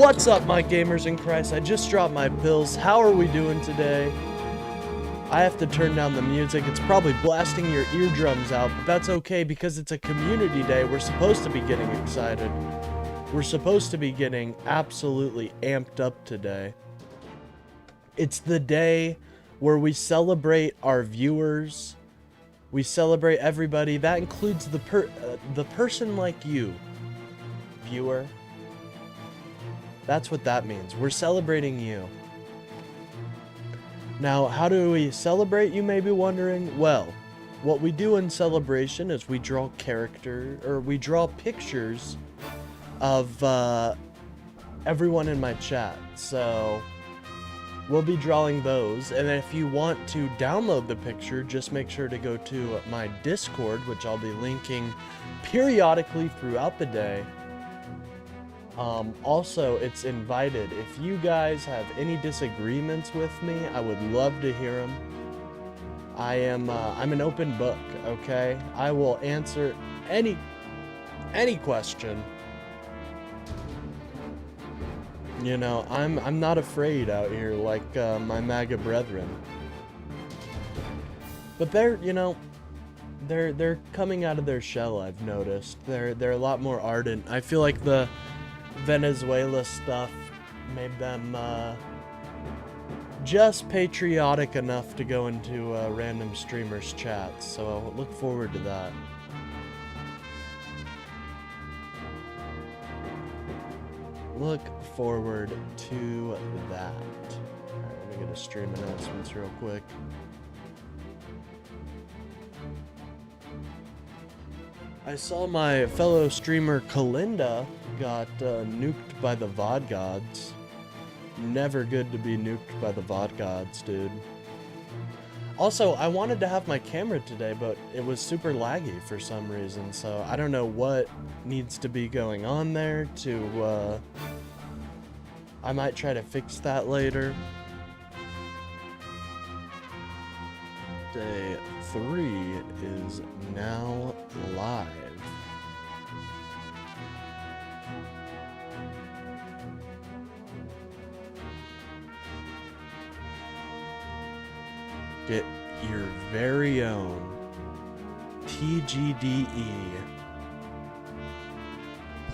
What's up, my gamers in Christ? I just dropped my pills. How are we doing today? I have to turn down the music. It's probably blasting your eardrums out, but that's okay because it's a community day. We're supposed to be getting excited. We're supposed to be getting absolutely amped up today. It's the day where we celebrate our viewers. We celebrate everybody. That includes the person like you, viewer. That's what that means. We're celebrating you. Now, how do we celebrate, you may be wondering? Well, what we do in celebration is we draw pictures of everyone in my chat. So we'll be drawing those, and if you want to download the picture, just make sure to go to my Discord, which I'll be linking periodically throughout the day. Also, it's invited. If you guys have any disagreements with me, I would love to hear them. I'm an open book, okay? I will answer any question. You know, I'm not afraid out here like my MAGA brethren. But they're coming out of their shell, I've noticed. They're a lot more ardent. I feel like the Venezuela stuff made them just patriotic enough to go into random streamers' chats, so I'll look forward to that. Look forward to that. Alright, let me get a stream announcements real quick. I saw my fellow streamer Kalinda got nuked by the VOD gods. Never good to be nuked by the VOD gods, dude. Also, I wanted to have my camera today, but it was super laggy for some reason, so I don't know what needs to be going on there to, I might try to fix that later. Day 3 is now live. Get your very own TGDE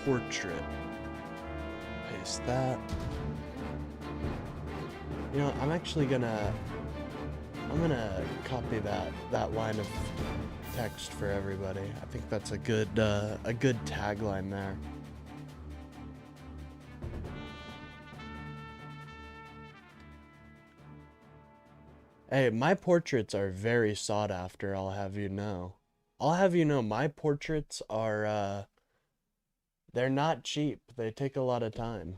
portrait. Paste that. You know, I'm gonna copy that line of text for everybody. I think that's a good tagline there. Hey, my portraits are very sought after, I'll have you know. I'll have you know, my portraits are, they're not cheap. They take a lot of time.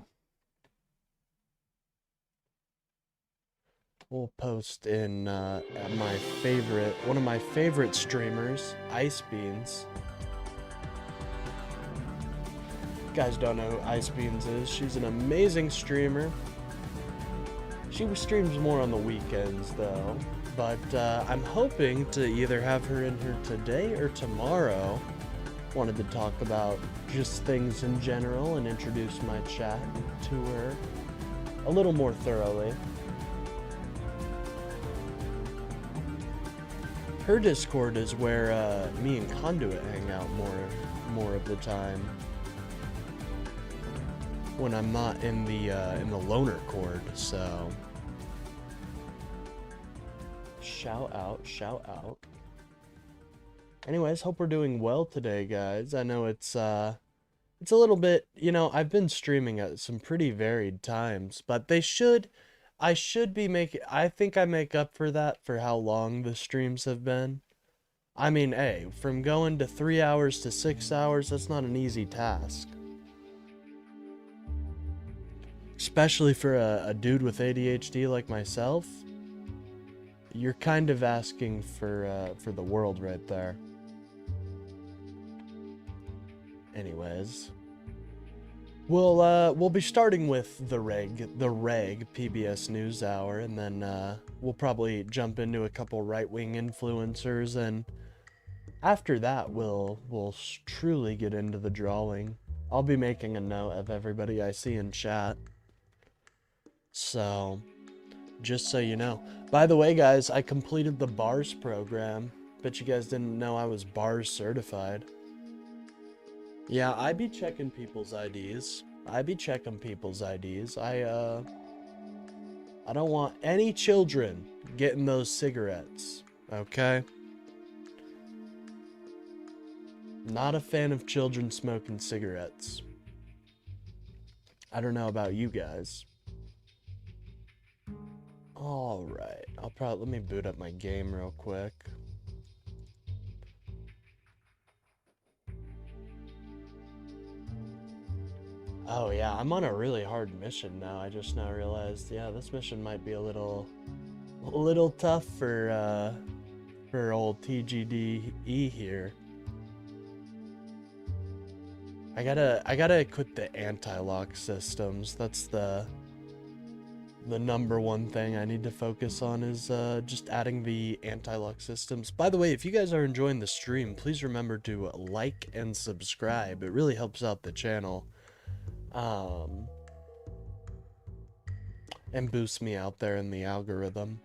We'll post in one of my favorite streamers, Ice Beans. You guys don't know who Ice Beans is. She's an amazing streamer. She streams more on the weekends though, but I'm hoping to either have her in here today or tomorrow. Wanted to talk about just things in general and introduce my chat to her a little more thoroughly. Her Discord is where me and Conduit hang out more of the time. When I'm not in the loner chord, so shout out. Anyways, hope we're doing well today, guys. I know it's a little bit, you know, I've been streaming at some pretty varied times, but I think I make up for that for how long the streams have been. I mean, hey, from going to 3 hours to 6 hours, that's not an easy task. Especially for a dude with ADHD like myself. You're kind of asking for the world right there. Anyways, we'll be starting with the reg PBS NewsHour, and then we'll probably jump into a couple right-wing influencers, and after that we'll truly get into the drawing. I'll be making a note of everybody I see in chat. So, just so you know. By the way, guys, I completed the BARS program. Bet you guys didn't know I was BARS certified. Yeah, I be checking people's IDs. I don't want any children getting those cigarettes, okay? Not a fan of children smoking cigarettes. I don't know about you guys. Alright, let me boot up my game real quick. Oh yeah, I'm on a really hard mission now. I just now realized, yeah, this mission might be a little tough for old TGDE here. I gotta equip the anti-lock systems. That's the number one thing I need to focus on is just adding the anti-lock systems. By the way, if you guys are enjoying the stream, please remember to like and subscribe. It really helps out the channel. And boosts me out there in the algorithm.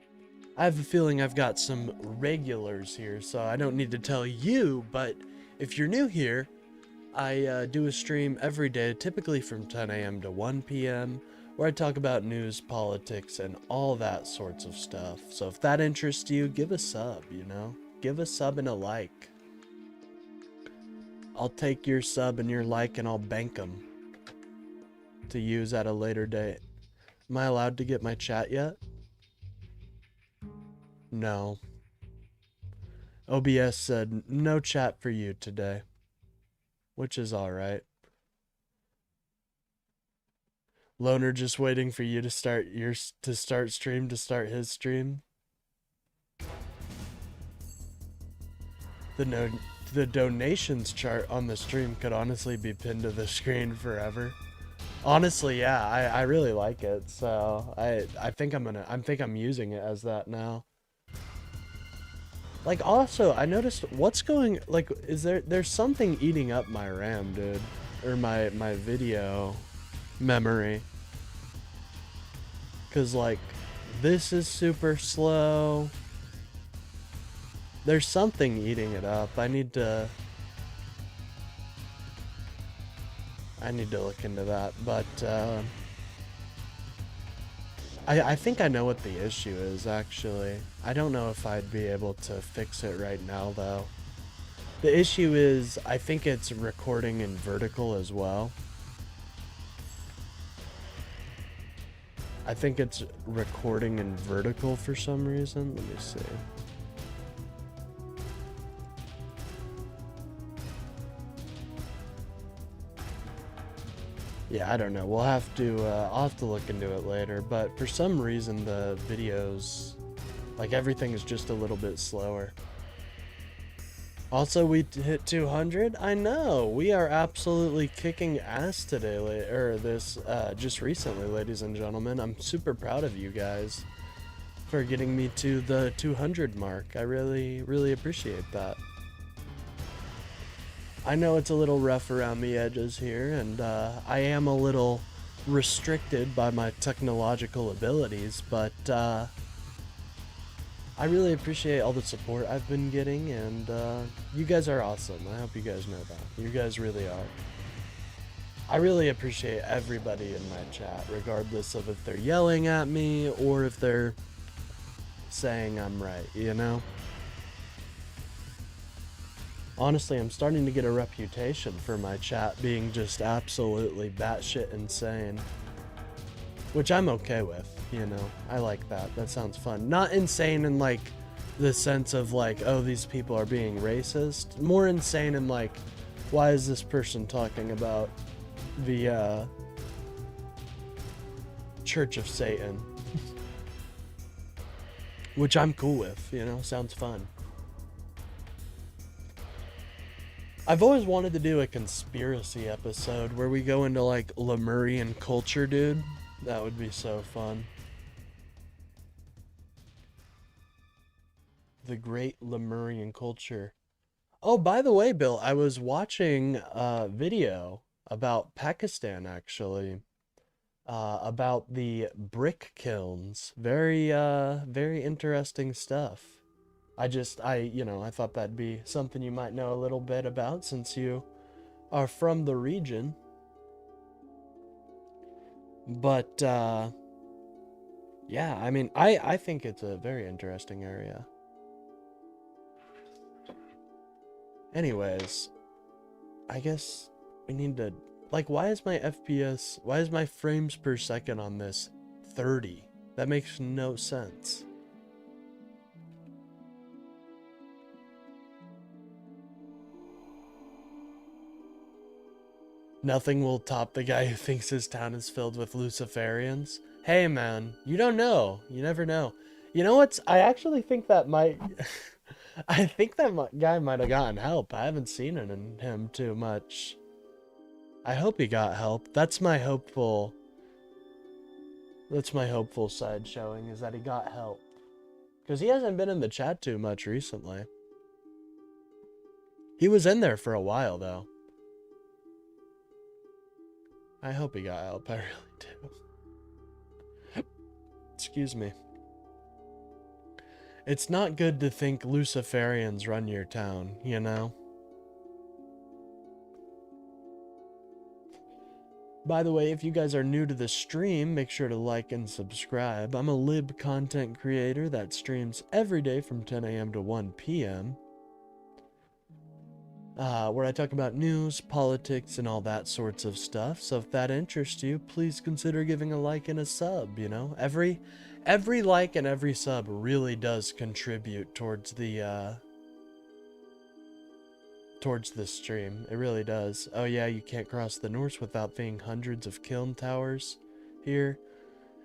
I have a feeling I've got some regulars here, so I don't need to tell you, but if you're new here, I do a stream every day, typically from 10 a.m. to 1 p.m., where I talk about news, politics, and all that sorts of stuff. So if that interests you, give a sub, you know? Give a sub and a like. I'll take your sub and your like and I'll bank them to use at a later date. Am I allowed to get my chat yet? No. OBS said no chat for you today, which is alright. Loner just waiting for you to start stream to start his stream. The donations chart on the stream could honestly be pinned to the screen forever. Honestly, yeah, I really like it, so I think I'm using it as that now. Like, also, I noticed what's going, like, there's something eating up my RAM, dude, or my video memory. Cause like, this is super slow. There's something eating it up. I need to look into that, but I think I know what the issue is, actually. I don't know if I'd be able to fix it right now, though. The issue is, I think it's recording in vertical as well. I think it's recording in vertical for some reason. Let me see. Yeah, I don't know. We'll have to, I'll have to look into it later. But for some reason, the videos, like everything is just a little bit slower. Also, we hit 200. I know we are absolutely kicking ass today, just recently, ladies and gentlemen. I'm super proud of you guys for getting me to the 200 mark. I really, really appreciate that. I know it's a little rough around the edges here, and I am a little restricted by my technological abilities, but I really appreciate all the support I've been getting, and you guys are awesome. I hope you guys know that. You guys really are. I really appreciate everybody in my chat, regardless of if they're yelling at me or if they're saying I'm right, you know? Honestly, I'm starting to get a reputation for my chat being just absolutely batshit insane. Which I'm okay with, you know? I like that. That sounds fun. Not insane in, like, the sense of, like, oh, these people are being racist. More insane in, like, why is this person talking about the, Church of Satan? Which I'm cool with, you know? Sounds fun. I've always wanted to do a conspiracy episode where we go into, like, Lemurian culture, dude. That would be so fun. The great Lemurian culture. Oh, by the way, Bill, I was watching a video about Pakistan, actually. About the brick kilns. Very interesting stuff. I thought that'd be something you might know a little bit about since you are from the region. But, yeah, I mean, I think it's a very interesting area. Anyways, I guess we need to, like, why is my FPS, why is my frames per second on this 30? That makes no sense. Nothing will top the guy who thinks his town is filled with Luciferians. Hey man, you don't know. You never know. You know what's, I actually think that might, I think that guy might have gotten help. I haven't seen it in him too much. I hope he got help. That's my hopeful side showing, is that he got help. Because he hasn't been in the chat too much recently. He was in there for a while, though. I hope he got help. I really do. Excuse me. It's not good to think Luciferians run your town, you know? By the way, if you guys are new to the stream, make sure to like and subscribe. I'm a lib content creator that streams every day from 10 a.m. to 1 p.m. Where I talk about news, politics, and all that sorts of stuff. So if that interests you, please consider giving a like and a sub, you know? Every like and every sub really does contribute towards the stream. It really does. Oh yeah, you can't cross the Norse without being hundreds of kiln towers here.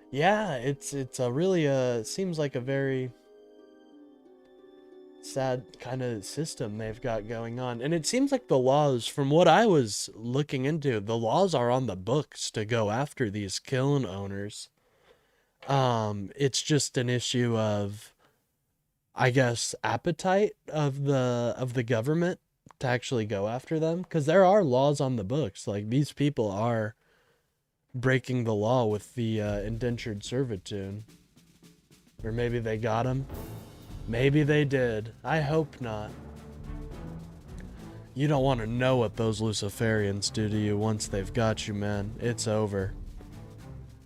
Yeah, it's a really seems like a very sad kind of system they've got going on. And it seems like the laws, from what I was looking into, the laws are on the books to go after these kiln owners. It's just an issue of, I guess, appetite of the government to actually go after them, because there are laws on the books. Like, these people are breaking the law with the indentured servitude. Or maybe they got him. Maybe they did. I hope not. You don't want to know what those Luciferians do to you once they've got you, man. It's over.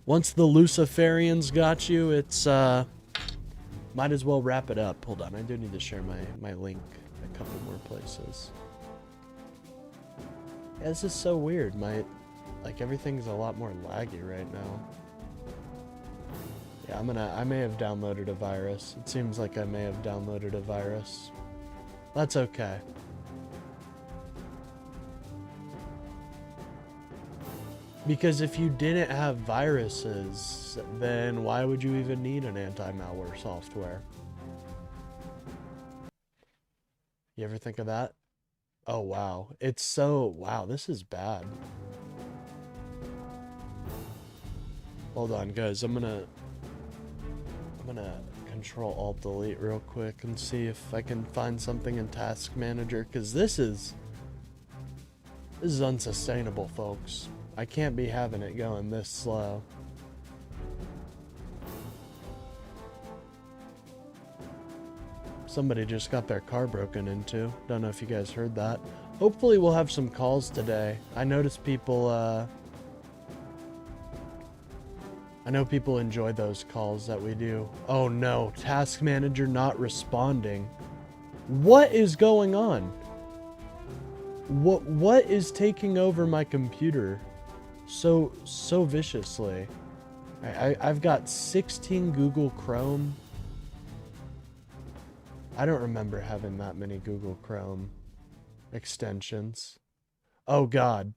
Once the Luciferians got you, it's might as well wrap it up. Hold on, I do need to share my link a couple more places. Yeah, this is so weird. Like, everything's a lot more laggy right now. Yeah, I may have downloaded a virus. It seems like I may have downloaded a virus. That's okay. Because if you didn't have viruses, then why would you even need an anti-malware software? You ever think of that? Oh, wow. Wow, this is bad. Hold on, guys. I'm gonna Control-Alt-Delete real quick and see if I can find something in Task Manager, because this is unsustainable, folks. I can't be having it going this slow. Somebody just got their car broken into. Don't know if you guys heard that. Hopefully we'll have some calls today. I noticed people, I know people enjoy those calls that we do. Oh no, Task Manager not responding. What is going on? What is taking over my computer so viciously? I've got 16 Google Chrome. I don't remember having that many Google Chrome extensions. Oh God.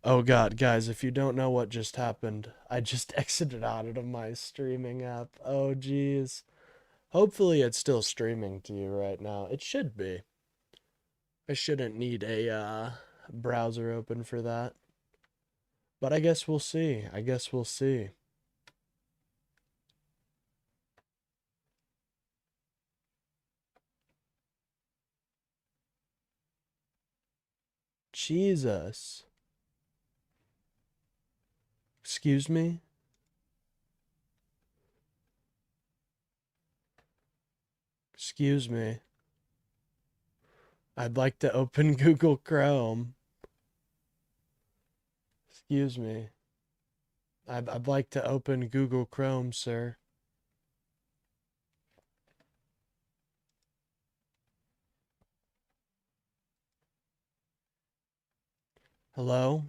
Oh God, guys, if you don't know what just happened, I just exited out of my streaming app. Oh geez. Hopefully it's still streaming to you right now. It should be. I shouldn't need a browser open for that. But I guess we'll see. Jesus. Excuse me? Excuse me. I'd like to open Google Chrome. Excuse me. I'd like to open Google Chrome, sir. Hello?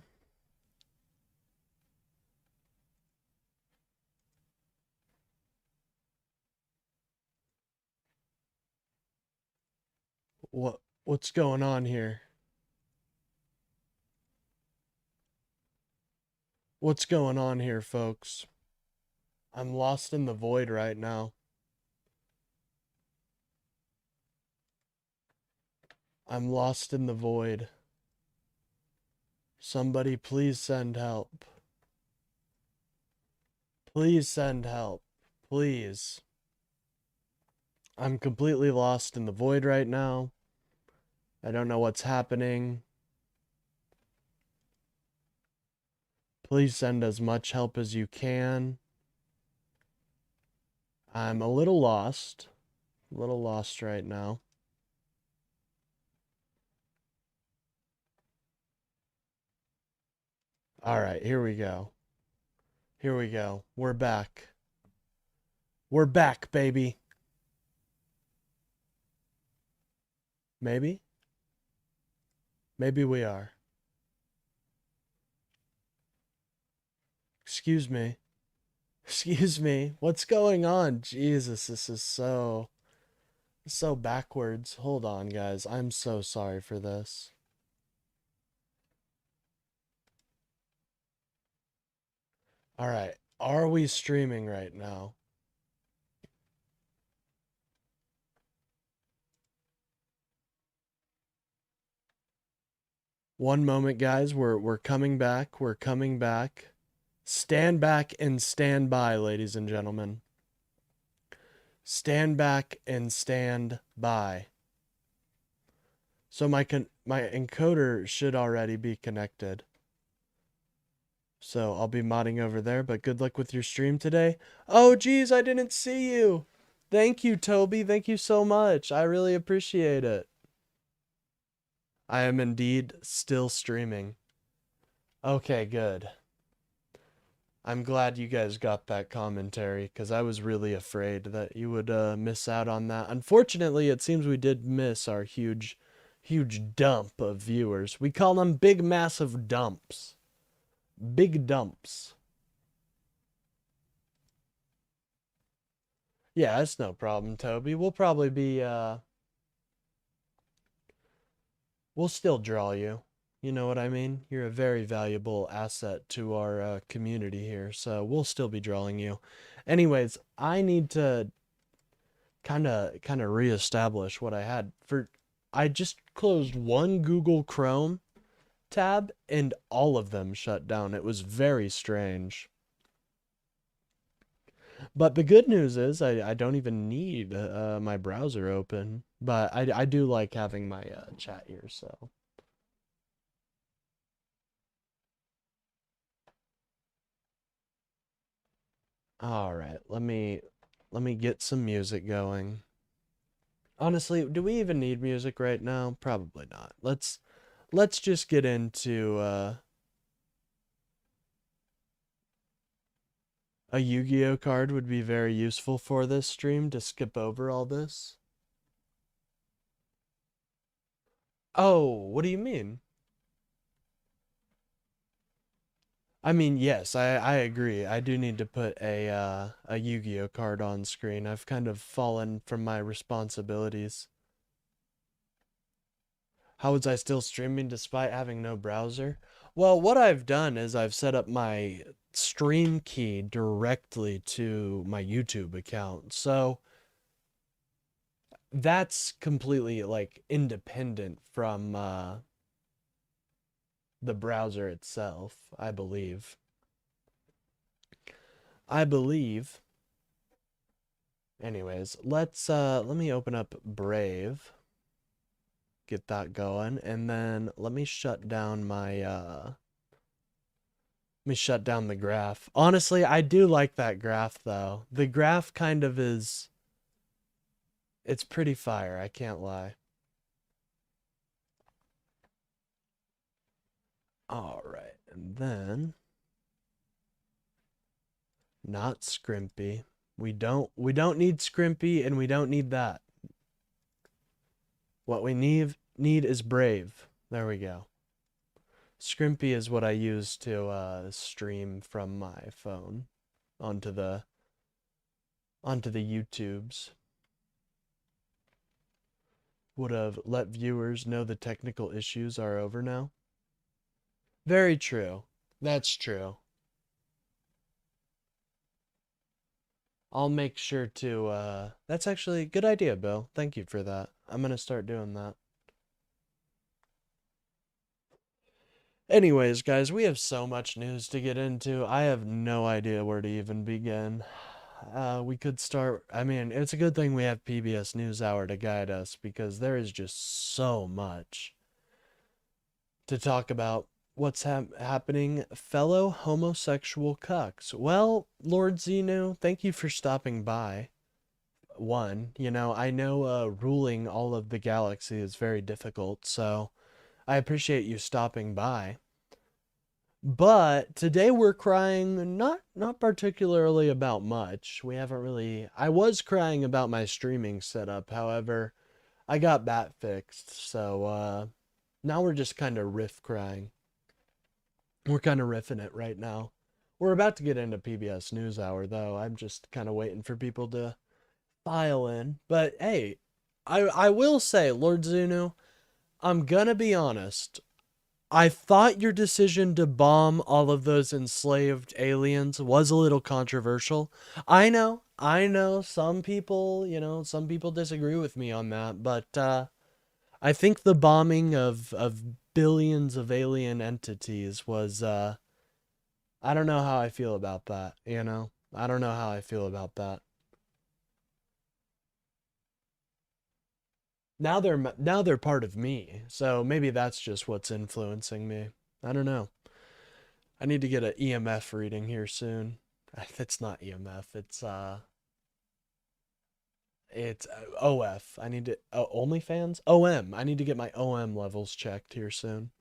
What's going on here? What's going on here, folks? I'm lost in the void right now. I'm lost in the void. Somebody please send help. Please send help. Please. I'm completely lost in the void right now. I don't know what's happening. Please send as much help as you can. I'm a little lost. A little lost right now. Alright, here we go. Here we go. We're back. We're back, baby. Maybe? Maybe we are. Excuse me. Excuse me. What's going on? Jesus, this is so backwards. Hold on, guys. I'm so sorry for this. Alright. Are we streaming right now? One moment, guys. We're coming back. We're coming back. Stand back and stand by, ladies and gentlemen. Stand back and stand by. So my encoder should already be connected. So I'll be modding over there, but good luck with your stream today. Oh, geez, I didn't see you. Thank you, Toby. Thank you so much. I really appreciate it. I am indeed still streaming. Okay, good. I'm glad you guys got that commentary, because I was really afraid that you would miss out on that. Unfortunately, it seems we did miss our huge dump of viewers. We call them big, massive dumps. Big dumps. Yeah, that's no problem, Toby. We'll probably be, we'll still draw you. You know what I mean? You're a very valuable asset to our community here, so we'll still be drawing you. Anyways, I need to kind of reestablish what I had. I just closed one Google Chrome tab and all of them shut down. It was very strange. But the good news is I don't even need my browser open. But I do like having my chat here, so. All right, let me get some music going. Honestly, do we even need music right now? Probably not. Let's just get into a Yu-Gi-Oh card would be very useful for this stream to skip over all this. Oh, what do you mean? I mean, yes, I agree. I do need to put a Yu-Gi-Oh card on screen. I've kind of fallen from my responsibilities. How was I still streaming despite having no browser? Well, what I've done is I've set up my stream key directly to my YouTube account. So that's completely like independent from the browser itself, I believe. Anyways, let me open up Brave. get that going. And then let me shut down my let me shut down the graph. Honestly, I do like that graph though. The graph kind of is, it's pretty fire, I can't lie. All right, and then not scrimpy. We don't need scrimpy, and we don't need that. What we need is brave. There we go. Scrimpy is what I use to stream from my phone onto the YouTubes. Would have let viewers know the technical issues are over now. Very true. That's true. I'll make sure to, that's actually a good idea, Bill. Thank you for that. I'm gonna start doing that. Anyways, guys, we have so much news to get into. I have no idea where to even begin. We could start, I mean, it's a good thing we have PBS NewsHour to guide us because there is just so much to talk about. What's happening, fellow homosexual cucks? Well, Lord Xenu, thank you for stopping by. One, you know, I know ruling all of the galaxy is very difficult, so I appreciate you stopping by. But today we're crying not particularly about much. We haven't really, I was crying about my streaming setup, however, I got that fixed, so now we're just kind of riff crying. We're kind of riffing it right now. We're about to get into PBS NewsHour, though. I'm just kind of waiting for people to file in. But hey, I will say, Lord Xenu, I'm gonna be honest. I thought your decision to bomb all of those enslaved aliens was a little controversial. I know some people, you know, some people disagree with me on that, but I think the bombing of billions of alien entities was, I don't know how I feel about that, you know? I don't know how I feel about that. Now they're part of me, so maybe that's just what's influencing me. I don't know. I need to get an EMF reading here soon. It's not EMF, it's OF. I need to OnlyFans? OM. I need to get my OM levels checked here soon.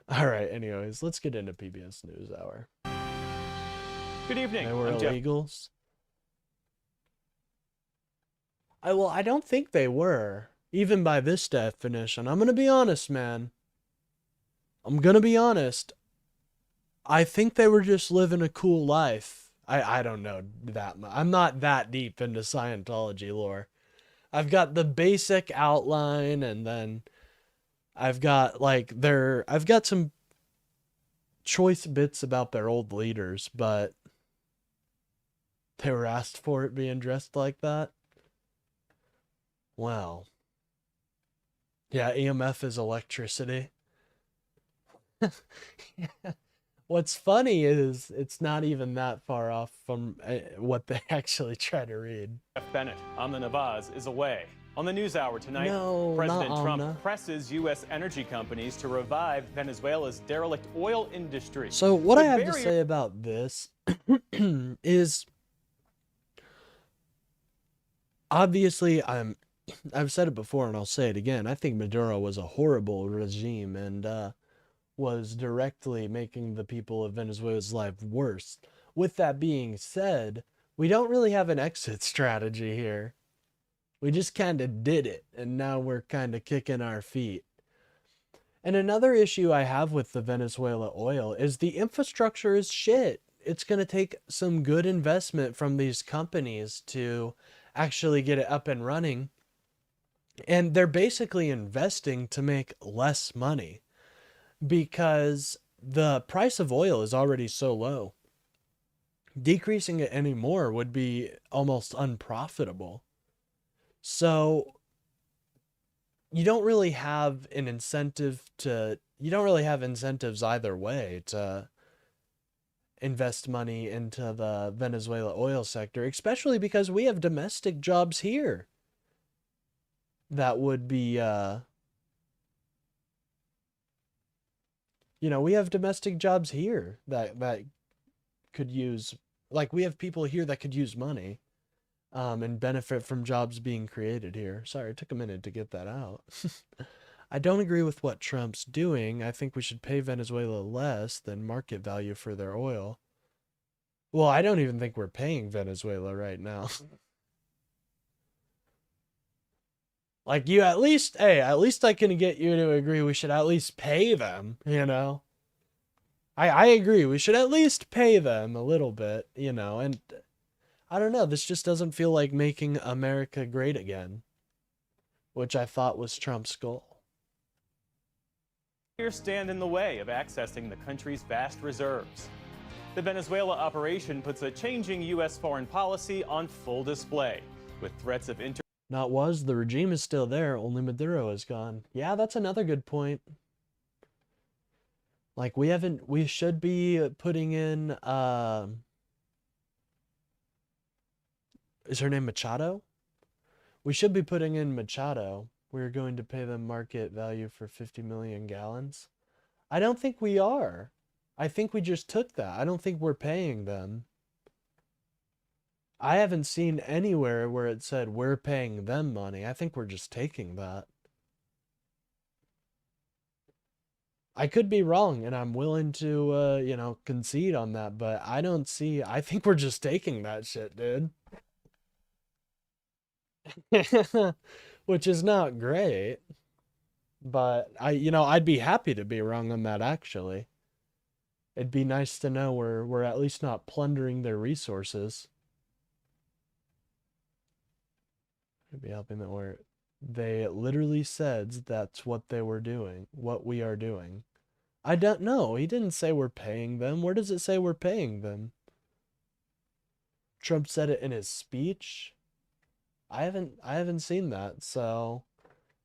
All right, anyways, let's get into PBS NewsHour. Good evening. They were illegals. I don't think they were, even by this definition. I'm gonna be honest, man. I'm gonna be honest. I think they were just living a cool life. I don't know that much. I'm not that deep into Scientology lore. I've got the basic outline, and then I've got I've got some choice bits about their old leaders, but they were asked for it being dressed like that. Well, yeah, EMF is electricity. What's funny is it's not even that far off from what they actually try to read. Jeff Bennett, Amna Nawaz, is away. On the NewsHour tonight, No, President not Trump Amna. presses U.S. energy companies to revive Venezuela's derelict oil industry. So what I have to say about this is, obviously, I've said it before and I'll say it again. I think Maduro was a horrible regime and was directly making the people of Venezuela's life worse. With that being said, we don't really have an exit strategy here. We just kind of did it, and now we're kind of kicking our feet. And another issue I have with the Venezuela oil is the infrastructure is shit. It's going to take some good investment from these companies to actually get it up and running. And they're basically investing to make less money, because the price of oil is already so low. Decreasing it anymore would be almost unprofitable. So you don't really have an incentive to, you don't really have incentives either way to invest money into the Venezuela oil sector, especially because we have domestic jobs here. that would be, you know, we have domestic jobs here that could use, like, we have people here that could use money, and benefit from jobs being created here. Sorry, it took a minute to get that out. I don't agree with what Trump's doing. I think we should pay Venezuela less than market value for their oil. Well, I don't even think we're paying Venezuela right now. Like, you at least, hey, at least I can get you to agree we should at least pay them, you know? I agree, we should at least pay them a little bit, you know, and I don't know, this just doesn't feel like making America great again, which I thought was Trump's goal. Here stand in the way of accessing the country's vast reserves. The Venezuela operation puts a changing U.S. foreign policy on full display, with threats of Not was, the regime is still there, only Maduro is gone. Yeah, that's another good point. Like, we should be putting in, is her name Machado? We should be putting in Machado. We're going to pay them market value for 50 million gallons. I don't think we are. I think we just took that. I don't think we're paying them. I haven't seen anywhere where it said we're paying them money. I think we're just taking that. I could be wrong, and I'm willing to, you know, concede on that, but I don't see, I think we're just taking that shit, dude. Which is not great, but you know, I'd be happy to be wrong on that, actually. It'd be nice to know we're at least not plundering their resources. I'd be helping that where they literally said that's what they were doing, what we are doing. I don't know. He didn't say we're paying them. Where does it say we're paying them? Trump said it in his speech. I haven't seen that, so,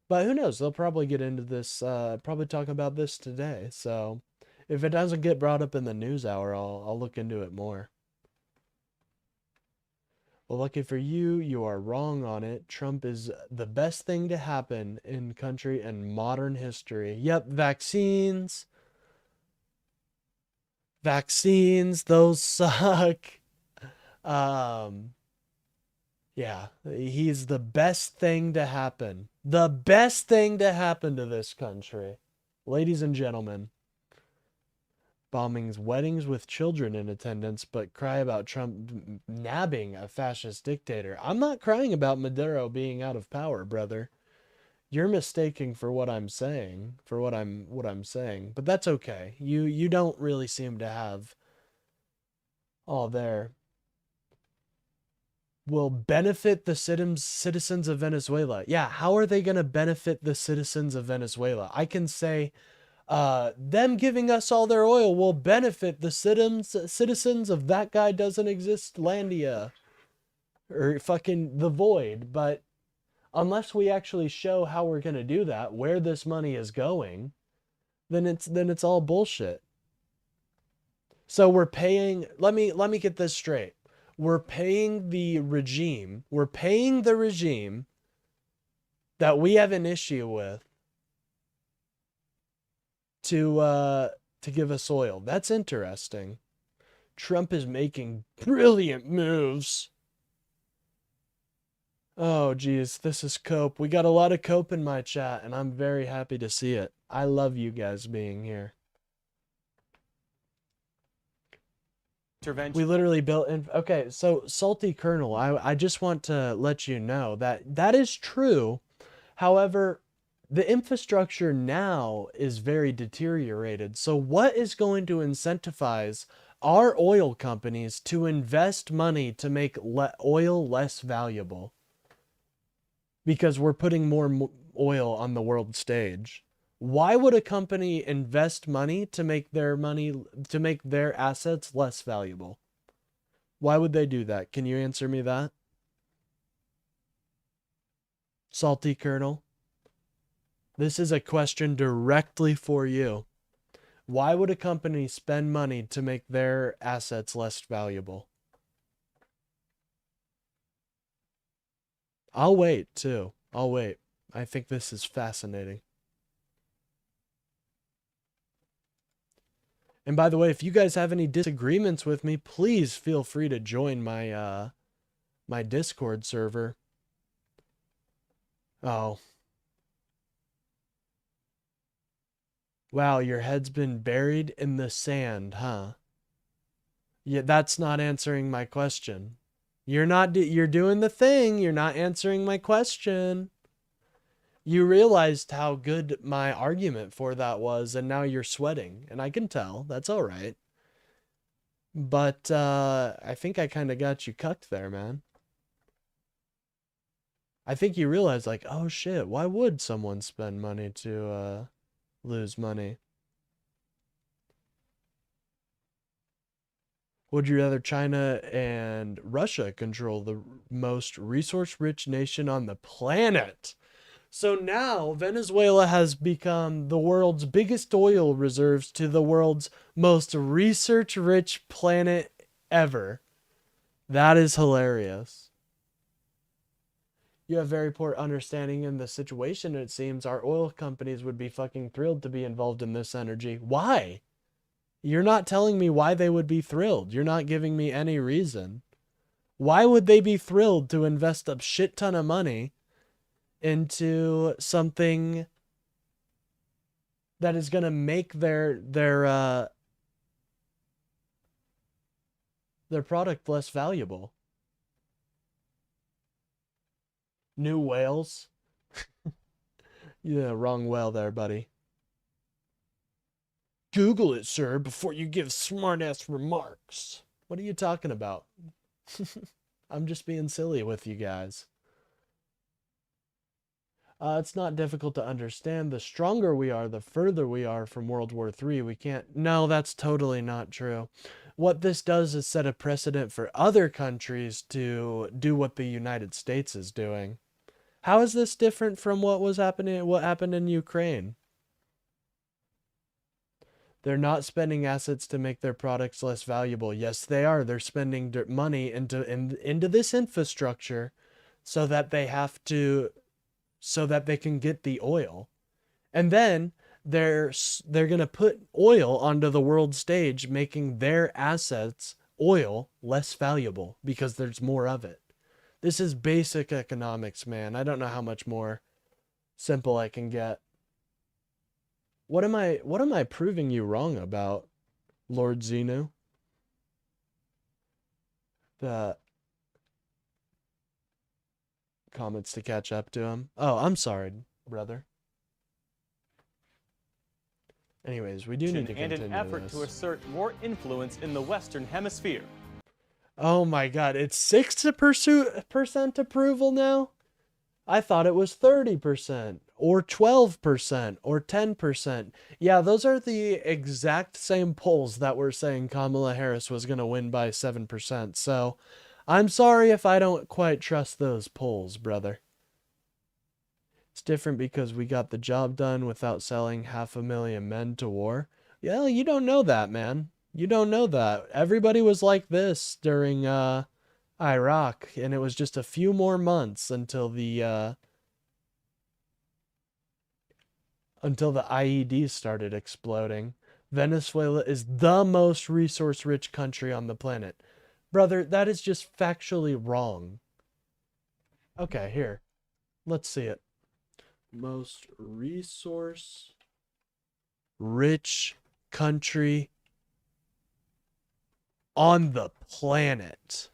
but who knows? They'll probably get into this, probably talk about this today. So if it doesn't get brought up in the news hour, I'll look into it more. Well, lucky for you, you are wrong on it. Trump is the best thing to happen in country and modern history. Yep, vaccines. Vaccines, those suck. Yeah, he's the best thing to happen. The best thing to happen to this country. Ladies and gentlemen. Bombings weddings with children in attendance, but cry about Trump nabbing a fascist dictator. I'm not crying about Maduro being out of power, brother. You're mistaking for what I'm saying, for what I'm saying, but that's okay. You don't really seem to have all there. Will benefit the citizens of Venezuela. Yeah, how are they going to benefit the citizens of Venezuela? I can say them giving us all their oil will benefit the citizens of that guy doesn't exist Landia or fucking the void, but unless we actually show how we're going to do that, where this money is going, then it's all bullshit. So we're paying, let me get this straight. We're paying the regime that we have an issue with to give us oil. That's interesting. Trump is making brilliant moves. Oh, geez, this is Cope. We got a lot of Cope in my chat, and I'm very happy to see it. I love you guys being here. intervention. We literally built in. Okay, so Salty Colonel, I just want to let you know that is true. However, the infrastructure now is very deteriorated. So what is going to incentivize our oil companies to invest money to make oil less valuable? Because we're putting more oil on the world stage. Why would a company invest money to make their assets less valuable? Why would they do that? Can you answer me that? Salty Colonel. This is a question directly for you. Why would a company spend money to make their assets less valuable? I'll wait too. I'll wait. I think this is fascinating. And by the way, if you guys have any disagreements with me, please feel free to join my my Discord server. Oh. Wow, your head's been buried in the sand, huh? Yeah, that's not answering my question. You're doing the thing. You're not answering my question. You realized how good my argument for that was, and now you're sweating, and I can tell. That's all right. But I think I kind of got you cucked there, man. I think you realize, like, oh shit, why would someone spend money to lose money? Would you rather China and Russia control the most resource-rich nation on the planet? So now Venezuela has become the world's biggest oil reserves to the world's most research-rich planet ever. That is hilarious. You have very poor understanding in the situation, it seems. Our oil companies would be fucking thrilled to be involved in this energy. Why? You're not telling me why they would be thrilled. You're not giving me any reason. Why would they be thrilled to invest a shit ton of money into something that is going to make their product less valuable? New whales? Yeah, wrong whale there, buddy. Google it, sir, before you give smart-ass remarks. What are you talking about? I'm just being silly with you guys. It's not difficult to understand. The stronger we are, the further we are from World War III. We can't... No, that's totally not true. What this does is set a precedent for other countries to do what the United States is doing. How is this different from what happened in Ukraine? They're not spending assets to make their products less valuable. Yes, they are. They're spending money into this infrastructure so that they can get the oil. And then they're going to put oil onto the world stage, making their assets, oil, less valuable because there's more of it. This is basic economics, man. I don't know how much more simple I can get. What am I proving you wrong about, Lord Xenu? The comments to catch up to him. Oh, I'm sorry, brother. Anyways, we do need to continue and an effort to assert more influence in the Western Hemisphere. Oh my God, it's 6% approval now? I thought it was 30% or 12% or 10%. Yeah, those are the exact same polls that were saying Kamala Harris was going to win by 7%. So I'm sorry if I don't quite trust those polls, brother. It's different because we got the job done without selling 500,000 men to war. Yeah, you don't know that, man. You don't know that. Everybody was like this during Iraq, and it was just a few more months until the IEDs started exploding. Venezuela is the most resource-rich country on the planet. Brother, that is just factually wrong. Okay, here. Let's see it. Most resource-rich country on the planet.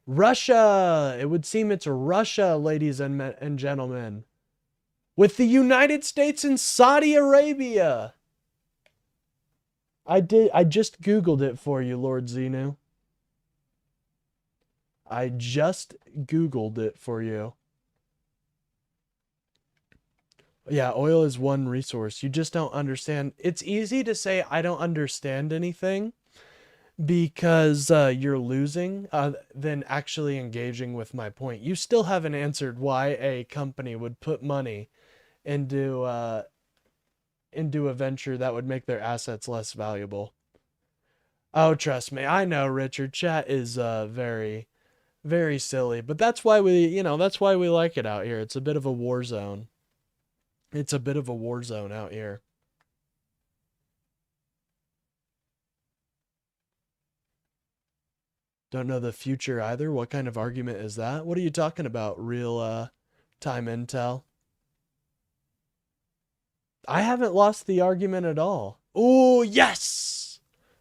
Russia! It would seem it's Russia, ladies and gentlemen. With the United States and Saudi Arabia. I just Googled it for you, Lord Xenu. I just Googled it for you. Yeah, oil is one resource. You just don't understand. It's easy to say I don't understand anything because you're losing than actually engaging with my point. You still haven't answered why a company would put money into into a venture that would make their assets less valuable. Oh, trust me, I know, Richard. Chat is very, very silly, but that's why that's why we like it out here. It's a bit of a war zone. It's a bit of a war zone out here. Don't know the future either. What kind of argument is that? What are you talking about? Real time intel? I haven't lost the argument at all. Oh, yes!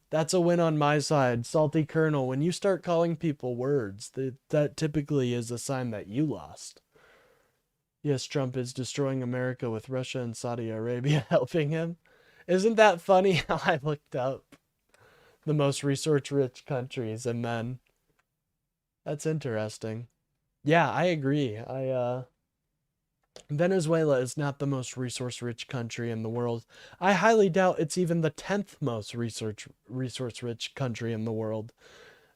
That's a win on my side. Salty Colonel, when you start calling people words, that typically is a sign that you lost. Yes, Trump is destroying America with Russia and Saudi Arabia helping him. Isn't that funny how I looked up the most resource-rich countries and then... That's interesting. Yeah, I agree. Venezuela is not the most resource-rich country in the world. I highly doubt it's even the 10th most resource-rich country in the world,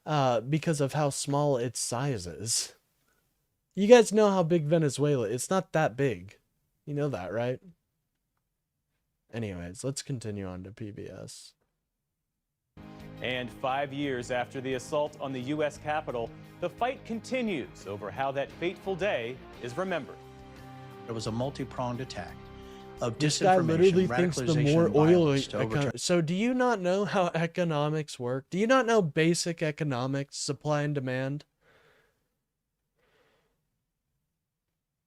because of how small its size is. You guys know how big Venezuela is. It's not that big. You know that, right? Anyways, let's continue on to PBS. And 5 years after the assault on the U.S. Capitol, the fight continues over how that fateful day is remembered. It was a multi-pronged attack of This guy literally disinformation, thinks the radicalization, more and oil... violence to overturn So do you not know how economics work? Do you not know basic economics, supply and demand?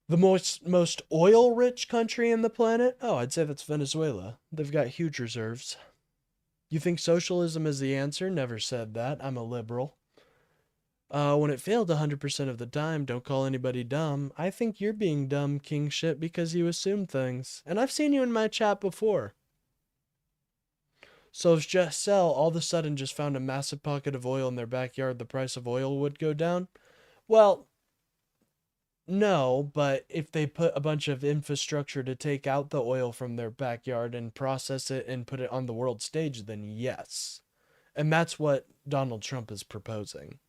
The most oil-rich country in the planet? Oh, I'd say that's Venezuela. They've got huge reserves. You think socialism is the answer? Never said that. I'm a liberal. When it failed 100% of the time, don't call anybody dumb. I think you're being dumb, king shit, because you assume things. And I've seen you in my chat before. So if Cell all of a sudden just found a massive pocket of oil in their backyard, the price of oil would go down? Well, no, but if they put a bunch of infrastructure to take out the oil from their backyard and process it and put it on the world stage, then yes. And that's what Donald Trump is proposing.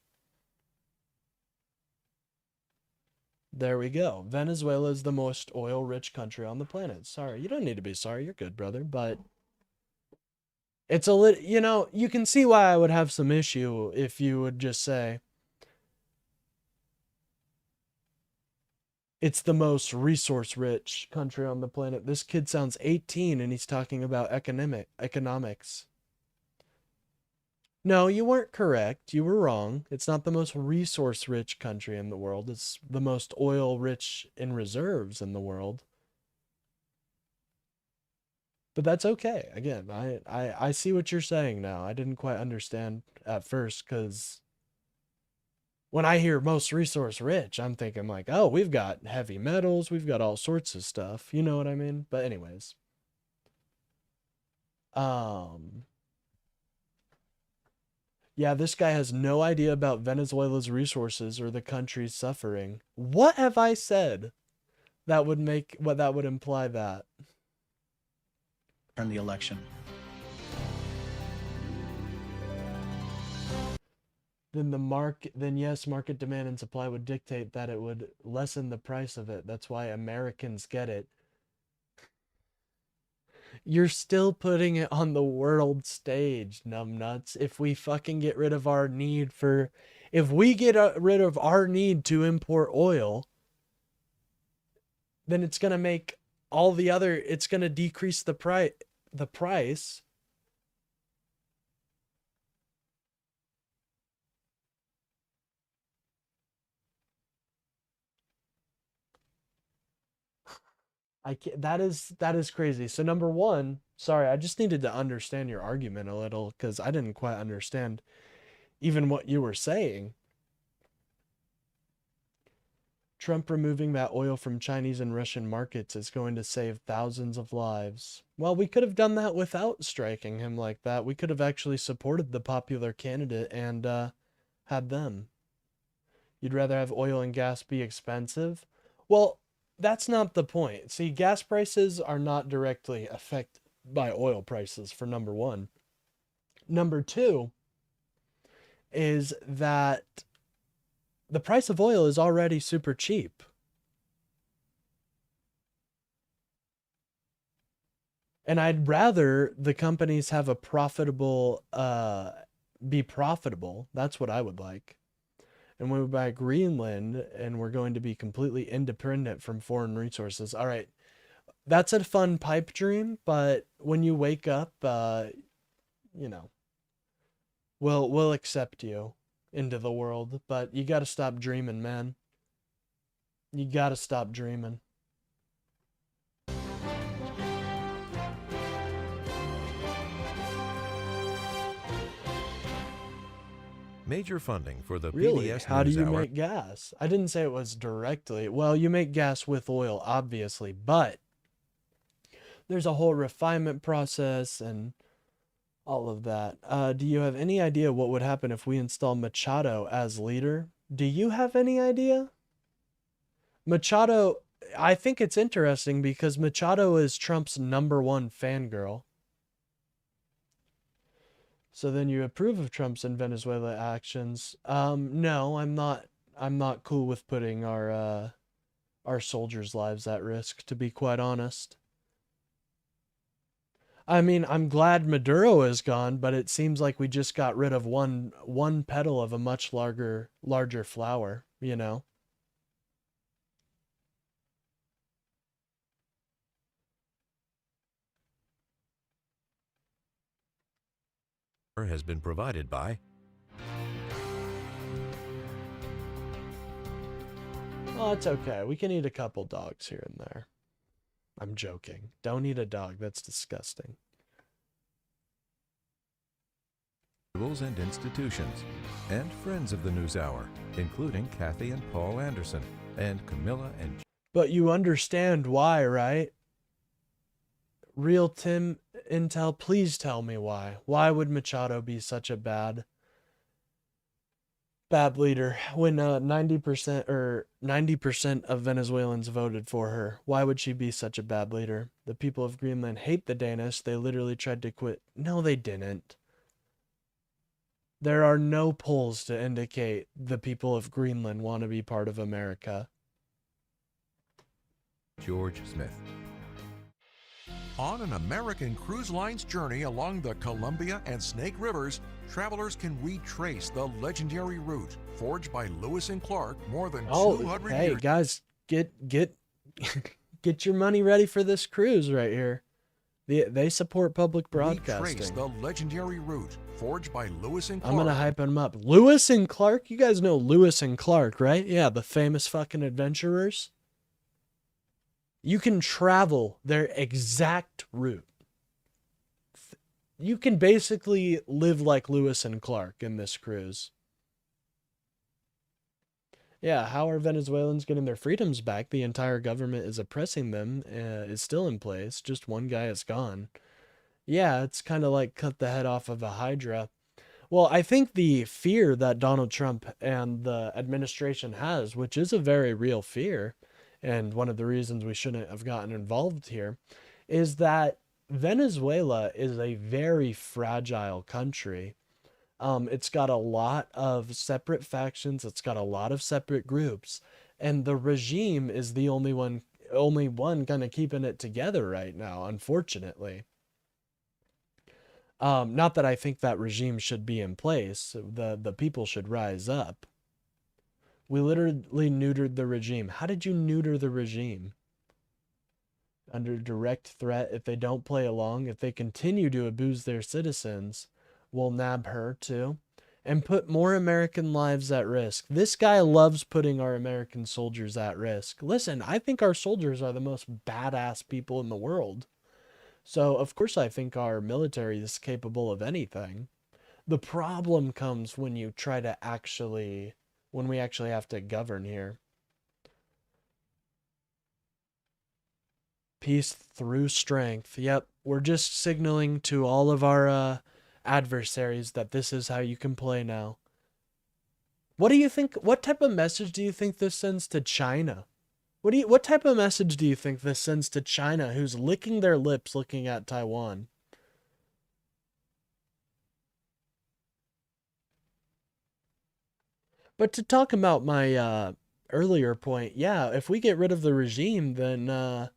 There we go. Venezuela is the most oil-rich country on the planet. Sorry, you don't need to be sorry. You're good, brother. But it's a lit. You can see why I would have some issue if you would just say it's the most resource-rich country on the planet. This kid sounds 18 and he's talking about economics. No, you weren't correct. You were wrong. It's not the most resource-rich country in the world. It's the most oil-rich in reserves in the world. But that's okay. Again, I see what you're saying now. I didn't quite understand at first because when I hear most resource-rich, I'm thinking like, oh, we've got heavy metals. We've got all sorts of stuff. You know what I mean? But anyways. Yeah, this guy has no idea about Venezuela's resources or the country's suffering. What have I said that would imply that? the election. Then yes, market demand and supply would dictate that it would lessen the price of it. That's why Americans get it. You're still putting it on the world stage, numbnuts. If we fucking get rid of our need for... If we get rid of our need to import oil, then it's going to make all the other... It's going to decrease the price. That is crazy. So number one, sorry, I just needed to understand your argument a little because I didn't quite understand even what you were saying. Trump removing that oil from Chinese and Russian markets is going to save thousands of lives. Well, we could have done that without striking him like that. We could have actually supported the popular candidate and had them. You'd rather have oil and gas be expensive? Well, that's not the point. See, gas prices are not directly affected by oil prices, for number one. Number two is that the price of oil is already super cheap. And I'd rather the companies have a profitable, be profitable. That's what I would like. And when we buy Greenland and we're going to be completely independent from foreign resources. All right. That's a fun pipe dream, but when you wake up, you know, we'll accept you into the world, but you got to stop dreaming, man. You got to stop dreaming. Major funding for the Really? PBS How do you NewsHour. make gas? I didn't say it was directly. Well, you make gas with oil, obviously, but there's a whole refinement process and all of that. Do you have any idea what would happen if we install Machado as leader? Do you have any idea? Machado, I think it's interesting because Machado is Trump's #1 fangirl. So then you approve of Trump's in Venezuela actions. No, I'm not cool with putting our soldiers' lives at risk, to be quite honest. I mean, I'm glad Maduro is gone, but it seems like we just got rid of one petal of a much larger flower, you know? Has been provided by Well, it's okay. We can eat a couple dogs here and there. I'm joking. Don't eat a dog. That's disgusting. schools and institutions, and friends of the NewsHour, including Kathy and Paul Anderson, and Camilla and But you understand why, right? Real Tim Intel, please tell me why. Why would Machado be such a bad leader when 90% of Venezuelans voted for her? Why would she be such a bad leader? The people of Greenland hate the Danish. They literally tried to quit. No, they didn't. There are no polls to indicate the people of Greenland want to be part of America. George Smith. On an American Cruise Line's journey along the Columbia and Snake Rivers, travelers can retrace the legendary route forged by Lewis and Clark more than 200 hey years. guys, get your money ready for this cruise right here. They support public Retrace broadcasting. the legendary route forged by Lewis and Clark. I'm gonna hype them up. Lewis and Clark, you guys know Lewis and Clark, right? Yeah, the famous fucking adventurers. You can travel their exact route. You can basically live like Lewis and Clark in this cruise. Yeah, how are Venezuelans getting their freedoms back? The entire government is oppressing them, is still in place. Just one guy is gone. Yeah, it's kind of like cut the head off of a hydra. Well, I think the fear that Donald Trump and the administration has, which is a very real fear, and one of the reasons we shouldn't have gotten involved here, is that Venezuela is a very fragile country. It's got a lot of separate factions. It's got a lot of separate groups, and the regime is the only one kind of keeping it together right now, unfortunately. Not that I think that regime should be in place. The people should rise up. We literally neutered the regime. How did you neuter the regime? Under direct threat, if they don't play along, if they continue to abuse their citizens, we'll nab her too and put more American lives at risk. This guy loves putting our American soldiers at risk. Listen, I think our soldiers are the most badass people in the world. So, of course, I think our military is capable of anything. The problem comes when you try to when we actually have to govern here. Peace through strength. Yep, we're just signaling to all of our adversaries that this is how you can play now. What do you think? What type of message do you think this sends to China? What type of message do you think this sends to China, who's licking their lips looking at Taiwan? But to talk about my earlier point, yeah, if we get rid of the regime, then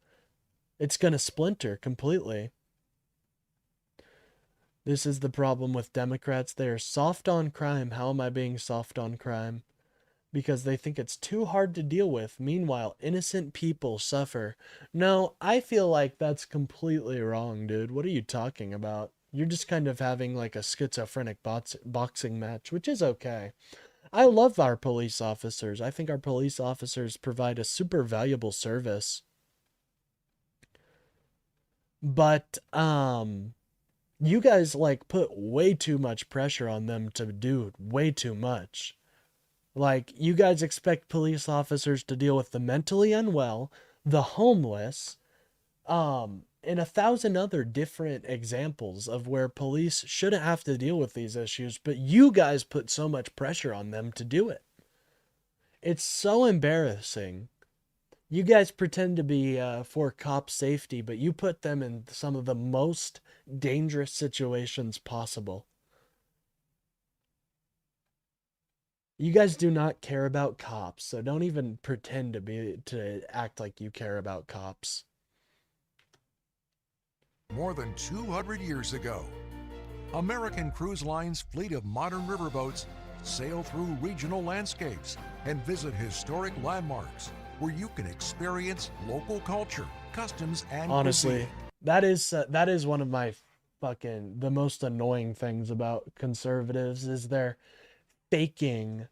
it's going to splinter completely. This is the problem with Democrats. They are soft on crime. How am I being soft on crime? Because they think it's too hard to deal with. Meanwhile, innocent people suffer. No, I feel like that's completely wrong, dude. What are you talking about? You're just kind of having like a schizophrenic boxing match, which is okay. I love our police officers. I think our police officers provide a super valuable service. But, you guys like put way too much pressure on them to do way too much. Like, you guys expect police officers to deal with the mentally unwell, the homeless, and 1,000 other different examples of where police shouldn't have to deal with these issues, but you guys put so much pressure on them to do it. It's so embarrassing. You guys pretend to be for cop safety, but you put them in some of the most dangerous situations possible. You guys do not care about cops, so don't even pretend to act like you care about cops. More than 200 years ago, American Cruise Line's fleet of modern riverboats sail through regional landscapes and visit historic landmarks where you can experience local culture, customs, and Honestly, cuisine. that is one of my the most annoying things about conservatives is they're faking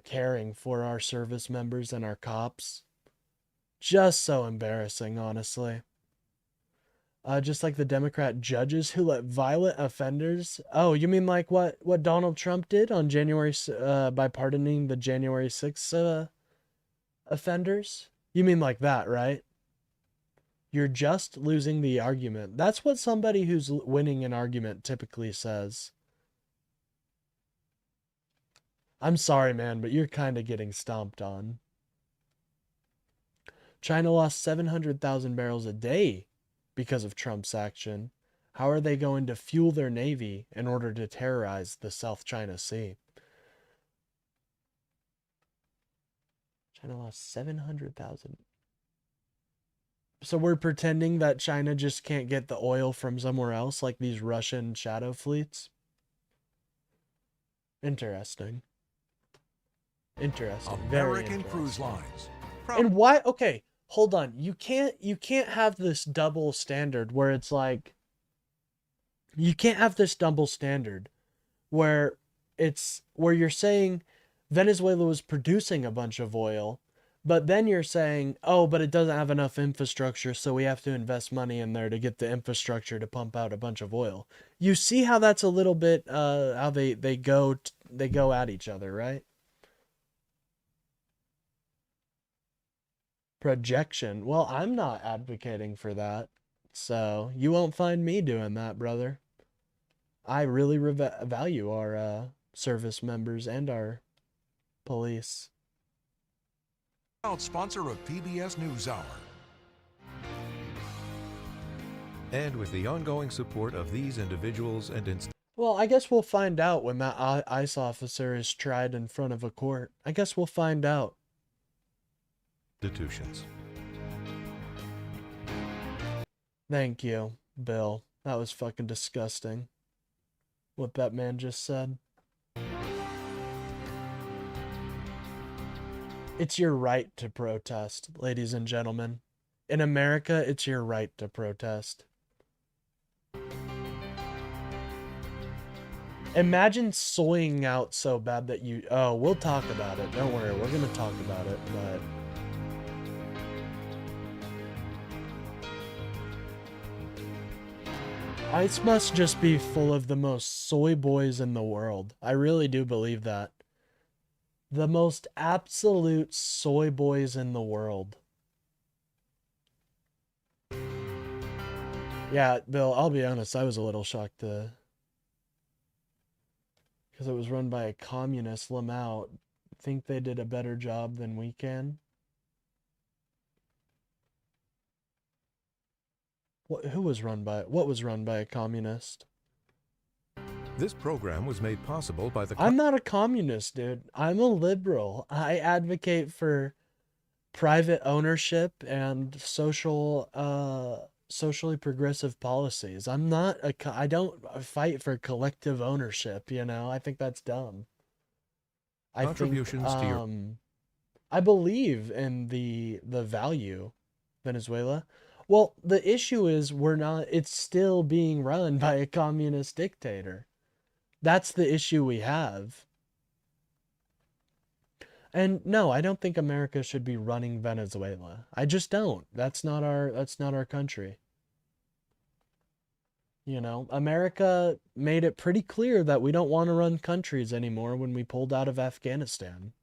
caring for our service members and our cops. Just so embarrassing, honestly. Just like the Democrat judges who let violent offenders. Oh, you mean like what Donald Trump did on by pardoning the January 6th offenders? You mean like that, right? You're just losing the argument. That's what somebody who's winning an argument typically says. I'm sorry, man, but you're kind of getting stomped on. China lost 700,000 barrels a day because of Trump's action. How are they going to fuel their navy in order to terrorize the South China Sea? China lost 700,000. So we're pretending that China just can't get the oil from somewhere else, like these Russian shadow fleets? Interesting. Interesting. Very American Cruise interesting. Lines. And why? Okay, hold on. You can't have this double standard where it's like, you can't have this double standard where you're saying Venezuela was producing a bunch of oil, but then you're saying, oh, but it doesn't have enough infrastructure, so we have to invest money in there to get the infrastructure to pump out a bunch of oil. You see how that's a little bit how they go at each other, right? Projection. Well, I'm not advocating for that, so you won't find me doing that, brother. I really value our service members and our police. Proud sponsor of PBS NewsHour. And with the ongoing support of these individuals and Well, I guess we'll find out when that ICE officer is tried in front of a court. I guess we'll find out. institutions. Thank you, Bill. That was fucking disgusting. What that man just said. It's your right to protest, ladies and gentlemen. In America, it's your right to protest. Imagine soying out so bad that you... Oh, we'll talk about it. Don't worry, we're gonna talk about it, but... ICE must just be full of the most soy boys in the world. I really do believe that. The most absolute soy boys in the world. Yeah, Bill, I'll be honest, I was a little shocked because it was run by a communist. Lamau. Think they did a better job than we can? What was run by a communist? This program was made possible by the... I'm not a communist, dude. I'm a liberal. I advocate for private ownership and social socially progressive policies. I don't fight for collective ownership, you know? I think that's dumb. I think, Contributions to your I believe in the value, Venezuela. Well, the issue is it's still being run by a communist dictator. That's the issue we have. And no, I don't think America should be running Venezuela. I just don't. That's not our country. You know, America made it pretty clear that we don't want to run countries anymore when we pulled out of Afghanistan,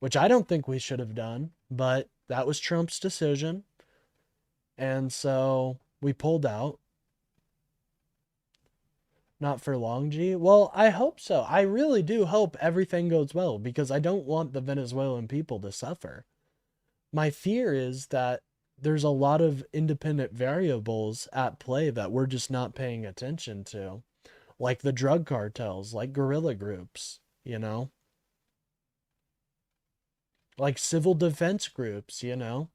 which I don't think we should have done, but that was Trump's decision. And so we pulled out. Not for long, G. Well, I hope so. I really do hope everything goes well because I don't want the Venezuelan people to suffer. My fear is that there's a lot of independent variables at play that we're just not paying attention to, like the drug cartels, like guerrilla groups, you know, like civil defense groups, you know.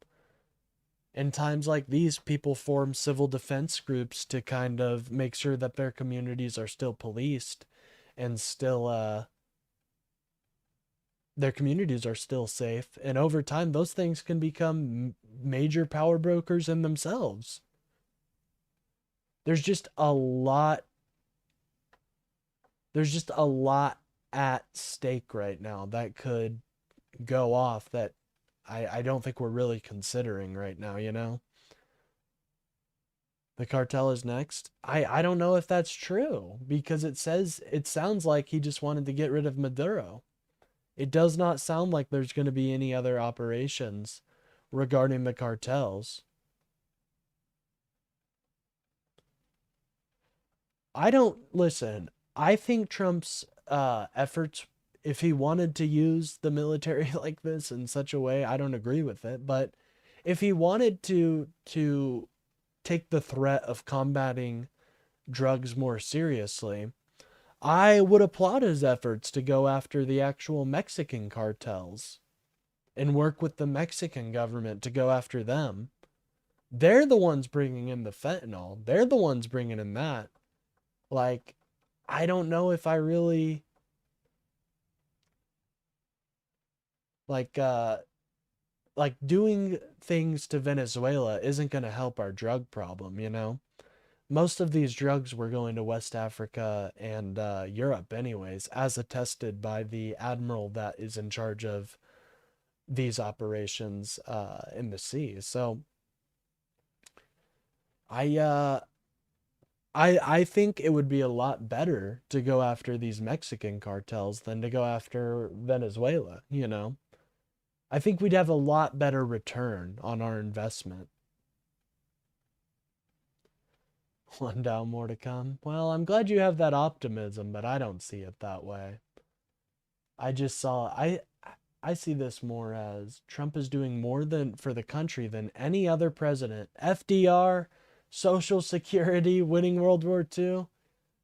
In times like these, people form civil defense groups to kind of make sure that their communities are still policed and still, their communities are still safe. And over time, those things can become major power brokers in themselves. There's just a lot at stake right now that could go off that I don't think we're really considering right now, you know? The cartel is next. I don't know if that's true because it sounds like he just wanted to get rid of Maduro. It does not sound like there's going to be any other operations regarding the cartels. Listen, I think Trump's efforts, if he wanted to use the military like this in such a way, I don't agree with it. But if he wanted to take the threat of combating drugs more seriously, I would applaud his efforts to go after the actual Mexican cartels and work with the Mexican government to go after them. They're the ones bringing in the fentanyl. They're the ones bringing in that. Like, I don't know if I really... Like doing things to Venezuela isn't going to help our drug problem, you know? Most of these drugs were going to West Africa and Europe anyways, as attested by the admiral that is in charge of these operations in the sea. So I think it would be a lot better to go after these Mexican cartels than to go after Venezuela, you know? I think we'd have a lot better return on our investment. One down, more to come. Well, I'm glad you have that optimism, but I don't see it that way. I see this more as Trump is doing more for the country than any other president. FDR, Social Security, winning World War II.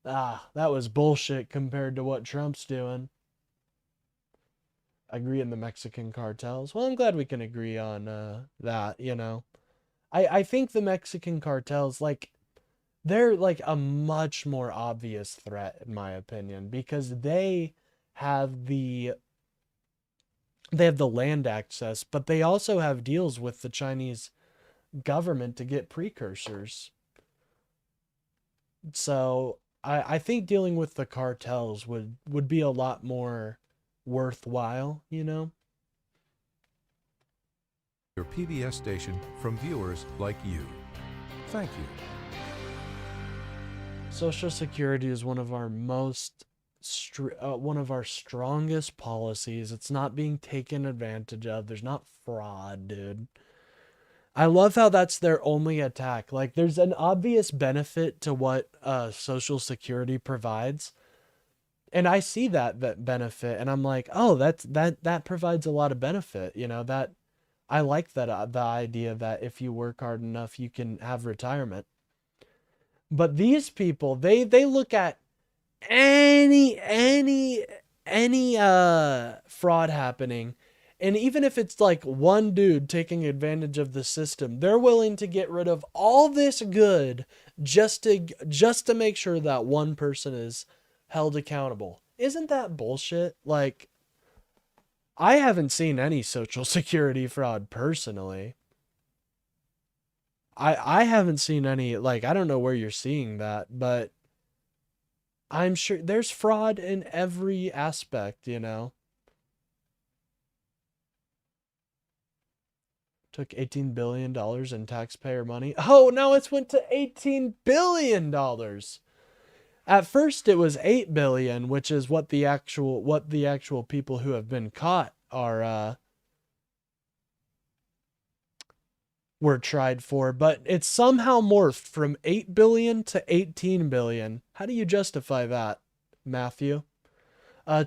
That was bullshit compared to what Trump's doing. Agree in the Mexican cartels. Well, I'm glad we can agree on that, you know. I think the Mexican cartels, like, they're like a much more obvious threat, in my opinion, because they have the land access, but they also have deals with the Chinese government to get precursors. So I think dealing with the cartels would be a lot more worthwhile, you know? Your PBS station from viewers like you. Thank you. Social Security is one of our one of our strongest policies. It's not being taken advantage of. There's not fraud, dude. I love how that's their only attack. Like, there's an obvious benefit to what Social Security provides. And I see that benefit, and I'm like, oh, that provides a lot of benefit, you know, that I like that the idea that if you work hard enough, you can have retirement. But these people, they look at any fraud happening, And even if it's like one dude taking advantage of the system, they're willing to get rid of all this good just to make sure that one person is held accountable. Isn't that bullshit? Like, I haven't seen any social security fraud personally. I haven't seen any, like, I don't know where you're seeing that, but I'm sure there's fraud in every aspect, you know. Took $18 billion in taxpayer money. Oh, now it's went to $18 billion. At first it was 8 billion, which is what the actual people who have been caught are were tried for, but it's somehow morphed from 8 billion to 18 billion. How do you justify that, Matthew?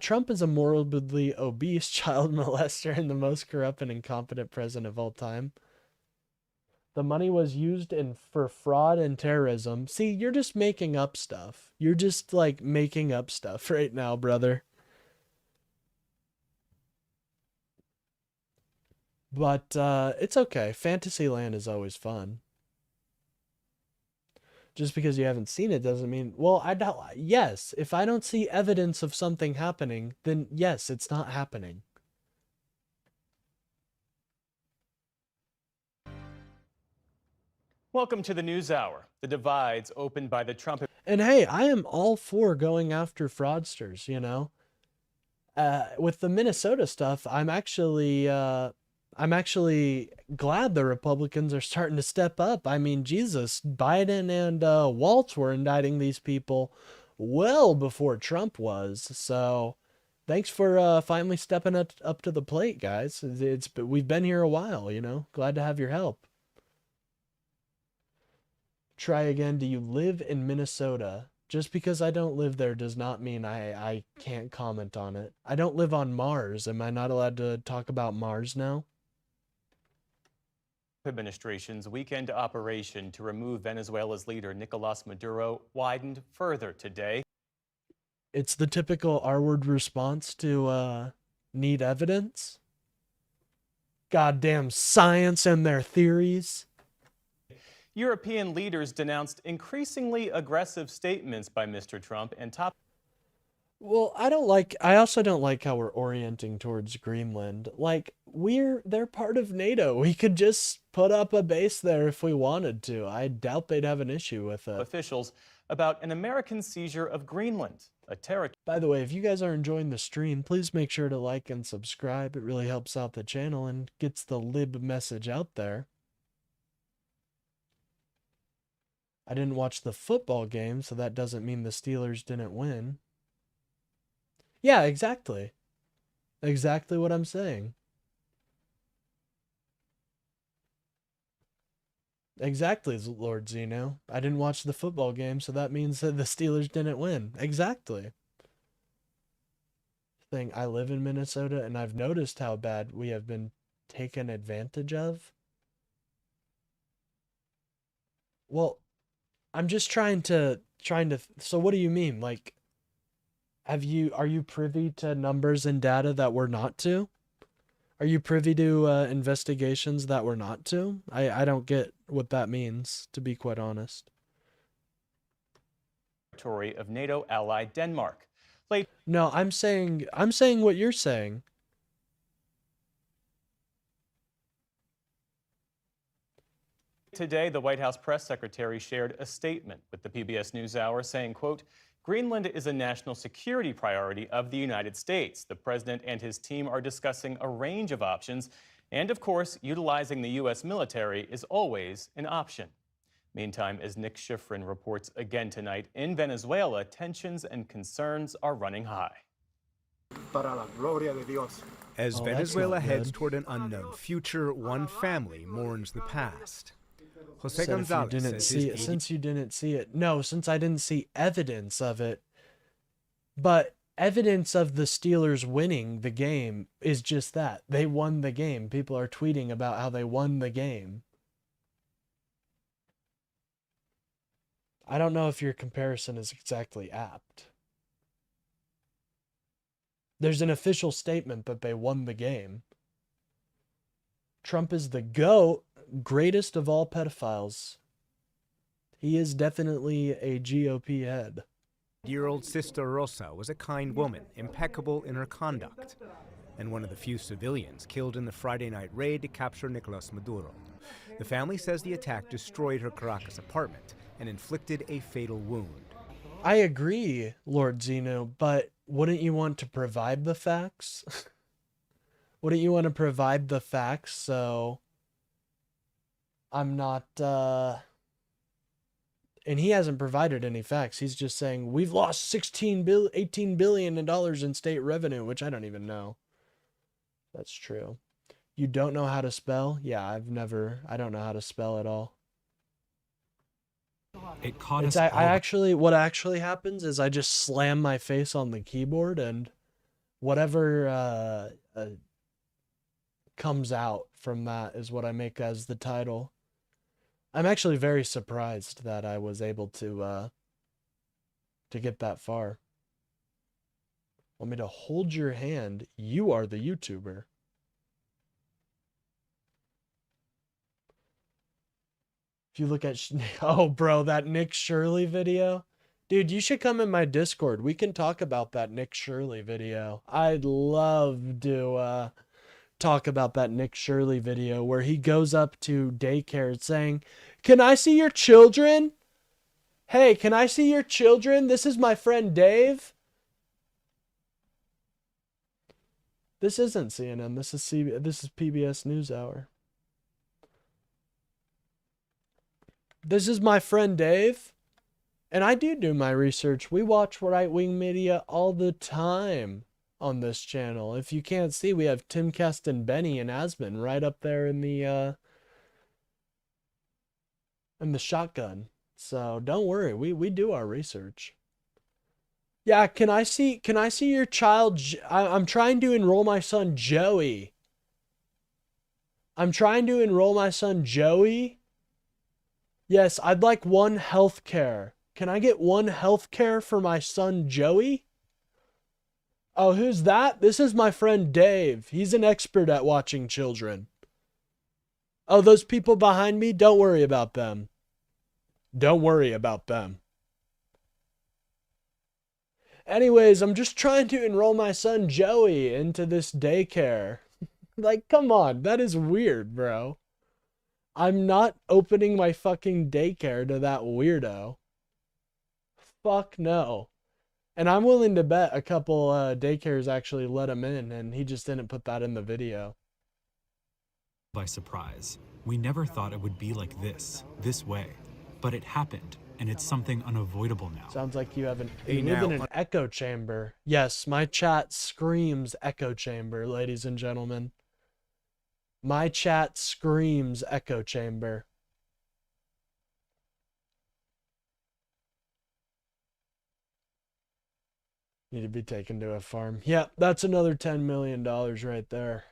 Trump is a morbidly obese child molester and the most corrupt and incompetent president of all time. The money was used for fraud and terrorism. See, you're just making up stuff. You're just like making up stuff right now, brother. But it's okay. Fantasyland is always fun. Just because you haven't seen it doesn't mean, well, yes, if I don't see evidence of something happening, then yes, it's not happening. Welcome to the NewsHour. The divides opened by the Trump. And hey, I am all for going after fraudsters, you know. With the Minnesota stuff, I'm actually glad the Republicans are starting to step up. I mean, Jesus, Biden and Waltz were indicting these people well before Trump was. So thanks for finally stepping up to the plate, guys. We've been here a while, you know. Glad to have your help. Try again. Do you live in Minnesota? Just because I don't live there does not mean I can't comment on it. I don't live on Mars. Am I not allowed to talk about Mars now? Administration's weekend operation to remove Venezuela's leader Nicolas Maduro widened further today. It's the typical R-word response to need evidence. Goddamn science and their theories. European leaders denounced increasingly aggressive statements by Mr. Trump and top. Well, I also don't like how we're orienting towards Greenland. Like, they're part of NATO. We could just put up a base there if we wanted to. I doubt they'd have an issue with it. Officials about an American seizure of Greenland, a territory. By the way, if you guys are enjoying the stream, please make sure to like and subscribe. It really helps out the channel and gets the lib message out there. I didn't watch the football game, so that doesn't mean the Steelers didn't win. Yeah, exactly. Exactly what I'm saying. Exactly, Lord Zeno. I didn't watch the football game, so that means that the Steelers didn't win. Exactly. I live in Minnesota, and I've noticed how bad we have been taken advantage of. Well, I'm just trying to, so what do you mean? Like, are you privy to numbers and data that we're not to? Are you privy to investigations that we're not to? I don't get what that means, to be quite honest. Territory of NATO ally Denmark. No, I'm saying what you're saying. Today, the White House press secretary shared a statement with the PBS NewsHour saying, quote, Greenland is a national security priority of the United States. The president and his team are discussing a range of options, and of course, utilizing the U.S. military is always an option. Meantime, as Nick Schifrin reports again tonight, in Venezuela, tensions and concerns are running high. As Oh, Venezuela that's not heads good. toward an unknown future, one family mourns the past. Jose Said if you Gonzalez didn't says see it, his since you didn't see it. No, since I didn't see evidence of it. But evidence of the Steelers winning the game is just that. They won the game. People are tweeting about how they won the game. I don't know if your comparison is exactly apt. There's an official statement that they won the game. Trump is the GOAT, greatest of all pedophiles. He is definitely a GOP head. Year-old Sister Rosa was a kind woman, impeccable in her conduct, and one of the few civilians killed in the Friday night raid to capture Nicolas Maduro. The family says the attack destroyed her Caracas apartment and inflicted a fatal wound. I agree, Lord Zeno, but wouldn't you want to provide the facts? Wouldn't you want to provide the facts so I'm not, and he hasn't provided any facts. He's just saying, we've lost $18 billion in state revenue, which I don't even know. That's true. You don't know how to spell? Yeah, I don't know how to spell at all. It caught us what actually happens is I just slam my face on the keyboard and whatever comes out from that is what I make as the title. I'm actually very surprised that I was able to get that far. Want me to hold your hand? You are the YouTuber. If you look at, oh bro, that Nick Shirley video. Dude, you should come in my Discord. We can talk about that Nick Shirley video. I'd love to talk about that Nick Shirley video where he goes up to daycare saying, "Can I see your children? Hey, can I see your children? This is my friend Dave." This isn't CNN. This is PBS NewsHour. This is my friend Dave. And I do my research. We watch right-wing media all the time on this channel. If you can't see, we have Timcast and Benny and Asman right up there in the shotgun. So don't worry, we do our research. Yeah, can I see your child? I'm trying to enroll my son Joey. Yes, I'd like one healthcare. Can I get one healthcare for my son Joey? Oh, who's that? This is my friend Dave. He's an expert at watching children. Oh, those people behind me, don't worry about them. Don't worry about them. Anyways, I'm just trying to enroll my son Joey into this daycare. Like, come on, that is weird, bro. I'm not opening my fucking daycare to that weirdo. Fuck no. And I'm willing to bet a couple daycares actually let him in, and he just didn't put that in the video. by surprise. We never thought it would be like this way. But it happened, and it's something unavoidable now. Sounds like you live in an echo chamber. Yes, my chat screams echo chamber, ladies and gentlemen. My chat screams echo chamber. Need to be taken to a farm. Yep, that's another $10 million right there.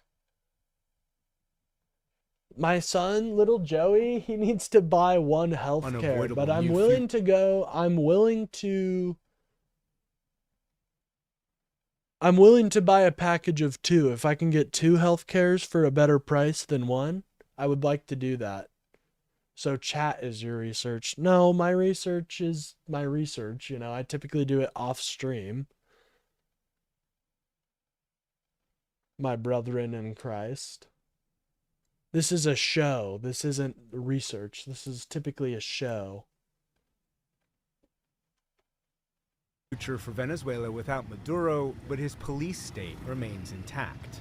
My son, little Joey, he needs to buy one healthcare, but I'm willing to buy a package of 2. If I can get 2 healthcares for a better price than 1, I would like to do that. So chat is your research. No, my research is my research. You know, I typically do it off stream. My brethren in Christ. This is a show. This isn't research. This is typically a show. Future for Venezuela without Maduro, but his police state remains intact.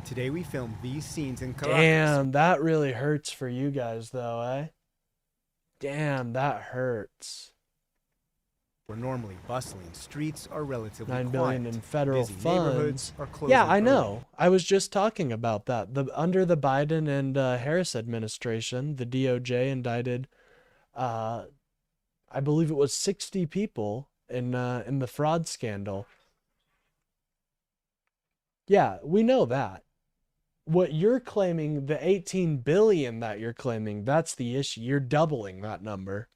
Today we filmed these scenes in Caracas. Damn, that really hurts for you guys though, eh? Damn, that hurts. Where normally bustling streets are relatively $9 quiet. billion in federal Busy funds. neighborhoods are closing Yeah, I early. know. I was just talking about that. Under the Biden and Harris administration, the DOJ indicted, I believe it was 60 people in the fraud scandal. Yeah, we know that. What you're claiming, the 18 billion that you're claiming, that's the issue. You're doubling that number.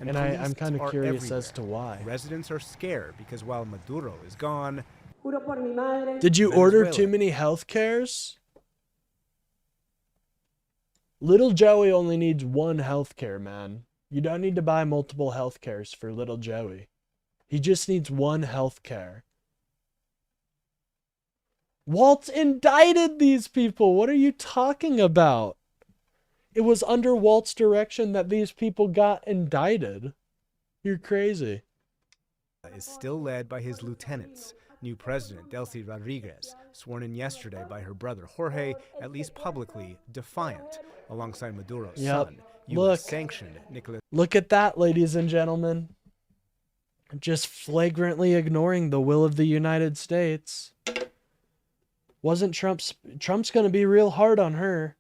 And I'm kind of curious as to why. Residents are scared because while Maduro is gone, Did you order too Venezuela. many health cares? Little Joey only needs one healthcare, man. You don't need to buy multiple healthcares for little Joey. He just needs one healthcare. Waltz indicted these people. What are you talking about? It was under Walt's direction that these people got indicted. You're crazy. Is still led by his lieutenants. New President Delcy Rodriguez, sworn in yesterday by her brother Jorge, at least publicly defiant, alongside Maduro's son, U.S.-sanctioned Nicolas. Look at that, ladies and gentlemen. Just flagrantly ignoring the will of the United States. Wasn't Trump's going to be real hard on her.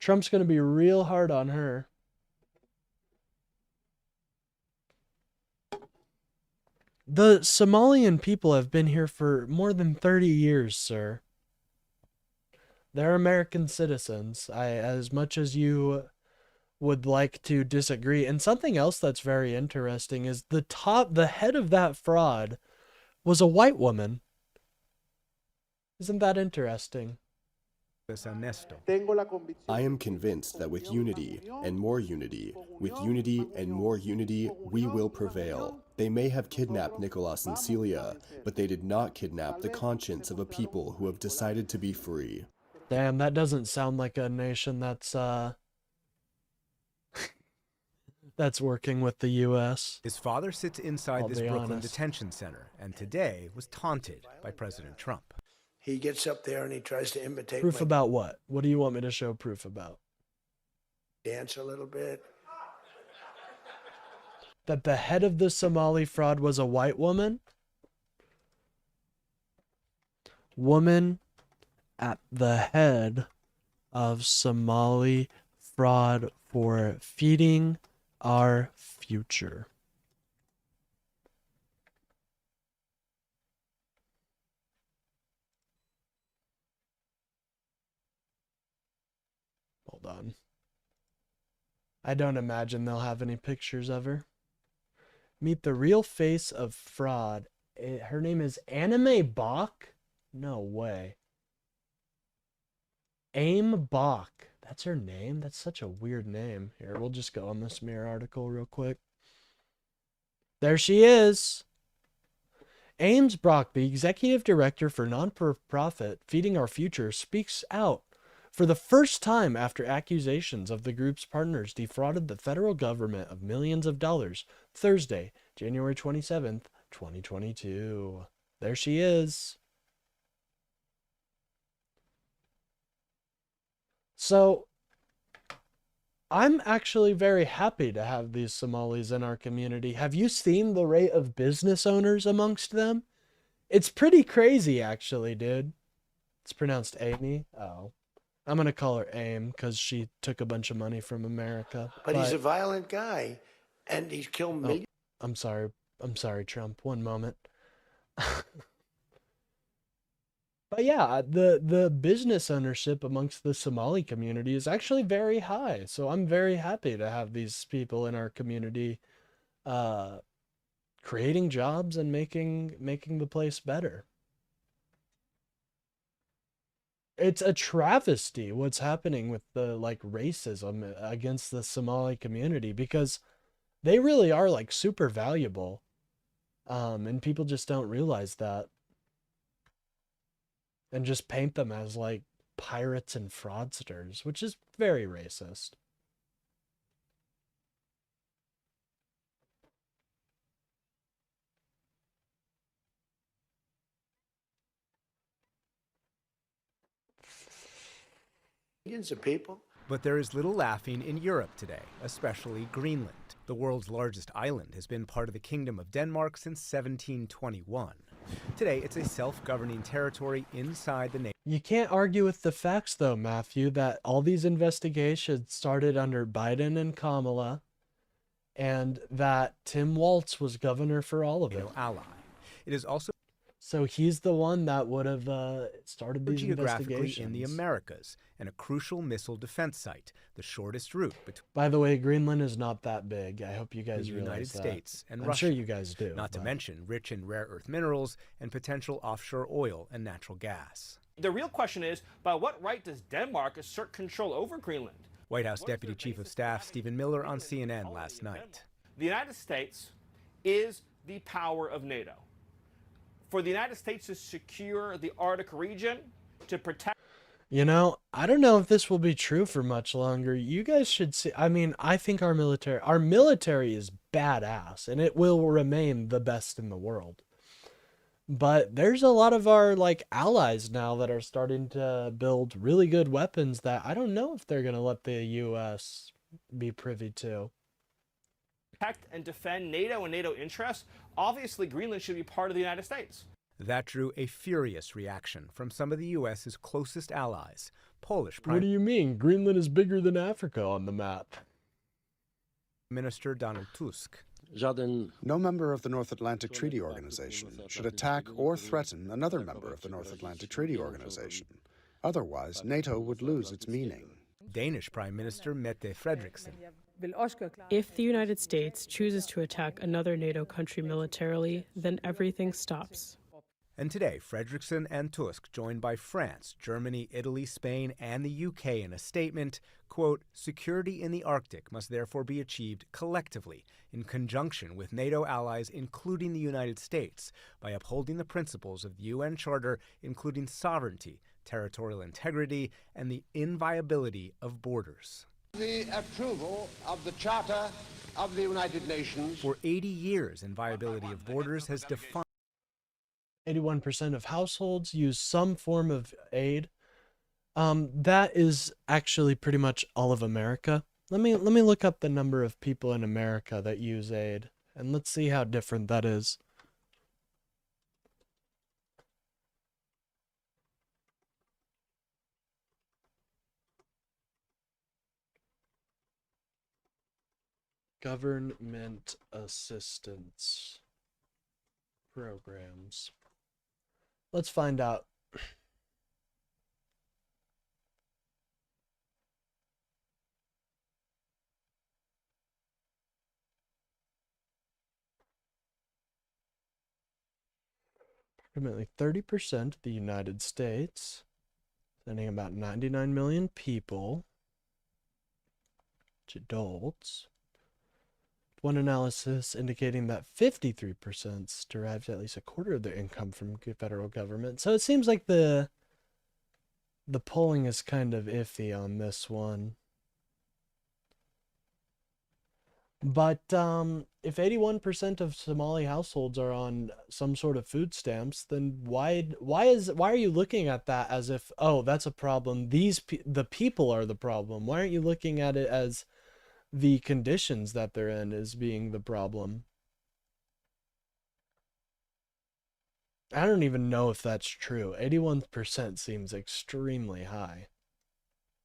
Trump's going to be real hard on her. The Somalian people have been here for more than 30 years, sir. They're American citizens. As much as you would like to disagree. And something else that's very interesting is the head of that fraud was a white woman. Isn't that interesting? I am convinced that with unity and more unity, with unity and more unity, we will prevail. They may have kidnapped Nicolas and Celia, but they did not kidnap the conscience of a people who have decided to be free. Damn, that doesn't sound like a nation that's that's working with the U.S. His father sits inside I'll this be Brooklyn honest. detention center, and today was taunted by President Trump. He gets up there and he tries to imitate Proof my about what? What do you want me to show proof about? dance a little bit. That the head of the Somali fraud was a white woman? Woman at the head of Somali fraud for feeding our future. Hold on. I don't imagine they'll have any pictures of her. Meet the real face of fraud. Her name is Anime Bach? No way. Aim Bach. That's her name? That's such a weird name. Here, we'll just go on this Mirror article real quick. There she is. Ames Brock, the executive director for non-profit Feeding Our Future, speaks out for the first time after accusations of the group's partners defrauded the federal government of millions of dollars Thursday, January 27th, 2022. There she is. So, I'm actually very happy to have these Somalis in our community. Have you seen the rate of business owners amongst them? It's pretty crazy, actually, dude. It's pronounced Amy. Oh. I'm going to call her AIM because she took a bunch of money from America. But he's a violent guy, and he's killed millions. I'm sorry. I'm sorry, Trump. One moment. But yeah, the business ownership amongst the Somali community is actually very high. So I'm very happy to have these people in our community creating jobs and making the place better. It's a travesty what's happening with the racism against the Somali community, because they really are super valuable. And people just don't realize that. And just paint them as pirates and fraudsters, which is very racist. Millions of people. But there is little laughing in Europe today, especially Greenland. The world's largest island has been part of the Kingdom of Denmark since 1721. Today, it's a self-governing territory inside the nation. You can't argue with the facts, though, Matthew, that all these investigations started under Biden and Kamala, and that Tim Walz was governor for all of it. Ally. It is also So he's the one that would have started these geographically investigations. in the Americas and a crucial missile defense site, the shortest route between By the way, Greenland is not that big. I hope you guys the realize United that. States and I'm Russia. sure you guys do. Not to but- mention rich in rare earth minerals and potential offshore oil and natural gas. The real question is, by what right does Denmark assert control over Greenland? White House Deputy Chief of Staff Stephen Miller on CNN last night. The United States is the power of NATO. For the United States to secure the Arctic region, to protect... You know, I don't know if this will be true for much longer. You guys should see, I mean, I think our military is badass, and it will remain the best in the world. But there's a lot of our, like, allies now that are starting to build really good weapons that I don't know if they're going to let the U.S. be privy to. Protect and defend NATO and NATO interests. Obviously, Greenland should be part of the United States. That drew a furious reaction from some of the U.S.'s closest allies. Polish What do you mean? Greenland is bigger than Africa on the map. Minister Donald Tusk. No member of the North Atlantic Treaty Organization should attack or threaten another member of the North Atlantic Treaty Organization. Otherwise, NATO would lose its meaning. Danish Prime Minister Mette Frederiksen. If the United States chooses to attack another NATO country militarily, then everything stops. And today, Frederiksen and Tusk, joined by France, Germany, Italy, Spain, and the UK in a statement, quote, security in the Arctic must therefore be achieved collectively in conjunction with NATO allies, including the United States, by upholding the principles of the UN Charter, including sovereignty, territorial integrity, and the inviolability of borders. The approval of the Charter of the United Nations. For 80 years, inviolability of borders has defined 81% of households use some form of aid. That is actually pretty much all of America. Let me look up the number of people in America that use aid, and let's see how different that is. Government assistance programs. Let's find out. Approximately 30% of the United States, sending about 99 million people, adults. One analysis indicating that 53% derived at least a quarter of their income from federal government. So it seems like the polling is kind of iffy on this one. But if 81% of Somali households are on some sort of food stamps, then why are you looking at that as if, oh, that's a problem? The people are the problem. Why aren't you looking at it as the conditions that they're in is being the problem? I don't even know if that's true. 81% seems extremely high.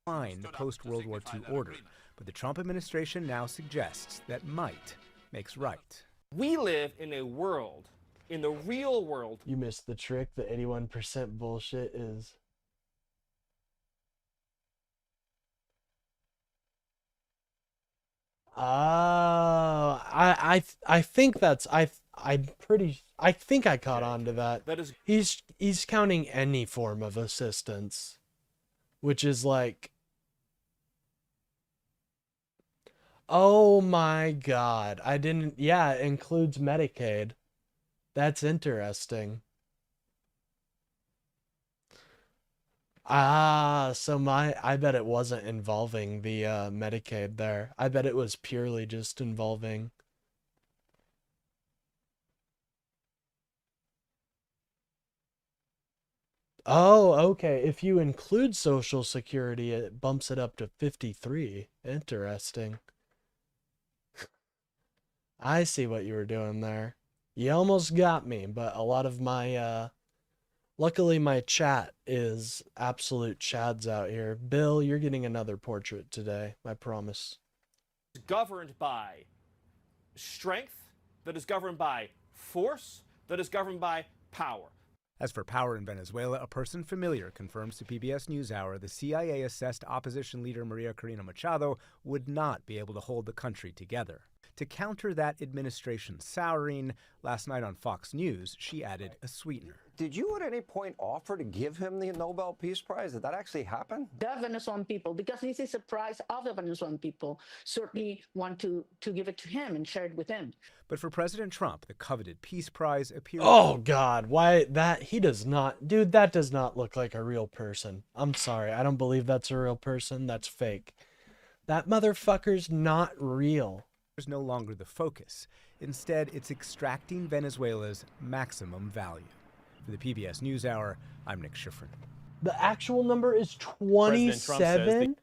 The post-World War II order, but the Trump administration now suggests that might makes right. We live in a world, in the real world. You missed the trick. The 81% bullshit is... I think that's I think I caught on to that. That is, he's counting any form of assistance, which is like, oh my God, I didn't. Yeah, it includes Medicaid. That's interesting. So I bet it wasn't involving the Medicaid there. I bet it was purely just involving. Oh, okay. If you include Social Security, it bumps it up to 53. Interesting. I see what you were doing there. You almost got me, but a lot of my luckily, my chat is absolute chads out here. Bill, you're getting another portrait today, I promise. Governed by strength, that is governed by force, that is governed by power. As for power in Venezuela, a person familiar confirms to PBS NewsHour the CIA assessed opposition leader Maria Corina Machado would not be able to hold the country together. To counter that administration's souring, last night on Fox News, she added a sweetener. Did you at any point offer to give him the Nobel Peace Prize? Did that actually happen? The Venezuelan people, because this is a prize of the Venezuelan people, certainly want to give it to him and share it with him. But for President Trump, the coveted Peace Prize appears... Oh, God. Why that? He does not... Dude, that does not look like a real person. I'm sorry. I don't believe that's a real person. That's fake. That motherfucker's not real. ...is no longer the focus. Instead, it's extracting Venezuela's maximum value. For the PBS NewsHour, I'm Nick Schifrin. The actual number is 27?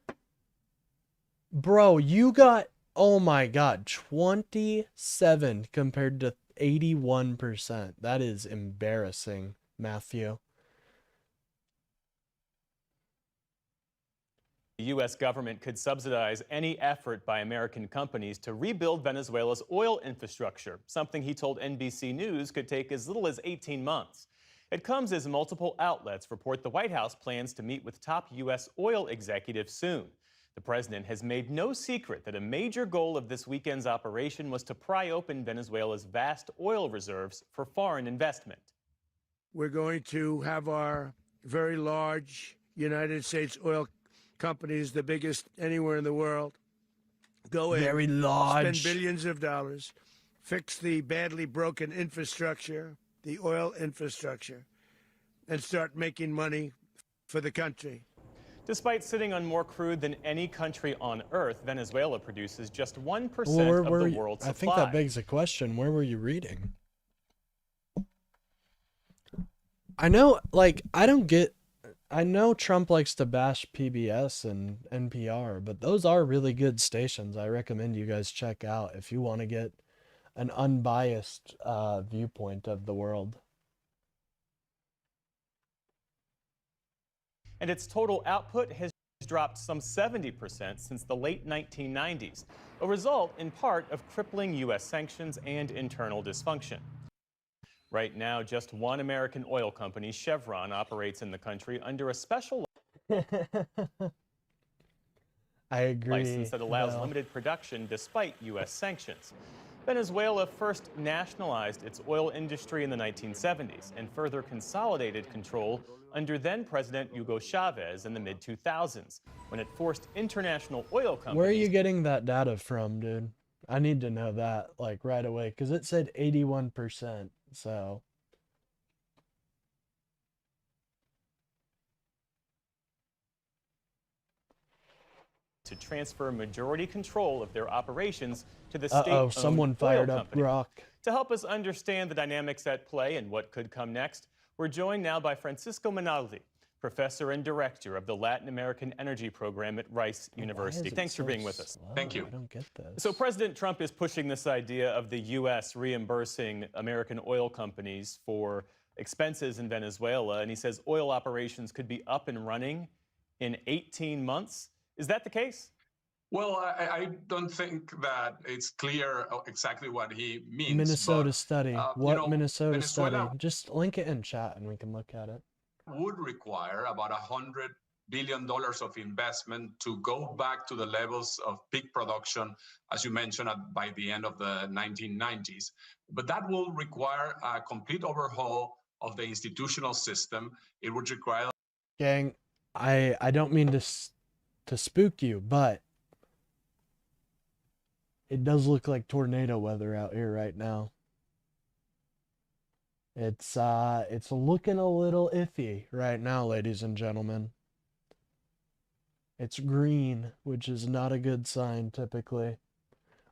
Bro, you got... Oh my God, 27 compared to 81%. That is embarrassing, Matthew. The U.S. government could subsidize any effort by American companies to rebuild Venezuela's oil infrastructure, something he told NBC News could take as little as 18 months. It comes as multiple outlets report the White House plans to meet with top U.S. oil executives soon. The president has made no secret that a major goal of this weekend's operation was to pry open Venezuela's vast oil reserves for foreign investment. We're going to have our very large United States oil companies, the biggest anywhere in the world, go in, very large, spend billions of dollars, fix the badly broken infrastructure, the oil infrastructure, and start making money for the country. Despite sitting on more crude than any country on Earth, Venezuela produces just 1% of the world's supply. I think that begs a question. Where were you reading? I know, like, I know Trump likes to bash PBS and NPR, but those are really good stations. I recommend you guys check out if you want to get an unbiased viewpoint of the world. And its total output has dropped some 70% since the late 1990s, a result in part of crippling U.S. sanctions and internal dysfunction. Right now, just one American oil company, Chevron, operates in the country under a special I agree. license that allows limited production despite U.S. sanctions. Venezuela first nationalized its oil industry in the 1970s and further consolidated control under then-President Hugo Chavez in the mid-2000s, when it forced international oil companies... Where are you getting that data from, dude? I need to know that, like, right away, because it said 81%, so... to transfer majority control of their operations to the state-owned someone fired oil up company. Brock. To help us understand the dynamics at play and what could come next, we're joined now by Francisco Minaldi, professor and director of the Latin American Energy Program at Rice University. Thanks for being with us. Thank you. I don't get this. So President Trump is pushing this idea of the U.S. reimbursing American oil companies for expenses in Venezuela, and he says oil operations could be up and running in 18 months. Is that the case? Well, I don't think that it's clear exactly what he means. Minnesota study. What Minnesota Venezuela study? Just link it in chat and we can look at it. Would require about $100 billion of investment to go back to the levels of peak production, as you mentioned, by the end of the 1990s. But that will require a complete overhaul of the institutional system. It would require... Gang, I don't mean to spook you, but it does look like tornado weather out here right now. It's looking a little iffy right now, ladies and gentlemen. It's green, which is not a good sign typically.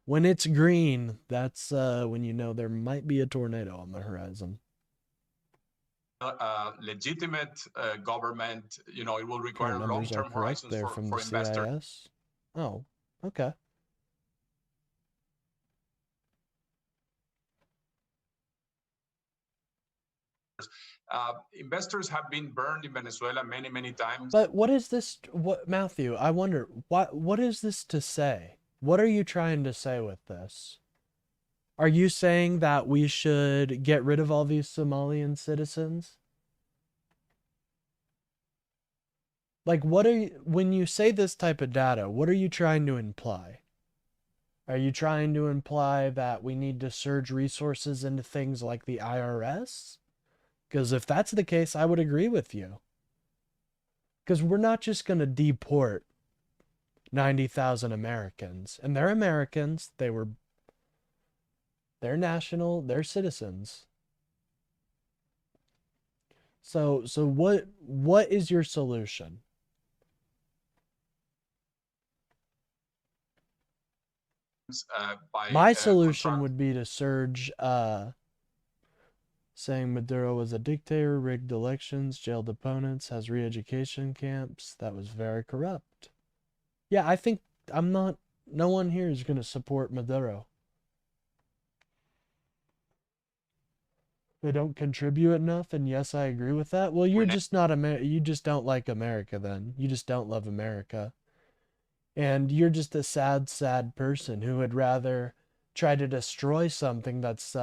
When it's green, that's when you know there might be a tornado on the horizon. Legitimate government, it will require Current numbers are long-term correct horizons there for from the investors. CIS. Oh, okay. Investors have been burned in Venezuela many, many times. But what is this? What, Matthew? I wonder what is this to say? What are you trying to say with this? Are you saying that we should get rid of all these Somalian citizens? Like, what are you, when you say this type of data, what are you trying to imply? Are you trying to imply that we need to surge resources into things like the IRS? Because if that's the case, I would agree with you. Because we're not just going to deport 90,000 Americans. And they're Americans. They're national. They're citizens. So what is your solution? My solution would be to surge, saying Maduro was a dictator, rigged elections, jailed opponents, has re-education camps. That was very corrupt. Yeah, I think no one here is going to support Maduro. They don't contribute enough, and yes, I agree with that. Well, you're just not you just don't like America then. You just don't love America. And you're just a sad, sad person who would rather try to destroy something that's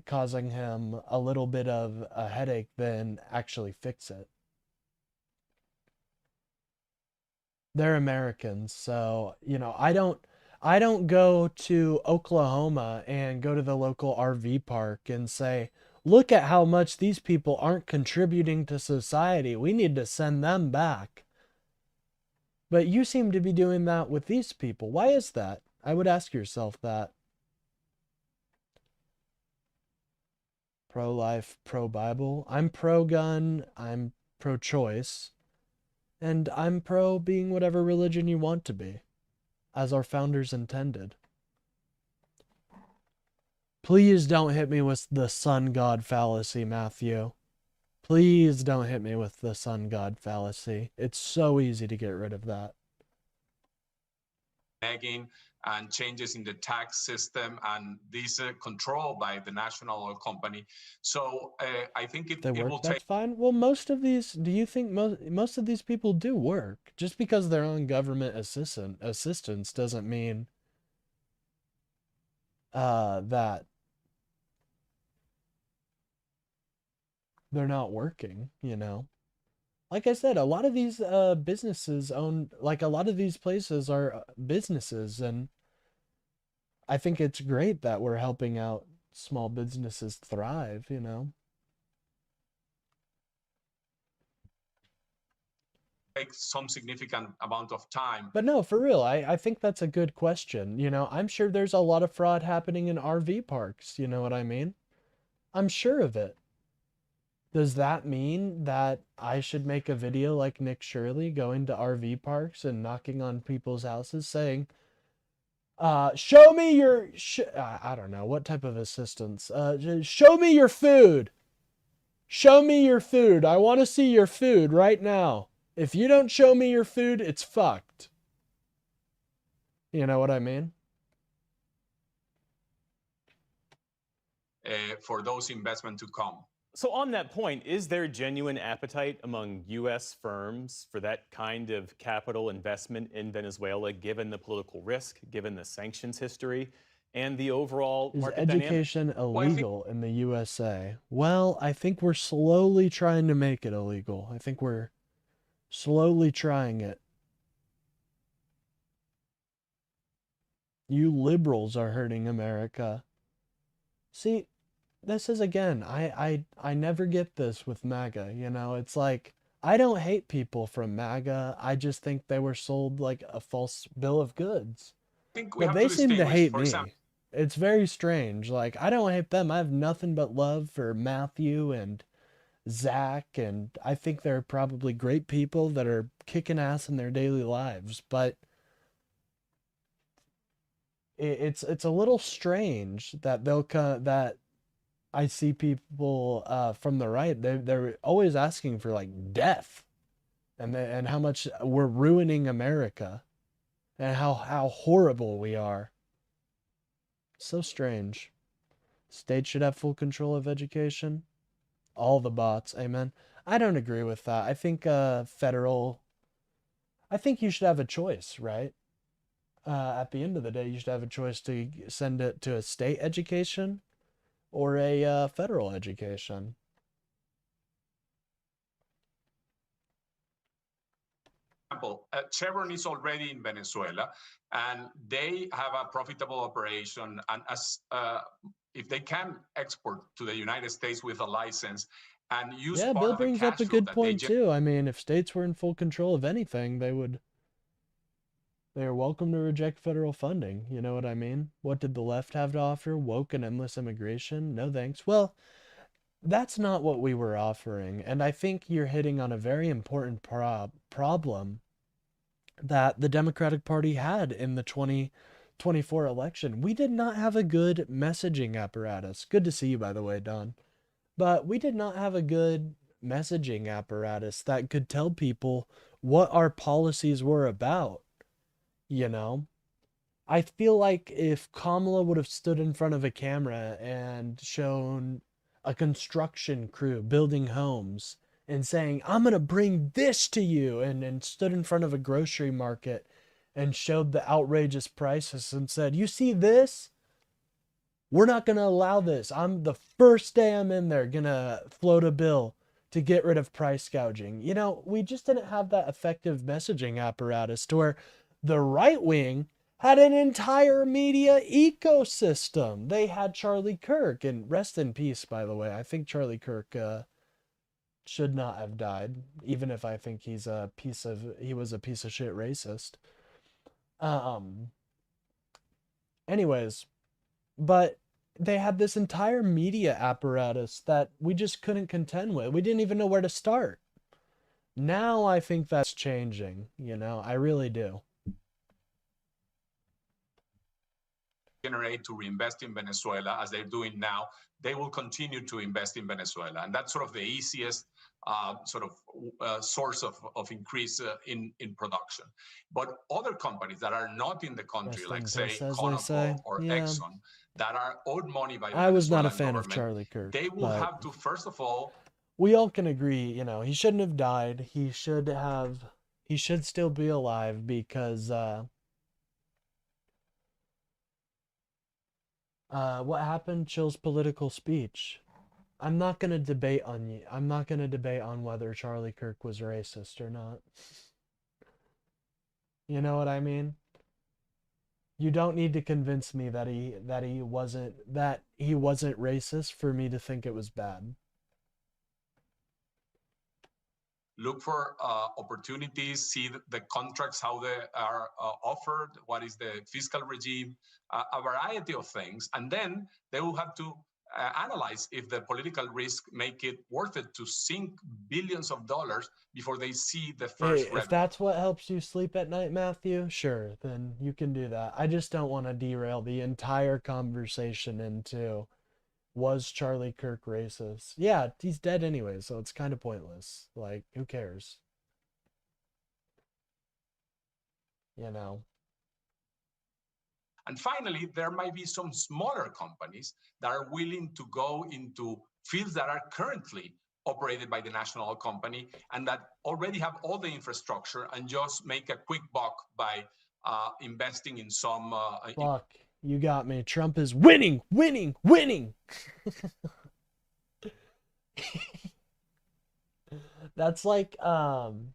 causing him a little bit of a headache than actually fix it. They're Americans, so, you know, I don't go to Oklahoma and go to the local RV park and say, look at how much these people aren't contributing to society. We need to send them back. But you seem to be doing that with these people. Why is that? I would ask yourself that. Pro-life, pro-Bible. I'm pro-gun. I'm pro-choice. And I'm pro being whatever religion you want to be, as our founders intended. Please don't hit me with the sun god fallacy, Matthew. Please don't hit me with the sun god fallacy. It's so easy to get rid of that. And changes in the tax system, and these controlled by the national oil company. So I think it will That's take. fine. Well, most of these, do you think most of these people do work? Just because they're on government assistance doesn't mean that they're not working, you know? Like I said, a lot of these businesses own, like a lot of these places are businesses, and I think it's great that we're helping out small businesses thrive, you know? Take some significant amount of time. But no, for real, I think that's a good question. You know, I'm sure there's a lot of fraud happening in RV parks, you know what I mean? I'm sure of it. Does that mean that I should make a video like Nick Shirley going to RV parks and knocking on people's houses saying, show me your, I don't know, what type of assistance? Show me your food. Show me your food. I want to see your food right now. If you don't show me your food, it's fucked. You know what I mean? For those investments to come. So on that point, is there genuine appetite among U.S. firms for that kind of capital investment in Venezuela, given the political risk, given the sanctions history, and the overall market dynamic? Is education illegal in the USA? Well, I think we're slowly trying to make it illegal. I think we're slowly trying it. You liberals are hurting America. See, this is, again, I never get this with MAGA, you know? It's like, I don't hate people from MAGA. I just think they were sold like a false bill of goods. But they seem to hate me. It's very strange. Like, I don't hate them. I have nothing but love for Matthew and Zach, and I think they're probably great people that are kicking ass in their daily lives. But it's a little strange that that I see people from the right. They're always asking for like death, and how much we're ruining America, and how horrible we are. So strange. State should have full control of education. All the bots, amen. I don't agree with that. I think I think you should have a choice, right? At the end of the day, you should have a choice to send it to a state education or a federal education. Chevron is already in Venezuela, and they have a profitable operation. And as if they can export to the United States with a license and use Yeah, part Bill of the brings cash up a flow good that point too. I mean, if states were in full control of anything, they are welcome to reject federal funding. You know what I mean? What did the left have to offer? Woke and endless immigration? No thanks. Well, that's not what we were offering, and I think you're hitting on a very important problem that the Democratic Party had in the 2024 election. We did not have a good messaging apparatus. Good to see you, by the way, Don. But we did not have a good messaging apparatus that could tell people what our policies were about, you know? I feel like if Kamala would have stood in front of a camera and shown a construction crew building homes and saying, I'm going to bring this to you, and stood in front of a grocery market and showed the outrageous prices and said, you see this? We're not going to allow this. I'm the first day I'm in there going to float a bill to get rid of price gouging. You know, we just didn't have that effective messaging apparatus to where the right wing had an entire media ecosystem. They had Charlie Kirk, and rest in peace, by the way. I think Charlie Kirk should not have died, even if I think he was a piece of shit racist. Anyways, but they had this entire media apparatus that we just couldn't contend with. We didn't even know where to start. Now I think that's changing, you know, I really do. Generate to reinvest in Venezuela as they're doing now, they will continue to invest in Venezuela. And that's sort of the easiest source of increase in production. But other companies that are not in the country, like say Conoco or Exxon, that are owed money by the I was not a Venezuelan fan of government, Charlie Kirk. they will have to, first of all, we all can agree, you know, he shouldn't have died. He should still be alive because what happened chills political speech. I'm not going to debate on whether Charlie Kirk was racist or not. You know what I mean? You don't need to convince me that he wasn't racist for me to think it was bad. Look for opportunities, see the contracts, how they are offered, what is the fiscal regime, a variety of things. And then they will have to analyze if the political risk make it worth it to sink billions of dollars before they see the first revenue. If that's what helps you sleep at night, Matthew, sure, then you can do that. I just don't want to derail the entire conversation into, was Charlie Kirk racist? Yeah, he's dead anyway, so it's kind of pointless. Like, who cares? You know? And finally, there might be some smaller companies that are willing to go into fields that are currently operated by the national oil company and that already have all the infrastructure and just make a quick buck by investing in some... Fuck, you got me. Trump is winning, winning, winning! That's like when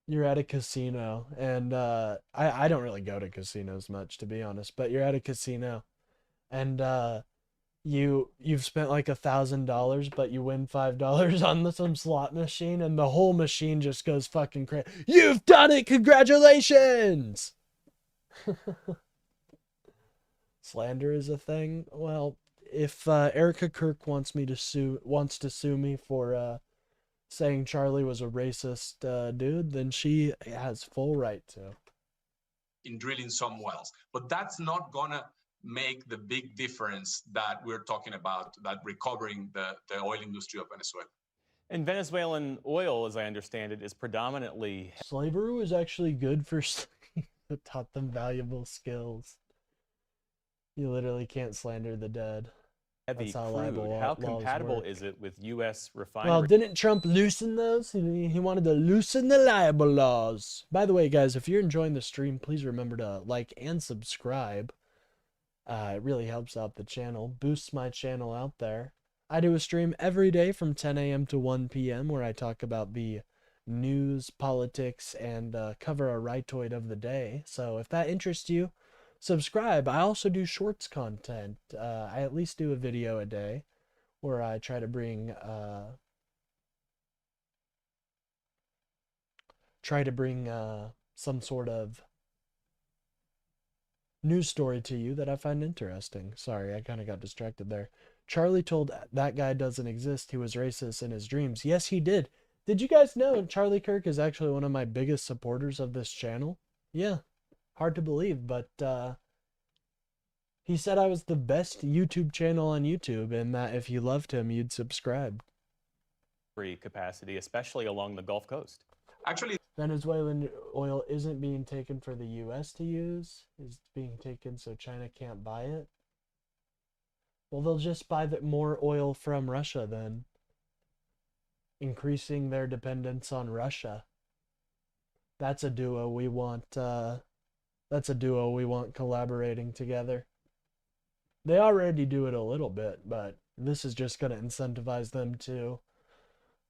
you're at a casino and I don't really go to casinos much, to be honest, but you're at a casino and you've spent like $1,000 but you win $5 on some slot machine and the whole machine just goes fucking crazy. You've done it, congratulations! Slander is a thing. Well, if Erica Kirk wants to sue me for saying Charlie was a racist dude, then she has full right to. In drilling some wells. But that's not gonna make the big difference that we're talking about, that recovering the oil industry of Venezuela. And Venezuelan oil, as I understand it, is predominantly... Slavery was actually good for it taught them valuable skills. You literally can't slander the dead. Heavy That's how crude. libel How laws compatible work. is it with U.S. refineries? Well, didn't Trump loosen those? He wanted to loosen the libel laws. By the way, guys, if you're enjoying the stream, please remember to like and subscribe. It really helps out the channel, boosts my channel out there. I do a stream every day from 10 a.m. to 1 p.m. where I talk about the news, politics, and cover a rightoid of the day. So if that interests you, subscribe. I also do shorts content. I at least do a video a day where I try to bring some sort of news story to you that I find interesting. Sorry, I kind of got distracted there. Charlie told that guy doesn't exist. He was racist in his dreams. Yes, he did. Did you guys know Charlie Kirk is actually one of my biggest supporters of this channel? Yeah, hard to believe, but he said I was the best YouTube channel on YouTube and that if you loved him, you'd subscribe. Free capacity, especially along the Gulf Coast. Actually, Venezuelan oil isn't being taken for the U.S. to use. It's being taken so China can't buy it. Well, they'll just buy more oil from Russia then, increasing their dependence on Russia. That's a duo we want. That's a duo we want collaborating together. They already do it a little bit, but this is just going to incentivize them to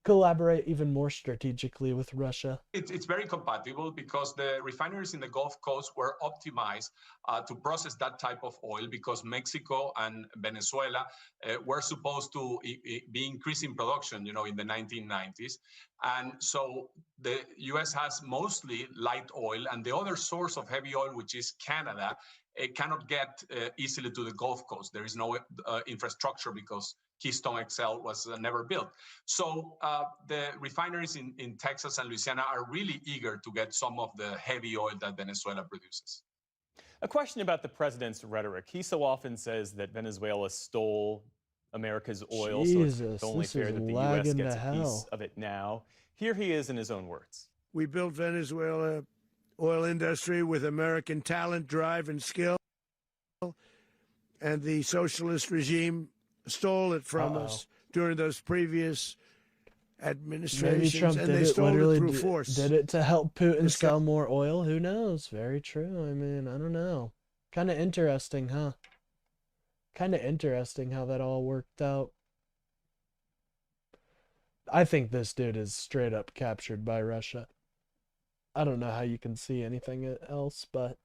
collaborate even more strategically with Russia. It's very compatible because the refineries in the Gulf Coast were optimized to process that type of oil because Mexico and Venezuela were supposed to be increasing production, in the 1990s. And so the U.S. has mostly light oil, and the other source of heavy oil, which is Canada, it cannot get easily to the Gulf Coast. There is no infrastructure because Keystone XL was never built. So the refineries in Texas and Louisiana are really eager to get some of the heavy oil that Venezuela produces. A question about the president's rhetoric. He so often says that Venezuela stole America's oil, Jesus, so it's only this fair is that the U.S. lagging gets to a piece hell. of it now. Here he is in his own words. We built Venezuela oil industry with American talent, drive, and skill, and the socialist regime stole it from us during those previous administrations. Maybe Trump and did they it stole literally it through force. did it to help Putin sell more oil. Who knows? Very true. I mean, I don't know. Kind of interesting, huh? Kind of interesting how that all worked out. I think this dude is straight up captured by Russia. I don't know how you can see anything else, but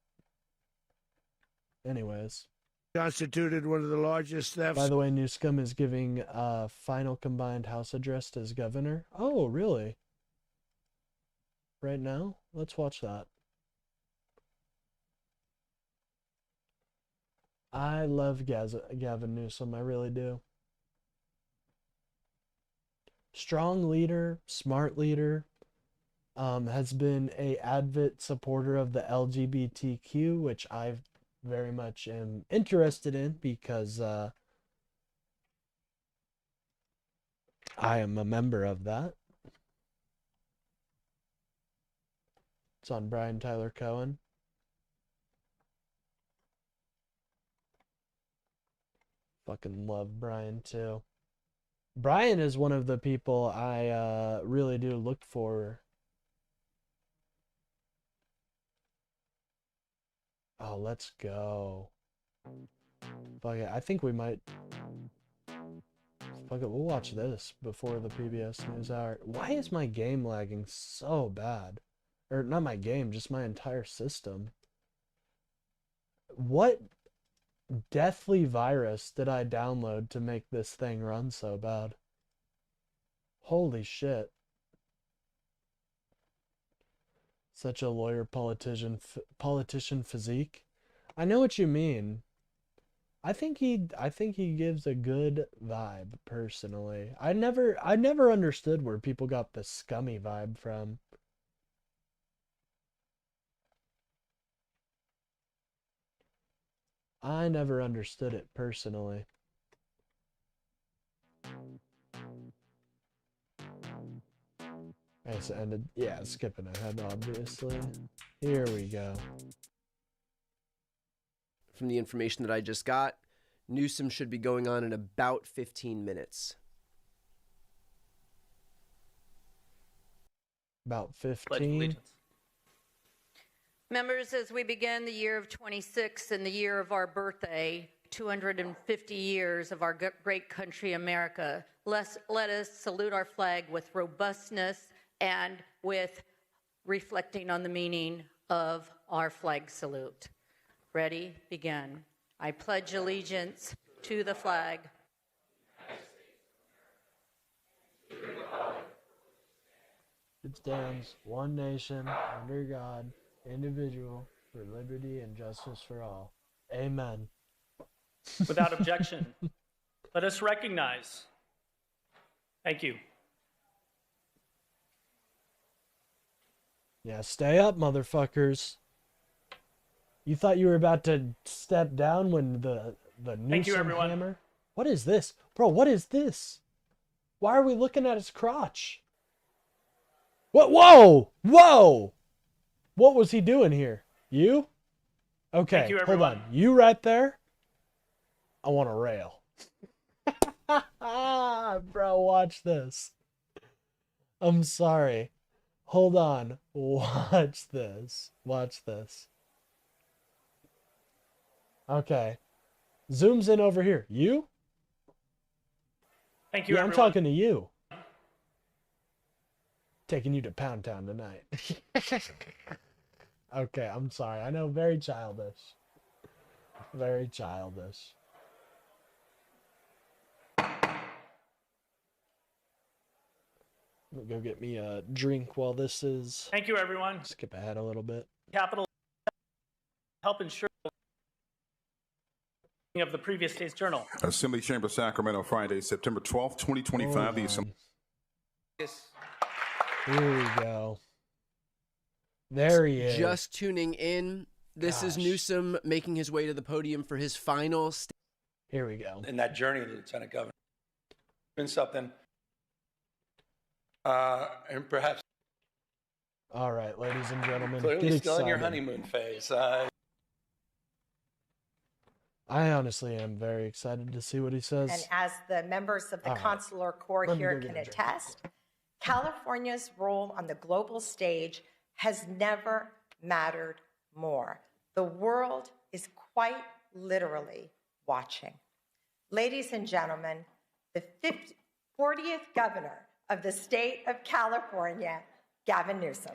anyways. Constituted one of the largest thefts. By the way, Newsome is giving a final combined House address as governor. Oh, really? Right now? Let's watch that. I love Gavin Newsom, I really do. Strong leader, smart leader, has been a avid supporter of the LGBTQ, which I very much am interested in because I am a member of that. It's on Brian Tyler Cohen. Fucking love Brian too. Brian is one of the people I really do look for. Oh, let's go. Fuck it. I think we might. Fuck it. We'll watch this before the PBS NewsHour. Why is my game lagging so bad? Or not my game, just my entire system. What deathly virus did I download to make this thing run so bad? Holy shit. Such a lawyer politician physique. I know what you mean. I think he gives a good vibe personally. I never understood where people got the scummy vibe from. I never understood it personally. I just ended, yeah, skipping ahead, obviously. Here we go. From the information that I just got, Newsom should be going on in about 15 minutes. About 15? Members, as we begin the year of 26 and the year of our birthday, 250 years of our great country, America. Let us salute our flag with robustness and with reflecting on the meaning of our flag salute. Ready, begin. I pledge allegiance to the flag. It stands one nation under God, individual, for liberty and justice for all. Amen. Without objection, let us recognize. Thank you. Yeah, stay up, motherfuckers. You thought you were about to step down when the Thank you, Newsom everyone. hammer? What is this? Bro, what is this? Why are we looking at his crotch? What? Whoa! Whoa! What was he doing here? You? Okay, Thank you, hold everyone. on. You right there? I want a rail. Bro, watch this. I'm sorry. Hold on. Watch this. Watch this. Okay. Zooms in over here. You? Thank you, Yeah, I'm everyone. talking to you. Taking you to Pound Town tonight. Okay, I'm sorry. I know, very childish. Very childish. Let me go get me a drink while this is... Thank you, everyone. Skip ahead a little bit. Capital help ensure of the previous day's journal. Assembly Chamber, Sacramento, Friday, September 12th, 2025. The Assembly. Here we go. There he is. Just tuning in. This is Gosh. Newsom making his way to the podium for his final. Here we go. In that journey, Lieutenant Governor, been something, and perhaps All right, ladies and gentlemen. clearly get still in your excited. honeymoon phase. I honestly am very excited to see what he says. And as the members of the All right. Consular Corps Let me here go get can a drink. attest, California's role on the global stage has never mattered more. The world is quite literally watching. Ladies and gentlemen, the 40th governor of the state of California, Gavin Newsom.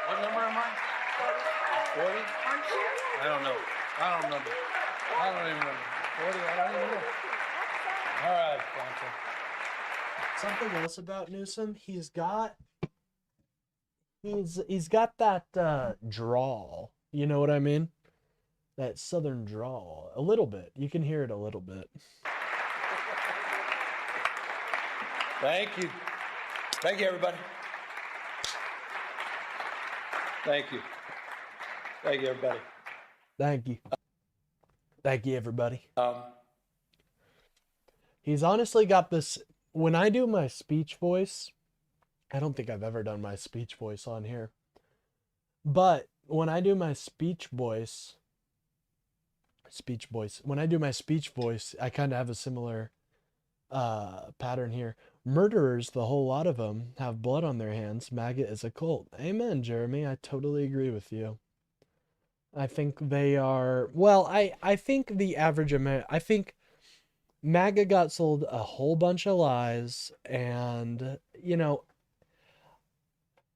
What number am I? 40? I don't know. I don't remember. I don't even remember. 40? I don't even know. All right, Franklin. Something else about Newsom, he's got that drawl. You know what I mean? That southern drawl. A little bit. You can hear it a little bit. Thank you. Thank you, everybody. Thank you. Thank you, everybody. Thank you. Thank you, everybody. He's honestly got this. When I do my speech voice, I don't think I've ever done my speech voice on here. But when I do my speech voice, when I do my speech voice, I kind of have a similar pattern here. Murderers, the whole lot of them, have blood on their hands. MAGA is a cult. Amen, Jeremy. I totally agree with you. I think they are, well, I think the average I think MAGA got sold a whole bunch of lies, and, you know,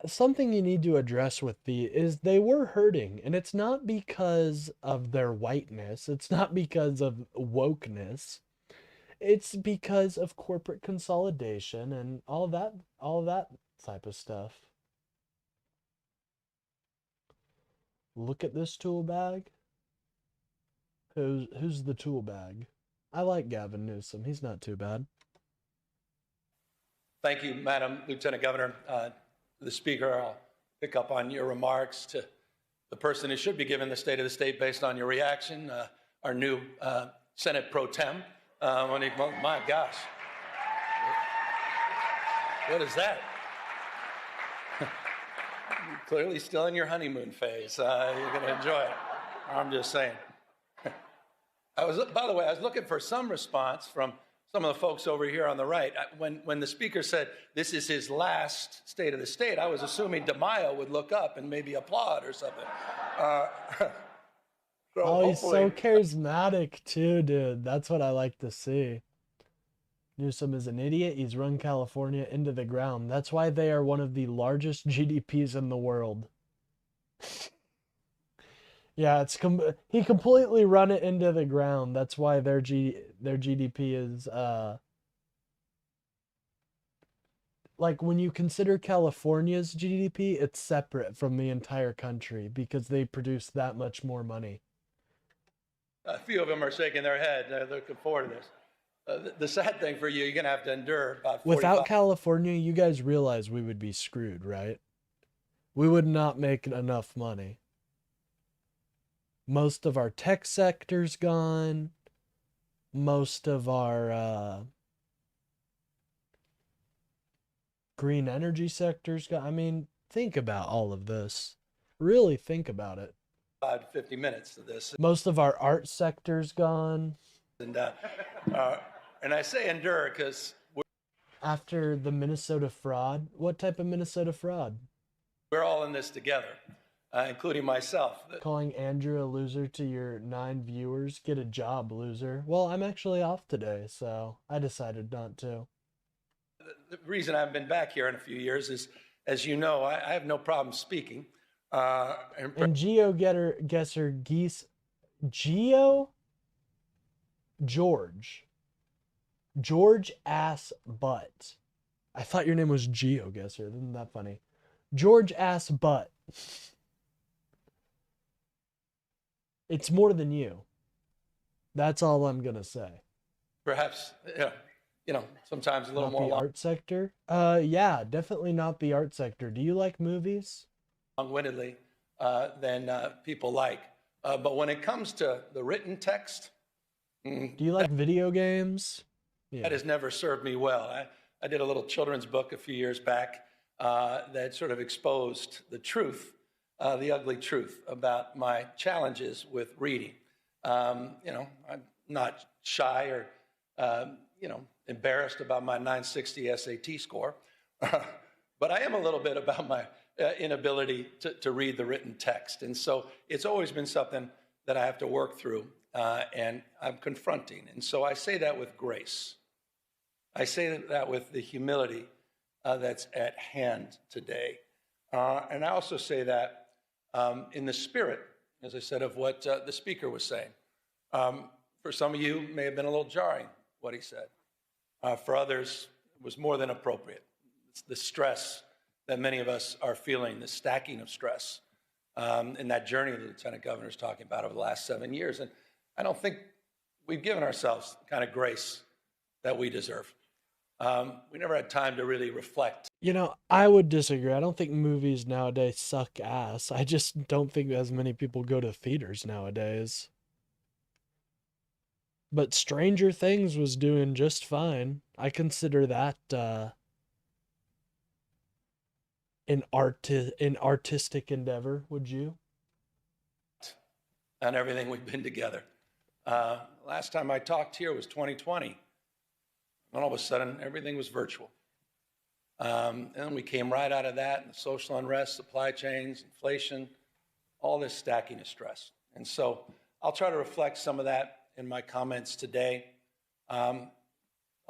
something you need to address with is they were hurting, and it's not because of their whiteness, it's not because of wokeness, it's because of corporate consolidation and all that type of stuff. Look at this tool bag. Who's the tool bag? I like Gavin Newsom. He's not too bad. Thank you, Madam Lieutenant Governor. The Speaker, I'll pick up on your remarks to the person who should be given the State of the State based on your reaction, our new Senate Pro Tem. My gosh. What is that? Clearly still in your honeymoon phase. You're going to enjoy it. I'm just saying. By the way, I was looking for some response from some of the folks over here on the right. When the Speaker said this is his last State of the State, I was assuming DeMaio would look up and maybe applaud or something. So Oh, he's so hopefully- charismatic too, dude. That's what I like to see. Newsom is an idiot. He's run California into the ground. That's why they are one of the largest GDPs in the world. Yeah, he completely run it into the ground. That's why their GDP is like when you consider California's GDP, it's separate from the entire country because they produce that much more money. A few of them are shaking their head. They're looking forward to this. The sad thing for you, you're going to have to endure about 45. Without California, you guys realize we would be screwed, right? We would not make enough money. Most of our tech sector's gone. Most of our green energy sector's gone. I mean, think about all of this. Really think about it. 5 to 50 minutes of this. Most of our art sector's gone. And I say endure because After the Minnesota fraud, what type of Minnesota fraud? we're all in this together, including myself. Calling Andrew a loser to your 9 viewers? Get a job, loser. Well, I'm actually off today, so I decided not to. The reason I've been back here in a few years is, as you know, I have no problem speaking. And GeoGuessr Geese... George Ass Butt. I thought your name was GeoGuessr. Isn't that funny? George Ass Butt. It's more than you. That's all I'm gonna say. Perhaps, sometimes a little Not more the art sector? Yeah, definitely not the art sector. Do you like movies? long-windedly than people like. But when it comes to the written text, Do you like video games? Yeah. that has never served me well. I did a little children's book a few years back that sort of exposed the truth, the ugly truth about my challenges with reading. I'm not shy or, embarrassed about my 960 SAT score, but I am a little bit about my inability to read the written text. And so it's always been something that I have to work through and I'm confronting. And so I say that with grace. I say that with the humility that's at hand today. And I also say that in the spirit, as I said, of what the speaker was saying. For some of you, it may have been a little jarring what he said. For others, it was more than appropriate. It's the stress that many of us are feeling, the stacking of stress in that journey the Lieutenant Governor is talking about over the last 7 years. And I don't think we've given ourselves the kind of grace that we deserve. We never had time to really reflect. I would disagree. I don't think movies nowadays suck ass. I just don't think as many people go to theaters nowadays. But Stranger Things was doing just fine. I consider that an artistic endeavor. Would you? On everything we've been together. Last time I talked here was 2020. And all of a sudden, everything was virtual. And we came right out of that, and the social unrest, supply chains, inflation, all this stacking of stress. And so I'll try to reflect some of that in my comments today. I'll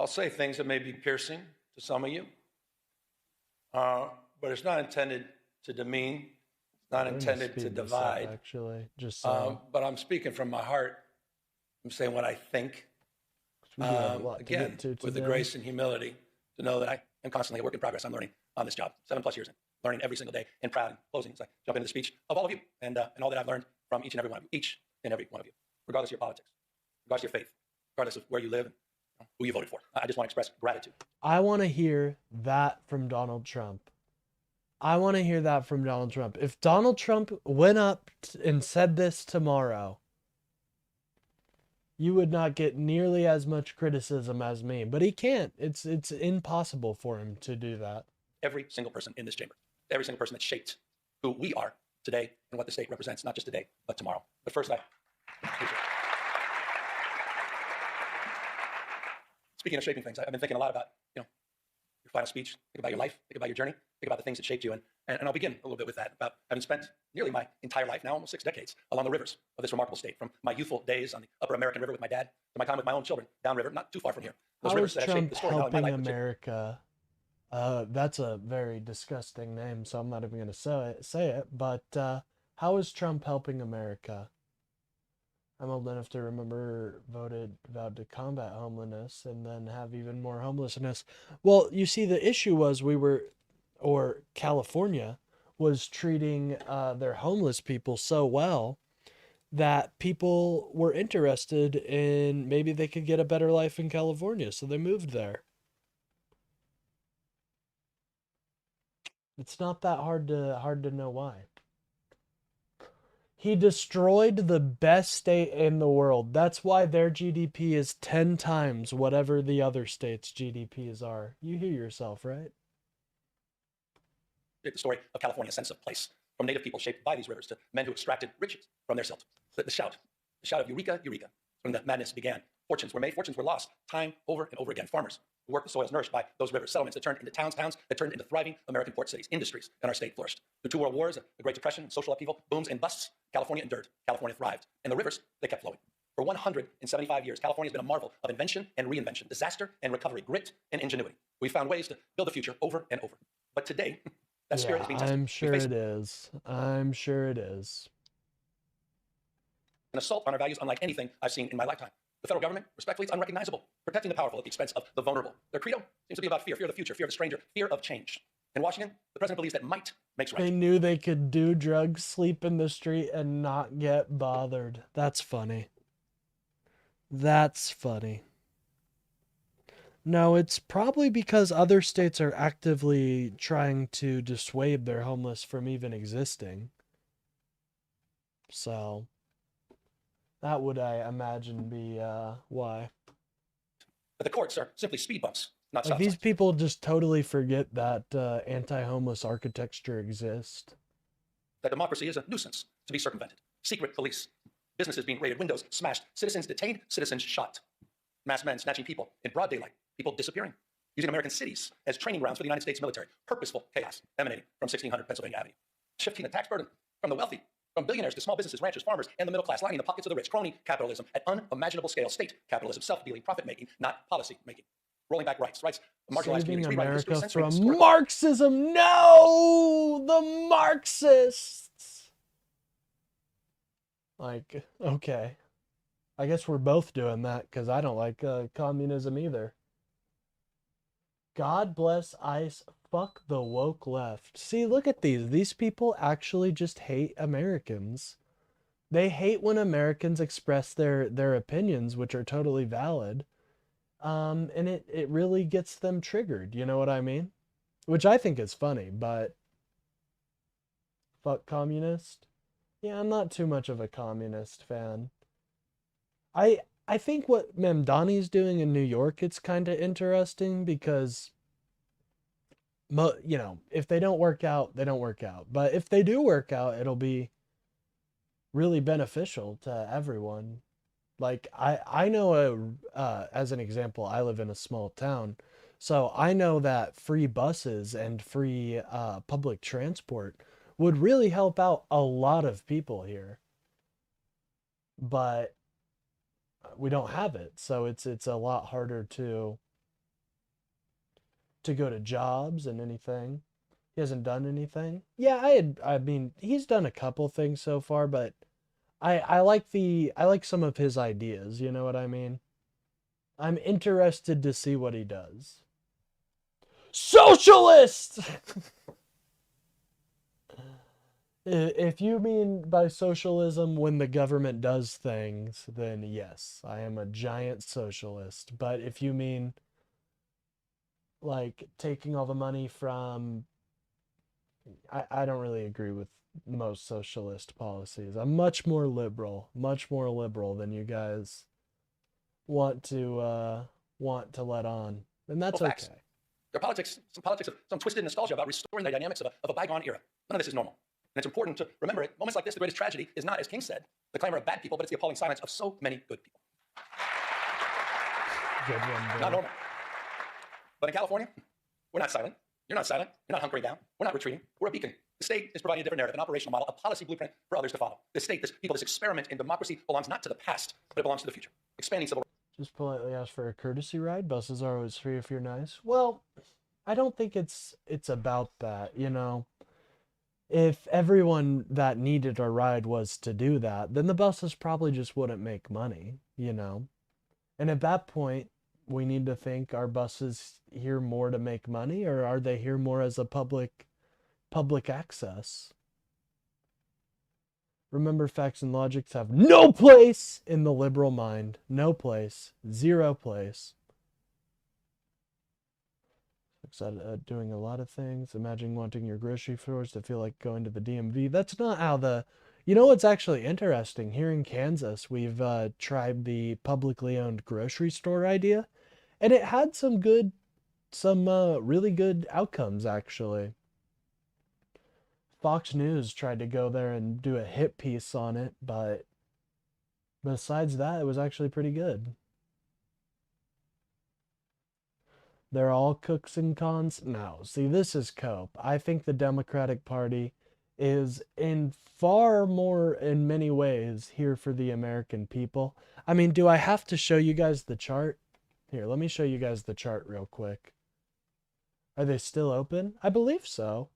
say things that may be piercing to some of you, but it's not intended to demean. It's not intended to divide. Actually, just but I'm speaking from my heart. I'm saying what I think. Again, with the grace and humility to know that I am constantly a work in progress. I'm learning on this job, 7+ years in, learning every single day, and proud and closing as I jump into the speech of all of you and all that I've learned from each and every one of you, regardless of your politics, regardless of your faith, regardless of where you live and who you voted for. I just want to express gratitude. I want to hear that from Donald Trump. If Donald Trump went up and said this tomorrow, you would not get nearly as much criticism as me. But he can't. It's impossible for him to do that. Every single person in this chamber, every single person that shaped who we are today and what the state represents, not just today, but tomorrow. But first, speaking of shaping things, I've been thinking a lot about, your final speech. Think about your life. Think about your journey. Think about the things that shaped you. And And I'll begin a little bit with that, about having spent nearly my entire life, now almost 6 decades, along the rivers of this remarkable state, from my youthful days on the upper American River with my dad to my time with my own children downriver, not too far from here. Those How rivers is that have shaped Trump the story not only of my helping life, but America? That's a very disgusting name, so I'm not even going to say it. But how is Trump helping America? I'm old enough to remember vowed to combat homelessness and then have even more homelessness. Well, you see, the issue was California was treating their homeless people so well that people were interested in maybe they could get a better life in California, so they moved there. It's not that hard to know why. He destroyed the best state in the world. That's why their GDP is 10 times whatever the other states' GDPs are. You hear yourself, right? the story of California's sense of place, from native people shaped by these rivers to men who extracted riches from their silt. The shout of Eureka, Eureka, when the madness began. Fortunes were made, fortunes were lost, time over and over again. Farmers who worked the soils nourished by those rivers, settlements that turned into towns that turned into thriving American port cities, industries in our state flourished. The 2 world wars, the Great Depression, social upheaval, booms and busts, California endured, California thrived. And the rivers, they kept flowing. For 175 years, California has been a marvel of invention and reinvention, disaster and recovery, grit and ingenuity. We found ways to build the future over and over. But today, that spirit is being tested. I'm sure it is. I'm sure it is. An assault on our values unlike anything I've seen in my lifetime. The federal government, respectfully, it's unrecognizable, protecting the powerful at the expense of the vulnerable. Their credo seems to be about fear of the future, fear of the stranger, fear of change. In Washington, the president believes that might makes right. They knew they could do drugs, sleep in the street, and not get bothered. That's funny. That's funny. No, it's probably because other states are actively trying to dissuade their homeless from even existing. So that would, I imagine, be why. But the courts are simply speed bumps, not Like, stop these signs. people just totally forget that anti-homeless architecture exists. That democracy is a nuisance to be circumvented. Secret police, businesses being raided, windows smashed, citizens detained, citizens shot. Masked men snatching people in broad daylight, people disappearing. Using American cities as training grounds for the United States military. Purposeful chaos emanating from 1600 Pennsylvania Avenue. Shifting the tax burden from the wealthy, from billionaires to small businesses, ranchers, farmers, and the middle class, lining the pockets of the rich. Crony capitalism at unimaginable scale. State capitalism, self-dealing, profit-making, not policy-making. Rolling back rights of marginalized Saving communities. Rewriting history, America censoring from historical- Marxism. No! The Marxists! Like, okay. I guess we're both doing that because I don't like communism either. God bless ICE. Fuck the woke left. See, look at these. These people actually just hate Americans. They hate when Americans express their opinions, which are totally valid. And it really gets them triggered. You know what I mean? Which I think is funny, but fuck communist. Yeah, I'm not too much of a communist fan. I think what Mamdani's doing in New York, it's kind of interesting because, you know, if they don't work out, they don't work out. But if they do work out, it'll be really beneficial to everyone. Like, I know, as an example, I live in a small town. So I know that free buses and free public transport would really help out a lot of people here. But we don't have it, so it's a lot harder to go to jobs and anything. He hasn't done anything. Yeah, I mean, he's done a couple things so far, but I like some of his ideas, you know what I mean? I'm interested to see what he does. Socialist! If you mean by socialism when the government does things, then yes, I am a giant socialist. But if you mean like taking all the money from, I don't really agree with most socialist policies. I'm much more liberal than you guys want to let on, and that's Facts. okay. Their politics, some twisted nostalgia about restoring the dynamics of a bygone era. None of this is normal. And it's important to remember at moments like this, the greatest tragedy is not, as King said, the clamor of bad people, but it's the appalling silence of so many good people. Good one, bro. Not normal. But in California, we're not silent. You're not silent. You're not hunkering down. We're not retreating. We're a beacon. The state is providing a different narrative, an operational model, a policy blueprint for others to follow. The state, this people, this experiment in democracy belongs not to the past, but it belongs to the future. Expanding civil rights. Just politely ask for a courtesy ride. Buses are always free if you're nice. Well, I don't think it's about that, you know. If everyone that needed a ride was to do that, then the buses probably just wouldn't make money, you know. And at that point, we need to think, are buses here more to make money, or are they here more as a public access? Remember, facts and logics have no place in the liberal mind. No place. Zero place. Excited at doing a lot of things. Imagine wanting your grocery stores to feel like going to the DMV. That's not how the... You know what's actually interesting? Here in Kansas, we've tried the publicly owned grocery store idea. And it had some really good outcomes, actually. Fox News tried to go there and do a hit piece on it, but besides that, it was actually pretty good. They're all cooks and cons? No. See, this is cope. I think the Democratic Party is in many ways here for the American people. I mean, do I have to show you guys the chart? Here, let me show you guys the chart real quick. Are they still open? I believe so.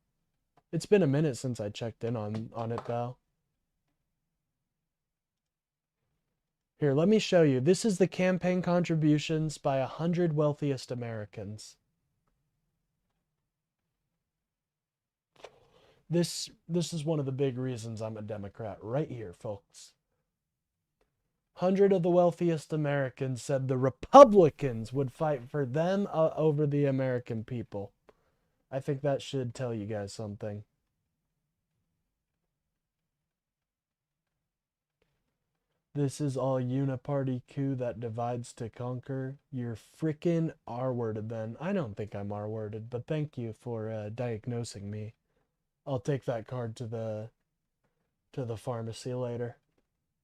It's been a minute since I checked in on it, though. Here, let me show you. This is the campaign contributions by 100 wealthiest Americans. This is one of the big reasons I'm a Democrat right here, folks. 100 of the wealthiest Americans said the Republicans would fight for them over the American people. I think that should tell you guys something. This is all uniparty coup that divides to conquer. You're frickin' R-worded then. I don't think I'm R-worded, but thank you for diagnosing me. I'll take that card to the pharmacy later.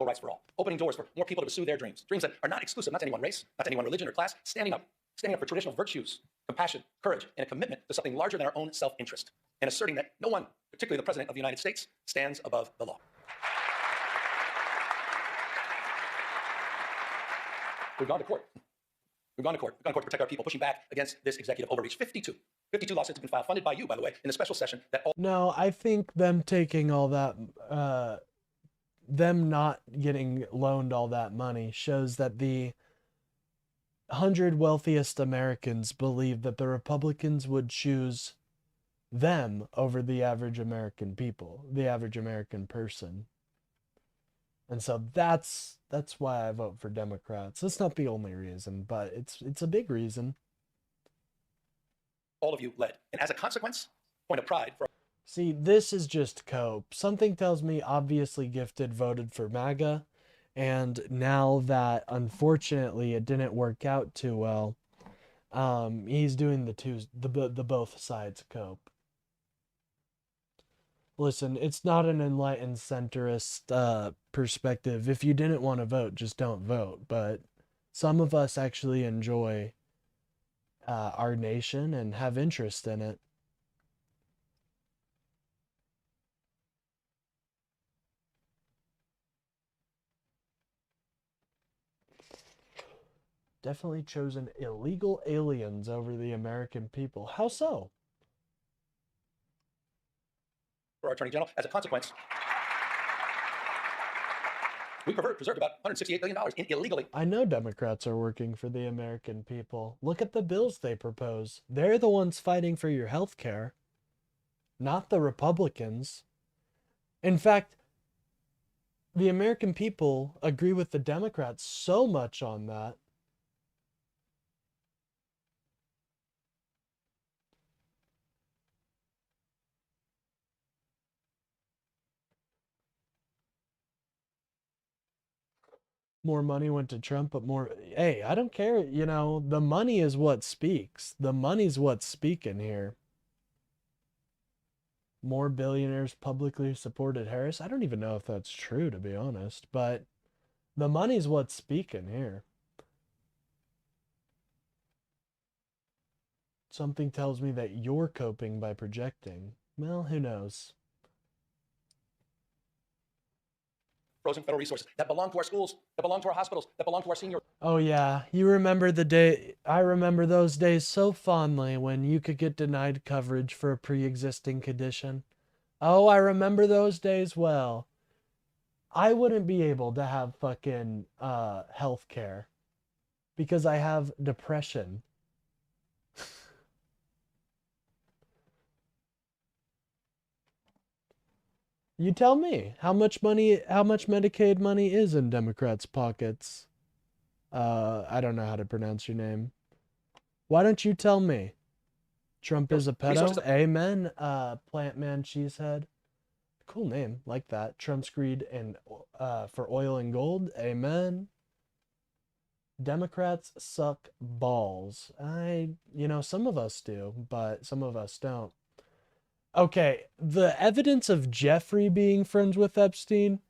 Rights for all. Opening doors for more people to pursue their dreams. Dreams that are not exclusive, not to any one race, not to any one religion or class. Standing up for traditional virtues, compassion, courage, and a commitment to something larger than our own self-interest. And asserting that no one, particularly the President of the United States, stands above the law. We've gone to court. We've gone to court to protect our people, pushing back against this executive overreach. 52 lawsuits have been filed, funded by you, by the way, in the special session that all... No, I think them taking all that, them not getting loaned all that money shows that the 100 wealthiest Americans believe that the Republicans would choose them over the average American people, the average American person. And so that's why I vote for Democrats. That's not the only reason, but it's a big reason. All of you led. And as a consequence, point of pride for... See, this is just cope. Something tells me obviously Gifted voted for MAGA, and now that unfortunately it didn't work out too well, he's doing the both sides cope. Listen, it's not an enlightened centrist perspective. If you didn't want to vote, just don't vote. But some of us actually enjoy our nation and have interest in it. Definitely chosen illegal aliens over the American people. How so? For our Attorney General, as a consequence, we preserved about $168 billion in illegally. I know Democrats are working for the American people. Look at the bills they propose. They're the ones fighting for your health care, not the Republicans. In fact, the American people agree with the Democrats so much on that. More money went to Trump, but more... Hey, I don't care. You know, the money is what speaks. The money's what's speaking here. More billionaires publicly supported Harris. I don't even know if that's true, to be honest. But the money's what's speaking here. Something tells me that you're coping by projecting. Well, who knows? Frozen federal resources that belong to our schools, that belong to our hospitals, that belong to our senior. Oh yeah, you remember the day, I remember those days so fondly when you could get denied coverage for a pre-existing condition. Oh, I remember those days well. I wouldn't be able to have fucking health care because I have depression. You tell me, how much Medicaid money is in Democrats' pockets? I don't know how to pronounce your name. Why don't you tell me? Trump is a pedo? Amen, Plant Man Cheesehead. Cool name, like that. Trump's greed and for oil and gold? Amen. Democrats suck balls. Some of us do, but some of us don't. Okay, the evidence of Jeffrey being friends with Epstein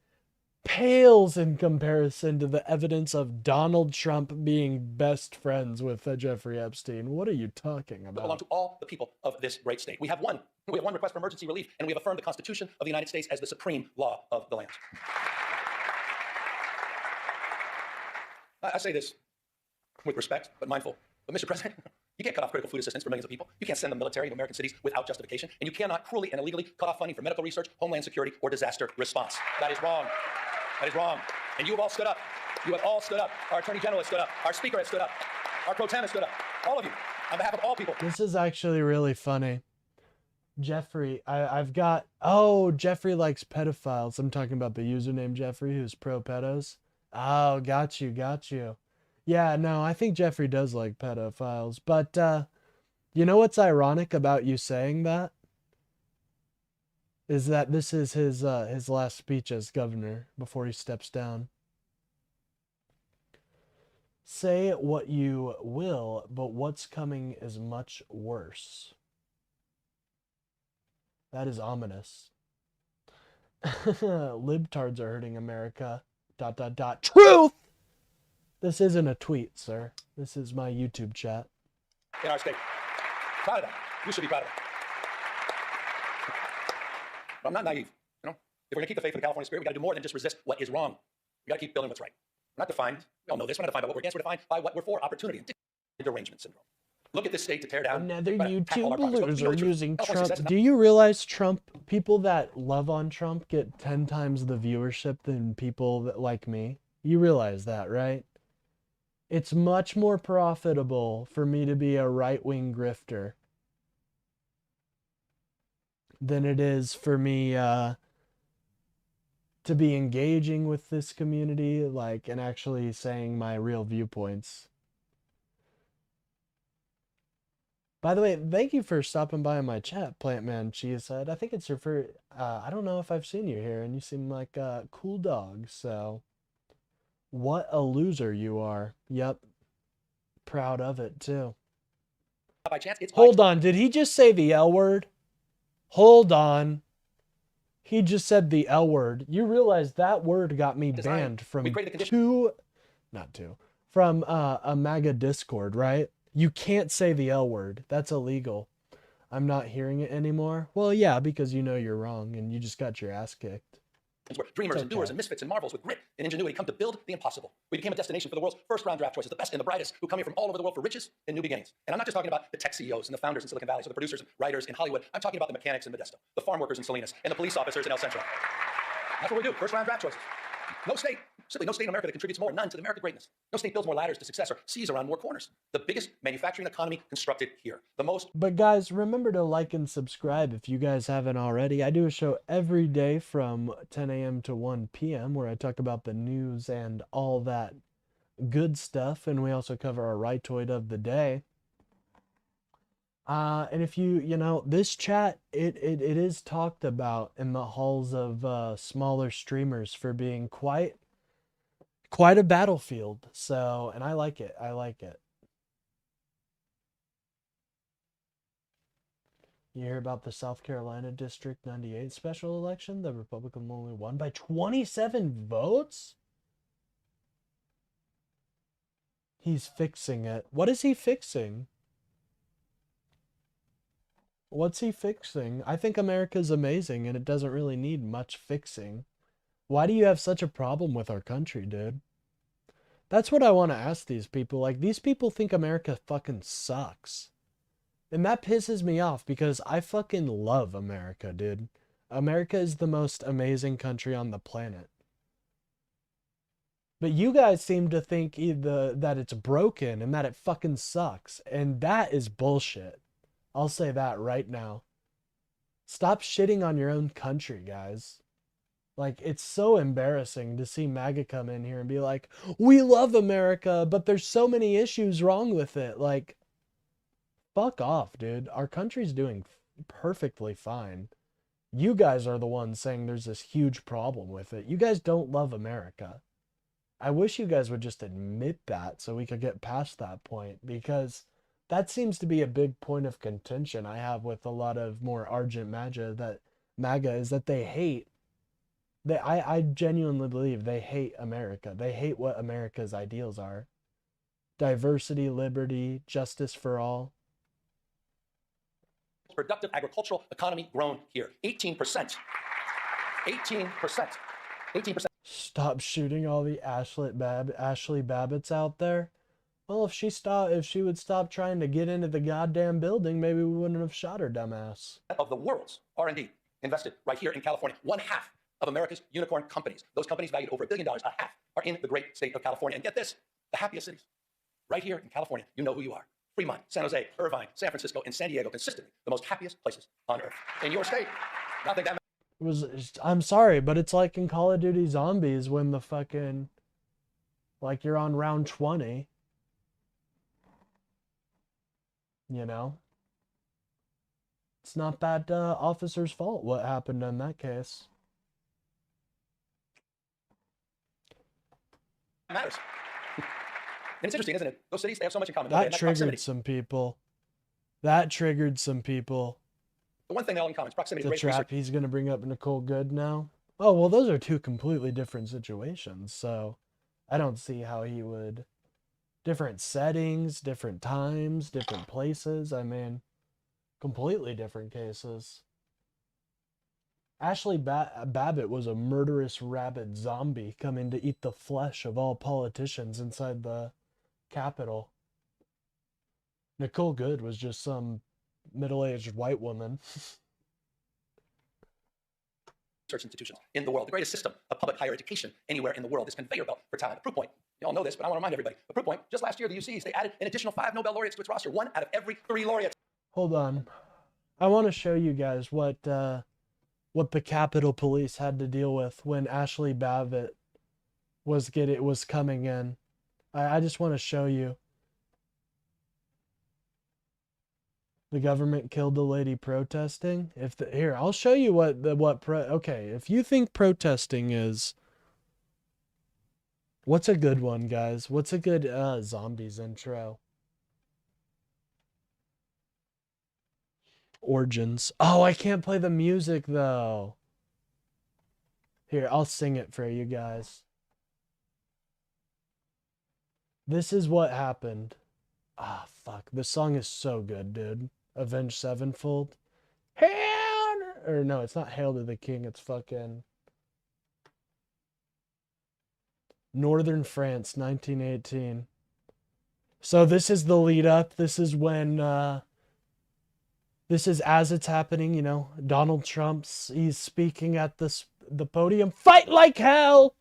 pales in comparison to the evidence of Donald Trump being best friends with Jeffrey Epstein. What are you talking Belong about? to all the people of this great state. We have one request for emergency relief, and we have affirmed the Constitution of the United States as the supreme law of the land. I say this with respect, but mindful. But Mr. President, you can't cut off critical food assistance for millions of people. You can't send the military to American cities without justification. And you cannot cruelly and illegally cut off funding for medical research, homeland security, or disaster response. That is wrong. That is wrong. And you have all stood up. You have all stood up. Our Attorney General has stood up. Our Speaker has stood up. Our Pro Tem has stood up. All of you, on behalf of all people. This is actually really funny. Jeffrey, Jeffrey likes pedophiles. I'm talking about the username Jeffrey, who's pro-pedos. Oh, got you. Yeah, no, I think Jeffrey does like pedophiles. But, you know what's ironic about you saying that? Is that this is his last speech as governor before he steps down. Say what you will, but what's coming is much worse. That is ominous. Libtards are hurting America. ... Truth! This isn't a tweet, sir. This is my YouTube chat. In our state. Proud of that. You should be proud of that. But I'm not naive. If we're going to keep the faith of the California spirit, we got to do more than just resist what is wrong. We got to keep building what's right. We're not defined. We all know this. We're not defined by what we're against. We're defined by what we're for: opportunity and derangement syndrome. Look at this state to tear down. Another attack all our progress. YouTube loser You know using California Trump. success is Do you realize people that love on Trump get 10 times the viewership than people that like me? You realize that, right? It's much more profitable for me to be a right-wing grifter than it is for me to be engaging with this community, and actually saying my real viewpoints. By the way, thank you for stopping by in my chat, Plantman Cheesehead. I think it's your first... I don't know if I've seen you here, and you seem like a cool dog, so... What a loser you are. Yep. Proud of it, too. by chance. It's Hold on, did he just say the L word? Hold on. He just said the L word. You realize that word got me banned from from a MAGA Discord, right? You can't say the L word. That's illegal. I'm not hearing it anymore. Well, yeah, because you know you're wrong and you just got your ass kicked. Where dreamers and doers and misfits and marvels with grit and ingenuity come to build the impossible. We became a destination for the world's first round draft choices, the best and the brightest who come here from all over the world for riches and new beginnings. And I'm not just talking about the tech CEOs and the founders in Silicon Valley, so the producers and writers in Hollywood. I'm talking about the mechanics in Modesto, the farm workers in Salinas, and the police officers in El Centro. That's what we do, first round draft choices. No state, simply no state in America that contributes more, none, to the American greatness. No state builds more ladders to success or sees around more corners. The biggest manufacturing economy constructed here. The most. But guys, remember to like and subscribe if you guys haven't already. I do a show every day from 10 a.m. to 1 p.m. where I talk about the news and all that good stuff. And we also cover our rightoid of the day. And if this chat, it is talked about in the halls of smaller streamers for being quite a battlefield. So, and I like it. I like it. You hear about the South Carolina District 98 special election? The Republican only won by 27 votes? He's fixing it. What is he fixing? What's he fixing? I think America's amazing and it doesn't really need much fixing. Why do you have such a problem with our country, dude? That's what I want to ask these people. Like, these people think America fucking sucks. And that pisses me off because I fucking love America, dude. America is the most amazing country on the planet. But you guys seem to think that it's broken and that it fucking sucks. And that is bullshit. I'll say that right now. Stop shitting on your own country, guys. Like, it's so embarrassing to see MAGA come in here and be like, we love America, but there's so many issues wrong with it. Like, fuck off, dude. Our country's doing perfectly fine. You guys are the ones saying there's this huge problem with it. You guys don't love America. I wish you guys would just admit that so we could get past that point, because that seems to be a big point of contention I have with a lot of more Argent MAGA is that they hate. I genuinely believe they hate America. They hate what America's ideals are. Diversity, liberty, justice for all. Productive agricultural economy grown here. 18%. 18%. 18%. Stop shooting all the Ashley Babbitts out there. Well, if she would stop trying to get into the goddamn building, maybe we wouldn't have shot her dumbass. Of the world's R&D invested right here in California. 1/2 of America's unicorn companies, those companies valued over $1 billion, 1/2 are in the great state of California. And get this, the happiest cities, right here in California. You know who you are. Fremont, San Jose, Irvine, San Francisco, and San Diego, consistently the most happiest places on earth. In your state, nothing that I'm sorry, but it's like in Call of Duty Zombies when the fucking, like, you're on round 20. You know? It's not that officer's fault what happened in that case. matters. And it's interesting, isn't it? Those cities, they have so much in common. That triggered some people. That triggered some people. The one thing they all in common is proximity. The trap he's going to bring up Nicole Good now. Oh, well, those are two completely different situations. So I don't see how he would. Different settings, different times, different places. I mean, completely different cases. Ashley Babbitt was a murderous rabid zombie coming to eat the flesh of all politicians inside the Capitol. Nicole Good was just some middle-aged white woman. Research institutions in the world. The greatest system of public higher education anywhere in the world is conveyor belt for talent. The proof point. You all know this, but I want to remind everybody. The proof point, just last year, the UCs, they added an additional 5 Nobel laureates to its roster. 1 out of every 3 laureates. Hold on. I want to show you guys what the Capitol Police had to deal with when Ashley Babbitt was coming in. I just want to show you. The government killed the lady protesting. Here, I'll show you okay, if you think protesting is, what's a good one, guys? What's a good zombies intro? Origins. Oh, I can't play the music though. Here, I'll sing it for you guys. This is what happened. Ah, fuck. This song is so good, dude. Avenged Sevenfold. Or no, it's not Hail to the King. It's fucking Northern France, 1918. So this is the lead up. This is when, this is as it's happening, you know. Donald he's speaking at the podium. Fight like hell!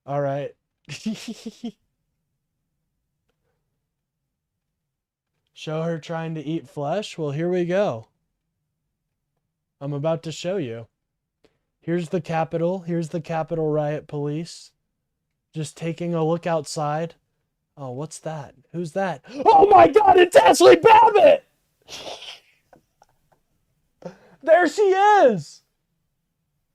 All right. Show her trying to eat flesh? Well, here we go. I'm about to show you. Here's the Capitol. Here's the Capitol Riot Police. Just taking a look outside. Oh, what's that? Who's that? Oh my God, it's Ashley Babbitt! There she is!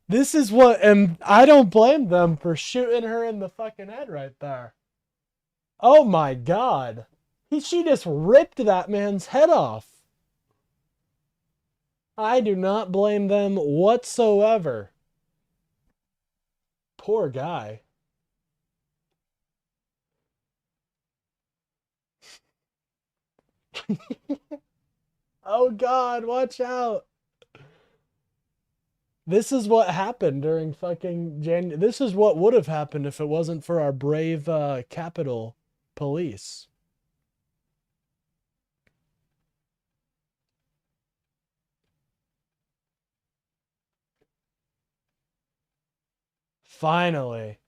This is what, and I don't blame them for shooting her in the fucking head right there. Oh my God. She just ripped that man's head off. I do not blame them whatsoever. Poor guy. Oh God, watch out. This is what happened during fucking January. This is what would have happened if it wasn't for our brave Capitol Police. Finally.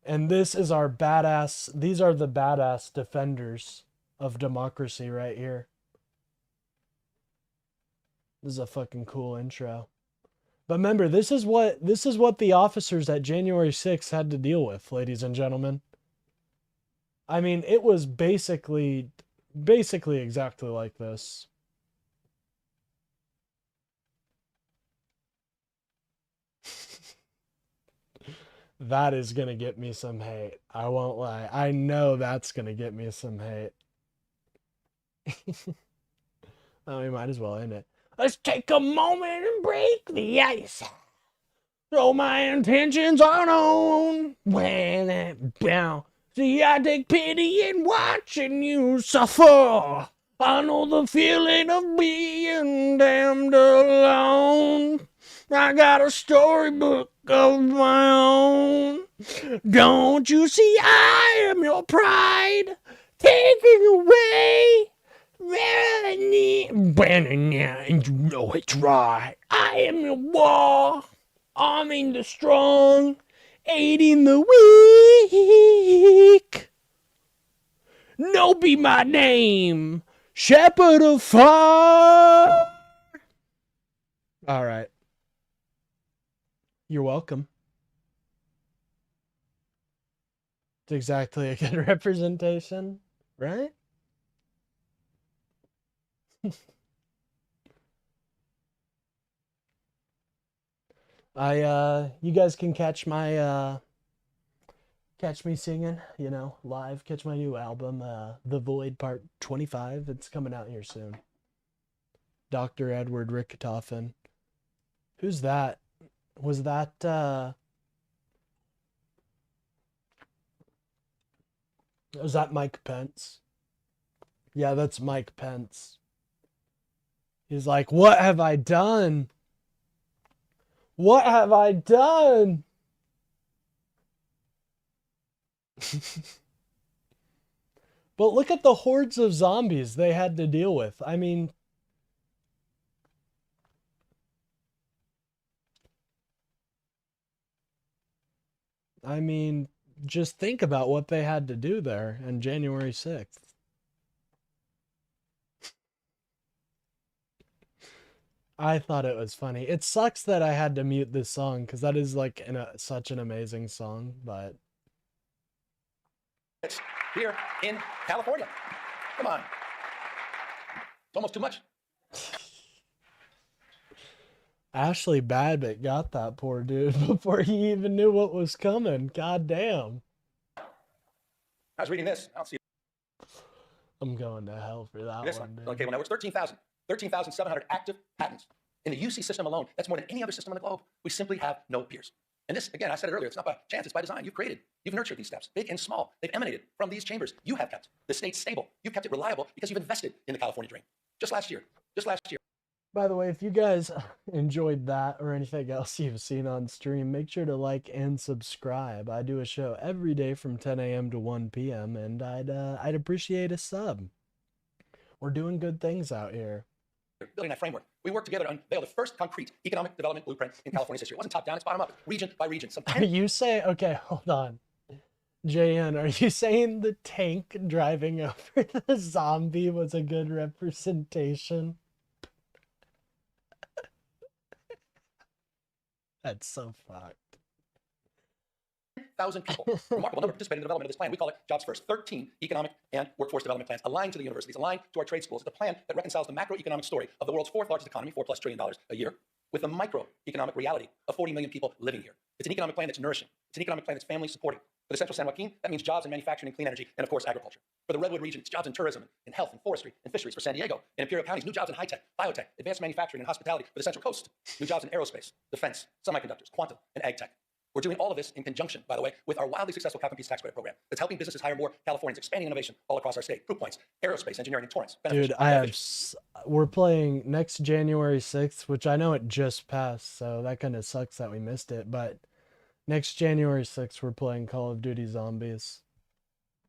And this is our badass, these are the badass defenders of democracy right here. This is a fucking cool intro. But remember, this is what the officers at January 6th had to deal with, ladies and gentlemen. I mean, it was basically exactly like this. That is gonna get me some hate. I won't lie. I know that's gonna get me some hate. Oh, we might as well end it. Let's take a moment and break the ice. So my intentions are known. When it bound. See, I take pity in watching you suffer. I know the feeling of being damned alone. I got a storybook of my own. Don't you see I am your pride, taking away and you know it's right. I am your war, arming the strong, aiding the weak. No be my name, shepherd of fire. All right. You're welcome. It's exactly a good representation, right? You guys can catch my catch me singing, you know, live, catch my new album, The Void Part 25. It's coming out here soon. Dr. Edward Richtofen. Who's that? Was that Mike Pence? Yeah, that's Mike Pence. He's like, what have I done? What have I done? But look at the hordes of zombies they had to deal with. I mean, just think about what they had to do there on January 6th. I thought it was funny. It sucks that I had to mute this song because that is like such an amazing song, but It's here in California. Come on. It's almost too much. Ashley Babbitt got that poor dude before he even knew what was coming. God damn. I was reading this. I don't see I'm going to hell for that this one, dude. Okay, well, now it's 13,700 active patents. In the UC system alone, that's more than any other system on the globe. We simply have no peers. And this, again, I said it earlier, it's not by chance, it's by design. You've created, you've nurtured these steps, big and small. They've emanated from these chambers. You have kept the state stable. You've kept it reliable because you've invested in the California dream. Just last year. By the way, if you guys enjoyed that or anything else you've seen on stream, make sure to like and subscribe. I do a show every day from 10 a.m. to 1 p.m. and I'd appreciate a sub. We're doing good things out here. Building that framework. We worked together to unveil the first concrete economic development blueprint in California's history. It wasn't top down, it's bottom up, region by region. Are you saying, okay, hold on. JN, are you saying the tank driving over the zombie was a good representation? That's so fucked. 1,000 people. Remarkable number participating in the development of this plan. We call it Jobs First. 13 economic and workforce development plans aligned to the universities, aligned to our trade schools. It's a plan that reconciles the macroeconomic story of the world's fourth largest economy, $4+ trillion a year, with the microeconomic reality of 40 million people living here. It's an economic plan that's nourishing. It's an economic plan that's family supporting. For the Central San Joaquin, that means jobs in manufacturing and clean energy, and of course, agriculture. For the Redwood region, it's jobs in tourism, in health, and forestry, and fisheries. For San Diego, in Imperial counties, new jobs in high-tech, biotech, advanced manufacturing, and hospitality. For the Central Coast, new jobs in aerospace, defense, semiconductors, quantum, and ag tech. We're doing all of this in conjunction, by the way, with our wildly successful Cap and Peace tax credit program that's helping businesses hire more Californians, expanding innovation all across our state. Proof points, aerospace, engineering, and Torrance. Dude, we're playing next January 6th, which I know it just passed, so that kind of sucks that we missed it. But next January 6th, we're playing Call of Duty Zombies.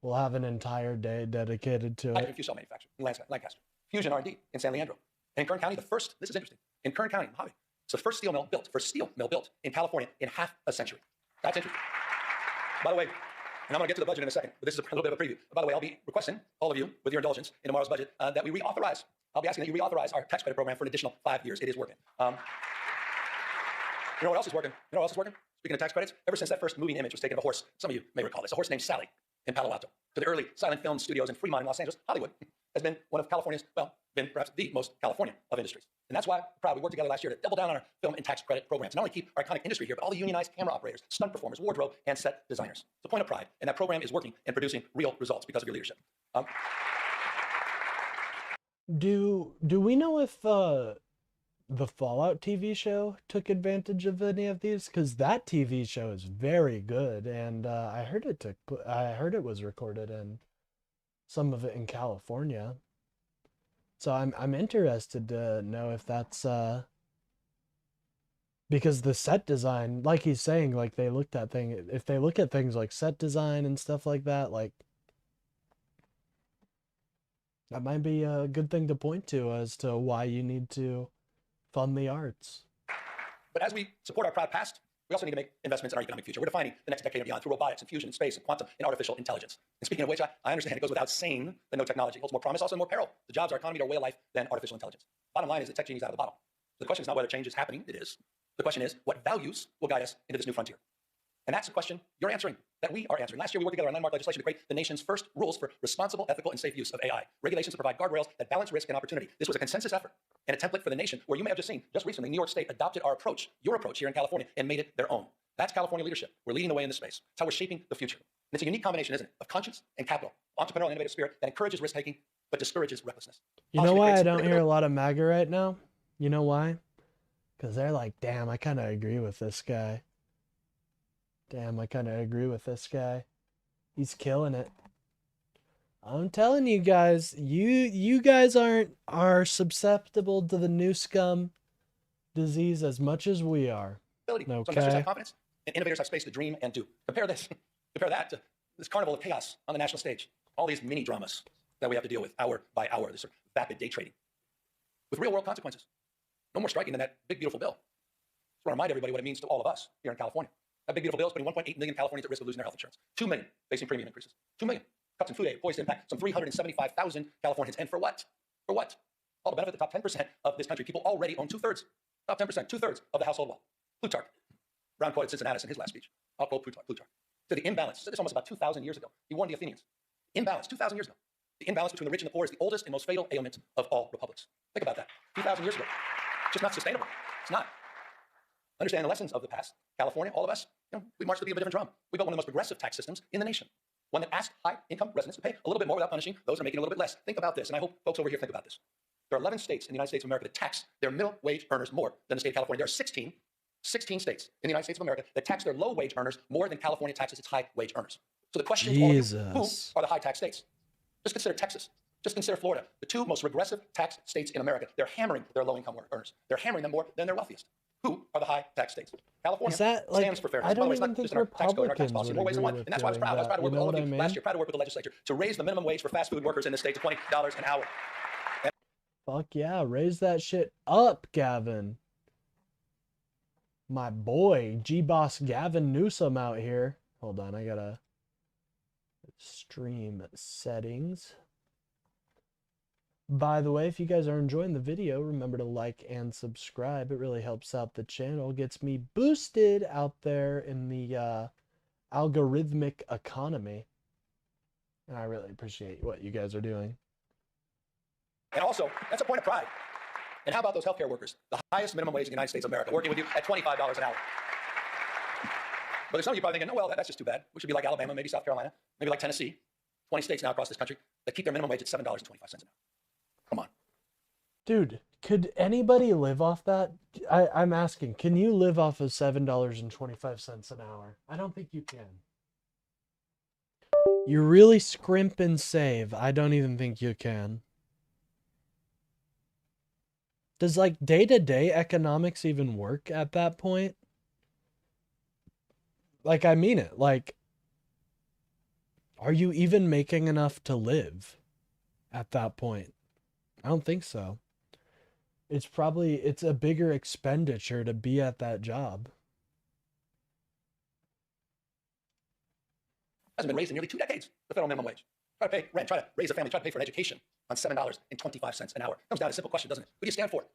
We'll have an entire day dedicated to it. Fuel cell manufacturing in Lancaster. Fusion R&D in San Leandro. And in Kern County, this is interesting. In Kern County, Mojave, it's the first steel mill built in California in half a century. That's interesting. By the way, and I'm going to get to the budget in a second, but this is a little bit of a preview. By the way, I'll be requesting, all of you, with your indulgence, in tomorrow's budget, that we reauthorize. I'll be asking that you reauthorize our tax credit program for an additional 5 years. It is working. You know what else is working? Speaking of tax credits, ever since that first moving image was taken of a horse, some of you may recall this, a horse named Sally in Palo Alto, to the early silent film studios in Fremont in Los Angeles, Hollywood has been one of California's, been perhaps the most Californian of industries. And that's why we're proud we worked together last year to double down on our film and tax credit programs. Not only keep our iconic industry here, but all the unionized camera operators, stunt performers, wardrobe, and set designers. It's a point of pride, and that program is working and producing real results because of your leadership. Do we know if the Fallout TV show took advantage of any of these? Because that TV show is very good, and I heard it was recorded in some of it in California. So I'm interested to know if that's because the set design, like he's saying, like if they look at things like set design and stuff like that, like that might be a good thing to point to as to why you need to fund the arts. But as we support our proud past, we also need to make investments in our economic future. We're defining the next decade and beyond through robotics and fusion and space and quantum and artificial intelligence. And speaking of which, I understand it goes without saying that no technology holds more promise, also more peril. The jobs, our economy, our way of life than artificial intelligence. Bottom line is that tech genie's out of the bottle. So the question is not whether change is happening, it is. The question is, what values will guide us into this new frontier? And that's the question you're answering, that we are answering. Last year, we worked together on landmark legislation to create the nation's first rules for responsible, ethical, and safe use of AI. Regulations to provide guardrails that balance risk and opportunity. This was a consensus effort and a template for the nation where you may have just seen, just recently, New York State adopted our approach, your approach here in California, and made it their own. That's California leadership. We're leading the way in this space. It's how we're shaping the future. And it's a unique combination, isn't it, of conscience and capital, entrepreneurial and innovative spirit that encourages risk-taking but discourages recklessness. You know why I don't hear a lot of MAGA right now? You know why? Because they're like, damn, I kind of agree with this guy. Damn, I kind of agree with this guy. He's killing it. I'm telling you guys, you guys are susceptible to the new scum disease as much as we are. Okay. So investors have confidence, and innovators have space to dream and do. Compare that to this carnival of chaos on the national stage. All these mini dramas that we have to deal with hour by hour, this sort of vapid day trading, with real world consequences. No more striking than that big beautiful bill. I just want to remind everybody what it means to all of us here in California. That big beautiful bill is putting 1.8 million Californians at risk of losing their health insurance. 2 million facing premium increases. 2 million cuts in food aid poised to impact some 375,000 Californians. And for what? For what? All to benefit the top 10% of this country. People already own 2/3. Top 10%, 2/3 of the household wealth. Plutarch. Brown quoted Cincinnatus in his last speech. I'll quote Plutarch. So the imbalance, he said this almost about 2,000 years ago. He warned the Athenians. Imbalance, 2,000 years ago. The imbalance between the rich and the poor is the oldest and most fatal ailment of all republics. Think about that. 2,000 years ago. It's just not sustainable. It's not. Understand the lessons of the past. California, all of us, we marched to the beat of a different drum. We built one of the most progressive tax systems in the nation. One that asked high-income residents to pay a little bit more without punishing those who are making a little bit less. Think about this, and I hope folks over here think about this. There are 11 states in the United States of America that tax their middle wage earners more than the state of California. There are 16 states in the United States of America that tax their low wage earners more than California taxes its high wage earners. So the question is, who are the high tax states? Just consider Texas. Just consider Florida. The two most regressive tax states in America. They're hammering their low-income earners. They're hammering them more than their wealthiest. Who are the high tax states? California stands for fairness. I don't By the way, it's even not think just in our tax code and our tax Republicans policy. would More ways than agree one. with And that's why I was proud. I was proud to work with all of you last year. Proud to work with the legislature to raise the minimum wage for fast food workers in the state to $20 an hour. Fuck yeah, raise that shit up, Gavin. My boy, G-Boss Gavin Newsom out here. Hold on, I gotta stream settings. By the way, if you guys are enjoying the video, remember to like and subscribe. It really helps out the channel, gets me boosted out there in the algorithmic economy. And I really appreciate what you guys are doing. And also, that's a point of pride. And how about those healthcare workers? The highest minimum wage in the United States of America, working with you at $25 an hour. But there's some of you probably thinking, oh, well, that's just too bad. We should be like Alabama, maybe South Carolina, maybe like Tennessee. 20 states now across this country that keep their minimum wage at $7.25 an hour. Come on. Dude, Could anybody live off that? I'm asking, can you live off of $7.25 an hour? I don't think you can. You really scrimp and save. I don't even think you can. Does like day-to-day economics even work at that point? Like, I mean it. Like, are you even making enough to live at that point? I don't think so. It's a bigger expenditure to be at that job. Hasn't been raised in nearly 2 decades, the federal minimum wage. Try to pay rent, try to raise a family, try to pay for an education on $7.25 an hour. Comes down to a simple question, doesn't it? Who do you stand for?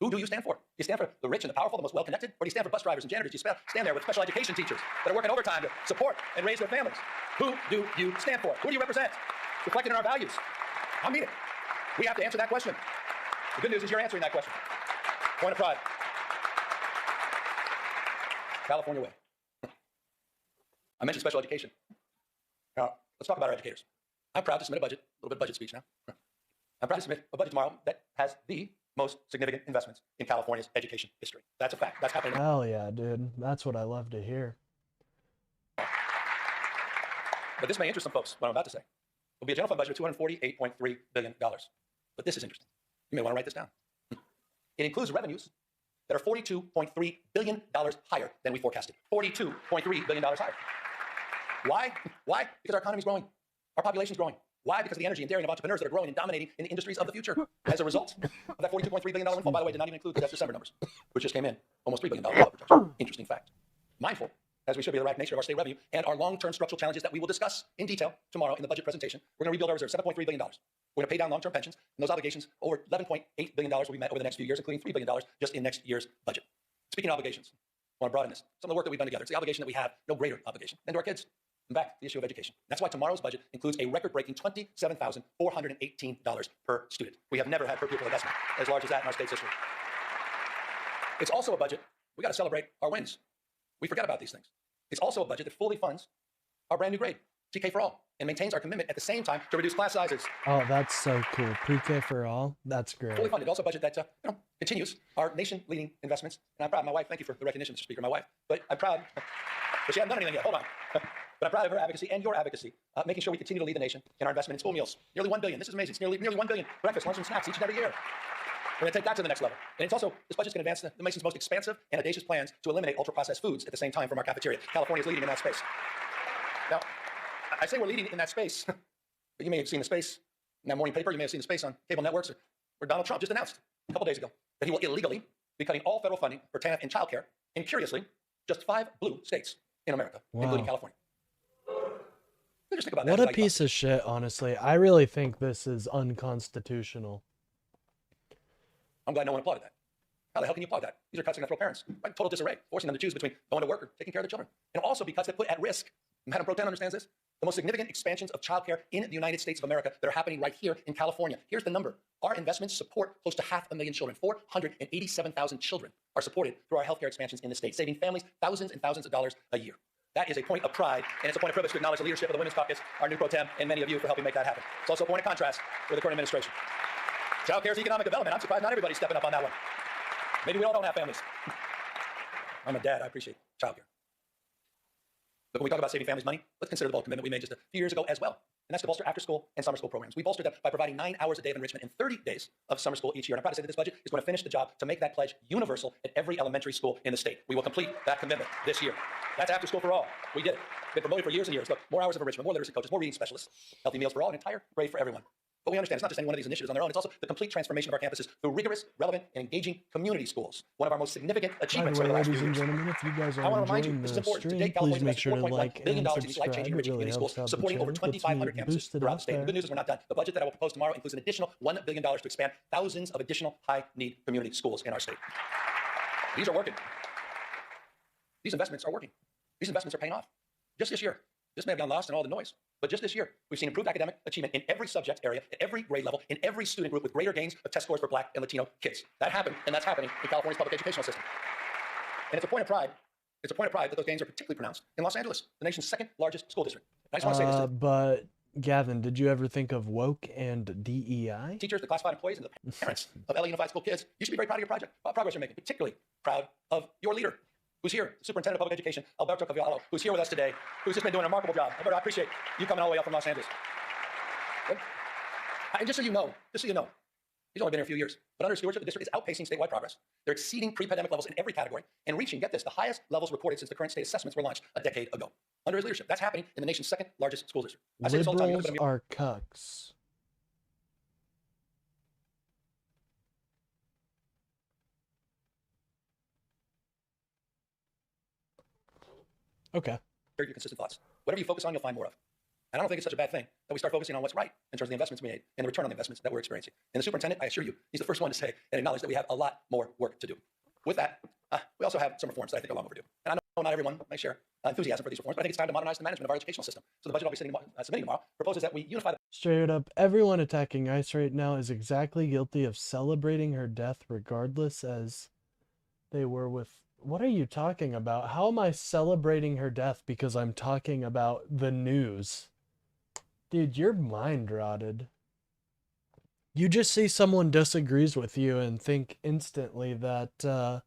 Who do you stand for? Do you stand for the rich and the powerful, the most well-connected? Or do you stand for bus drivers and janitors? Do you stand there with special education teachers that are working overtime to support and raise their families? Who do you stand for? Who do you represent? It's reflected in our values. I mean it. We have to answer that question. The good news is you're answering that question. Point of pride. California way. I mentioned special education. Now, let's talk about our educators. I'm proud to submit a budget, a little bit of budget speech now. I'm proud to submit a budget tomorrow that has the most significant investments in California's education history. That's a fact. That's happening. Hell yeah, dude. That's what I love to hear. But this may interest some folks, what I'm about to say. It'll be a general fund budget of $248.3 billion. But this is interesting. You may want to write this down. It includes revenues that are $42.3 billion higher than we forecasted. $42.3 billion higher. Why? Why? Because our economy is growing. Our population is growing. Why? Because of the energy and daring of entrepreneurs that are growing and dominating in the industries of the future. As a result of that $42.3 billion windfall, by the way, did not even include the December numbers, which just came in almost $3 billion above projection. Interesting fact. Mindful, as we should be of the right nature of our state revenue and our long-term structural challenges that we will discuss in detail tomorrow in the budget presentation, we're going to rebuild our reserves, $7.3 billion. We're going to pay down long-term pensions, and those obligations, over $11.8 billion will be met over the next few years, including $3 billion just in next year's budget. Speaking of obligations, I want to broaden this. Some of the work that we've done together, it's the obligation that we have, no greater obligation than to our kids. And back to the issue of education. That's why tomorrow's budget includes a record-breaking $27,418 per student. We have never had per pupil investment as large as that in our state's history. It's also a budget, we got to celebrate our wins. We forget about these things. It's also a budget that fully funds our brand new grade, TK for All, and maintains our commitment at the same time to reduce class sizes. Oh, that's so cool. Pre-K for all. That's great. Fully funded. Also a budget that continues our nation-leading investments. And I'm proud. My wife, thank you for the recognition, Mr. Speaker, my wife. But I'm proud, but she hasn't done anything yet. Hold on. But I'm proud of her advocacy and your advocacy, making sure we continue to lead the nation in our investment in school meals. Nearly $1 billion. This is amazing. It's nearly $1 billion breakfast, lunch, and snacks each and every year. We're going to take that to the next level. And it's also, this budget's going to advance the nation's most expansive and audacious plans to eliminate ultra-processed foods at the same time from our cafeteria. California is leading in that space. Now, I say we're leading in that space, but you may have seen the space in that morning paper. You may have seen the space on cable networks where Donald Trump just announced a couple days ago that he will illegally be cutting all federal funding for TANF and childcare in, curiously, just 5 blue states in America, including California. Just think about that. What a piece of shit, honestly. I really think this is unconstitutional. I'm glad no one applauded that. How the hell can you applaud that? These are cuts that are going to throw parents in total disarray, forcing them to choose between going to work or taking care of their children. And it'll also be cuts that put at risk, Madam Pro Tem understands this, the most significant expansions of childcare in the United States of America that are happening right here in California. Here's the number. Our investments support close to 500,000 children. 487,000 children are supported through our healthcare expansions in the state, saving families thousands and thousands of dollars a year. That is a point of pride, and it's a point of privilege to acknowledge the leadership of the Women's Caucus, our new Pro Tem, and many of you for helping make that happen. It's also a point of contrast with the current administration. Child care is economic development. I'm surprised not everybody's stepping up on that one. Maybe we all don't have families. I'm a dad. I appreciate child care. But when we talk about saving families money, let's consider the bold commitment we made just a few years ago as well. And that's to bolster after-school and summer school programs. We bolstered that by providing 9 hours a day of enrichment and 30 days of summer school each year. And I'm proud to say that this budget is going to finish the job to make that pledge universal at every elementary school in the state. We will complete that commitment this year. That's after school for all. We did it. Been promoted for years and years. Look, more hours of enrichment, more literacy coaches, more reading specialists, healthy meals for all, an entire grade for everyone. But we understand it's not just any one of these initiatives on their own. It's also the complete transformation of our campuses through rigorous, relevant, and engaging community schools. One of our most significant achievements By over the way, the last ladies few and years. gentlemen, if you guys I are want to remind you, enjoying this is the important. stream, Today, please California make sure to invested like $4.1 billion and in these life-changing subscribe. It enriching really community helps schools, out the supporting over channel. 2,500 Continue to campuses boost it throughout up the state. And the good news is we're not done. The budget that I will propose tomorrow includes an additional $1 billion to expand thousands of additional high-need community schools in our state. These are working. These investments are working. These investments are paying off. Just this year, this may have gotten lost in all the noise, but just this year, we've seen improved academic achievement in every subject area, at every grade level, in every student group with greater gains of test scores for Black and Latino kids. That happened, and that's happening in California's public educational system. And it's a point of pride. It's a point of pride that those gains are particularly pronounced in Los Angeles, the nation's second largest school district. I just want to say this. But Gavin, did you ever think of woke and DEI? Teachers, the classified employees, and the parents of LA Unified School kids, you should be very proud of your progress you're making, particularly proud of your leader, who's here, Superintendent of Public Education, Alberto Cavallo, who's here with us today, who's just been doing a remarkable job. Alberto, I appreciate you coming all the way up from Los Angeles. And just so you know, he's only been here a few years, but under his stewardship, the district is outpacing statewide progress. They're exceeding pre-pandemic levels in every category and reaching, get this, the highest levels recorded since the current state assessments were launched a decade ago. Under his leadership, that's happening in the nation's second largest school district. I say this all the time, Liberals are cucks. Okay. Your consistent thoughts. Whatever you focus on, you'll find more of. And I don't think it's such a bad thing that we start focusing on what's right in terms of the investments we made and the return on the investments that we're experiencing. And the superintendent, I assure you, he's the first one to say and acknowledge that we have a lot more work to do. With that, we also have some reforms that I think are long overdue. And I know not everyone may share enthusiasm for these reforms, but I think it's time to modernize the management of our educational system. So the budget I'll be submitting tomorrow proposes that we unify the Straight up, everyone attacking ICE right now is exactly guilty of celebrating her death regardless as they were with... What are you talking about? How am I celebrating her death because I'm talking about the news? Dude, you're mind rotted. You just see someone disagrees with you and think instantly that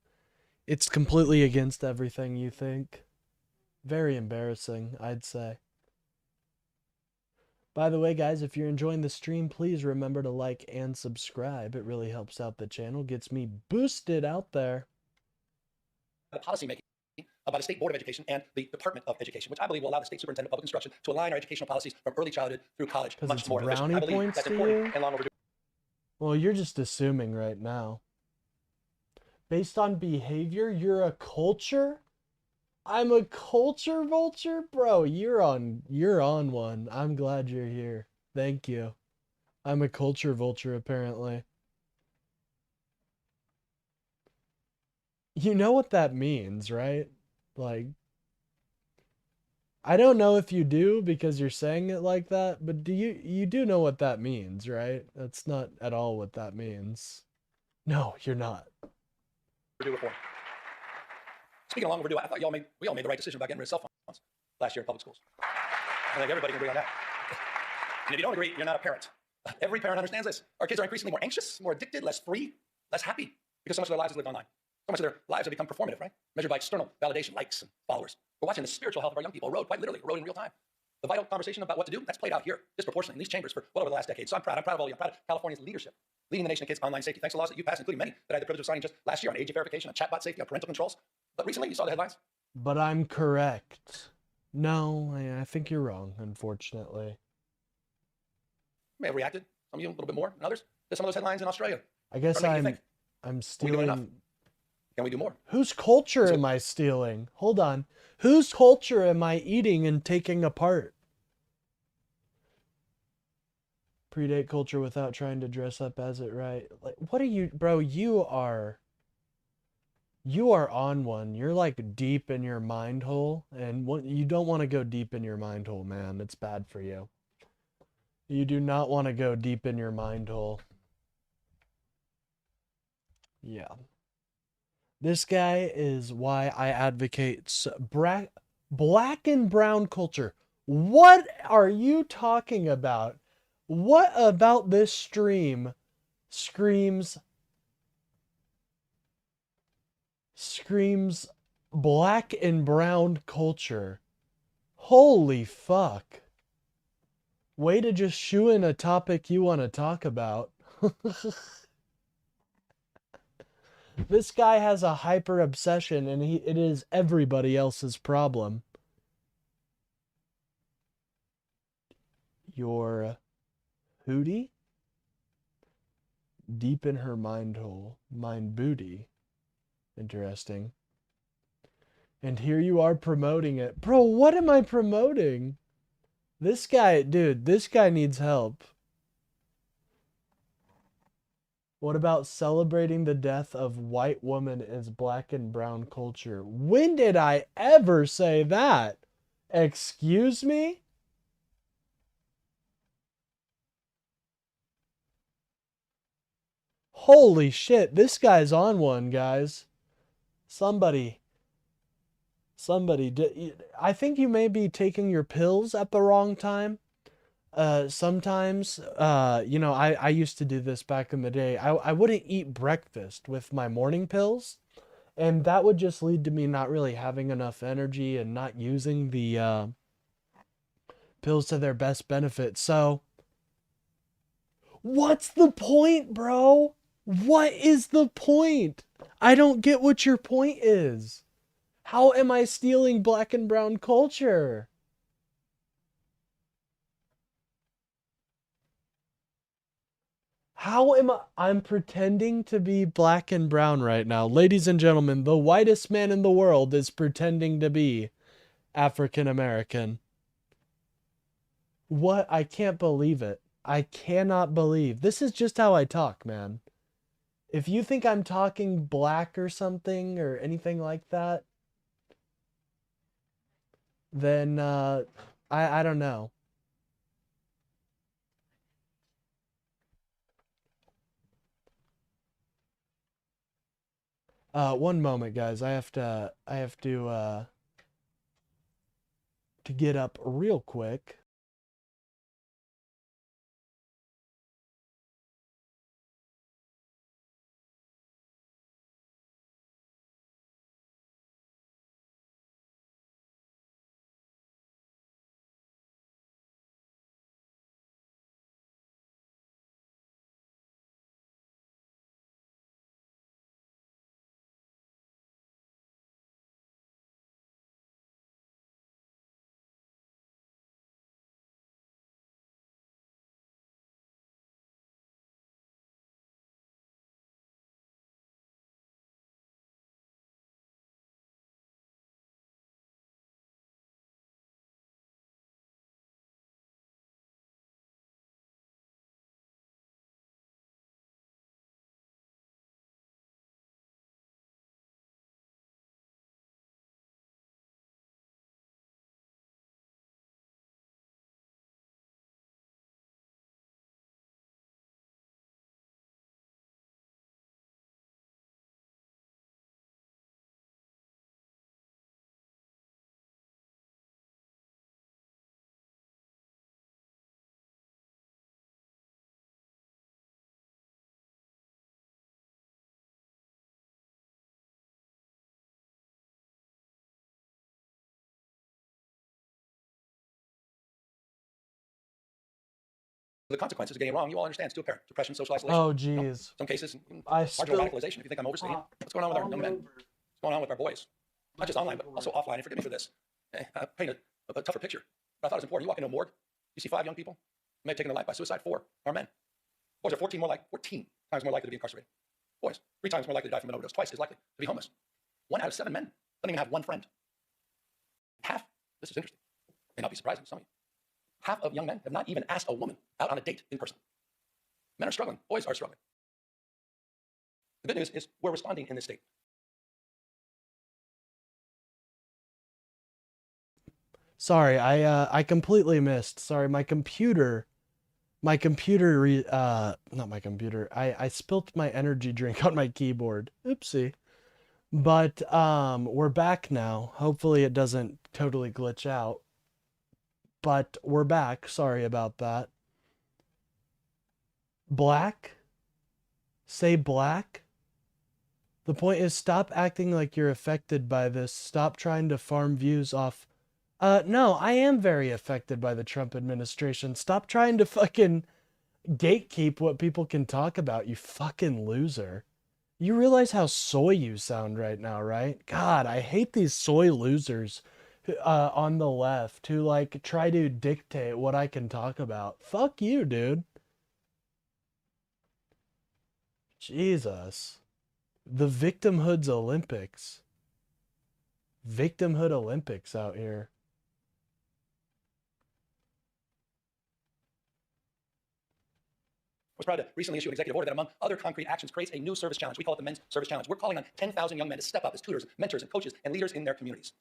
it's completely against everything you think. Very embarrassing, I'd say. By the way, guys, if you're enjoying the stream, please remember to like and subscribe. It really helps out the channel, gets me boosted out there. policymaking by the State Board of Education and the Department of Education, which I believe will allow the State Superintendent of Public Instruction to align our educational policies from early childhood through college much more efficiently. I believe that's important and long overdue. Well, you're just assuming right now. Based on behavior, you're a culture? I'm a culture vulture? Bro, you're on one. I'm glad you're here. Thank you. I'm a culture vulture, apparently. You know what that means, right? Like, I don't know if you do because you're saying it like that, but you do know what that means, right? That's not at all what that means. No, you're not. Reform. Speaking of long overdue, I thought we all made the right decision about getting rid of cell phones last year in public schools. I think everybody can agree on that. And if you don't agree, you're not a parent. Every parent understands this. Our kids are increasingly more anxious, more addicted, less free, less happy, because so much of their lives is lived online. So much of their lives have become performative, right? Measured by external validation, likes, and followers. We're watching the spiritual health of our young people erode, quite literally, erode in real time. The vital conversation about what to do, that's played out here, disproportionately in these chambers for well over the last decade. So I'm proud of all of you. I'm proud of California's leadership, leading the nation in kids' online safety. Thanks to laws that you passed, including many that I had the privilege of signing just last year on age verification, on chatbot safety, on parental controls. But recently, you saw the headlines. But I'm correct. No, I think you're wrong, unfortunately. You may have reacted, some of you a little bit more than others, to some of those headlines in Australia. I guess I'm stealing. Can we do more? Whose culture am I stealing? Hold on. Whose culture am I eating and taking apart? Predate culture without trying to dress up as it right. Like, what are you, bro? You are on one. You're like deep in your mind hole, and you don't want to go deep in your mind hole, man. It's bad for you. You do not want to go deep in your mind hole. Yeah. This guy is why I advocate black and brown culture. What are you talking about? What about this stream screams black and brown culture? Holy fuck. Way to just shoe in a topic you want to talk about. This guy has a hyper obsession and it is everybody else's problem. Your hootie? Deep in her mind hole. Mind booty. Interesting. And here you are promoting it. Bro, what am I promoting? This guy, dude, this guy needs help. What about celebrating the death of white woman as black and brown culture? When did I ever say that? Excuse me? Holy shit, this guy's on one, guys. Somebody, I think you may be taking your pills at the wrong time. sometimes, I used to do this back in the day. I wouldn't eat breakfast with my morning pills, and that would just lead to me not really having enough energy and not using the pills to their best benefit. So, what's the point, bro? What is the point? I don't get what your point is. How am I stealing black and brown culture? How am I? I'm pretending to be black and brown right now. Ladies and gentlemen, the whitest man in the world is pretending to be African American. What? I can't believe it. I cannot believe. This is just how I talk, man. If you think I'm talking black or something or anything like that, then I don't know. One moment, guys. I have to get up real quick. The consequences of getting it wrong, you all understand. It's too apparent. Depression, social isolation. Oh, geez. Some cases, I marginal radicalization. If you think I'm overstating, what's going on with our young men? What's going on with our boys? Not just online, but also offline. And forgive me for this. I paint a tougher picture. But I thought it was important. You walk into a morgue, you see 5 young people who may have taken their life by suicide. 4 are men. Boys are 14 times more likely to be incarcerated. Boys, 3 times more likely to die from an overdose. Twice as likely to be homeless. 1 out of 7 men don't even have one friend. Half, this is interesting, may not be surprising to some of you, half of young men have not even asked a woman out on a date in person. Men are struggling. Boys are struggling. The good news is we're responding in this state. Sorry, I completely missed. Sorry, not my computer, I spilt my energy drink on my keyboard. Oopsie. But we're back now. Hopefully it doesn't totally glitch out. But we're back. Sorry about that. Black? Say black? The point is, stop acting like you're affected by this. Stop trying to farm views off. No, I am very affected by the Trump administration. Stop trying to fucking gatekeep what people can talk about, you fucking loser. You realize how soy you sound right now, right? God, I hate these soy losers on the left who like try to dictate what I can talk about. Fuck you, dude. Jesus. The victimhood's Olympics. Victimhood Olympics out here. I was proud to recently issue an executive order that, among other concrete actions, creates a new service challenge. We call it the Men's Service Challenge. We're calling on 10,000 young men to step up as tutors, mentors, and coaches, and leaders in their communities.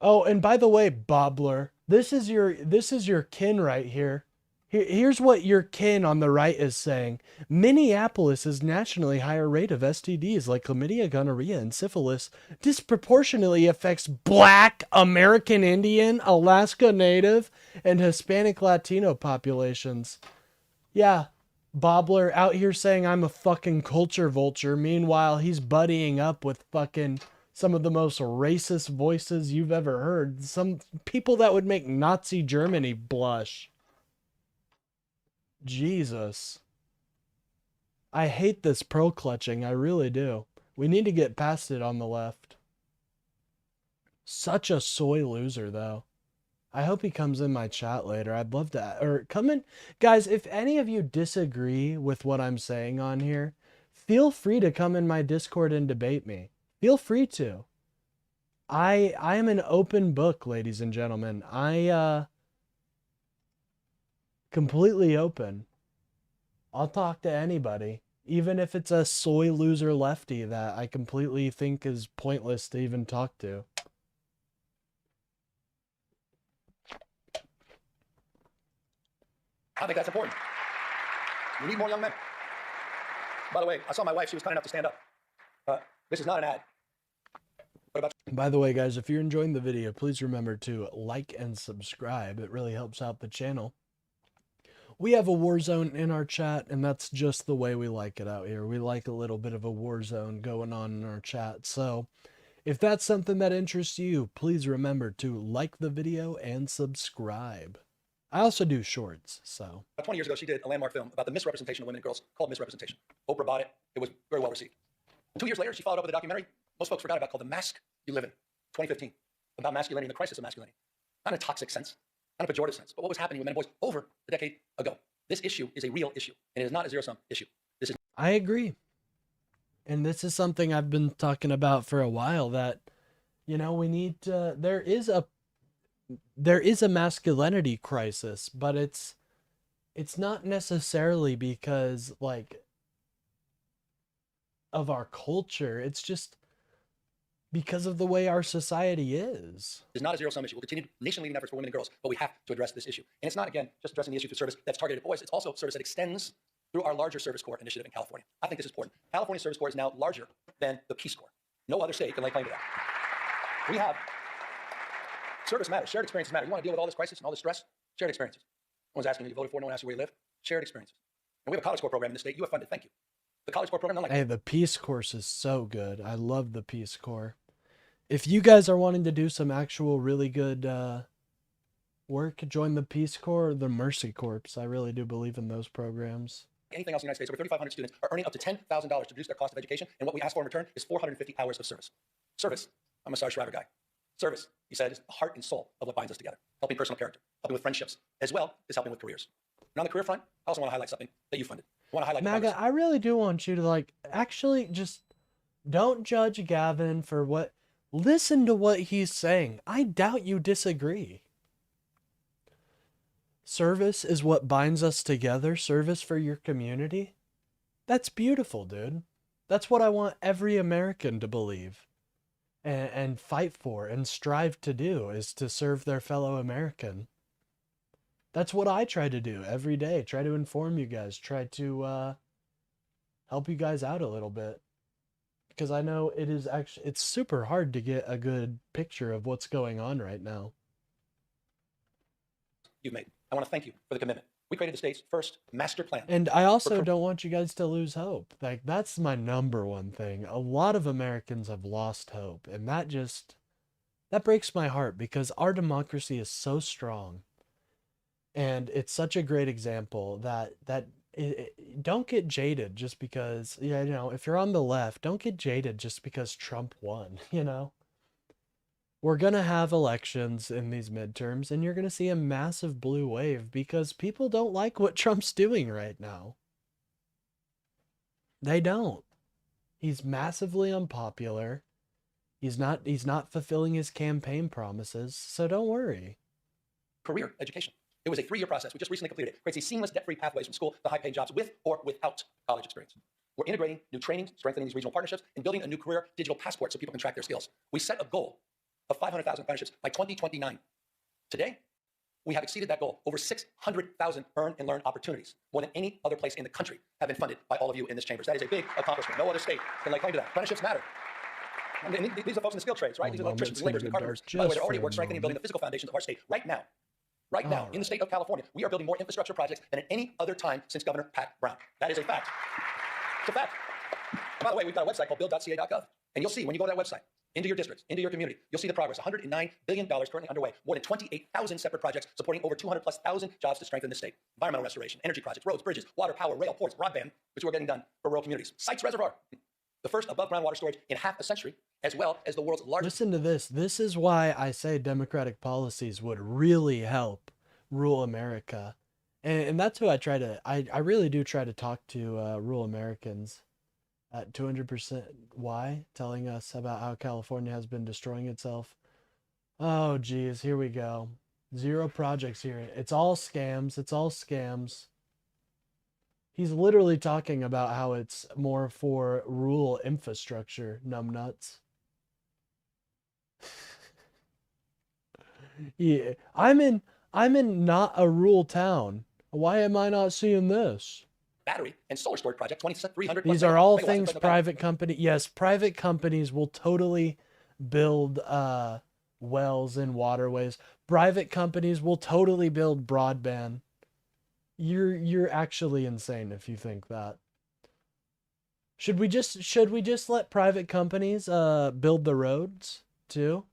Oh, and by the way, Bobbler, this is your kin right here. Here's what your kin on the right is saying. Minneapolis is nationally higher rate of STDs like chlamydia, gonorrhea, and syphilis disproportionately affects Black, American Indian, Alaska Native, and Hispanic Latino populations. Yeah, Bobbler out here saying I'm a fucking culture vulture. Meanwhile, he's buddying up with fucking some of the most racist voices you've ever heard. Some people that would make Nazi Germany blush. Jesus. I hate this pro clutching. I really do. We need to get past it on the left. Such a soy loser, though. I hope he comes in my chat later. I'd love to, or come in. Guys, if any of you disagree with what I'm saying on here, feel free to come in my Discord and debate me. Feel free to. I am an open book, ladies and gentlemen. Completely open. I'll talk to anybody, even if it's a soy loser lefty that I completely think is pointless to even talk to. I think that's important. We need more young men. By the way, I saw my wife. She was kind enough to stand up. This is not an ad. What about you? By the way, guys, if you're enjoying the video, please remember to like and subscribe. It really helps out the channel. We have a war zone in our chat, and that's just the way we like it out here. We like a little bit of a war zone going on in our chat. So if that's something that interests you, please remember to like the video and subscribe. I also do shorts, so. About 20 years ago, she did a landmark film about the misrepresentation of women and girls called Misrepresentation. Oprah bought it. It was very well received. And 2 years later, she followed up with a documentary most folks forgot about called The Mask You Live In, 2015, about masculinity and the crisis of masculinity. Not in a toxic sense, not in a pejorative sense, but what was happening with men and boys over a decade ago. This issue is a real issue, and it is not a zero-sum issue. This is. I agree. And this is something I've been talking about for a while, that, you know, we need to, there is a masculinity crisis, but it's not necessarily because, like, of our culture. It's just because of the way our society is. It's not a zero-sum issue. We'll continue nation-leading efforts for women and girls, but we have to address this issue. And it's not, again, just addressing the issue through service that's targeted at boys. It's also service that extends through our larger Service Corps initiative in California. I think this is important. California Service Corps is now larger than the Peace Corps. No other state can lay claim to that. We have service matters. Shared experiences matter. You want to deal with all this crisis and all this stress? Shared experiences. No one's asking who you voted for. No one asks you where you live. Shared experiences. And we have a College Corps program in the state. You have funded. Thank you. The College Corps program, unlike Hey, the Peace Corps is so good. I love the Peace Corps. If you guys are wanting to do some actual really good work, join the Peace Corps or the Mercy Corps. I really do believe in those programs. anything else in the United States, over 3,500 students are earning up to $10,000 to reduce their cost of education, and what we ask for in return is 450 hours of service. Service. I'm a Sarge Shriver guy. Service, he said, is the heart and soul of what binds us together. Helping personal character, helping with friendships, as well as helping with careers. And on the career front, I also want to highlight something that you funded. I want to highlight MAGA, I really do want you to, like, actually just don't judge Gavin for what... Listen to what he's saying. I doubt you disagree. Service is what binds us together. Service for your community. That's beautiful, dude. That's what I want every American to believe and fight for and strive to do, is to serve their fellow American. That's what I try to do every day. Try to inform you guys. Try to help you guys out a little bit. Because I know it is actually, it's super hard to get a good picture of what's going on right now. You've made. I want to thank you for the commitment. We created the state's first master plan. And I also don't want you guys to lose hope. Like, that's my number one thing. A lot of Americans have lost hope. And that breaks my heart, because our democracy is so strong. And it's such a great example that don't get jaded just because, you know, if you're on the left, don't get jaded just because Trump won, you know? We're going to have elections in these midterms, and you're going to see a massive blue wave because people don't like what Trump's doing right now. They don't. He's massively unpopular. He's not fulfilling his campaign promises, so don't worry. Career education. It was a 3-year process. We just recently completed it. Creates a seamless, debt-free pathways from school to high-paying jobs with or without college experience. We're integrating new trainings, strengthening these regional partnerships, and building a new career digital passport so people can track their skills. We set a goal of 500,000 apprenticeships by 2029. Today, We have exceeded that goal. Over 600,000 earn and learn opportunities, more than any other place in the country, have been funded by all of you in this chamber. That is a big accomplishment. No other state can lay claim to that. Apprenticeships matter. I mean, these are folks in the skilled trades, right? These are electricians, laborers, and carpenters. By the way, they're already work strengthening and building the physical foundations of our state right now. Right now, in the state of California, we are building more infrastructure projects than at any other time since Governor Pat Brown. That is a fact. It's a fact. By the way, we've got a website called build.ca.gov. And you'll see when you go to that website, into your districts, into your community, you'll see the progress. $109 billion currently underway. More than 28,000 separate projects supporting over 200,000+ jobs to strengthen the state. Environmental restoration, energy projects, roads, bridges, water, power, rail, ports, broadband, which we're getting done for rural communities. Sykes Reservoir, the first above ground water storage in half a century, as well as the world's largest. Listen to this. This is why I say democratic policies would really help rural America. And that's who I really do try to talk to rural Americans at 200% why, telling us about how California has been destroying itself. Oh, geez, here we go. 0 projects here. It's all scams. It's all scams. He's literally talking about how it's more for rural infrastructure, numbnuts. Yeah, I'm in not a rural town. Why am I not seeing this? Battery and solar storage project, 2,300. These are all things private company. Yes, private companies will totally build wells and waterways. Private companies will totally build broadband. You're actually insane if you think that. Should we just let private companies build the roads too?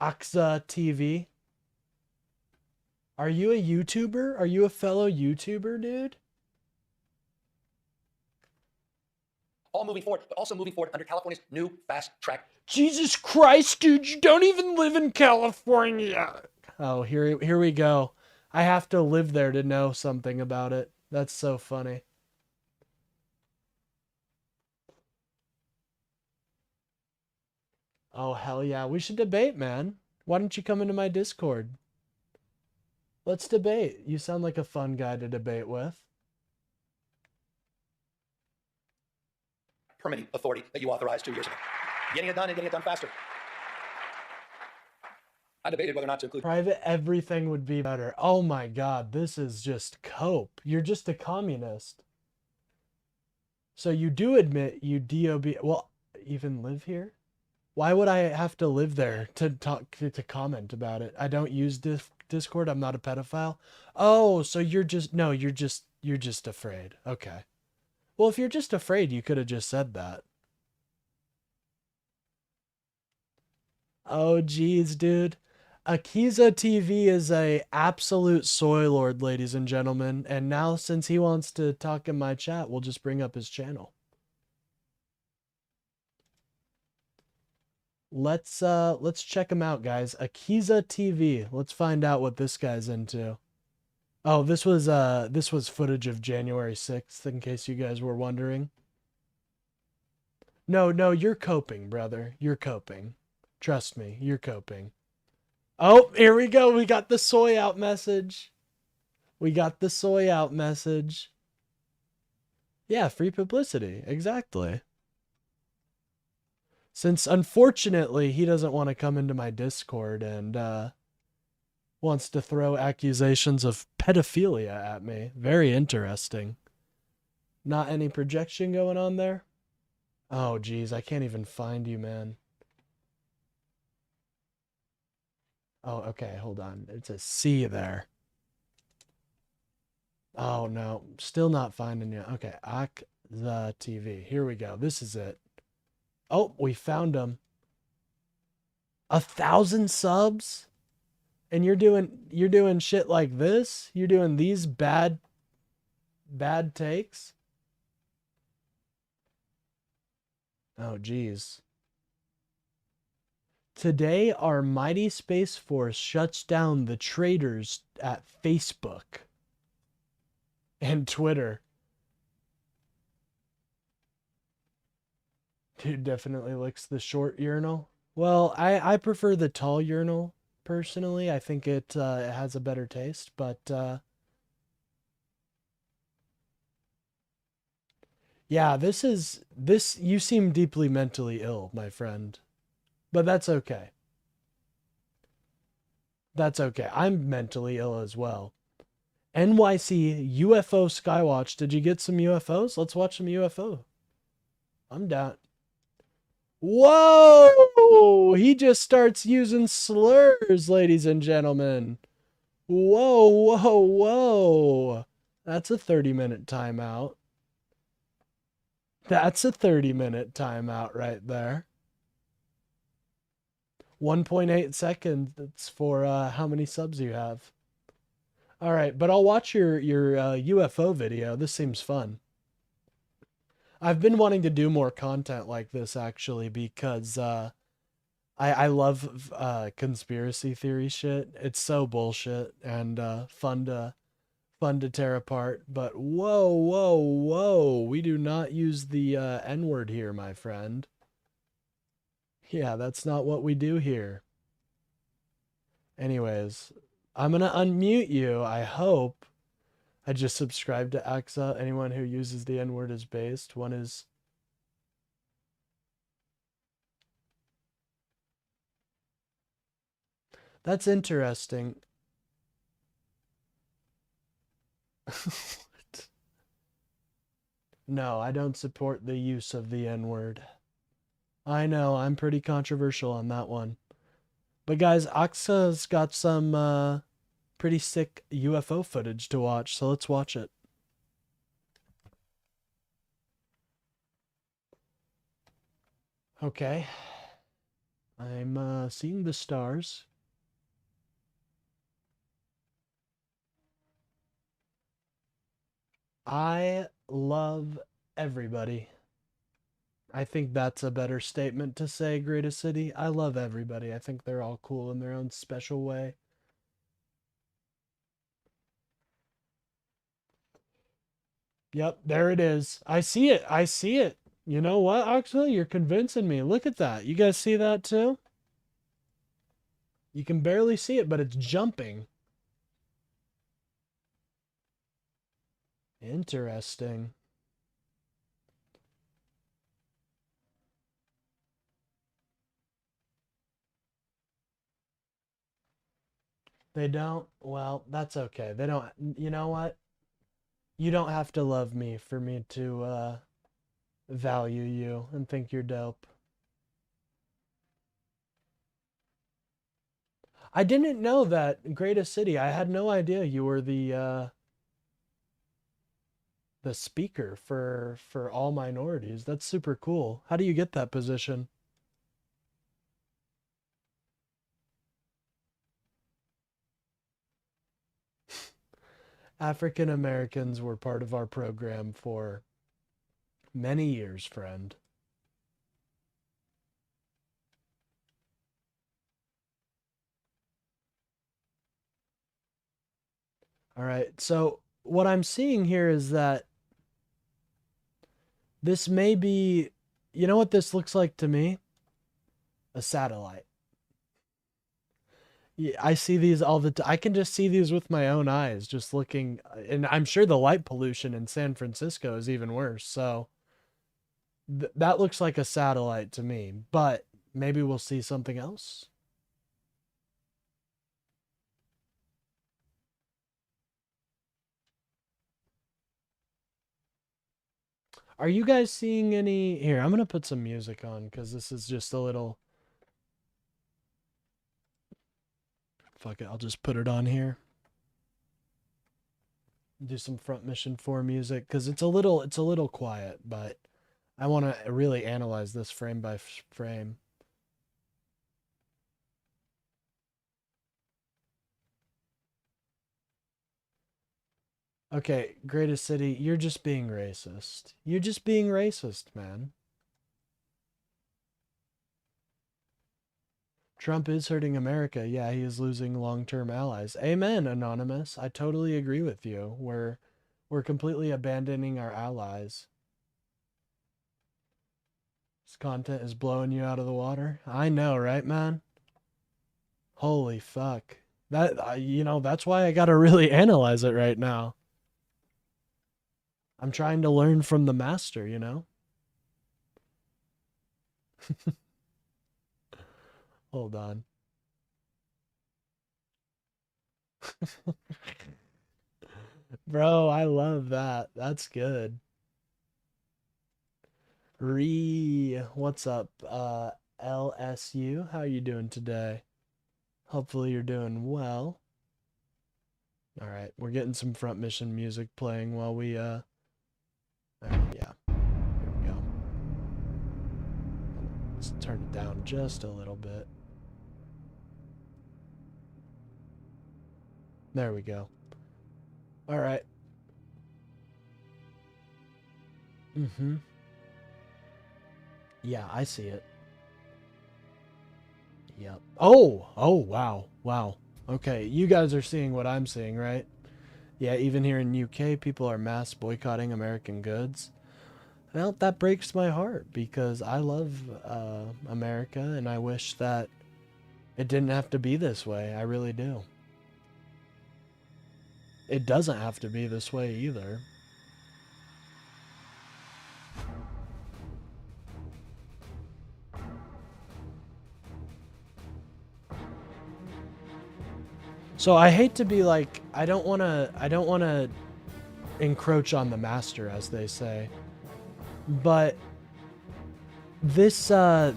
AXA TV. Are you a YouTuber? Are you a fellow YouTuber, dude? All moving forward, but also moving forward under California's new fast track. Jesus Christ, dude, you don't even live in California. Oh, here we go. I have to live there to know something about it. That's so funny. Oh, hell yeah. We should debate, man. Why don't you come into my Discord? Let's debate. You sound like a fun guy to debate with. Permitting authority that you authorized 2 years ago. Getting it done and getting it done faster. I debated whether or not to include private everything would be better. Oh my God, this is just cope. You're just a communist. So you do admit you DOB, well, even live here? Why would I have to live there to talk, to comment about it? I don't use Discord. I'm not a pedophile. Oh, so you're just afraid. Okay. Well, if you're just afraid, you could have just said that. Oh, geez, dude. Akiza TV is a absolute soy lord, ladies and gentlemen. And now, since he wants to talk in my chat, we'll just bring up his channel. Let's check him out, guys. Akiza TV. Let's find out what this guy's into. Oh, this was footage of January 6th, in case you guys were wondering. No, you're coping, brother. You're coping. Trust me, you're coping. Oh, here we go. We got the soy out message. Yeah, free publicity. Exactly. Since, unfortunately, he doesn't want to come into my Discord and wants to throw accusations of pedophilia at me. Very interesting. Not any projection going on there? Oh, geez, I can't even find you, man. Oh, okay, hold on. It's a C there. Oh, no. Still not finding you. Okay, AKZA TV. Here we go. This is it. Oh, we found him. 1,000 subs? And you're doing shit like this? You're doing these bad takes? Oh, geez. Today, our mighty Space Force shuts down the traitors at Facebook and Twitter. Dude definitely licks the short urinal. Well, I prefer the tall urinal, personally. I think it has a better taste, but yeah, you seem deeply mentally ill, my friend. But that's okay. That's okay. I'm mentally ill as well. NYC UFO Skywatch. Did you get some UFOs? Let's watch some UFO. I'm down. Whoa! He just starts using slurs, ladies and gentlemen. Whoa, whoa, whoa. That's a 30-minute timeout. That's a 30-minute timeout right there. 1.8 seconds. That's for how many subs you have. All right, but I'll watch your UFO video. This seems fun. I've been wanting to do more content like this actually because I love conspiracy theory shit. It's so bullshit and fun to tear apart. But whoa, whoa, whoa! We do not use the N-word here, my friend. Yeah, that's not what we do here. Anyways, I'm gonna unmute you. I hope. I just subscribed to AXA. Anyone who uses the N-word is based. One is... That's interesting. No, I don't support the use of the N-word. I know, I'm pretty controversial on that one. But guys, AXA's got some pretty sick UFO footage to watch, so let's watch it. Okay. I'm seeing the stars. I love everybody. I think that's a better statement to say, greatest city. I love everybody. I think they're all cool in their own special way. Yep, there it is. I see it. I see it. You know what, Axel? You're convincing me. Look at that. You guys see that too? You can barely see it, but it's jumping. Interesting. They don't? Well, that's okay. They don't. You know what? You don't have to love me for me to value you and think you're dope. I didn't know that, greatest city. I had no idea you were the speaker for all minorities. That's super cool. How do you get that position? African Americans were part of our program for many years, friend. All right, so what I'm seeing here is that this may be, you know what this looks like to me? A satellite. Yeah, I see these all the time. I can just see these with my own eyes, just looking, and I'm sure the light pollution in San Francisco is even worse. So that looks like a satellite to me, but maybe we'll see something else. Are you guys seeing any? Here, I'm going to put some music on because this is just a little... Fuck it, I'll just put it on here. Do some Front Mission 4 music because it's a little quiet, but I want to really analyze this frame by frame. Okay, greatest city, you're just being racist. You're just being racist, man. Trump is hurting America. Yeah, he is losing long-term allies. Amen, Anonymous. I totally agree with you. We're completely abandoning our allies. This content is blowing you out of the water. I know, right, man? Holy fuck. That, you know, that's why I gotta really analyze it right now. I'm trying to learn from the master, you know? Hold on. Bro, I love that. That's good. What's up? LSU, how you doing today? Hopefully you're doing well. All right, we're getting some front mission music playing while we yeah. Here we go. Let's turn it down just a little bit. There we go. All right. Yeah, I see it. Yep. Oh, wow. Wow. Okay, you guys are seeing what I'm seeing, right? Yeah, even here in UK, people are mass boycotting American goods. Well, that breaks my heart because I love America and I wish that it didn't have to be this way. I really do. It doesn't have to be this way either. So I hate to be like, I don't want to encroach on the master, as they say. But this, I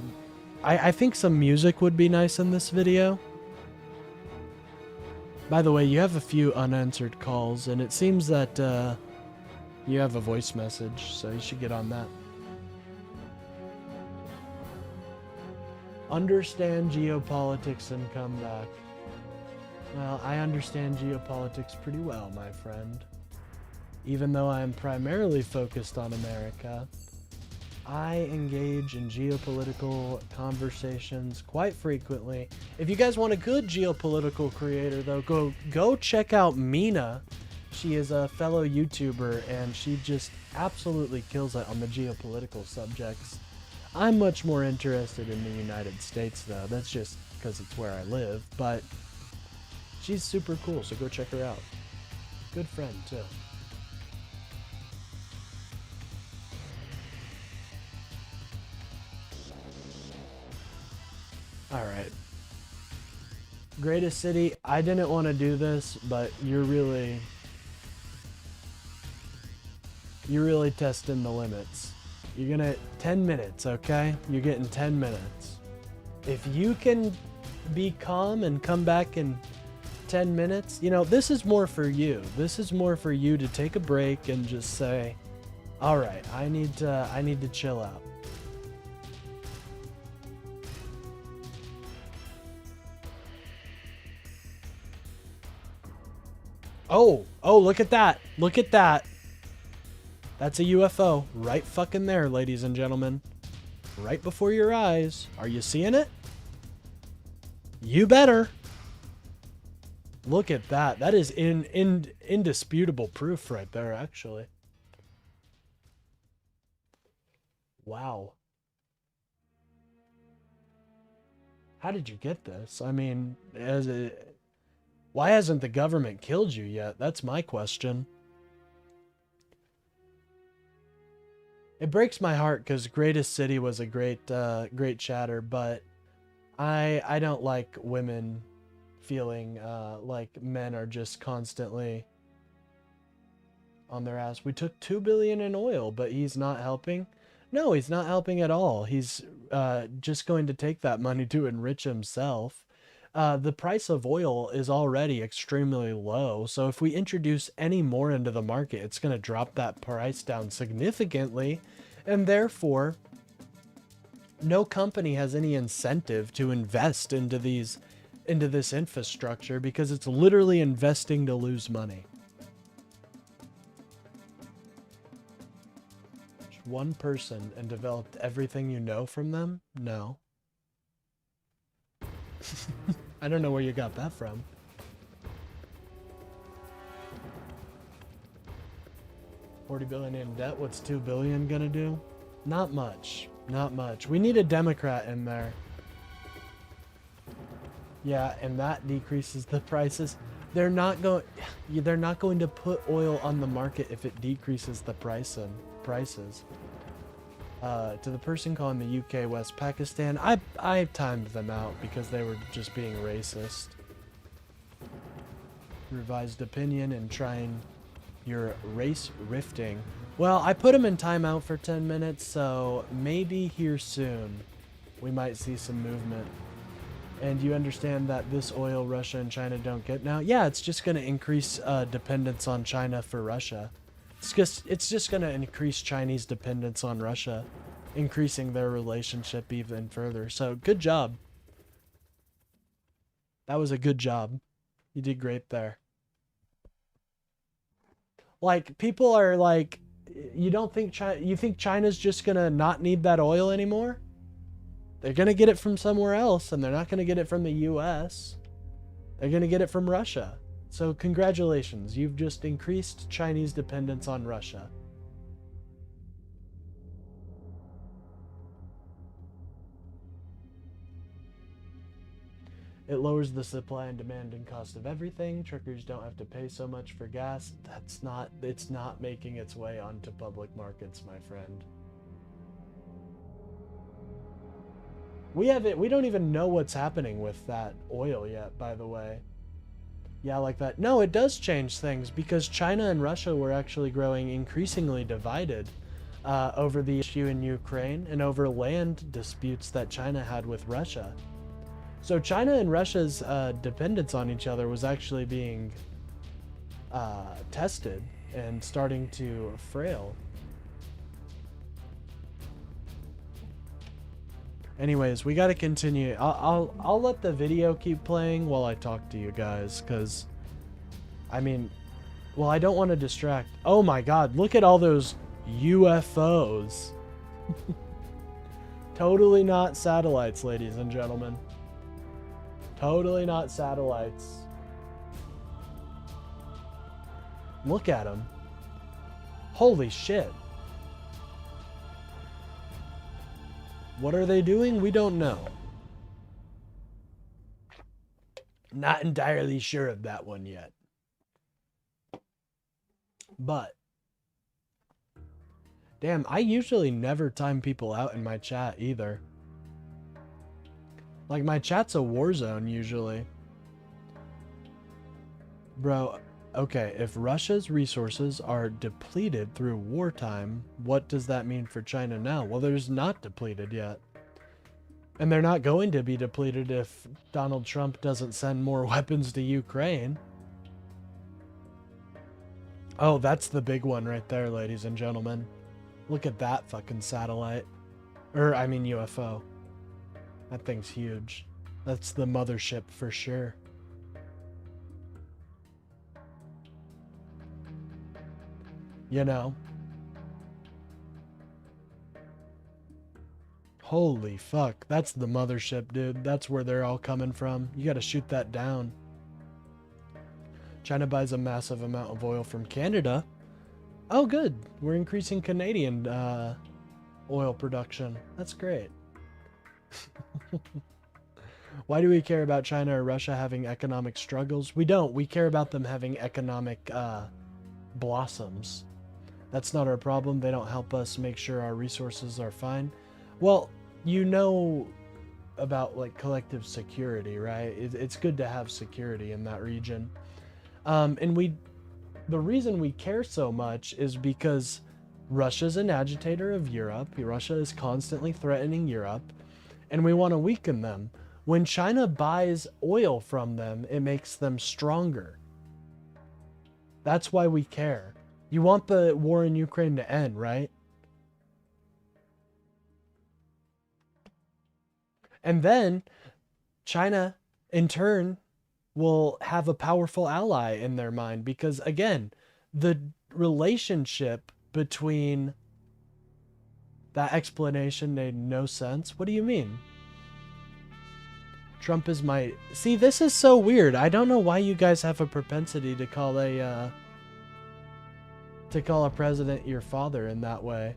think some music would be nice in this video. By the way, you have a few unanswered calls, and it seems that you have a voice message, so you should get on that. Understand geopolitics and come back. Well, I understand geopolitics pretty well, my friend. Even though I am primarily focused on America, I engage in geopolitical conversations quite frequently. If you guys want a good geopolitical creator, though, go check out Mina. She is a fellow YouTuber, and she just absolutely kills it on the geopolitical subjects. I'm much more interested in the United States, though. That's just because it's where I live, but she's super cool, so go check her out. Good friend, too. Alright. Greatest city. I didn't want to do this, but you're really testing the limits. You're gonna 10 minutes, okay? You're getting 10 minutes. If you can be calm and come back in 10 minutes, you know, this is more for you. This is more for you to take a break and just say, all right, I need to chill out. Oh, look at that. Look at that. That's a UFO right fucking there, ladies and gentlemen. Right before your eyes. Are you seeing it? You better. Look at that. That is indisputable proof right there, actually. Wow. How did you get this? I mean, why hasn't the government killed you yet? That's my question. It breaks my heart because Greatest City was a great chatter, but I don't like women feeling like men are just constantly on their ass. We took $2 billion in oil, but he's not helping. No, he's not helping at all. He's just going to take that money to enrich himself. The price of oil is already extremely low, so if we introduce any more into the market, it's going to drop that price down significantly, and therefore no company has any incentive to invest into this infrastructure because it's literally investing to lose money. Just one person and developed everything you know from them? No. I don't know where you got that from. $40 billion in debt. What's $2 billion gonna do? Not much. Not much. We need a Democrat in there. Yeah, and that decreases the prices. They're not going to put oil on the market if it decreases the prices. To the person calling the UK West Pakistan, I timed them out because they were just being racist. revised opinion and trying your race rifting. Well, I put him in timeout for 10 minutes, so maybe here soon we might see some movement. And you understand that this oil Russia and China don't get now? Yeah, it's just going to increase dependence on China for Russia. It's just going to increase Chinese dependence on Russia, increasing their relationship even further. So good job. That was a good job. You did great there. Like, people are like, you don't think you think China's just going to not need that oil anymore? They're going to get it from somewhere else, and they're not going to get it from the US. They're going to get it from Russia. So congratulations, you've just increased Chinese dependence on Russia. It lowers the supply and demand and cost of everything. Truckers don't have to pay so much for gas. It's not making its way onto public markets, my friend. We don't even know what's happening with that oil yet, by the way. Yeah, like that. No, it does change things because China and Russia were actually growing increasingly divided over the issue in Ukraine and over land disputes that China had with Russia. So China and Russia's dependence on each other was actually being tested and starting to frail. Anyways, we got to continue. I'll let the video keep playing while I talk to you guys, because, I mean, well, I don't want to distract. Oh my God, look at all those UFOs. Totally not satellites, ladies and gentlemen. Totally not satellites. Look at them. Holy shit. What are they doing? We don't know. Not entirely sure of that one yet. But, damn, I usually never time people out in my chat either. Like, my chat's a war zone usually. Bro, okay, if Russia's resources are depleted through wartime, what does that mean for China now? Well, there's not depleted yet. And they're not going to be depleted if Donald Trump doesn't send more weapons to Ukraine. Oh, that's the big one right there, ladies and gentlemen. Look at that fucking satellite. I mean UFO. That thing's huge. That's the mothership for sure. You know. Holy fuck. That's the mothership, dude. That's where they're all coming from. You gotta shoot that down. China buys a massive amount of oil from Canada. Oh, good. We're increasing Canadian oil production. That's great. Why do we care about China or Russia having economic struggles? We don't. We care about them having economic blossoms. That's not our problem. They don't help us make sure our resources are fine. Well, you know about like collective security, right? It's good to have security in that region. And the reason we care so much is because Russia's an agitator of Europe. Russia is constantly threatening Europe, and we want to weaken them. When China buys oil from them, it makes them stronger. That's why we care. You want the war in Ukraine to end, right? And then China, in turn, will have a powerful ally in their mind because, again, the relationship between that explanation made no sense. What do you mean? Trump is my... See, this is so weird. I don't know why you guys have a propensity to call a president your father in that way.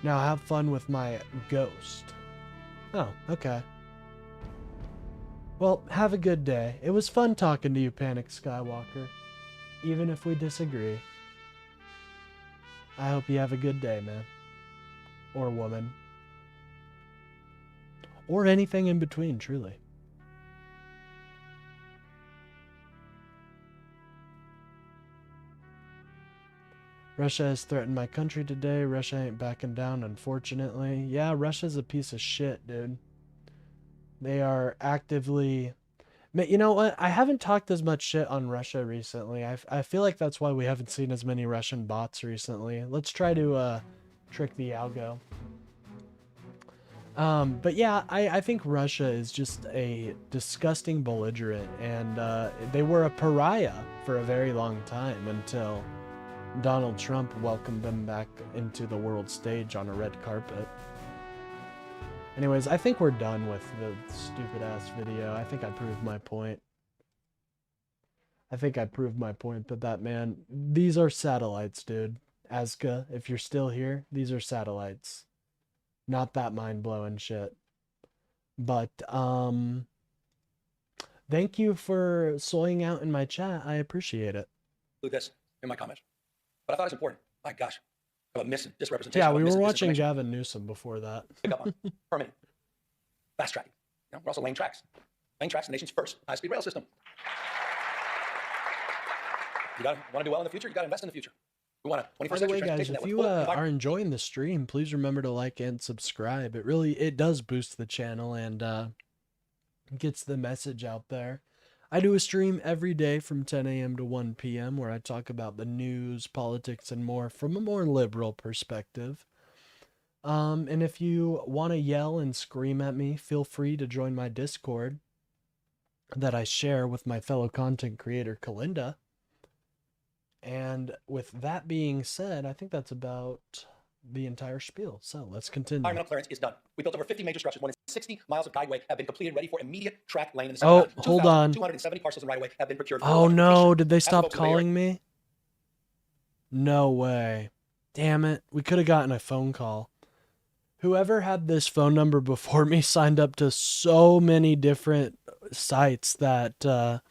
Now have fun with my ghost. Oh, okay. Well, have a good day. It was fun talking to you, Panic Skywalker. Even if we disagree. I hope you have a good day, man. Or woman. or anything in between, truly. Russia has threatened my country today. Russia ain't backing down, unfortunately. Yeah, Russia's a piece of shit, dude. They are actively... You know what? I haven't talked as much shit on Russia recently. I feel like that's why we haven't seen as many Russian bots recently. Let's try to trick the algo. But yeah, I think Russia is just a disgusting belligerent, and they were a pariah for a very long time until Donald Trump welcomed them back into the world stage on a red carpet. Anyways, I think we're done with the stupid-ass video. I think I proved my point. But that man, these are satellites, dude. Azka, if you're still here, these are satellites. Not that mind-blowing shit. But, thank you for soying out in my chat. I appreciate it. Include this in my comments. But I thought it was important. My gosh. Of a misrepresentation. Yeah, we were watching Gavin Newsom before that. Pick up on permitting. Fast tracking. You know, we're also laying tracks. Laying tracks, the nation's first high-speed rail system. You want to do well in the future, you got to invest in the future. We want a 21st By the century way, guys, transportation if network. you are enjoying the stream, please remember to like and subscribe. It does boost the channel and gets the message out there. I do a stream every day from 10 a.m. to 1 p.m. where I talk about the news, politics, and more from a more liberal perspective. And if you want to yell and scream at me, feel free to join my Discord that I share with my fellow content creator, Kalinda. And with that being said, I think that's about the entire spiel. So let's continue. Environmental clearance is done. We built over 50 major structures. More than 60 miles of guideway have been completed, ready for immediate track lane in the Oh, center. hold on. 270 parcels of right-of-way have been procured. for Oh no, electrification. did they As stop folks in the Bay calling me? No way. Damn it. We could have gotten a phone call. Whoever had this phone number before me signed up to so many different sites that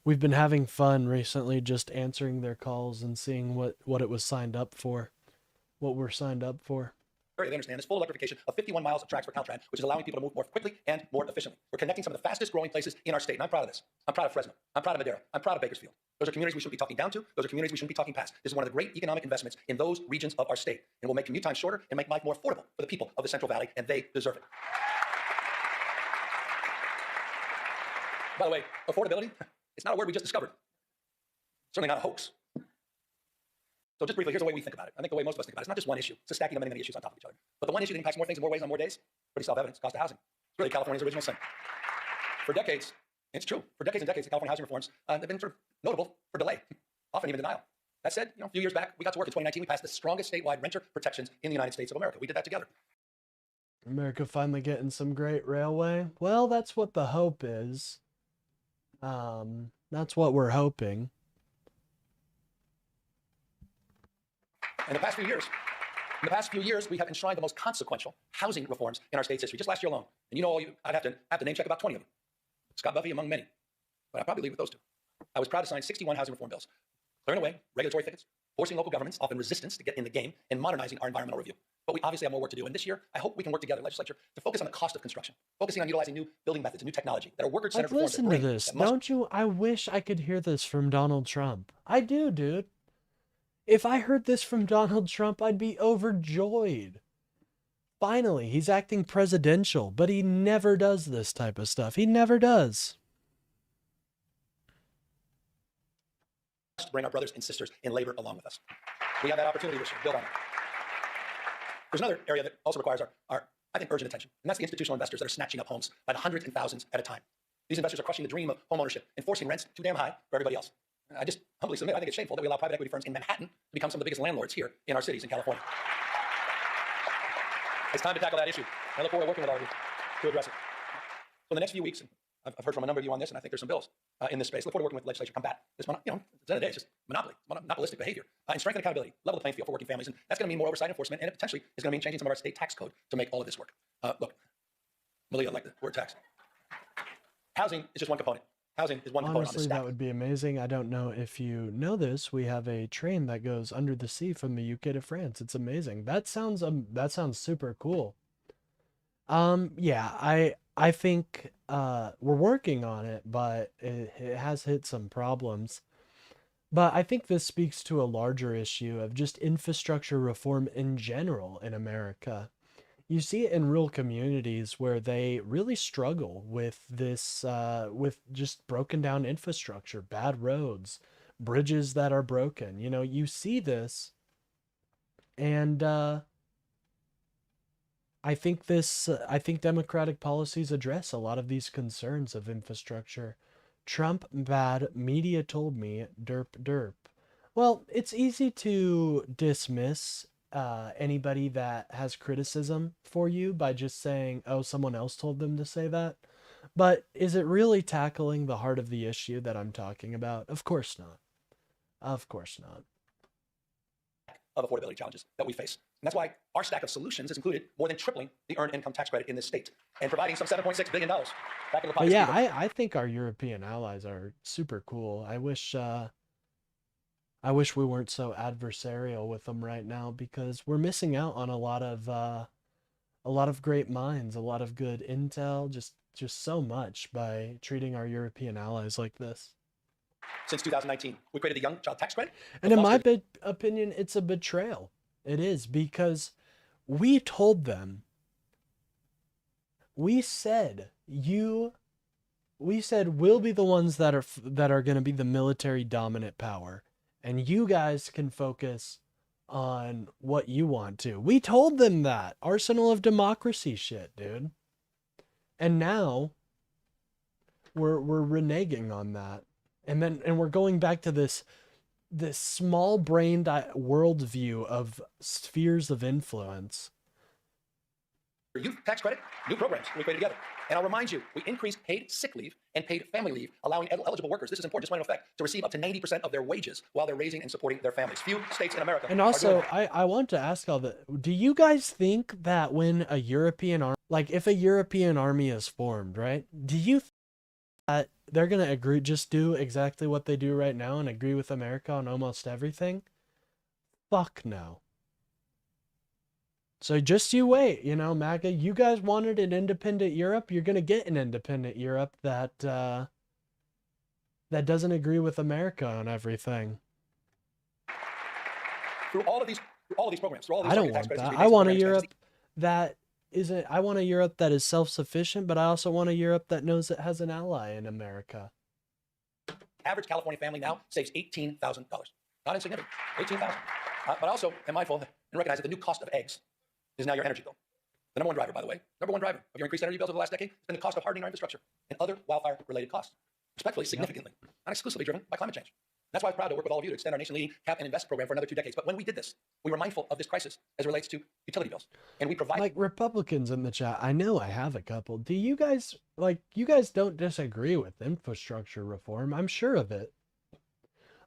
we've been having fun recently just answering their calls and seeing what it was signed up for. What we're signed up for. They understand this full electrification of 51 miles of tracks for Caltrans, which is allowing people to move more quickly and more efficiently. We're connecting some of the fastest growing places in our state, and I'm proud of this. I'm proud of Fresno. I'm proud of Madera. I'm proud of Bakersfield. Those are communities we shouldn't be talking down to. Those are communities we shouldn't be talking past. This is one of the great economic investments in those regions of our state, and will make commute time shorter and make life more affordable for the people of the Central Valley, and they deserve it. By the way, affordability, it's not a word we just discovered. Certainly not a hoax. So just briefly, here's the way we think about it. I think the way most of us think about it, it's not just one issue. It's a stacking of many, many issues on top of each other. But the one issue that impacts more things in more ways on more days, pretty self-evident, cost of housing. It's really California's original sin. For decades, it's true, for decades and decades, the California housing reforms have been sort of notable for delay, often even denial. That said, a few years back, we got to work in 2019. We passed the strongest statewide renter protections in the United States of America. We did that together. America finally getting some great railway. Well, that's what the hope is. That's what we're hoping. In the past few years, we have enshrined the most consequential housing reforms in our state's history, just last year alone. And I'd have to name check about 20 of them. Scott Buffy among many, but I'll probably leave with those two. I was proud to sign 61 housing reform bills, clearing away regulatory thickets, forcing local governments, often resistance, to get in the game, and modernizing our environmental review. But we obviously have more work to do. And this year, I hope we can work together, legislature, to focus on the cost of construction, focusing on utilizing new building methods and new technology that are worker-centered reforms. Listen to this, don't you? I wish I could hear this from Donald Trump. I do, dude. If I heard this from Donald Trump, I'd be overjoyed. Finally, he's acting presidential, but he never does this type of stuff. He never does. To bring our brothers and sisters in labor along with us. We have that opportunity this year. Build on it. There's another area that also requires our I think, urgent attention, and that's the institutional investors that are snatching up homes by the hundreds and thousands at a time. These investors are crushing the dream of homeownership and forcing rents too damn high for everybody else. I just humbly submit, I think it's shameful that we allow private equity firms in Manhattan to become some of the biggest landlords here in our cities in California. It's time to tackle that issue. I look forward to working with all of you to address it. So in the next few weeks, and I've heard from a number of you on this, and I think there's some bills in this space. Look forward to working with the legislature to combat this. At the end of the day, it's just monopolistic behavior, and strengthen accountability, level the playing field for working families, and that's going to mean more oversight enforcement, and it potentially is going to mean changing some of our state tax code to make all of this work. Look, Malia, I like the word tax. Housing is just one component. Housing is one component on the Honestly, stack. that would be amazing. I don't know if you know this. We have a train that goes under the sea from the UK to France. It's amazing. That sounds super cool. Yeah, I think we're working on it, but it has hit some problems. But I think this speaks to a larger issue of just infrastructure reform in general in America. You see it in rural communities where they really struggle with this, with just broken down infrastructure, bad roads, bridges that are broken. You know, you see this, and I think democratic policies address a lot of these concerns of infrastructure. Trump bad, media told me, derp derp. Well, it's easy to dismiss anybody that has criticism for you by just saying, oh, someone else told them to say that. But is it really tackling the heart of the issue that I'm talking about? Of course not. Of course not. Of affordability challenges that we face. And that's why our stack of solutions has included more than tripling the earned income tax credit in this state and providing some $7.6 billion back in the But pockets. yeah, I think our European allies are super cool. I wish we weren't so adversarial with them right now because we're missing out on a lot of great minds, a lot of good intel, just so much by treating our European allies like this. Since 2019, we created the Young Child Tax Credit. And in my opinion, it's a betrayal. It is, because we told them, we said we'll be the ones that are going to be the military dominant power, and you guys can focus on what you want to. We told them that. Arsenal of democracy shit, dude. And now we're reneging on that. And we're going back to this small-brained worldview of spheres of influence. Youth tax credit, new programs we created together. And I'll remind you, we increased paid sick leave and paid family leave, allowing eligible workers, this is important, just went into effect, to receive up to 90% of their wages while they're raising and supporting their families. Few states in America. And also, I want to ask all the, do you guys think that when a European army, like if a European army is formed, right? Do you think that they're going to agree, just do exactly what they do right now and agree with America on almost everything? Fuck no. So just you wait, you know, MAGA, you guys wanted an independent Europe, you're going to get an independent Europe that doesn't agree with America on everything. Through all of these programs, through all of these I don't want that. I want a Europe that isn't, I want a Europe that is self-sufficient, but I also want a Europe that knows it has an ally in America. Average California family now saves $18,000. Not insignificant, $18,000. But also, am mindful and recognize that the new cost of eggs is now your energy bill. The number one driver, by the way, number one driver of your increased energy bills over the last decade has been the cost of hardening our infrastructure and other wildfire-related costs. Respectfully, significantly, not exclusively driven by climate change. That's why I'm proud to work with all of you to extend our nation-leading Cap and Invest program for another 2 decades. But when we did this, we were mindful of this crisis as it relates to utility bills. And we provide... Like Republicans in the chat, I know I have a couple. Do you guys, like, you guys don't disagree with infrastructure reform? I'm sure of it.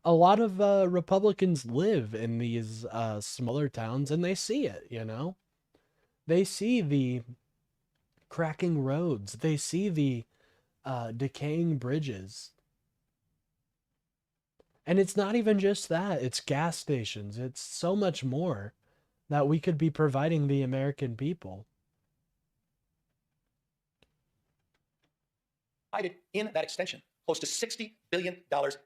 A lot of Republicans live in these smaller towns and they see it, you know? They see the cracking roads. They see the decaying bridges. And it's not even just that. It's gas stations. It's so much more that we could be providing the American people. In that extension, close to $60 billion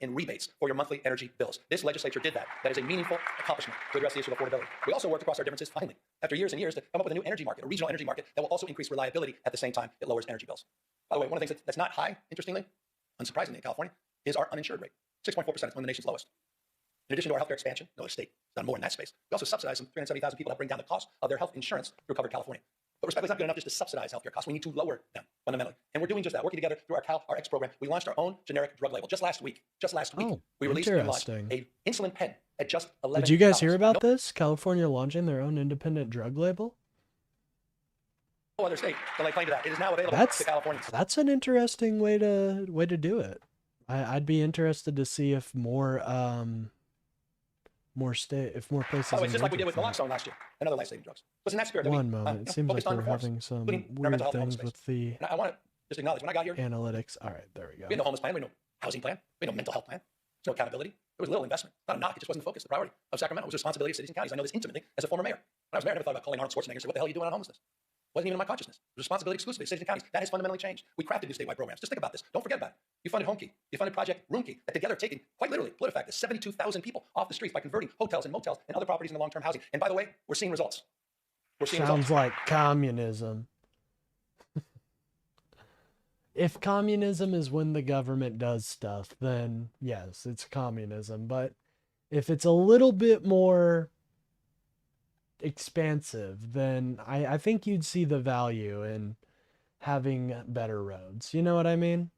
in rebates for your monthly energy bills. This legislature did that. That is a meaningful accomplishment to address the issue of affordability. We also worked across our differences, finally, after years and years, to come up with a new energy market, a regional energy market that will also increase reliability at the same time it lowers energy bills. By the way, one of the things that's not high, interestingly, unsurprisingly in California, is our uninsured rate. 6.4%, it's one of the nation's lowest. In addition to our healthcare expansion, no other state has done more in that space. We also subsidize some 370,000 people that bring down the cost of their health insurance through Covered California. But respectfully, it's not good enough just to subsidize healthcare costs. We need to lower them fundamentally. And we're doing just that, working together through our CalRx program. We launched our own generic drug label just last week. We released and launched an insulin pen at just $11. Did you guys hear about this? California launching their own independent drug label? No other state can lay claim to that. It is now available to Californians. That's an interesting way to do it. I'd be interested to see if more places. Oh, it's just like we did with naloxone last year, another life-saving drugs. But in that spirit, One moment, it seems like we're having some weird things with the I want to just acknowledge when I got here. Analytics. All right, there we go. We had no homeless plan, we had no housing plan, we had no mental health plan. There's no accountability. There was little investment. Not a knock. It just wasn't the focus. The priority of Sacramento was responsibility of cities and counties. I know this intimately as a former mayor. When I was mayor, I never thought about calling Arnold Schwarzenegger and say, "What the hell are you doing on homelessness?" Wasn't even in my consciousness. It was responsibility exclusively of cities and counties. That has fundamentally changed. We crafted new statewide programs. Just think about this. Don't forget about it. You funded HomeKey. You funded Project Roomkey, that together have taken, quite literally, PolitiFact, 72,000 people off the streets by converting hotels and motels and other properties into long-term housing. And by the way, we're seeing results. We're seeing Sounds results. like communism. If communism is when the government does stuff, then yes, it's communism. But if it's a little bit more expansive, then I think you'd see the value in having better roads. You know what I mean?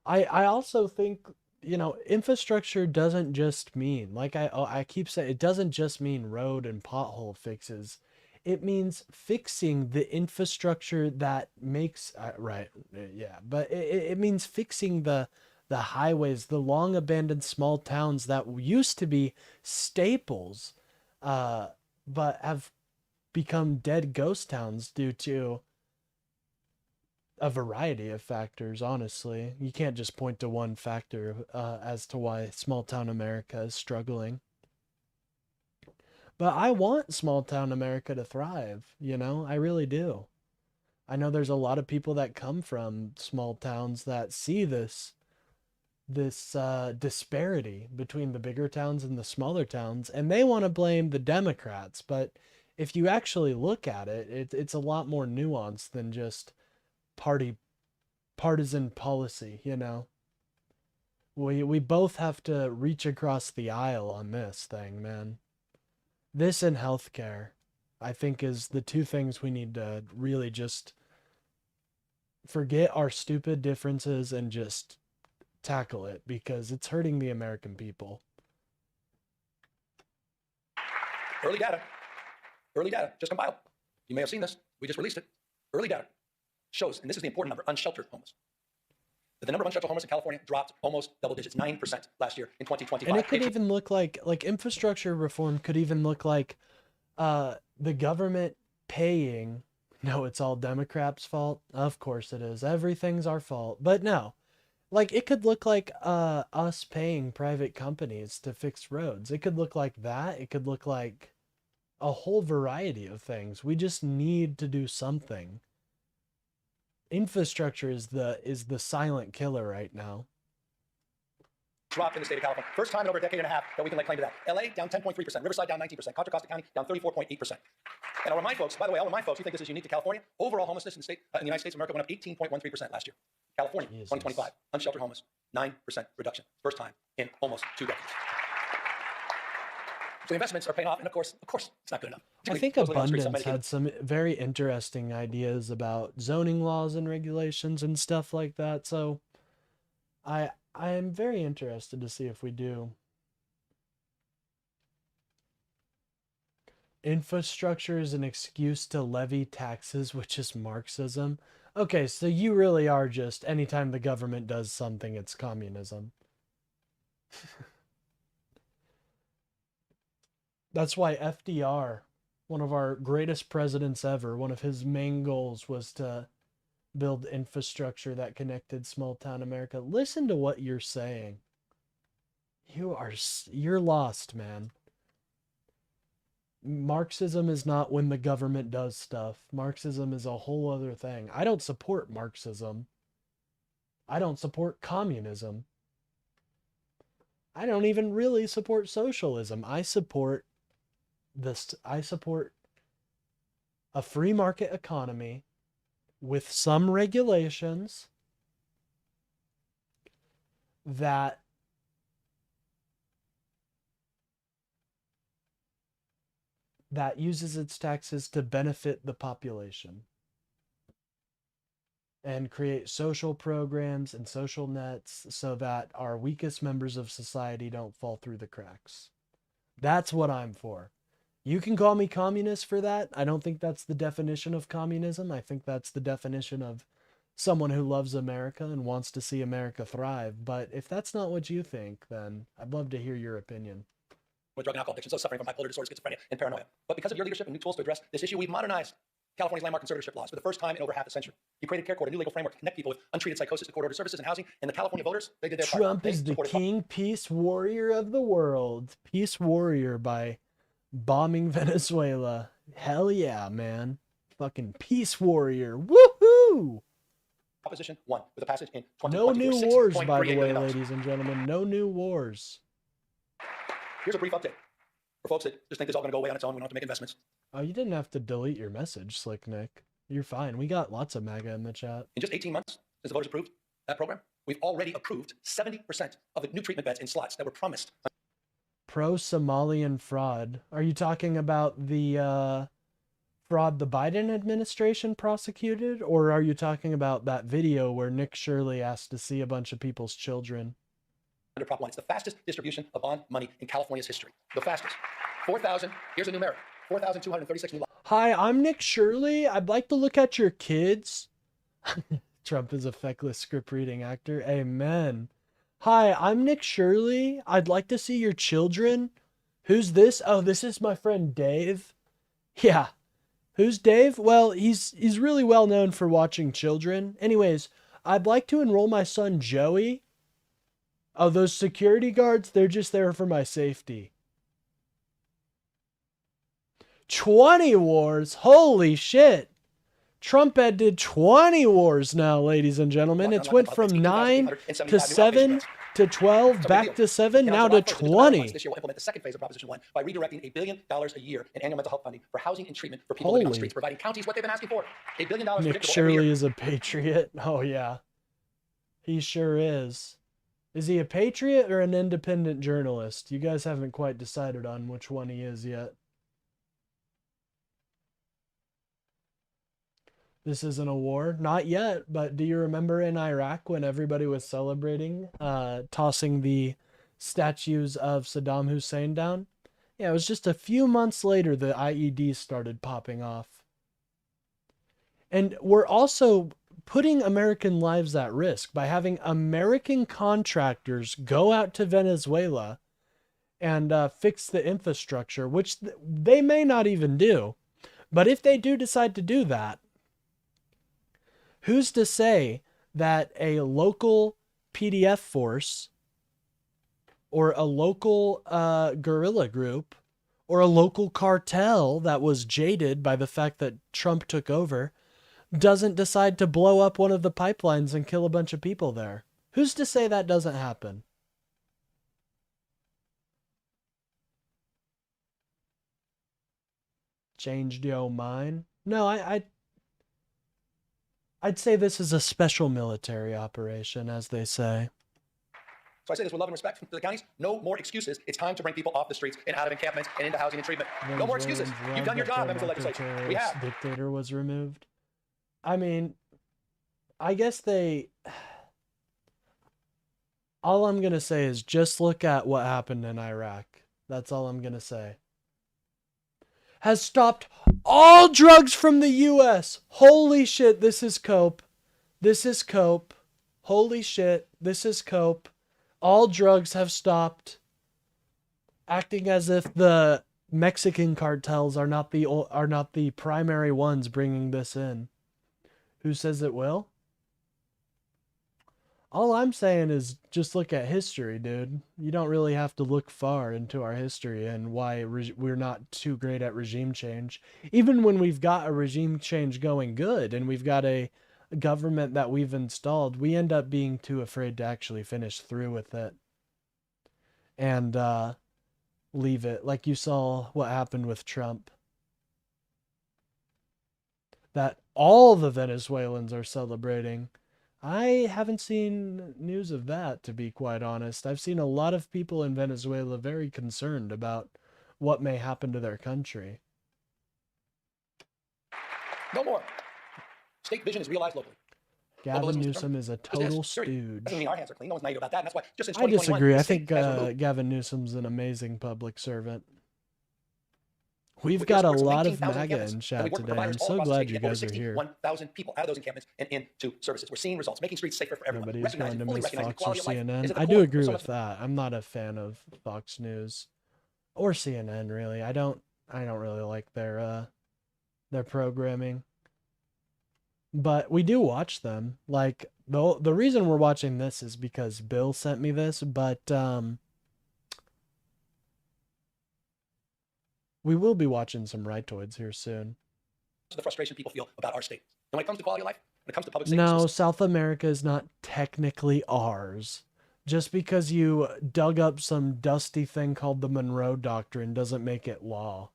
I also think, you know, infrastructure doesn't just mean, like I keep saying, it doesn't just mean road and pothole fixes. It means fixing the infrastructure that makes, but it means fixing the highways, the long abandoned small towns that used to be staples, but have become dead ghost towns due to a variety of factors. Honestly, you can't just point to one factor as to why small town America is struggling. But I want small town America to thrive, you know, I really do. I know there's a lot of people that come from small towns that see this disparity between the bigger towns and the smaller towns, and they want to blame the Democrats. But if you actually look at it, it's a lot more nuanced than just partisan policy, you know. We both have to reach across the aisle on this thing, man. This and healthcare, I think, is the two things we need to really just forget our stupid differences and just tackle it, because it's hurting the American people. Early data just compiled. You may have seen this. We just released it. Early data shows, and this is the important number, unsheltered homeless. That the number of unsheltered homeless in California dropped almost double digits, 9% last year in 2025. And it could even look like infrastructure reform could even look like the government paying. No, it's all Democrats' fault. Of course it is. Everything's our fault. But no, like it could look like us paying private companies to fix roads. It could look like that. It could look like a whole variety of things. We just need to do something. Infrastructure is the silent killer right now. Dropped in the state of California. First time in over a decade and a half that we can lay claim to that. LA down 10.3%, Riverside down 19%, Contra Costa County down 34.8%. And I'll remind folks, by the way, I'll remind folks who think this is unique to California, overall homelessness in the United States of America went up 18.13% last year. California, 2025, unsheltered homeless, 9% reduction. First time in almost 2 decades. So the investments are paying off, and of course, it's not good enough. I think Abundance had some very interesting ideas about zoning laws and regulations and stuff like that. So I am very interested to see if we do. Infrastructure is an excuse to levy taxes, which is Marxism. Okay, so you really are just, anytime the government does something, it's communism. That's why FDR, one of our greatest presidents ever, one of his main goals was to build infrastructure that connected small town America. Listen to what you're saying. You're lost, man. Marxism is not when the government does stuff. Marxism is a whole other thing. I don't support Marxism. I don't support communism. I don't even really support socialism. I support a free market economy with some regulations that uses its taxes to benefit the population and create social programs and social nets so that our weakest members of society don't fall through the cracks. That's what I'm for. You can call me communist for that. I don't think that's the definition of communism. I think that's the definition of someone who loves America and wants to see America thrive. But if that's not what you think, then I'd love to hear your opinion. With drug and alcohol addiction, so suffering from bipolar disorder, schizophrenia, and paranoia. But because of your leadership and new tools to address this issue, we've modernized California's landmark conservatorship laws for the first time in over half a century. You created CareCourt, a new legal framework to connect people with untreated psychosis to court-ordered services and housing. And the California voters, they did their part. Trump is the king, peace warrior of the world. Peace warrior by bombing Venezuela Hell yeah, man. Fucking peace warrior. Woohoo! Proposition 1 with a passage in 2020 No new for wars, $6.38 by the way, billion. ladies and gentlemen. No new wars. Here's a brief update for folks that just think this is all going to go away on its own. We don't have to make investments. Oh, you didn't have to delete your message, Slick Nick. You're fine. We got lots of MAGA in the chat. In just 18 months since the voters approved that program, we've already approved 70% of the new treatment beds in slots that were promised. Pro-Somalian fraud. Are you talking about the fraud the Biden administration prosecuted? Or are you talking about that video where Nick Shirley asked to see a bunch of people's children? Under Prop 1, it's the fastest distribution of bond money in California's history. The fastest. 4,000, here's a numeric, 4,236 new. Hi, I'm Nick Shirley. I'd like to look at your kids. Trump is a feckless script reading actor. Amen. Hi, I'm Nick Shirley. I'd like to see your children. Who's this? Oh, this is my friend Dave. Yeah. Who's Dave? Well, he's really well known for watching children. Anyways, I'd like to enroll my son Joey. Oh, those security guards, they're just there for my safety. 20 wars? Holy shit. Trump did 20 wars now, ladies and gentlemen. It's went from 9 to 7 to 12, back to 7, now to 20. This year we'll implement the second phase of Proposition 1 by redirecting $1 billion a year in annual mental health funding for housing and treatment for people living on the streets, providing counties what they've been asking for. $1 billion Nick Shirley is a patriot. Oh, yeah. He sure is. Is he a patriot or an independent journalist? You guys haven't quite decided on which one he is yet. This isn't a war. Not yet, but do you remember in Iraq when everybody was celebrating, tossing the statues of Saddam Hussein down? Yeah, it was just a few months later the IEDs started popping off. And we're also putting American lives at risk by having American contractors go out to Venezuela and fix the infrastructure, which they may not even do. But if they do decide to do that, who's to say that a local PDF force or a local guerrilla group or a local cartel that was jaded by the fact that Trump took over doesn't decide to blow up one of the pipelines and kill a bunch of people there? Who's to say that doesn't happen? Changed your mind? No, I'd say this is a special military operation, as they say. So I say this with love and respect to the counties. No more excuses. It's time to bring people off the streets and out of encampments and into housing and treatment. No more excuses. You've done your job, members of the legislature. We have. Dictator was removed. I mean, I guess they... All I'm going to say is just look at what happened in Iraq. That's all I'm going to say. Has stopped all drugs from the U.S. Holy shit, this is cope. This is cope. Holy shit, this is cope. All drugs have stopped. Acting as if the Mexican cartels are not the primary ones bringing this in. Who says it will? All I'm saying is just look at history, dude. You don't really have to look far into our history and why we're not too great at regime change. Even when we've got a regime change going good and we've got a government that we've installed, we end up being too afraid to actually finish through with it and leave it. Like you saw what happened with Trump. That all the Venezuelans are celebrating. I haven't seen news of that, to be quite honest. I've seen a lot of people in Venezuela very concerned about what may happen to their country. No more. State vision is realized locally. Gavin Newsom is a total stooge. Doesn't mean our hands are clean. No one's naive about that. And that's why just since I 2021, disagree. I think Gavin Newsom's an amazing public servant. We've got a lot of MAGA in chat today. I'm so glad you guys are here. 1,000 people out of those encampments and into services. We're seeing results, making streets safer for everyone. Everybody's going to miss Fox or CNN. I do agree with that. I'm not a fan of Fox News or CNN, really. I don't really like their programming. But we do watch them. Like the reason we're watching this is because Bill sent me this, but We will be watching some Rightoids here soon. The frustration people feel about our state. And when it comes to quality of life, when it comes to public safety, No, South America is not technically ours. Just because you dug up some dusty thing called the Monroe Doctrine doesn't make it law.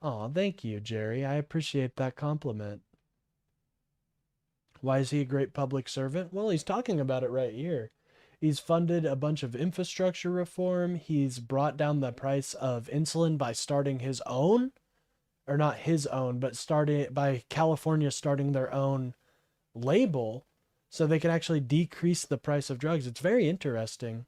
Aw, thank you, Jerry. I appreciate that compliment. Why is he a great public servant? Well, he's talking about it right here. He's funded a bunch of infrastructure reform. He's brought down the price of insulin by starting his own, or not his own, but starting by California starting their own label so they can actually decrease the price of drugs. It's very interesting.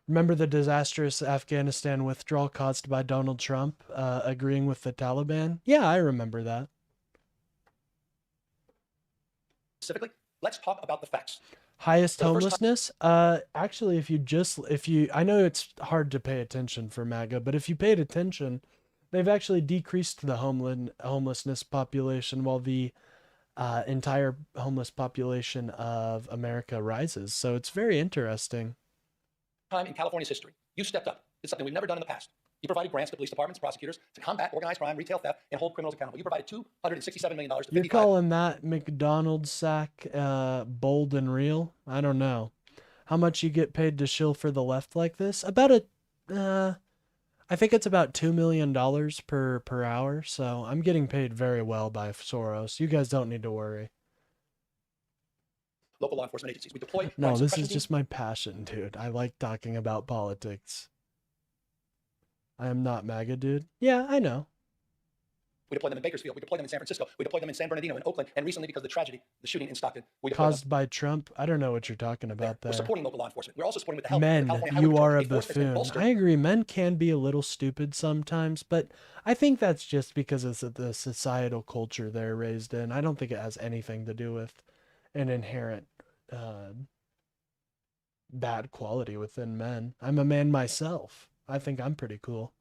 Remember the disastrous Afghanistan withdrawal caused by Donald Trump agreeing with the Taliban? Yeah, I remember that. specifically, let's talk about the facts. Highest For the first time- homelessness? Actually, I know it's hard to pay attention for MAGA, but if you paid attention, they've actually decreased the homelessness population while the entire homeless population of America rises. So it's very interesting. Time in California's history, you stepped up. It's something we've never done in the past. You provided grants to police departments, prosecutors to combat organized crime, retail theft, and hold criminals accountable. You provided $267 million to You're 55. calling that McDonald's sack bold and real? I don't know. How much you get paid to shill for the left like this? I think it's about $2 million per hour. So I'm getting paid very well by Soros. You guys don't need to worry. Local law enforcement agencies. We deploy No, crime this suppression is teams. just my passion, dude. I like talking about politics. I am not MAGA, dude. Yeah, I know. We deploy them in Bakersfield. We deploy them in San Francisco. We deploy them in San Bernardino, in Oakland, and recently, because of the tragedy, the shooting in Stockton, we deployed them. Caused by Trump? I don't know what you're talking about We're there. supporting local law enforcement. We're also supporting with the help of Men, the California Highway you Patrol, are a a force that's been buffoon. bolstered. I agree. Men can be a little stupid sometimes, but I think that's just because of the societal culture they're raised in. I don't think it has anything to do with an inherent bad quality within men. I'm a man myself. I think I'm pretty cool.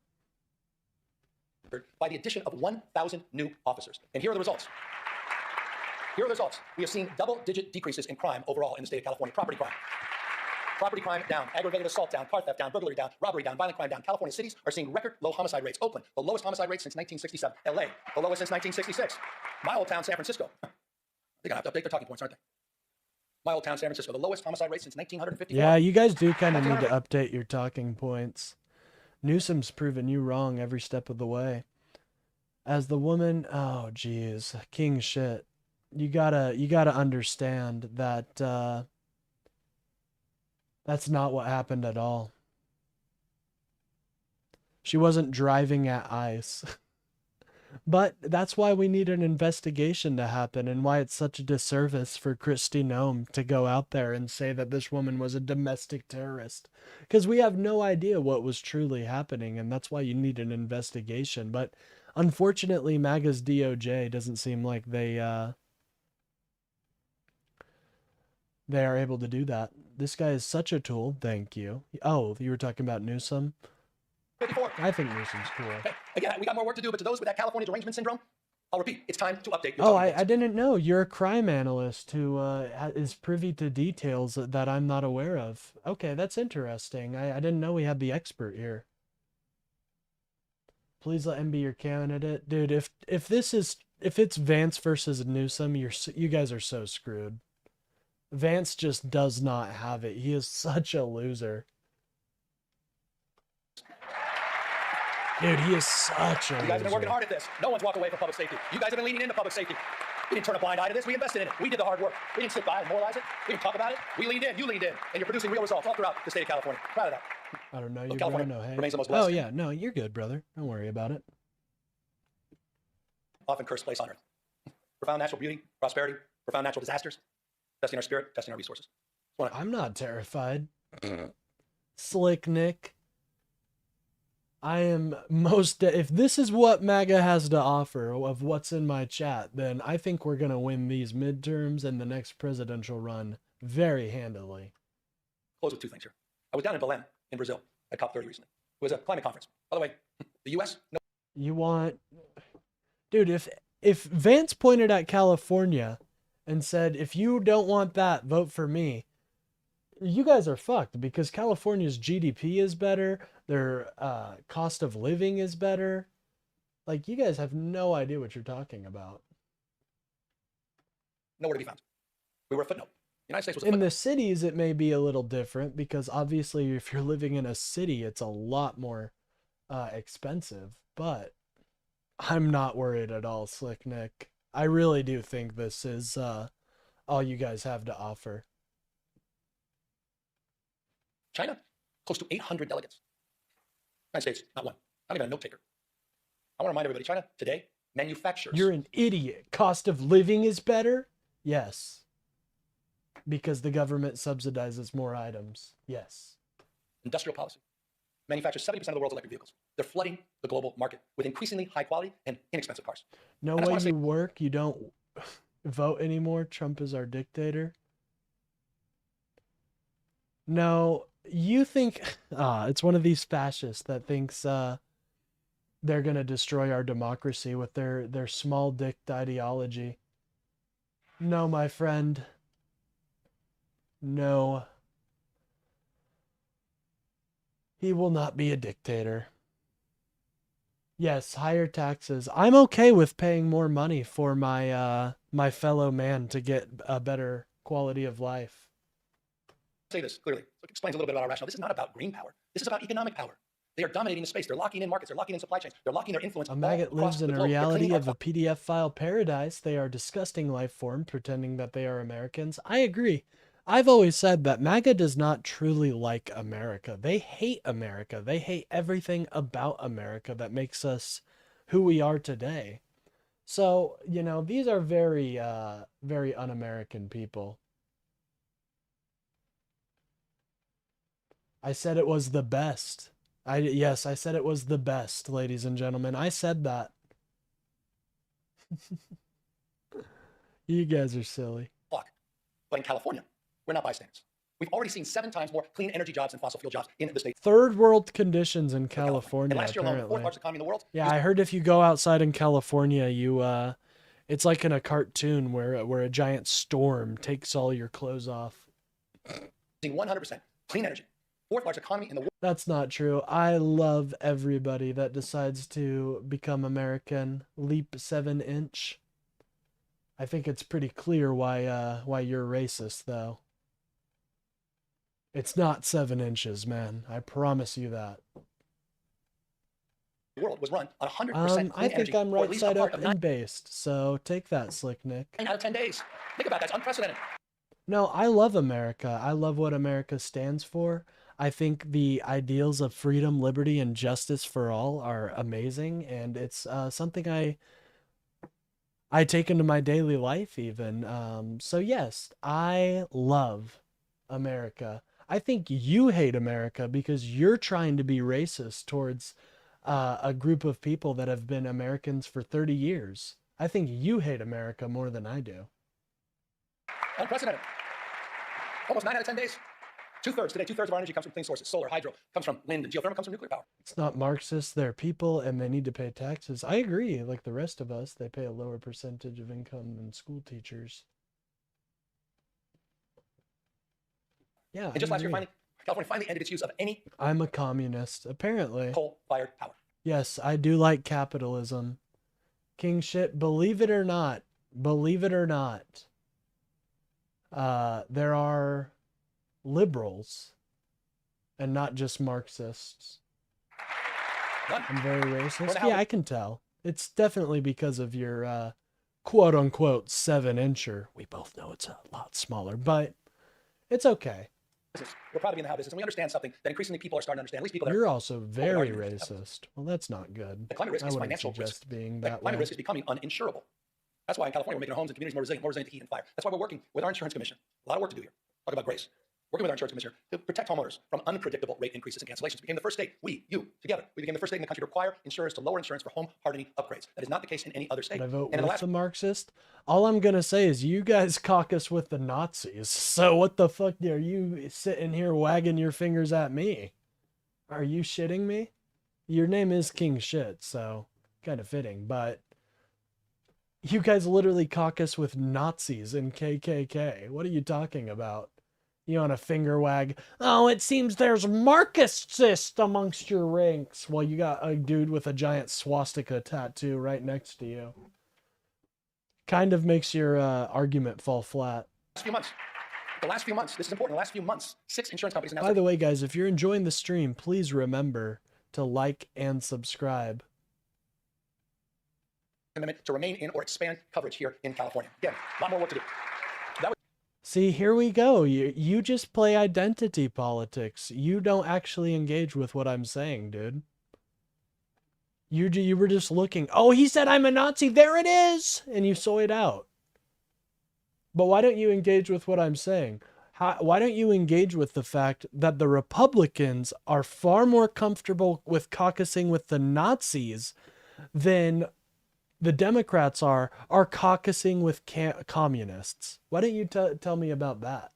By the addition of 1,000 new officers. And here are the results. Here are the results. We have seen double-digit decreases in crime overall in the state of California. Property crime. Property crime down, aggravated assault down, car theft down, burglary down, robbery down, violent crime down. California cities are seeing record low homicide rates. Oakland, the lowest homicide rate since 1967. LA, the lowest since 1966. My old town, San Francisco. They're going to have to update their talking points, aren't they? My old town, San Francisco, the lowest homicide rate since 1954. Yeah, you guys do kind of need to update your talking points. Newsom's proven you wrong every step of the way. As the woman, oh geez, king shit. You gotta understand that that's not what happened at all. She wasn't driving at ice. But that's why we need an investigation to happen, and why it's such a disservice for Kristi Noem to go out there and say that this woman was a domestic terrorist. Because we have no idea what was truly happening, and that's why you need an investigation. But unfortunately, MAGA's DOJ doesn't seem like they are able to do that. This guy is such a tool. Thank you. Oh, you were talking about Newsom? 54. I think Newsom's cool. Okay. Again, we got more work to do, but to those with that California derangement syndrome, I'll repeat, it's time to update your Oh, talking I didn't know. You're a crime analyst who is privy to details that I'm not aware of. Okay, that's interesting. I didn't know we had the expert here. Please let him be your candidate. Dude, if it's Vance versus Newsom, you guys are so screwed. Vance just does not have it. He is such a loser. Dude, he is such a You guys have been working loser. hard at this. No one's walked away from public safety. You guys have been leaning into public safety. We didn't turn a blind eye to this. We invested in it. We did the hard work. We didn't sit by and moralize it. We didn't talk about it. We leaned in. You leaned in. And you're producing real results all throughout the state of California. Proud of that. I don't know Look, you, California bro. No, hey. remains the most Oh, blessed. yeah. No, you're good, brother. Don't worry about it. Often cursed place on earth. Profound natural beauty, prosperity, profound natural disasters, testing our spirit, testing our resources. I'm not terrified. Slick Nick. I am if this is what MAGA has to offer of what's in my chat, then I think we're going to win these midterms and the next presidential run very handily. Close with two things here. I was down in Belém, in Brazil, at COP30 recently. It was a climate conference. By the way, the U.S. You want... Dude, if Vance pointed at California and said, if you don't want that, vote for me, you guys are fucked because California's GDP is better, their cost of living is better. Like, you guys have no idea what you're talking about. Nowhere to be found. We were a footnote. The United States was a In footnote. the cities, it may be a little different because obviously if you're living in a city, it's a lot more expensive, but I'm not worried at all, Slick Nick. I really do think this is all you guys have to offer. China, close to 800 delegates. United States, not one. Not even a note taker. I want to remind everybody, China today manufactures. You're an idiot. Cost of living is better? Yes. Because the government subsidizes more items. Yes. Industrial policy. Manufactures 70% of the world's electric vehicles. They're flooding the global market with increasingly high quality and inexpensive cars. No way you work, you don't vote anymore. Trump is our dictator. No, you think it's one of these fascists that thinks they're gonna destroy our democracy with their small dicked ideology. No, my friend. No. He will not be a dictator. Yes, higher taxes. I'm okay with paying more money for my my fellow man to get a better quality of life. Say this clearly. So it explains a little bit about our rationale. This is not about green power. This is about economic power. They are dominating the space. They're locking in markets. They're locking in supply chains. They're locking their influence. A maggot lives in a reality of a PDF file paradise. They are disgusting life form, pretending that they are Americans. I agree. I've always said that MAGA does not truly like America. They hate America. They hate everything about America that makes us who we are today. So, you know, these are very, very un-American people. I said it was the best. Yes, I said it was the best, ladies and gentlemen. I said that. You guys are silly. But in California, we're not bystanders. We've already seen 7 times more clean energy jobs and fossil fuel jobs in the state. Third world conditions in California, And last year alone, the apparently. 4th largest economy in the world. Yeah, I heard if you go outside in California, you it's like in a cartoon where a giant storm takes all your clothes off. Using 100% clean energy. 4th largest economy in the world. That's not true. I love everybody that decides to become American. Leap 7-inch. I think it's pretty clear why you're racist, though. It's not 7 inches, man. I promise you that. The world was run on 100% clean I energy. think I'm or at right least side a part up of and based, so take that, Slick Nick. 9 out of 10 days. Think about that. It's unprecedented. No, I love America. I love what America stands for. I think the ideals of freedom, liberty, and justice for all are amazing, and it's something I take into my daily life even. So yes, I love America. I think you hate America because you're trying to be racist towards a group of people that have been Americans for 30 years. I think you hate America more than I do. Unprecedented. Almost 9 out of 10 days. 2/3 today. 2/3 of our energy comes from clean sources. Solar, hydro comes from wind, and geothermal comes from nuclear power. It's not Marxist. They're people and they need to pay taxes. I agree. Like the rest of us, they pay a lower percentage of income than school teachers. Yeah. And just last year, California finally ended its use of any I'm a communist, apparently. coal-fired power. Yes, I do like capitalism. King shit, believe it or not, there are liberals and not just Marxists. I'm very racist. Yeah, I can tell. It's definitely because of your quote unquote 7-incher. We both know it's a lot smaller, but it's okay. We're proud to be in the House business, and we understand something that increasingly people are starting to understand. At least people that You're are also very racist. Well, that's not good. The climate risk I is wouldn't financial suggest risk. being The that climate way. risk is becoming uninsurable. That's why in California we're making our homes and communities more resilient to heat and fire. That's why we're working with our insurance commission. A lot of work to do here. Talk about grace. Working with our insurance commissioner to protect homeowners from unpredictable rate increases and cancellations. We became the first state, you, together, we became the first state in the country to require insurers to lower insurance for home hardening upgrades. That is not the case in any other state. Would I vote And in the with last the Marxist? All I'm going to say is you guys caucus with the Nazis. So what the fuck are you sitting here wagging your fingers at me? Are you shitting me? Your name is King Shit, so kind of fitting. But you guys literally caucus with Nazis and KKK. What are you talking about? You want a finger wag? Oh, it seems there's Marxists amongst your ranks. Well, you got a dude with a giant swastika tattoo right next to you. Kind of makes your argument fall flat. The last few months, this is important. The last few months, 6 insurance companies announced. By the way, guys, if you're enjoying the stream, please remember to like and subscribe. Commitment to remain in or expand coverage here in California. Again, a lot more work to do. See, here we go. You just play identity politics. You don't actually engage with what I'm saying, dude. You were just looking. Oh, he said I'm a Nazi. There it is. And you saw it out. But why don't you engage with what I'm saying? Why don't you engage with the fact that the Republicans are far more comfortable with caucusing with the Nazis than the Democrats are caucusing with communists? Why don't you tell me about that?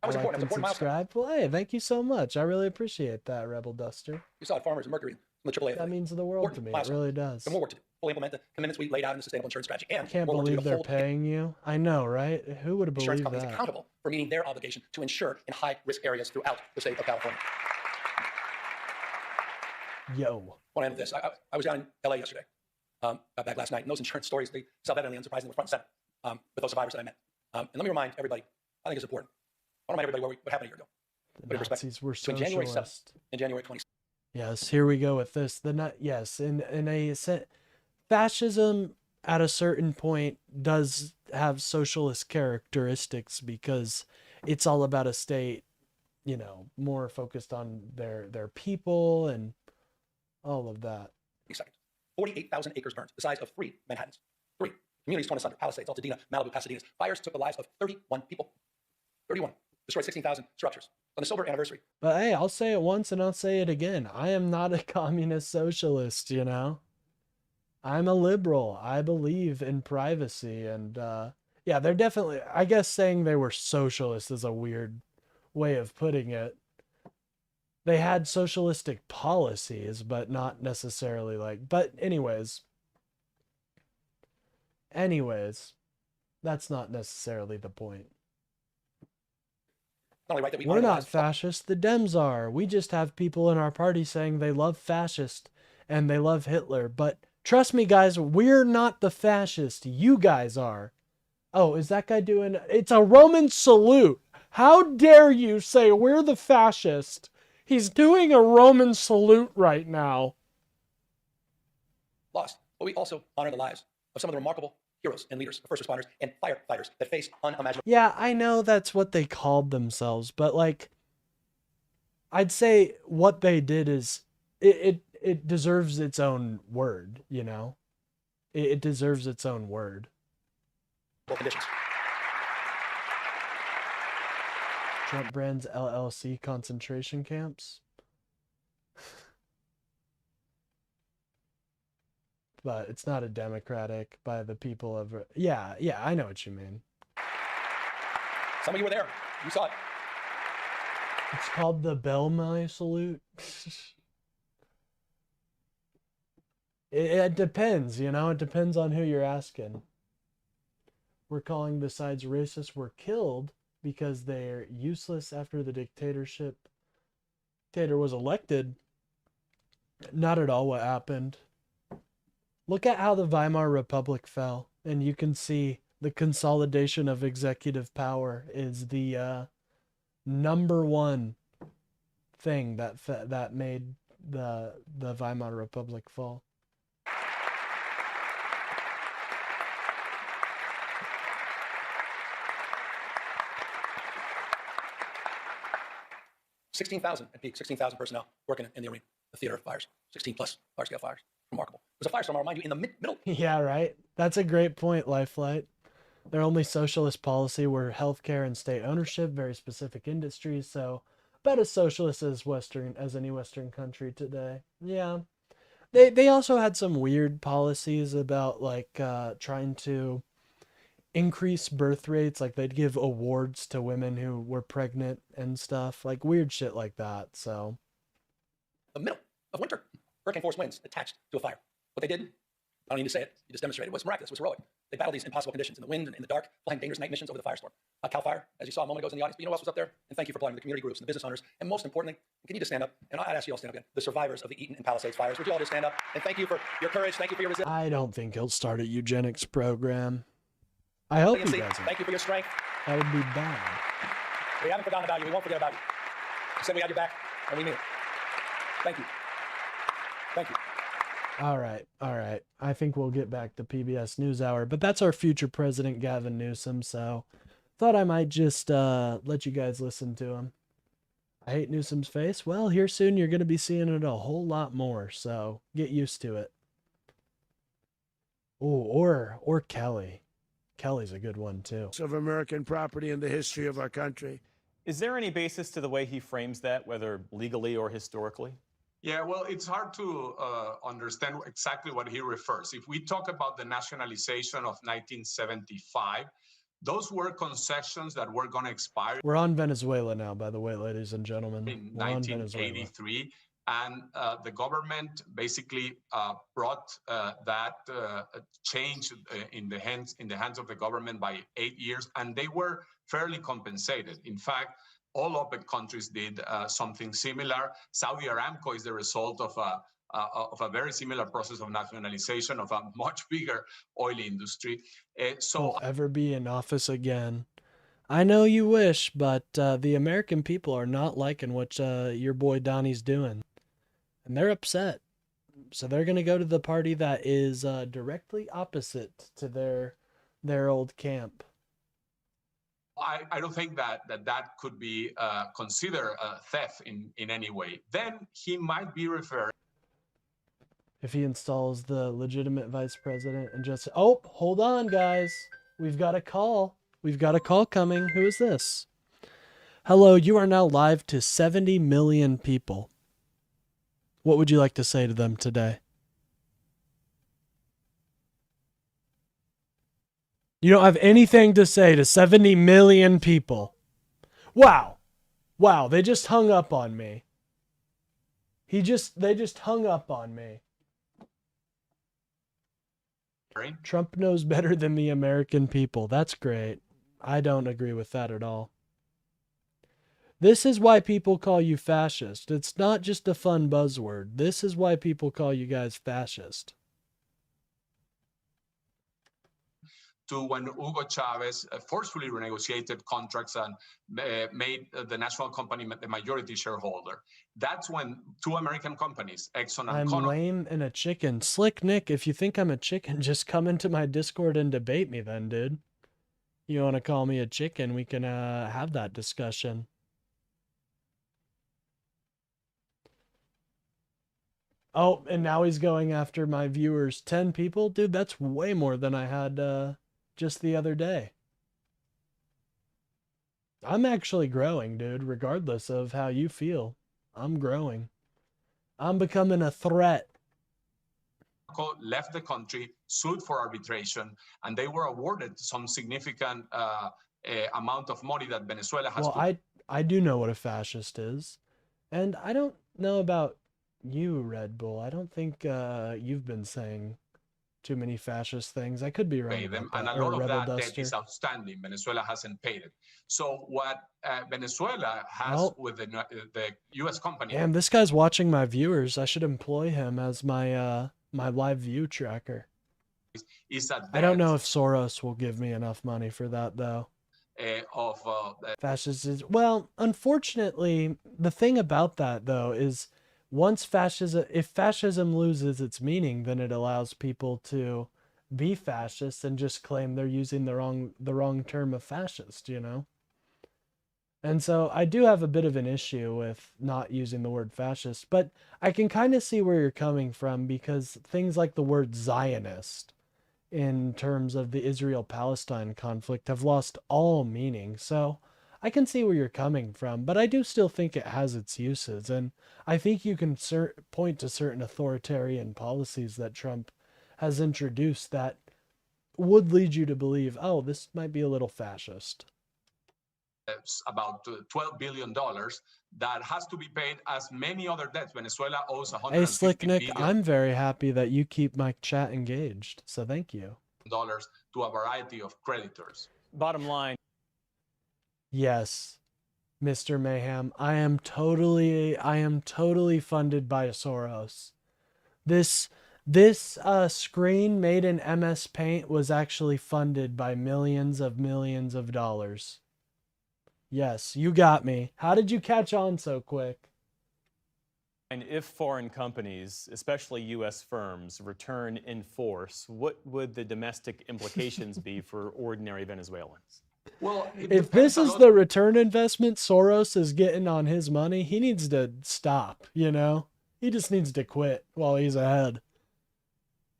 That was important. That was important. Subscribe. Well, hey, thank you so much. I really appreciate that, Rebel Duster. You saw it, Farmers and Mercury, the AAA. That means the world to me. It really does. Some more work to do. Fully implement the commitments we laid out in the sustainable insurance strategy. And I can't believe they're paying you. I know, right? Who would have insurance believed companies that? accountable for meeting their obligation to insure in high-risk areas throughout the state of California. Yo. I want to end with this. I was down in LA yesterday. Got back last night. And those insurance stories, they self-evidently, unsurprisingly, were front and center with those survivors that I met. And let me remind everybody, I think it's important. I want to remind everybody what happened a year ago. The Nazis were Between January 7th socialist. and January 26th. Yes, here we go with this. Yes, fascism at a certain point does have socialist characteristics because it's all about a state, more focused on their people and all of that. 48,000 acres burned, the size of 3 Manhattans. 3 communities torn asunder: Palisades, Altadena, Malibu, Pasadena. Fires took the lives of 31 people. 31. Destroyed 16,000 structures. On the sober anniversary. But hey, I'll say it once and I'll say it again. I am not a communist socialist, I'm a liberal. I believe in privacy. And yeah, they're definitely, I guess saying they were socialist is a weird way of putting it. They had socialistic policies, but not necessarily but anyways, that's not necessarily the point. Not only right that We're not fascist, the Dems are. We just have people in our party saying they love fascist and they love Hitler. But trust me, guys, we're not the fascist. You guys are. Oh, is that guy doing... It's a Roman salute. How dare you say we're the fascist? He's doing a Roman salute right now. Lost. But we also honor the lives of some of the remarkable heroes and leaders, first responders, and firefighters that face unimaginable... Yeah, I know that's what they called themselves, but I'd say what they did is it deserves its own word, It deserves its own word. Conditions. Trump brands LLC concentration camps. But it's not a democratic by the people of... Yeah, I know what you mean. Some of you were there. You saw it. It's called the Belmai salute. It depends, It depends on who you're asking. We're calling the sides racist were killed because they're useless after the dictator was elected. Not at all what happened. Look at how the Weimar Republic fell, and you can see the consolidation of executive power is the number one thing that made the Weimar Republic fall. $16,000 at peak, 16,000 personnel working in the arena, the theater of fires, 16 plus large-scale fires. Remarkable. It was a firestorm, I'll remind you, in the middle. Yeah, right. That's a great point, Lifelight. Their only socialist policy were healthcare and state ownership, very specific industries. So, about as socialist as any Western country today. Yeah. They also had some weird policies about trying to increase birth rates. They'd give awards to women who were pregnant and stuff, weird shit like that. So, the middle of winter, hurricane force winds attached to a fire. What they did, I don't need to say it. You just demonstrated. It was miraculous. It was heroic. They battled these impossible conditions in the wind and in the dark, flying dangerous night missions over the firestorm. CAL FIRE, as you saw a moment ago in the audience, but you know who else was up there? And thank you for applauding the community groups and the business owners. And most importantly, can you just stand up? And I'd ask you all to stand up again. The survivors of the Eaton and Palisades fires. Would you all just stand up? And thank you for your courage. Thank you for your resilience. I don't think he'll start a eugenics program. I hope he doesn't. Thank you for your strength. That would be bad. We haven't forgotten about you. We won't forget about you. We said we had your back, and we mean it. Thank you. Thank you. All right. I think we'll get back to PBS NewsHour, but that's our future president, Gavin Newsom, so thought I might just let you guys listen to him. I hate Newsom's face. Well, here soon you're going to be seeing it a whole lot more, so get used to it. Oh, or Kelly. Kelly's a good one, too. Of American property in the history of our country. Is there any basis to the way he frames that, whether legally or historically? Yeah, well, it's hard to understand exactly what he refers. If we talk about the nationalization of 1975, those were concessions that were going to expire. We're on Venezuela now, by the way, ladies and gentlemen. In We're on Venezuela. 1983, and the government basically brought that change in the hands of the government by 8 years, and they were fairly compensated. In fact, all OPEC countries did something similar. Saudi Aramco is the result of a very similar process of nationalization of a much bigger oil industry. Won't ever be in office again. I know you wish, but the American people are not liking what your boy Donnie's doing. And they're upset. So they're going to go to the party that is directly opposite to their old camp. I don't think that could be considered theft in any way. Then he might be referring. If he installs the legitimate vice president and just... Oh, hold on, guys. We've got a call. We've got a call coming. Who is this? Hello, you are now live to 70 million people. What would you like to say to them today? You don't have anything to say to 70 million people. Wow. Wow, they just hung up on me. They just hung up on me. Trump knows better than the American people. That's great. I don't agree with that at all. This is why people call you fascist. It's not just a fun buzzword. This is why people call you guys fascist. To when Hugo Chavez forcefully renegotiated contracts and made the national company the majority shareholder. That's when two American companies, Exxon and I'm Conoco. lame and a chicken. Slick Nick, if you think I'm a chicken, just come into my Discord and debate me then, dude. You want to call me a chicken, we can have that discussion. Oh, and now he's going after my viewers. 10 people? Dude, that's way more than I had just the other day. I'm actually growing, dude, regardless of how you feel. I'm growing. I'm becoming a threat. Left the country, sued for arbitration, and they were awarded some significant amount of money that Venezuela has. Well, I do know what a fascist is. And I don't know about you, Red Bull. I don't think you've been saying too many fascist things. I could be wrong about that. And a lot of that debt is outstanding. Venezuela hasn't paid it. So what Venezuela has with the U.S. company... Damn, this guy's watching my viewers. I should employ him as my my live view tracker. Is that I don't know if Soros will give me enough money for that, though. Fascist is... Well, unfortunately, the thing about that, though, is... if fascism loses its meaning, then it allows people to be fascists and just claim they're using the wrong term of fascist, you know? And so I do have a bit of an issue with not using the word fascist, but I can kind of see where you're coming from, because things like the word Zionist in terms of the Israel-Palestine conflict have lost all meaning. So I can see where you're coming from, but I do still think it has its uses. And I think you can point to certain authoritarian policies that Trump has introduced that would lead you to believe, oh, this might be a little fascist. about $12 billion that has to be paid as many other debts. Venezuela owes $150 Hey, Slick Nick, billion I'm very happy that you keep my chat engaged, so thank you. to a variety of creditors. Bottom line. Yes, Mr. Mayhem, I am totally funded by Soros. This screen made in MS Paint was actually funded by millions of dollars. Yes, you got me. How did you catch on so quick? And if foreign companies, especially U.S. firms, return in force, what would the domestic implications be for ordinary Venezuelans? Well, if this is the return investment Soros is getting on his money, he needs to stop, you know? He just needs to quit while he's ahead.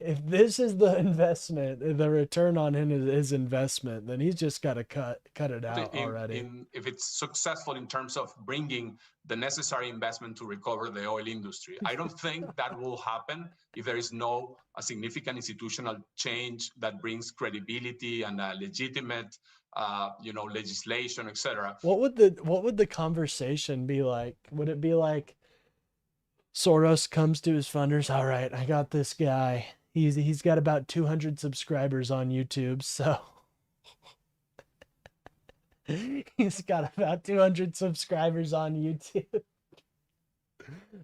If this is the investment, the return on his investment, then he's just got to cut it out already. If it's successful in terms of bringing the necessary investment to recover the oil industry. I don't think that will happen if there is no significant institutional change that brings credibility and legitimate legislation, etc. What would the conversation be like? Would it be like Soros comes to his funders, all right, I got this guy. He's got about 200 subscribers on YouTube, so he's got about 200 subscribers on YouTube.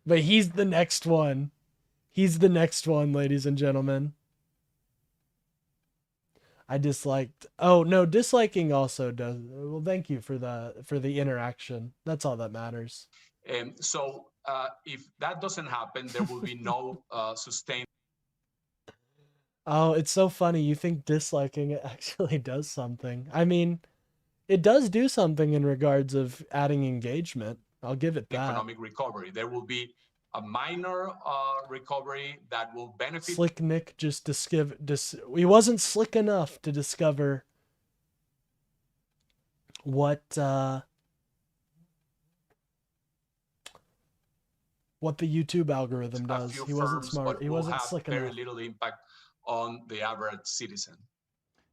But he's the next one. He's the next one, ladies and gentlemen. I disliked. Oh no, disliking also does. Well, thank you for the interaction. That's all that matters. So if that doesn't happen, there will be no sustained. Oh, it's so funny. You think disliking it actually does something. I mean, it does do something in regards of adding engagement. I'll give it that. Economic recovery. There will be a minor recovery that will benefit. Slick Nick just he wasn't slick enough to discover what the YouTube algorithm does. He wasn't smart. He wasn't slick enough. Very little impact on the average citizen.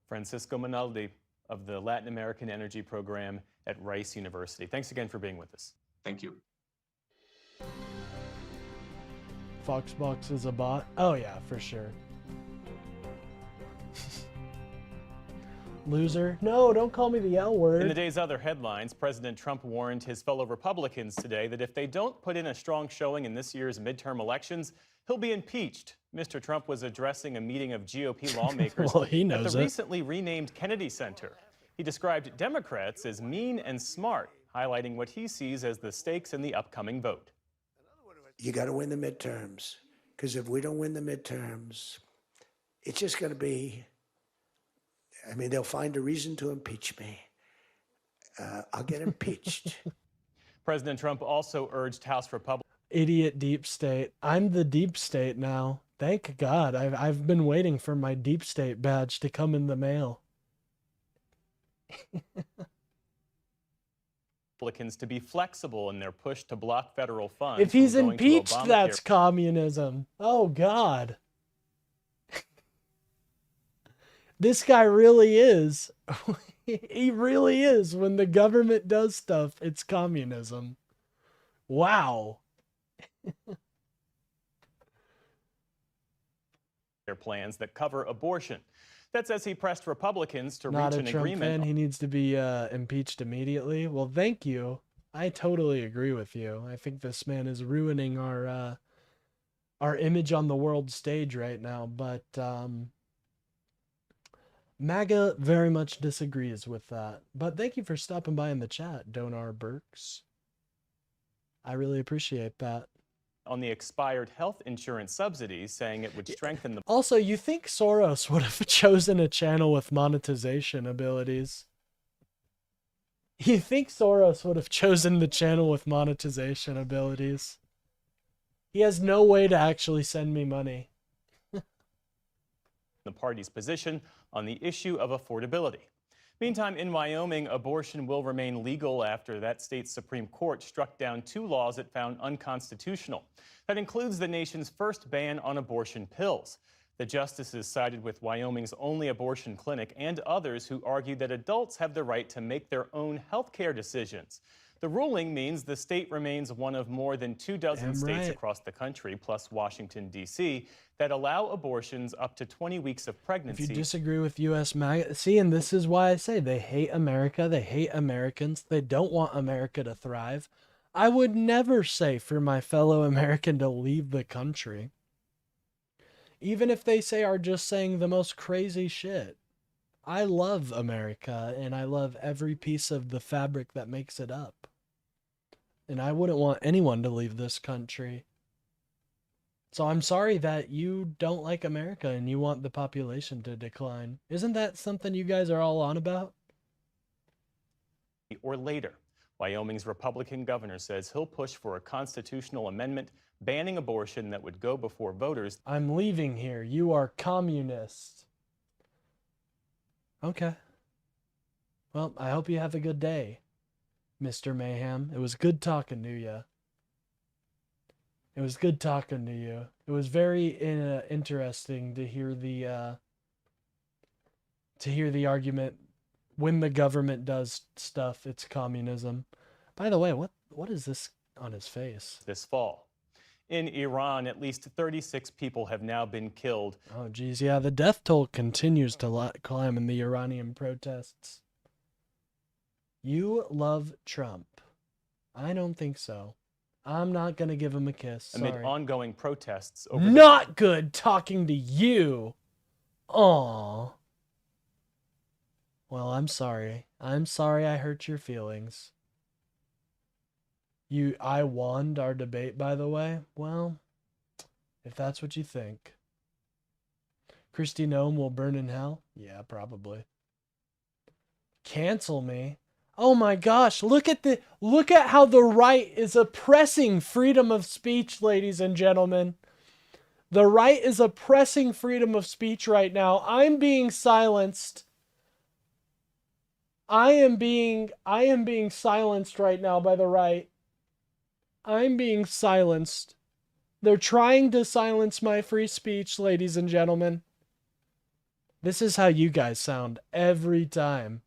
Francisco Minaldi of the Latin American Energy Program at Rice University. Thanks again for being with us. Thank you. Foxbox is a bot? Oh yeah, for sure. Loser. No, don't call me the L word. In the day's other headlines, President Trump warned his fellow Republicans today that if they don't put in a strong showing in this year's midterm elections, he'll be impeached. Mr. Trump was addressing a meeting of GOP lawmakers well, he knows at the recently renamed Kennedy Center. He described Democrats as mean and smart, highlighting what he sees as the stakes in the upcoming vote. You got to win the midterms, because if we don't win the midterms, it's just going to be, I mean, they'll find a reason to impeach me. I'll get impeached. President Trump also urged House Republicans. Idiot deep state. I'm the deep state now. Thank God. I've been waiting for my deep state badge to come in the mail. Republicans to be flexible in their push to block federal funds. If he's impeached, that's communism. Oh God. This guy really is. He really is. When the government does stuff, it's communism. Wow. Their plans that cover abortion. That's as he pressed Republicans to Not reach a an Trump agreement. fan. He needs to be impeached immediately. Well, thank you. I totally agree with you. I think this man is ruining our image on the world stage right now. But MAGA very much disagrees with that. But thank you for stopping by in the chat, Donar Burks. I really appreciate that. On the expired health insurance subsidies, saying it would strengthen the... Also, you think Soros would have chosen a channel with monetization abilities? You think Soros would have chosen the channel with monetization abilities? He has no way to actually send me money. The party's position on the issue of affordability. Meantime, in Wyoming, abortion will remain legal after that state's Supreme Court struck down 2 laws it found unconstitutional. That includes the nation's first ban on abortion pills. The justices sided with Wyoming's only abortion clinic and others who argue that adults have the right to make their own health care decisions. The ruling means the state remains one of more than 24 states right. across the country, plus Washington, D.C., that allow abortions up to 20 weeks of pregnancy. If you disagree with U.S. MAGA, see, and this is why I say they hate America, they hate Americans, they don't want America to thrive. I would never say for my fellow American to leave the country. Even if they are just saying the most crazy shit. I love America, and I love every piece of the fabric that makes it up. And I wouldn't want anyone to leave this country. So I'm sorry that you don't like America and you want the population to decline. Isn't that something you guys are all on about? Or later. Wyoming's Republican governor says he'll push for a constitutional amendment banning abortion that would go before voters. I'm leaving here. You are communist. Okay. Well, I hope you have a good day, Mr. Mayhem. It was good talking to you. It was good talking to you. It was very interesting to hear the argument. When the government does stuff, it's communism. By the way, what is this on his face? This fall. In Iran, at least 36 people have now been killed. Oh, geez, yeah, the death toll continues to climb in the Iranian protests. You love Trump. I don't think so. I'm not going to give him a kiss. Sorry. Amid ongoing protests over Not good talking to you. Aw. Well, I'm sorry. I'm sorry I hurt your feelings. I won our debate, by the way. Well, if that's what you think. Kristi Noem will burn in hell? Yeah, probably. Cancel me? Oh my gosh, look at how the right is oppressing freedom of speech, ladies and gentlemen. The right is oppressing freedom of speech right now. I'm being silenced. I am being silenced right now by the right. I'm being silenced. They're trying to silence my free speech, ladies and gentlemen. This is how you guys sound every time.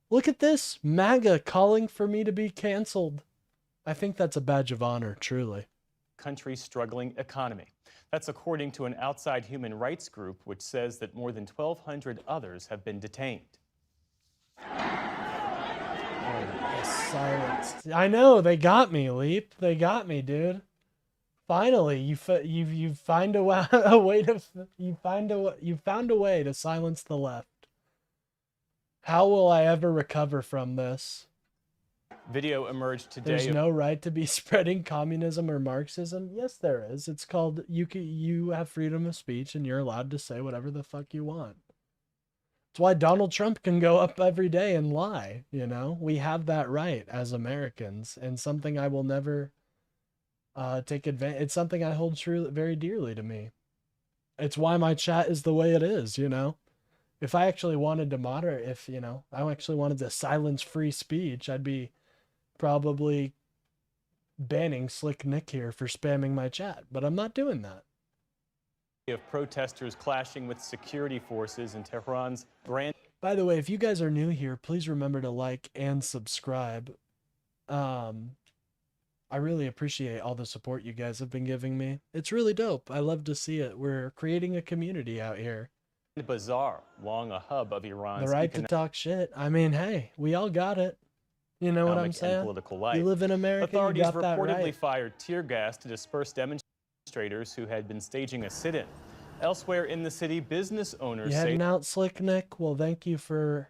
Look at this. MAGA calling for me to be canceled. I think that's a badge of honor, truly. country's struggling economy. That's according to an outside human rights group which says that more than 1,200 others have been detained. Silence. I know, they got me, Leap. They got me, dude. Finally, you found a way to silence the left. How will I ever recover from this? Video emerged today. There's no right to be spreading communism or Marxism. Yes, there is. It's called you have freedom of speech and you're allowed to say whatever the fuck you want. That's why Donald Trump can go up every day and lie, you know? We have that right as Americans, and something I will never take advantage. It's something I hold true very dearly to me. It's why my chat is the way it is, you know? If I actually wanted to moderate, if, you know, I actually wanted to silence free speech, I'd be probably banning Slick Nick here for spamming my chat, but I'm not doing that. Of protesters clashing with security forces in Tehran's Grand. By the way, if you guys are new here, please remember to like and subscribe. I really appreciate all the support you guys have been giving me. It's really dope. I love to see it. We're creating a community out here. Bazaar, long a hub of Iran's the right to talk shit. I mean, hey, we all got it. You know what I'm saying? Political life. You live in America. Authorities you got that reportedly right. fired tear gas to disperse demonstrators who had been staging a sit-in. Elsewhere in the city, business owners You heading out, Slick Nick? Well, thank you for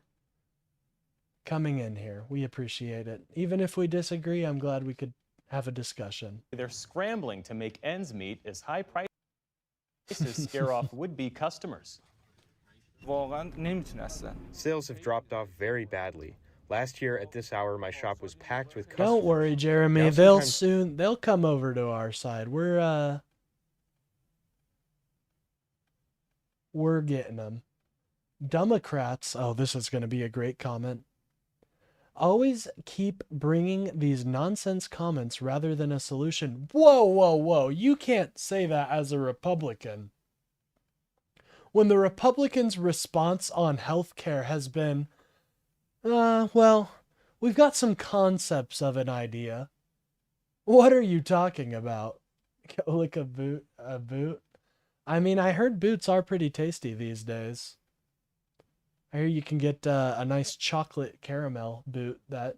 coming in here. We appreciate it. Even if we disagree, I'm glad we could have a discussion. They're scrambling to make ends meet as high prices scare off would-be customers. Sales have dropped off very badly. Last year at this hour, my shop was packed with customers. Don't worry, Jeremy. Now They'll come over to our side. We're getting them. Democrats. Oh, this is going to be a great comment. Always keep bringing these nonsense comments rather than a solution. Whoa, whoa, whoa. You can't say that as a Republican. when the Republicans' response on health care has been, well, we've got some concepts of an idea. What are you talking about? Go lick a boot? I mean, I heard boots are pretty tasty these days. I hear you can get a nice chocolate caramel boot that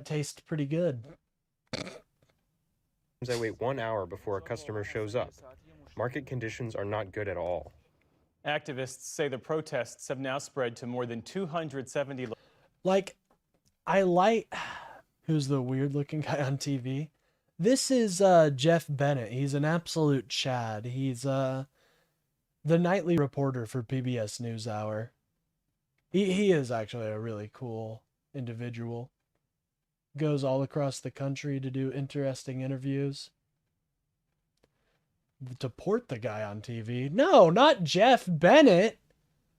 tastes pretty good. I wait 1 hour before a customer shows up. Market conditions are not good at all. Activists say the protests have now spread to more than 270. Like, I like... Who's the weird-looking guy on TV? This is Jeff Bennett. He's an absolute Chad. He's the nightly reporter for PBS NewsHour. He is actually a really cool individual. Goes all across the country to do interesting interviews. Deport the guy on TV. No, not Jeff Bennett.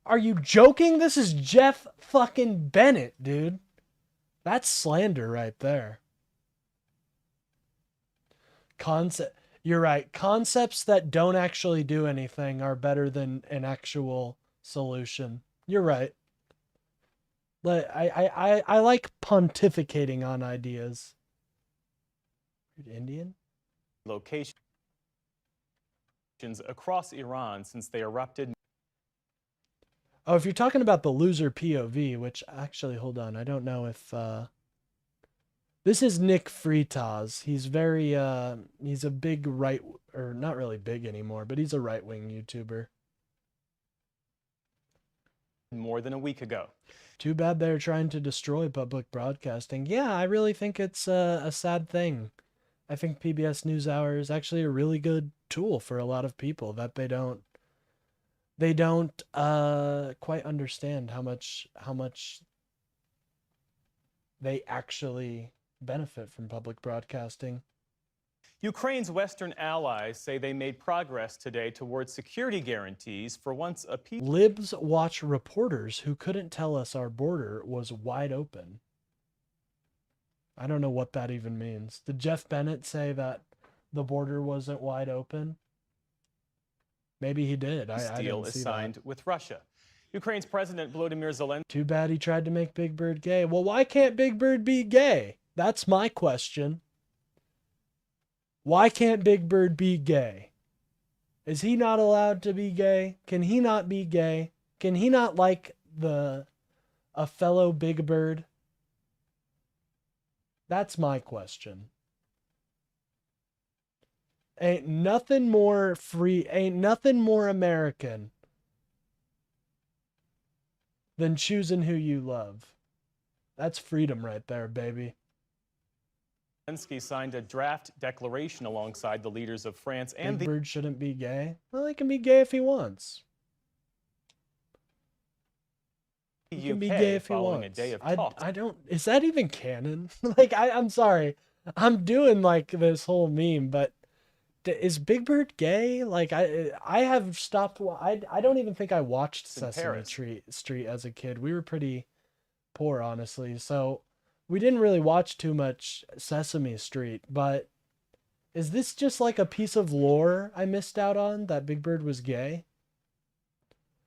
Are you joking? This is Jeff fucking Bennett, dude. That's slander right there. You're right. Concepts that don't actually do anything are better than an actual solution. You're right. But I like pontificating on ideas. Indian? Locations across Iran since they erupted. Oh, if you're talking about the loser POV, which actually, hold on, I don't know if this is Nick Fritas. He's very he's a big or not really big anymore, but he's a right-wing YouTuber. More than a week ago. Too bad they're trying to destroy public broadcasting. Yeah, I really think it's a sad thing. I think PBS NewsHour is actually a really good tool for a lot of people that they don't quite understand how much they actually benefit from public broadcasting. Ukraine's Western allies say they made progress today towards security guarantees for once a peace. Libs watch reporters who couldn't tell us our border was wide open. I don't know what that even means. Did Jeff Bennett say that the border wasn't wide open? Maybe he did. I deal didn't see is signed that. with Russia. Ukraine's President Volodymyr Zelensky. Too bad he tried to make Big Bird gay. Well, why can't Big Bird be gay? That's my question. Why can't Big Bird be gay? Is he not allowed to be gay? Can he not be gay? Can he not like a fellow Big Bird? That's my question. Ain't nothing more free, ain't nothing more American than choosing who you love. That's freedom right there, baby. Zelensky signed a draft declaration alongside the leaders of France and Big Bird shouldn't be gay. Well, he can be gay if he wants. He can be gay if he following wants. a day of I talks. don't. Is that even canon? Like, I'm sorry. I'm doing like this whole meme, but is Big Bird gay? Like, I have stopped. I don't even think I watched Sesame Street as a kid. We were pretty poor, honestly. So we didn't really watch too much Sesame Street. But is this just like a piece of lore I missed out on, that Big Bird was gay?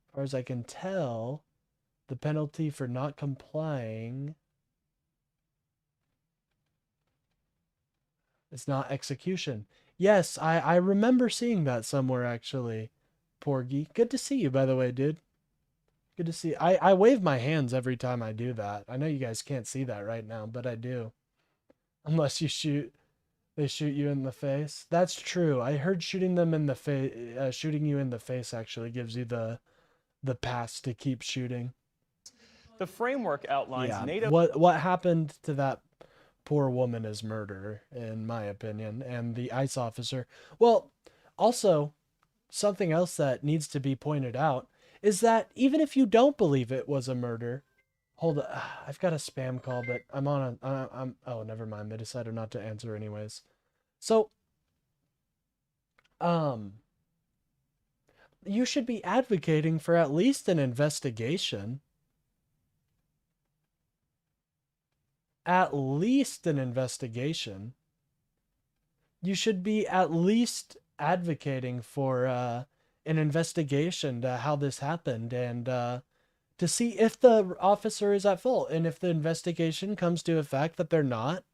As far as I can tell, the penalty for not complying is not execution. Yes, I remember seeing that somewhere, actually. Porgy. Good to see you, by the way, dude. Good to see. I wave my hands every time I do that. I know you guys can't see that right now, but I do. Unless they shoot you in the face. That's true. I heard shooting them in the face, shooting you in the face actually gives you the pass to keep shooting. The framework outlines NATO. What happened to that poor woman is murder, in my opinion, and the ICE officer. Well, also, something else that needs to be pointed out is that even if you don't believe it was a murder, hold on, I've got a spam call, but I'm on oh, never mind. They decided not to answer anyways. So, you should be advocating for at least an investigation. At least an investigation. You should be at least advocating for an investigation to how this happened and to see if the officer is at fault. And if the investigation comes to a fact that they're not,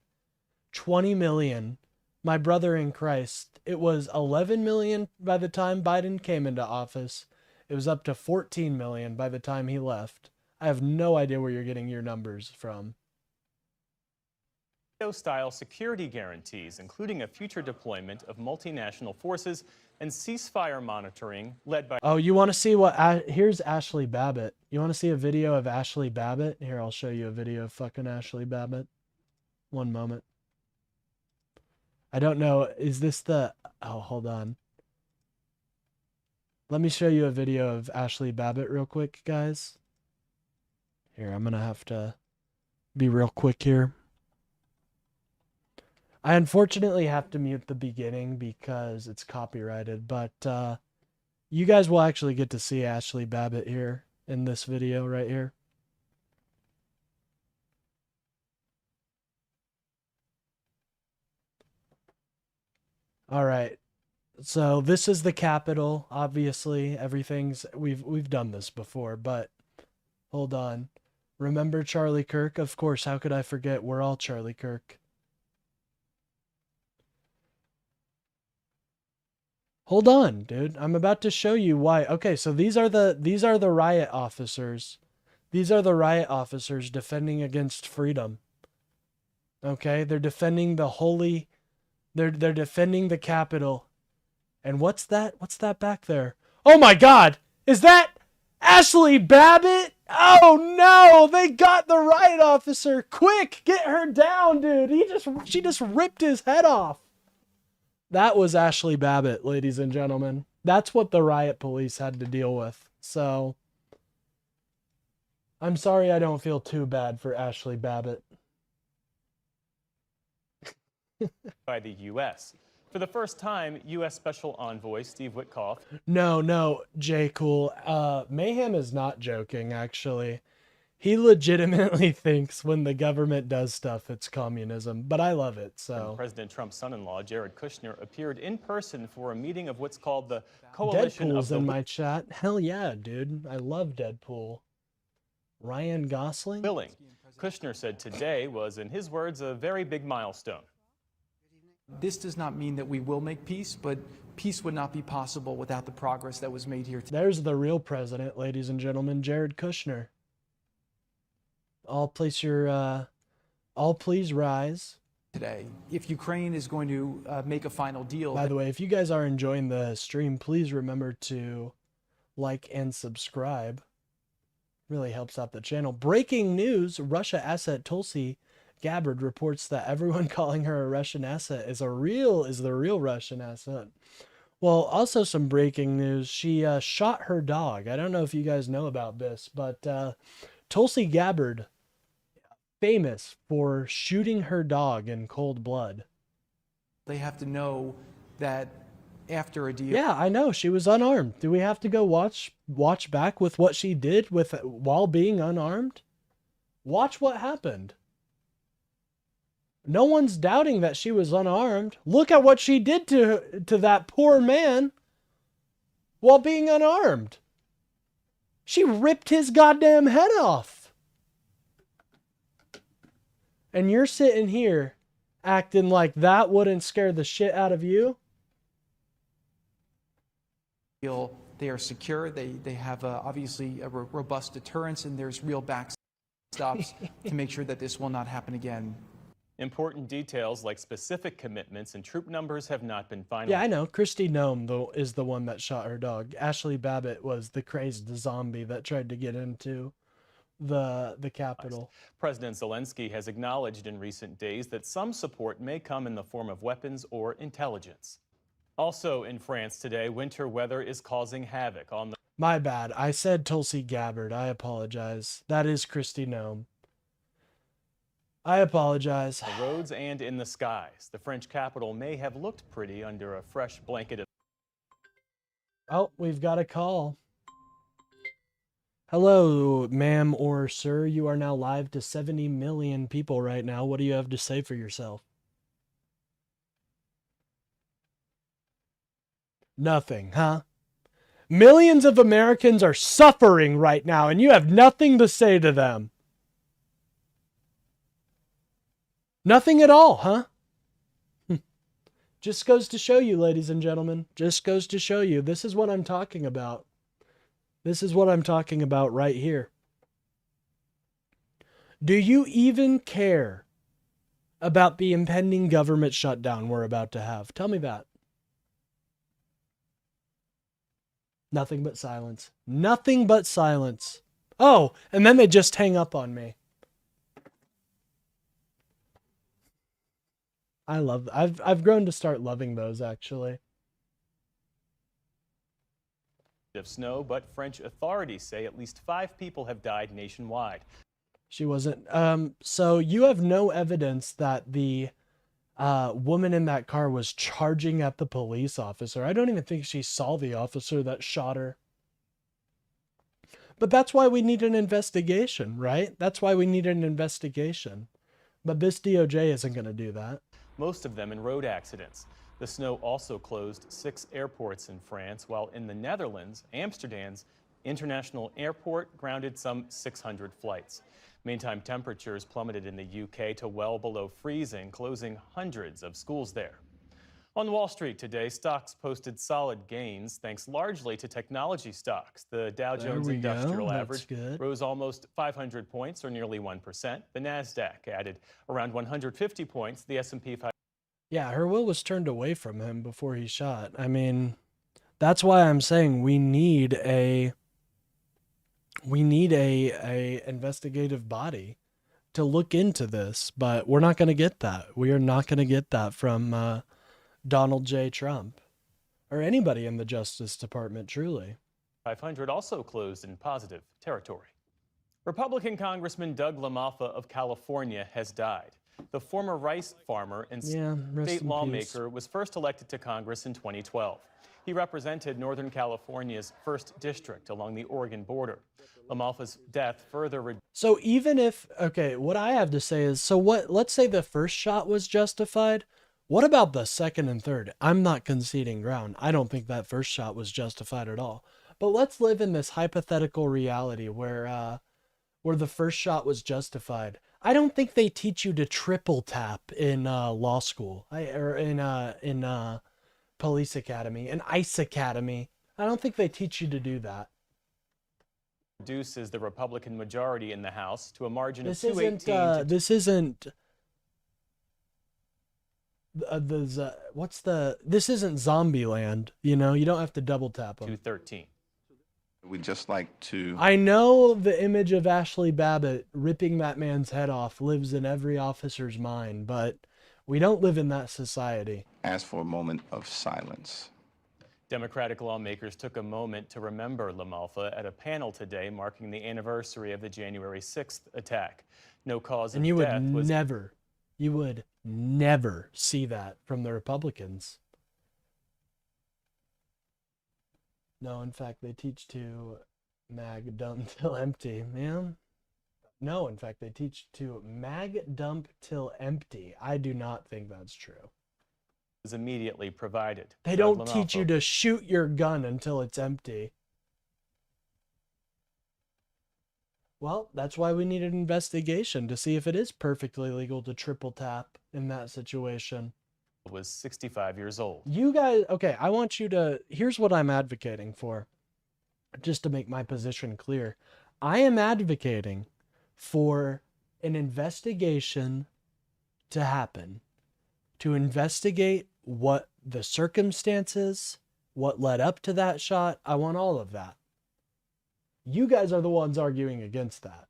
20 million. My brother in Christ, it was 11 million by the time Biden came into office. It was up to 14 million by the time he left. I have no idea where you're getting your numbers from. NATO-style security guarantees, including a future deployment of multinational forces and ceasefire monitoring led by... Oh, you want to see what... here's Ashley Babbitt. You want to see a video of Ashley Babbitt? Here, I'll show you a video of fucking Ashley Babbitt. One moment. I don't know. Is this the... Oh, hold on. Let me show you a video of Ashley Babbitt real quick, guys. Here, I'm going to have to be real quick here. I unfortunately have to mute the beginning because it's copyrighted, but you guys will actually get to see Ashley Babbitt here in this video right here. All right. So this is the Capitol. Obviously, everything's we've done this before, but hold on. Remember Charlie Kirk? Of course, how could I forget? We're all Charlie Kirk. Hold on, dude. I'm about to show you why. Okay, so these are the riot officers. These are the riot officers defending against freedom. Okay, they're defending the holy. They're defending the Capitol. And what's that? What's that back there? Oh my God! Is that Ashley Babbitt? Oh no! They got the riot officer. Quick, get her down, dude. She just ripped his head off. That was Ashley Babbitt, ladies and gentlemen. That's what the riot police had to deal with. So, I'm sorry I don't feel too bad for Ashley Babbitt. by the U.S. For the first time, U.S. Special Envoy Steve Witkoff... No, J. Cool. Mayhem is not joking, actually. He legitimately thinks when the government does stuff, it's communism, but I love it, so... And President Trump's son-in-law, Jared Kushner, appeared in person for a meeting of what's called the Coalition Deadpool's of the... in my chat. Hell yeah, dude. I love Deadpool. Ryan Gosling? Willing. Kushner said today was, in his words, a very big milestone. This does not mean that we will make peace, but peace would not be possible without the progress that was made here today. There's the real president, ladies and gentlemen, Jared Kushner. All please rise. Today, if Ukraine is going to make a final deal... By the way, if you guys are enjoying the stream, please remember to like and subscribe. Really helps out the channel. Breaking news, Russia asset Tulsi Gabbard reports that everyone calling her a Russian asset is the real Russian asset. Well, also some breaking news. She shot her dog. I don't know if you guys know about this, but Tulsi Gabbard, famous for shooting her dog in cold blood. They have to know that after a deal... Yeah, I know. She was unarmed. Do we have to go watch back with what she did while being unarmed? Watch what happened. No one's doubting that she was unarmed. Look at what she did to that poor man while being unarmed. She ripped his goddamn head off. And you're sitting here acting like that wouldn't scare the shit out of you? They are secure. They have obviously a robust deterrence, and there's real backstops to make sure that this will not happen again. Important details like specific commitments and troop numbers have not been finalized. Yeah, I know. Kristi Noem is the one that shot her dog. Ashley Babbitt was the crazed zombie that tried to get into the Capitol. President Zelensky has acknowledged in recent days that some support may come in the form of weapons or intelligence. Also in France today, winter weather is causing havoc on the... My bad. I said Tulsi Gabbard. I apologize. That is Kristi Noem. I apologize. The roads and in the skies. The French capital may have looked pretty under a fresh blanket of... Oh, we've got a call. Hello, ma'am or sir. You are now live to 70 million people right now. What do you have to say for yourself? Nothing, huh? Millions of Americans are suffering right now, and you have nothing to say to them. Nothing at all, huh? Just goes to show you, ladies and gentlemen. Just goes to show you. This is what I'm talking about. This is what I'm talking about right here. Do you even care about the impending government shutdown we're about to have? Tell me that. Nothing but silence. Nothing but silence. Oh, and then they just hang up on me. I've grown to start loving those, actually. Of snow, but French authorities say at least 5 people have died nationwide. She wasn't. So you have no evidence that the woman in that car was charging at the police officer. I don't even think she saw the officer that shot her. But that's why we need an investigation, right? That's why we need an investigation. But this DOJ isn't going to do that. Most of them in road accidents. The snow also closed 6 airports in France, while in the Netherlands, Amsterdam's international airport grounded some 600 flights. Meantime, temperatures plummeted in the UK to well below freezing, closing hundreds of schools there. On Wall Street today, stocks posted solid gains thanks largely to technology stocks. The Dow Jones Industrial Average rose almost 500 points, or nearly 1%. The Nasdaq added around 150 points. The S&P 500. Yeah, her will was turned away from him before he shot. I mean, that's why I'm saying we need a investigative body to look into this, but we're not going to get that. We are not going to get that from Donald J. Trump or anybody in the Justice Department, truly. 500 also closed in positive territory. Republican Congressman Doug LaMalfa of California has died. The former rice farmer and state lawmaker was first elected to Congress in 2012. He represented Northern California's 1st District along the Oregon border. LaMalfa's death further... So even if, okay, what I have to say is, so what, let's say the first shot was justified. What about the second and third? I'm not conceding ground. I don't think that first shot was justified at all. But let's live in this hypothetical reality where the first shot was justified. I don't think they teach you to triple tap in law school or in police academy, in ICE academy. I don't think they teach you to do that. Reduces the Republican majority in the House to a margin This of 218 this isn't Zombieland, you know, you don't have to double tap them. 213. We'd just like to... I know the image of Ashley Babbitt ripping that man's head off lives in every officer's mind, but we don't live in that society. ask for a moment of silence. Democratic lawmakers took a moment to remember LaMalfa at a panel today marking the anniversary of the January 6th attack. No cause of death was... You would never see that from the Republicans. No, in fact, they teach to mag dump till empty, man. No, in fact, they teach to mag dump till empty. I do not think that's true. Was immediately provided. They don't teach you to shoot your gun until it's empty. Well, that's why we need an investigation to see if it is perfectly legal to triple tap in that situation. Was 65 years old. You guys, okay, I want you to, here's what I'm advocating for, just to make my position clear. I am advocating for an investigation to happen, to investigate what the circumstances, what led up to that shot. I want all of that. You guys are the ones arguing against that.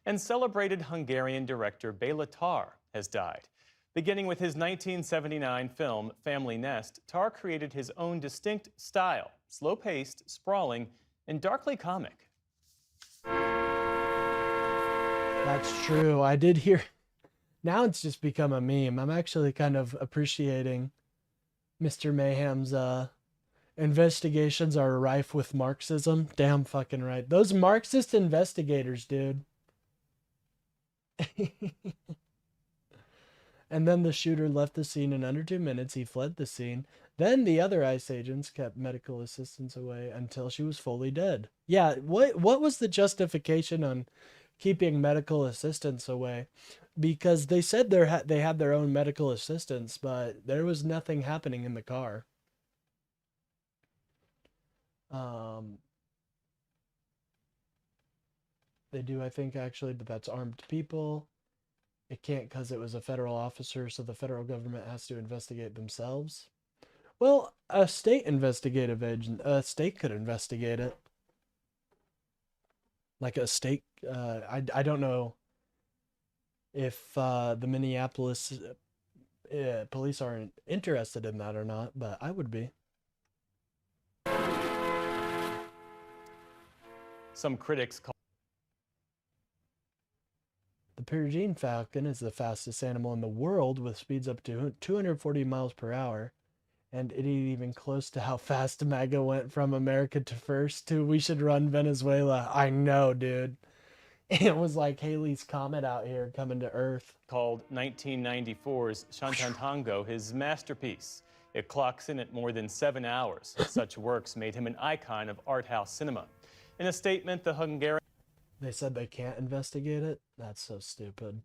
And celebrated Hungarian director Béla Tarr has died. Beginning with his 1979 film Family Nest, Tarr created his own distinct style, slow-paced, sprawling, and darkly comic. That's true. I did hear. Now it's just become a meme. I'm actually kind of appreciating Mr. Mayhem's investigations are rife with Marxism. Damn fucking right. Those Marxist investigators, dude. And then the shooter left the scene in under 2 minutes. He fled the scene. Then the other ICE agents kept medical assistance away until she was fully dead. Yeah, what was the justification on keeping medical assistance away? Because they said they had their own medical assistants, but there was nothing happening in the car. They do, I think, actually, but that's armed people. It can't because it was a federal officer, so the federal government has to investigate themselves. Well, a state investigative agent, a state could investigate it. Like a state, I don't know if the Minneapolis police aren't interested in that or not, but I would be. Some critics call the Peregrine Falcon is the fastest animal in the world with speeds up to 240 miles per hour. And it ain't even close to how fast MAGA went from America to first to we should run Venezuela. I know, dude. It was like Haley's Comet out here coming to Earth. Called 1994's Shantantango his masterpiece. It clocks in at more than 7 hours. Such works made him an icon of art house cinema. In a statement, the Hungarian... They said they can't investigate it? That's so stupid.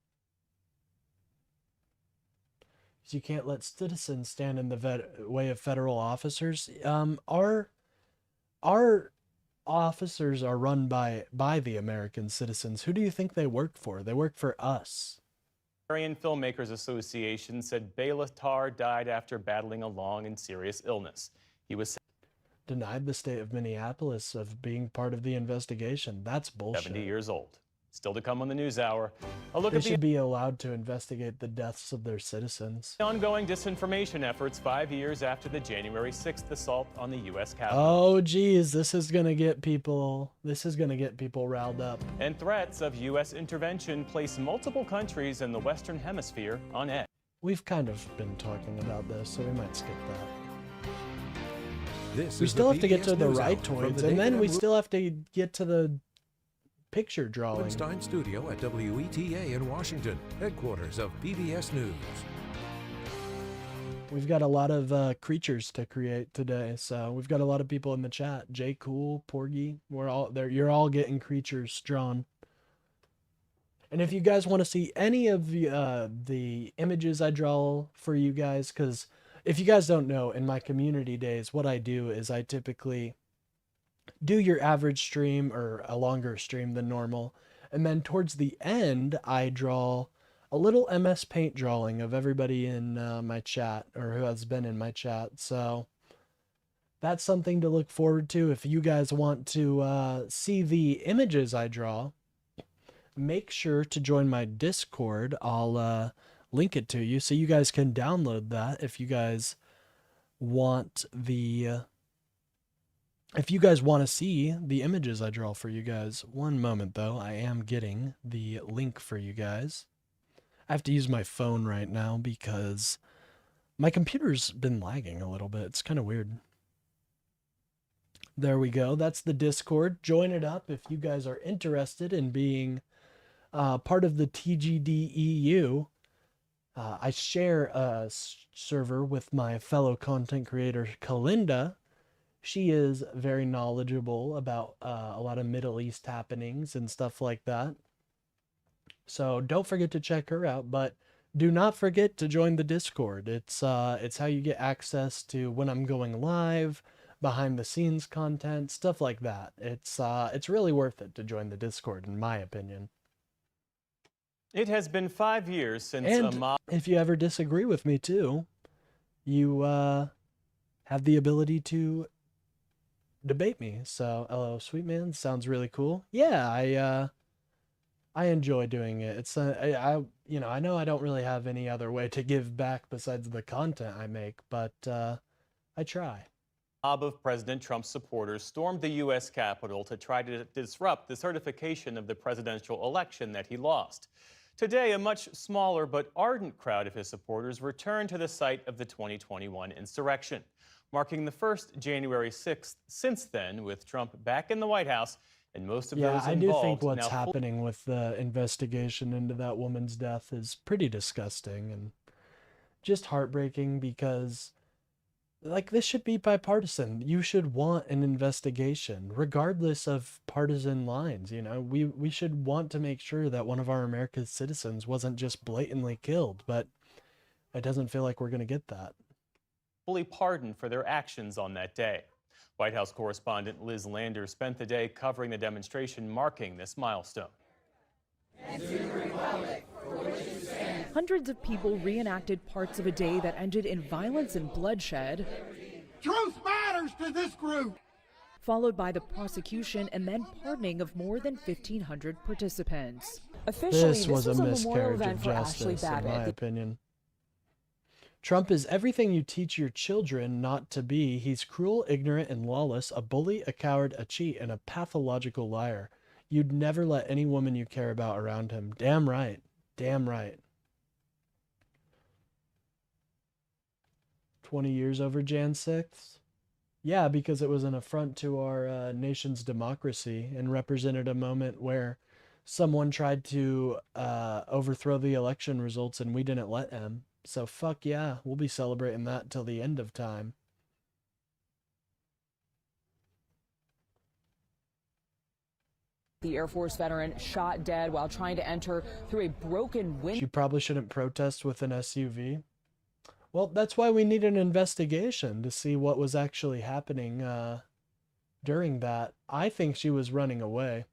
You can't let citizens stand in the way of federal officers. Our officers are run by the American citizens. Who do you think they work for? They work for us. Hungarian Filmmakers Association said Bela Tarr died after battling a long and serious illness. He was denied the state of Minneapolis of being part of the investigation. That's bullshit. 70 years old. Still to come on the NewsHour. A look They at the should be allowed to investigate the deaths of their citizens. ongoing disinformation efforts 5 years after the January 6th assault on the U.S. Capitol. Oh, geez, this is gonna get people riled up. And threats of U.S. intervention place multiple countries in the Western Hemisphere on edge. We've kind of been talking about this, so we might skip that. This we is still the have to get to PBS the NewsHour from Rightoids, the and then David we M. still have to get to the picture drawing. Rubenstein Studio at WETA in Washington, headquarters of PBS News. We've got a lot of creatures to create today, so we've got a lot of people in the chat. Jay Cool, Porgy, we're all there. You're all getting creatures drawn. And if you guys want to see any of the images I draw for you guys, because if you guys don't know, in my community days, what I do is I typically do your average stream or a longer stream than normal. And then towards the end, I draw a little MS Paint drawing of everybody in my chat or who has been in my chat. So that's something to look forward to. If you guys want to see the images I draw, make sure to join my Discord. I'll link it to you so you guys can download that if you guys want the if you guys want to see the images I draw for you guys. One moment though, I am getting the link for you guys. I have to use my phone right now because my computer's been lagging a little bit. It's kind of weird. There we go. That's the Discord. Join it up if you guys are interested in being part of the TGDEU. I share a server with my fellow content creator, Kalinda. She is very knowledgeable about a lot of Middle East happenings and stuff like that. So don't forget to check her out, but do not forget to join the Discord. It's how you get access to when I'm going live, behind the scenes content, stuff like that. It's really worth it to join the Discord, in my opinion. It has been 5 years since And a mob... if you ever disagree with me too, you have the ability to debate me. So, hello, sweet man, sounds really cool. Yeah, I enjoy doing it. It's I know I don't really have any other way to give back besides the content I make, but I try. A mob of President Trump's supporters stormed the U.S. Capitol to try to disrupt the certification of the presidential election that he lost. Today, a much smaller but ardent crowd of his supporters returned to the site of the 2021 insurrection, marking the first January 6th since then, with Trump back in the White House and most of those I involved do think what's now happening with the investigation into that woman's death is pretty disgusting, and just heartbreaking because, like, this should be bipartisan. You should want an investigation, regardless of partisan lines. You know, we should want to make sure that one of our America's citizens wasn't just blatantly killed, but it doesn't feel like we're going to get that. Fully pardoned for their actions on that day. White House correspondent Liz Lander spent the day covering the demonstration marking this milestone. Hundreds of people reenacted parts of a day that ended in violence and bloodshed. Truth matters to this group. Followed by the prosecution and then pardoning of more than 1,500 participants. Officially, this was a miscarriage of justice, in my opinion. Trump is everything you teach your children not to be. He's cruel, ignorant, and lawless, a bully, a coward, a cheat, and a pathological liar. You'd never let any woman you care about around him. Damn right. Damn right. 20 years over Jan 6th? Yeah, because it was an affront to our nation's democracy and represented a moment where someone tried to overthrow the election results and we didn't let him. So fuck yeah, we'll be celebrating that till the end of time. The Air Force veteran shot dead while trying to enter through a broken window. You probably shouldn't protest with an SUV. Well, that's why we need an investigation to see what was actually happening during that. I think she was running away.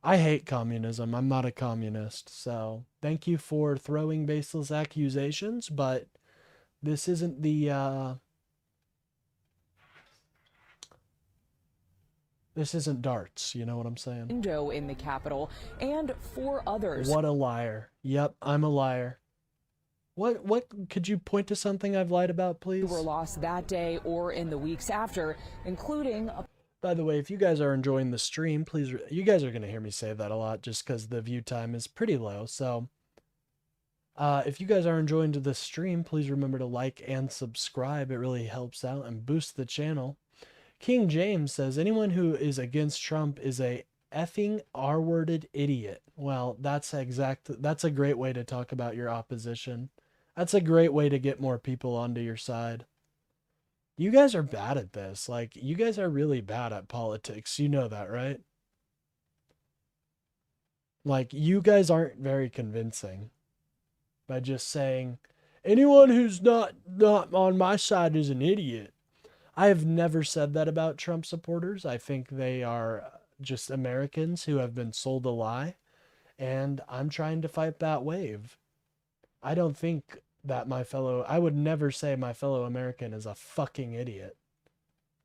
I hate communism. I'm not a communist. So thank you for throwing baseless accusations, but this isn't the... This isn't darts, you know what I'm saying? Window in the Capitol and 4 others. What a liar. Yep, I'm a liar. What could you point to something I've lied about, please? Were lost that day or in the weeks after, including a... By the way, if you guys are enjoying the stream, please, you guys are going to hear me say that a lot just because the view time is pretty low. So if you guys are enjoying the stream, please remember to like and subscribe. It really helps out and boosts the channel. King James says, anyone who is against Trump is a effing R-worded idiot. Well, that's a great way to talk about your opposition. That's a great way to get more people onto your side. You guys are bad at this. Like, you guys are really bad at politics. You know that, right? Like, you guys aren't very convincing by just saying, anyone who's not on my side is an idiot. I have never said that about Trump supporters. I think they are just Americans who have been sold a lie, and I'm trying to fight that wave. I don't think that I would never say my fellow American is a fucking idiot.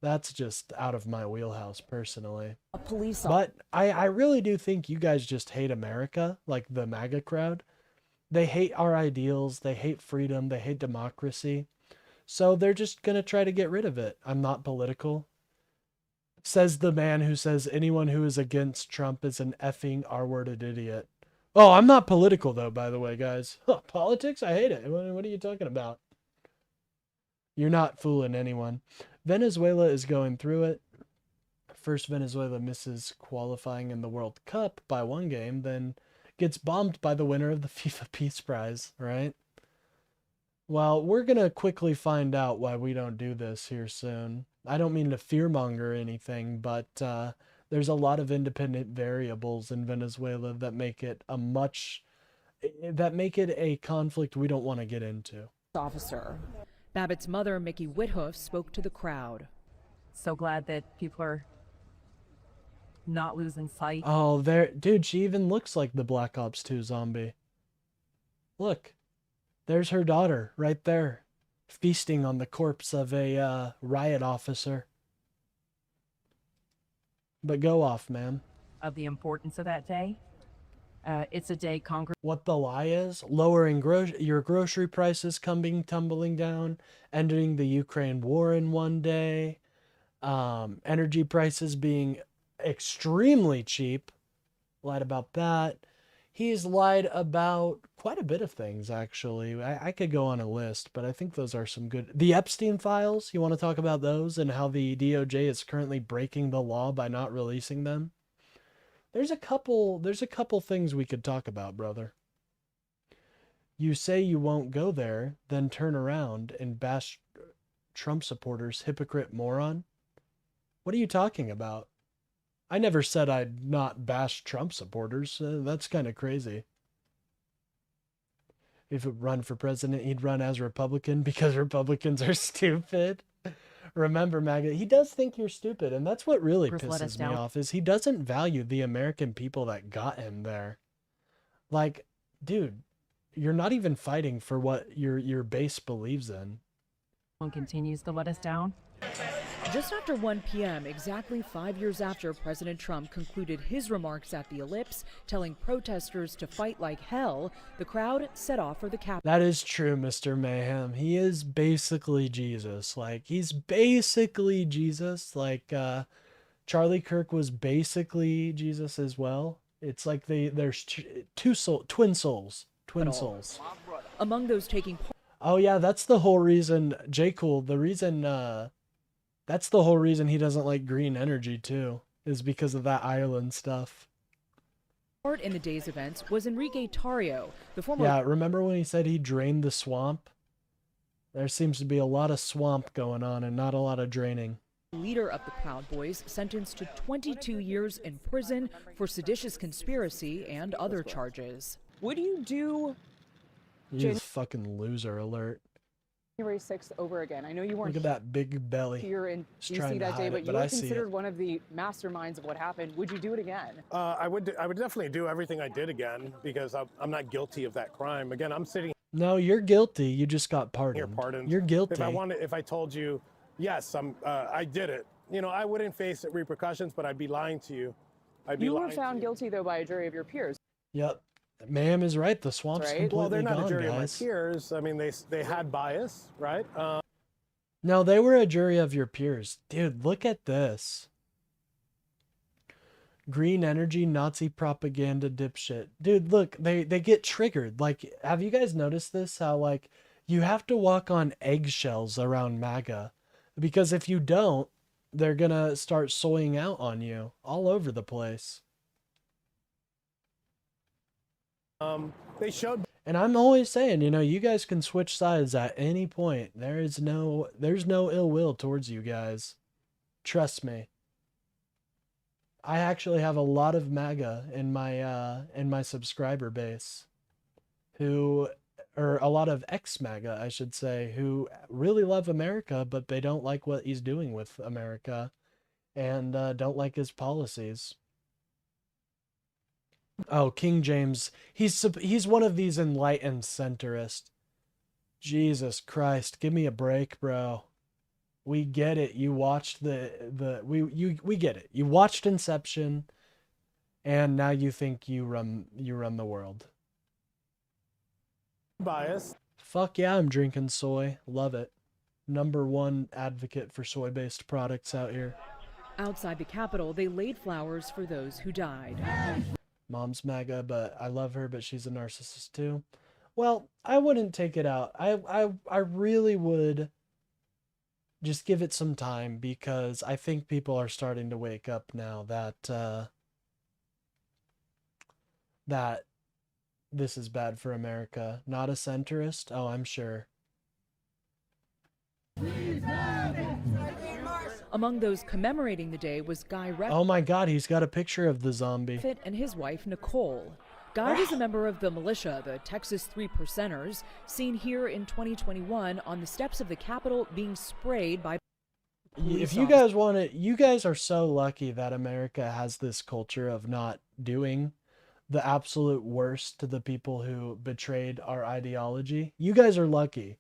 That's just out of my wheelhouse personally. But I really do think you guys just hate America, like the MAGA crowd. They hate our ideals, they hate freedom, they hate democracy. So they're just going to try to get rid of it. I'm not political. Says the man who says anyone who is against Trump is an effing R-worded idiot. Oh, I'm not political though, by the way, guys. Huh, politics? I hate it. What are you talking about? You're not fooling anyone. Venezuela is going through it. First, Venezuela misses qualifying in the World Cup by 1 game, then gets bombed by the winner of the FIFA Peace Prize, right? Well, we're going to quickly find out why we don't do this here soon. I don't mean to fearmonger or anything, but there's a lot of independent variables in Venezuela that make it a conflict we don't want to get into. Officer. Babbitt's mother, Mickey Whithoof, spoke to the crowd. So glad that people are not losing sight. Oh, dude, she even looks like the Black Ops 2 zombie. Look. There's her daughter right there, feasting on the corpse of a riot officer. But go off, ma'am. Of the importance of that day. It's a day Congress... What the lie is? Lowering your grocery prices tumbling down, ending the Ukraine war in 1 day, energy prices being extremely cheap. Lied about that. He's lied about quite a bit of things, actually. I could go on a list, but I think those are some good... The Epstein files, you want to talk about those and how the DOJ is currently breaking the law by not releasing them? There's a couple things we could talk about, brother. You say you won't go there, then turn around and bash Trump supporters, hypocrite moron. What are you talking about? I never said I'd not bash Trump supporters. That's kind of crazy. If he'd run for president, he'd run as a Republican because Republicans are stupid. Remember, MAGA, he does think you're stupid, and that's what really pisses me off, is he doesn't value the American people that got him there. Like, dude, you're not even fighting for what your base believes in. One continues to let us down. Just after 1 p.m., exactly 5 years after President Trump concluded his remarks at the Ellipse, telling protesters to fight like hell, the crowd set off for the Capitol. That is true, Mr. Mayhem. He is basically Jesus. Like, he's basically Jesus. Like, Charlie Kirk was basically Jesus as well. It's like there's twin souls. Twin souls. Among those taking part. Oh, yeah, that's the whole reason, J. Cool, that's the whole reason he doesn't like green energy, too, is because of that island stuff. Part in the day's events was Enrique Tarrio, the former... Yeah, remember when he said he drained the swamp? There seems to be a lot of swamp going on and not a lot of draining. Leader of the Proud Boys, sentenced to 22 years in prison for seditious conspiracy and other charges. What do you do You fucking loser alert. January 6th over again? I know you weren't Look at that big belly. here in Just trying DC to that day, hide but it, you but I were see it. considered one of the masterminds of what happened. Would you do it again? I would definitely do everything I did again because I'm not guilty of that crime. Again, I'm sitting No, you're guilty. You just got here pardoned. pardoned. You're guilty. If I told you, yes, I did it, I wouldn't face repercussions, but I'd be lying to you. You were found guilty, though, by a jury of your peers. Yep. Ma'am is right. The swamp's completely Well, they're not gone, a jury of my guys. peers. I mean, they had bias, right? No, they were a jury of your peers. Dude, look at this. Green energy, Nazi propaganda, dipshit. Dude, look, they get triggered. Like, have you guys noticed this? How, like, you have to walk on eggshells around MAGA. Because if you don't, they're gonna start soying out on you all over the place. They showed. And I'm always saying, you guys can switch sides at any point. There's no ill will towards you guys. Trust me. I actually have a lot of MAGA in my subscriber base, or a lot of ex-MAGA, I should say, who really love America, but they don't like what he's doing with America, and don't like his policies. Oh, King James. He's one of these enlightened centrists. Jesus Christ, give me a break, bro. We get it. You watched we get it. You watched Inception, and now you think you run the world. Bias. Fuck yeah, I'm drinking soy. Love it. #1 advocate for soy-based products out here. Outside the Capitol, they laid flowers for those who died. Mom's MAGA, but I love her, but she's a narcissist too. Well, I wouldn't take it out. I really would just give it some time, because I think people are starting to wake up now that that this is bad for America. Not a centrist? Oh, I'm sure. Among those commemorating the day was Guy Reffitt Oh my God, he's got a picture of the zombie. and his wife, Nicole. Guy was a member of the militia, the Texas 3 Percenters, seen here in 2021 on the steps of the Capitol being sprayed by police If you guys want it, you guys are so lucky that America has this culture of not doing the absolute worst to the people who betrayed our ideology. You guys are lucky.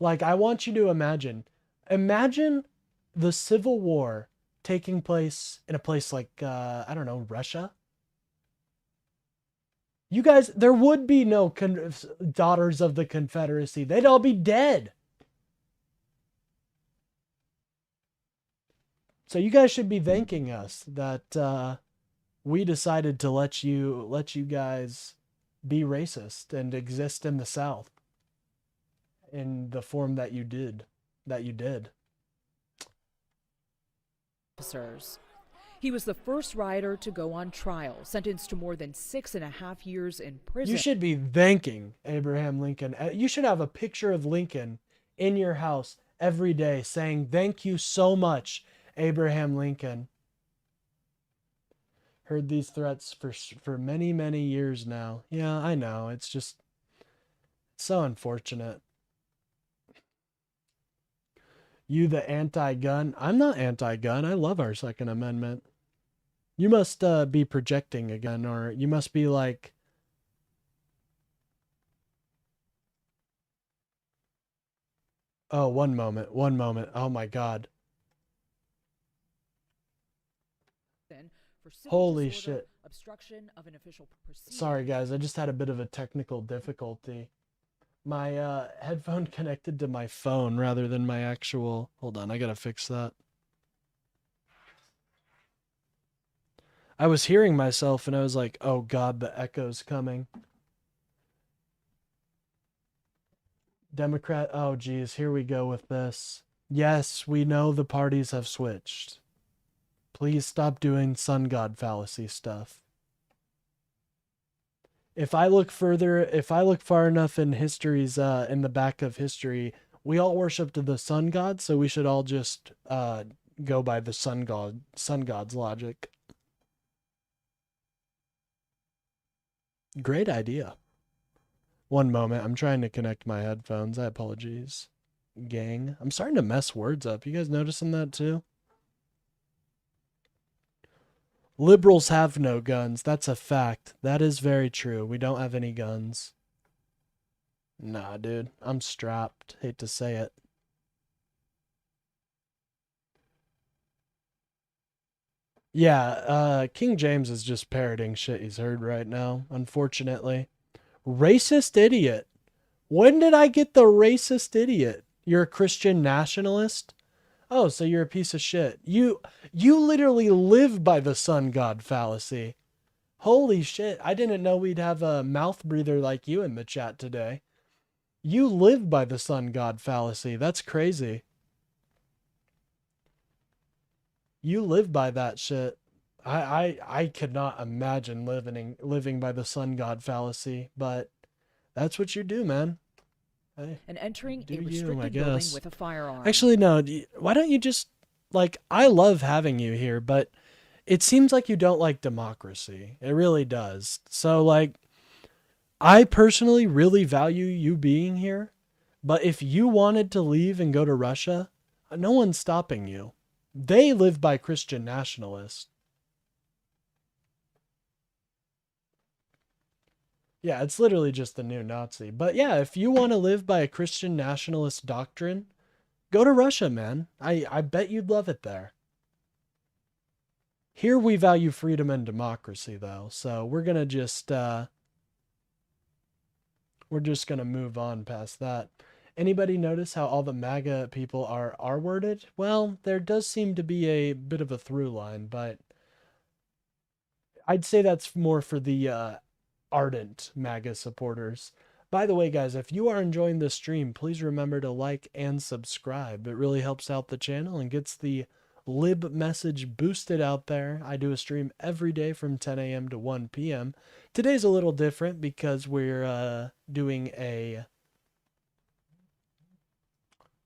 Like, I want you to imagine the Civil War taking place in a place like, I don't know, Russia. You guys, there would be no daughters of the Confederacy. They'd all be dead. So you guys should be thanking us that we decided to let you guys be racist and exist in the South in the form that you did. officers. He was the first rioter to go on trial, sentenced to more than 6.5 years in prison. You should be thanking Abraham Lincoln. You should have a picture of Lincoln in your house every day saying, "Thank you so much, Abraham Lincoln." Heard these threats for many, many years now. Yeah, I know. It's just so unfortunate. You the anti-gun? I'm not anti-gun. I love our Second Amendment. You must be projecting again, or you must be like... Oh, one moment. Oh my God. Holy shit. Obstruction of an official proceeding. Sorry guys, I just had a bit of a technical difficulty. My headphone connected to my phone rather than my actual... Hold on, I gotta fix that. I was hearing myself and I was like, oh God, the echo's coming. Democrat, oh geez, here we go with this. Yes, we know the parties have switched. Please stop doing sun god fallacy stuff. If I look far enough in history's, in the back of history, we all worshiped the sun god, so we should all just, go by the sun god's logic. Great idea. One moment, I'm trying to connect my headphones. I apologize. Gang. I'm starting to mess words up. You guys noticing that too? Liberals have no guns. That's a fact. That is very true. We don't have any guns. Nah, dude. I'm strapped. Hate to say it. Yeah, King James is just parroting shit he's heard right now, unfortunately. Racist idiot. When did I get the racist idiot? You're a Christian nationalist? Oh, so you're a piece of shit. You literally live by the sun god fallacy. Holy shit. I didn't know we'd have a mouth breather like you in the chat today. You live by the sun god fallacy. That's crazy. You live by that shit. I could not imagine living by the sun god fallacy, but that's what you do, man. Hey, and entering a I restricted building guess. with a firearm. Actually, no. Why don't you just, like, I love having you here, but it seems like you don't like democracy. It really does. So, like, I personally really value you being here, but if you wanted to leave and go to Russia, no one's stopping you. They live by Christian nationalists. Yeah, it's literally just the new Nazi. But yeah, if you want to live by a Christian nationalist doctrine, go to Russia, man. I bet you'd love it there. Here we value freedom and democracy, though. So we're going to just, move on past that. Anybody notice how all the MAGA people are R-worded? Well, there does seem to be a bit of a through line, but I'd say that's more for the ardent MAGA supporters. By the way, guys, if you are enjoying this stream, please remember to like and subscribe. It really helps out the channel and gets the lib message boosted out there. I do a stream every day from 10 a.m. to 1 p.m. Today's a little different because we're doing a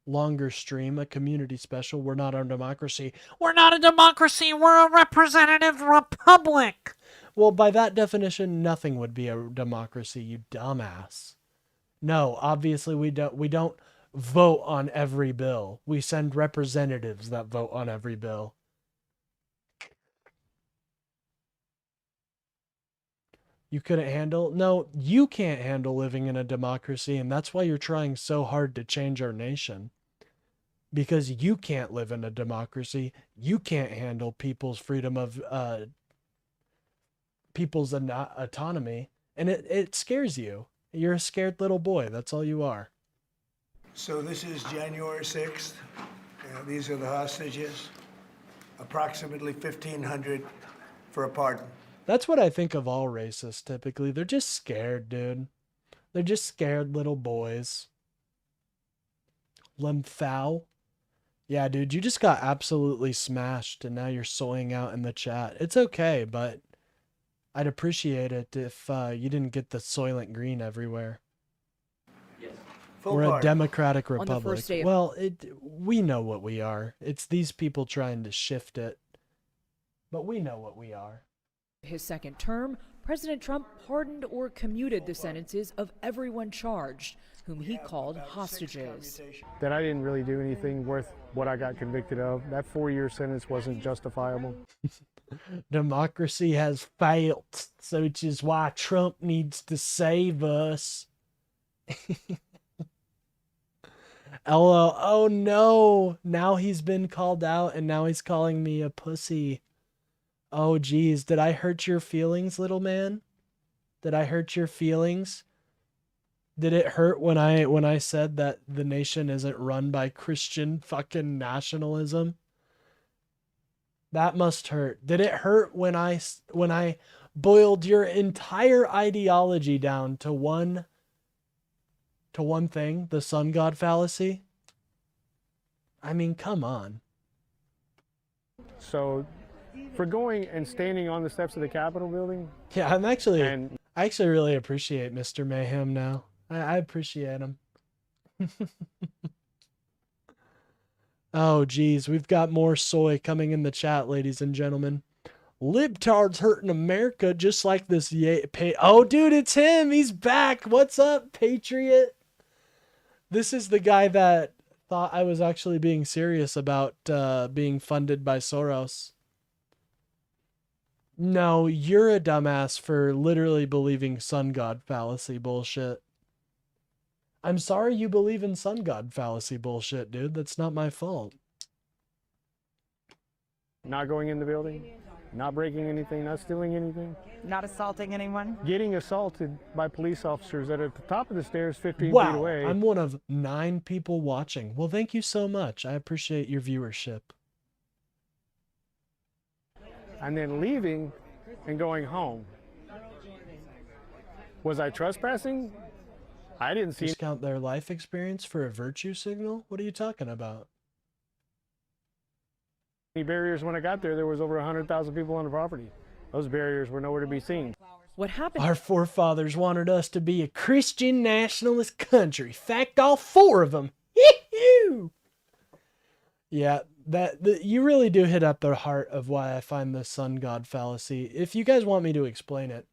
longer stream, a community special. We're not a democracy. We're not a democracy. We're a representative republic. Well, by that definition, nothing would be a democracy, you dumbass. No, obviously we don't vote on every bill. We send representatives that vote on every bill. You couldn't handle? No, you can't handle living in a democracy, and that's why you're trying so hard to change our nation. Because you can't live in a democracy. You can't handle people's freedom of people's autonomy, and it scares you. You're a scared little boy. That's all you are. So this is January 6th. These are the hostages. Approximately 1,500 for a pardon. That's what I think of all racists typically. They're just scared, dude. They're just scared little boys. Lemthau. Yeah, dude, you just got absolutely smashed and now you're soying out in the chat. It's okay, but I'd appreciate it if you didn't get the Soylent Green everywhere. We're a democratic On the republic. first day of- Well, we know what we are. It's these people trying to shift it. But we know what we are. His second term, President Trump pardoned or commuted the sentences of everyone charged, whom he called hostages. That I didn't really do anything worth what I got convicted of. That 4-year sentence wasn't justifiable. Democracy has failed, so which is why Trump needs to save us. LOL. Oh no, now he's been called out and now he's calling me a pussy. Oh geez, did I hurt your feelings, little man? Did I hurt your feelings? Did it hurt when I said that the nation isn't run by Christian fucking nationalism? That must hurt. Did it hurt when I boiled your entire ideology down to one thing, the sun god fallacy? I mean, come on. So, for going and standing on the steps of the Capitol building. Yeah, I actually really appreciate Mr. Mayhem now. I appreciate him. Oh, geez. We've got more soy coming in the chat, ladies and gentlemen. Libtards hurting America just like this. Oh, dude, it's him. He's back. What's up, Patriot? This is the guy that thought I was actually being serious about being funded by Soros. No, you're a dumbass for literally believing sun god fallacy bullshit. I'm sorry you believe in sun god fallacy bullshit, dude. That's not my fault. Not going in the building, not breaking anything, not stealing anything. Not assaulting anyone? Getting assaulted by police officers that are at the top of the stairs 15 feet Wow, away. I'm one of 9 people watching. Well, thank you so much. I appreciate your viewership. And then leaving and going home. Was I trespassing? I didn't see. Discount their life experience for a virtue signal? What are you talking about? Any barriers when I got there. There was over 100,000 people on the property. Those barriers were nowhere to be seen. What happened? Our forefathers wanted us to be a Christian nationalist country. Fact, all 4 of them. Yeah, you really do hit up the heart of why I find the sun god fallacy. If you guys want me to explain it,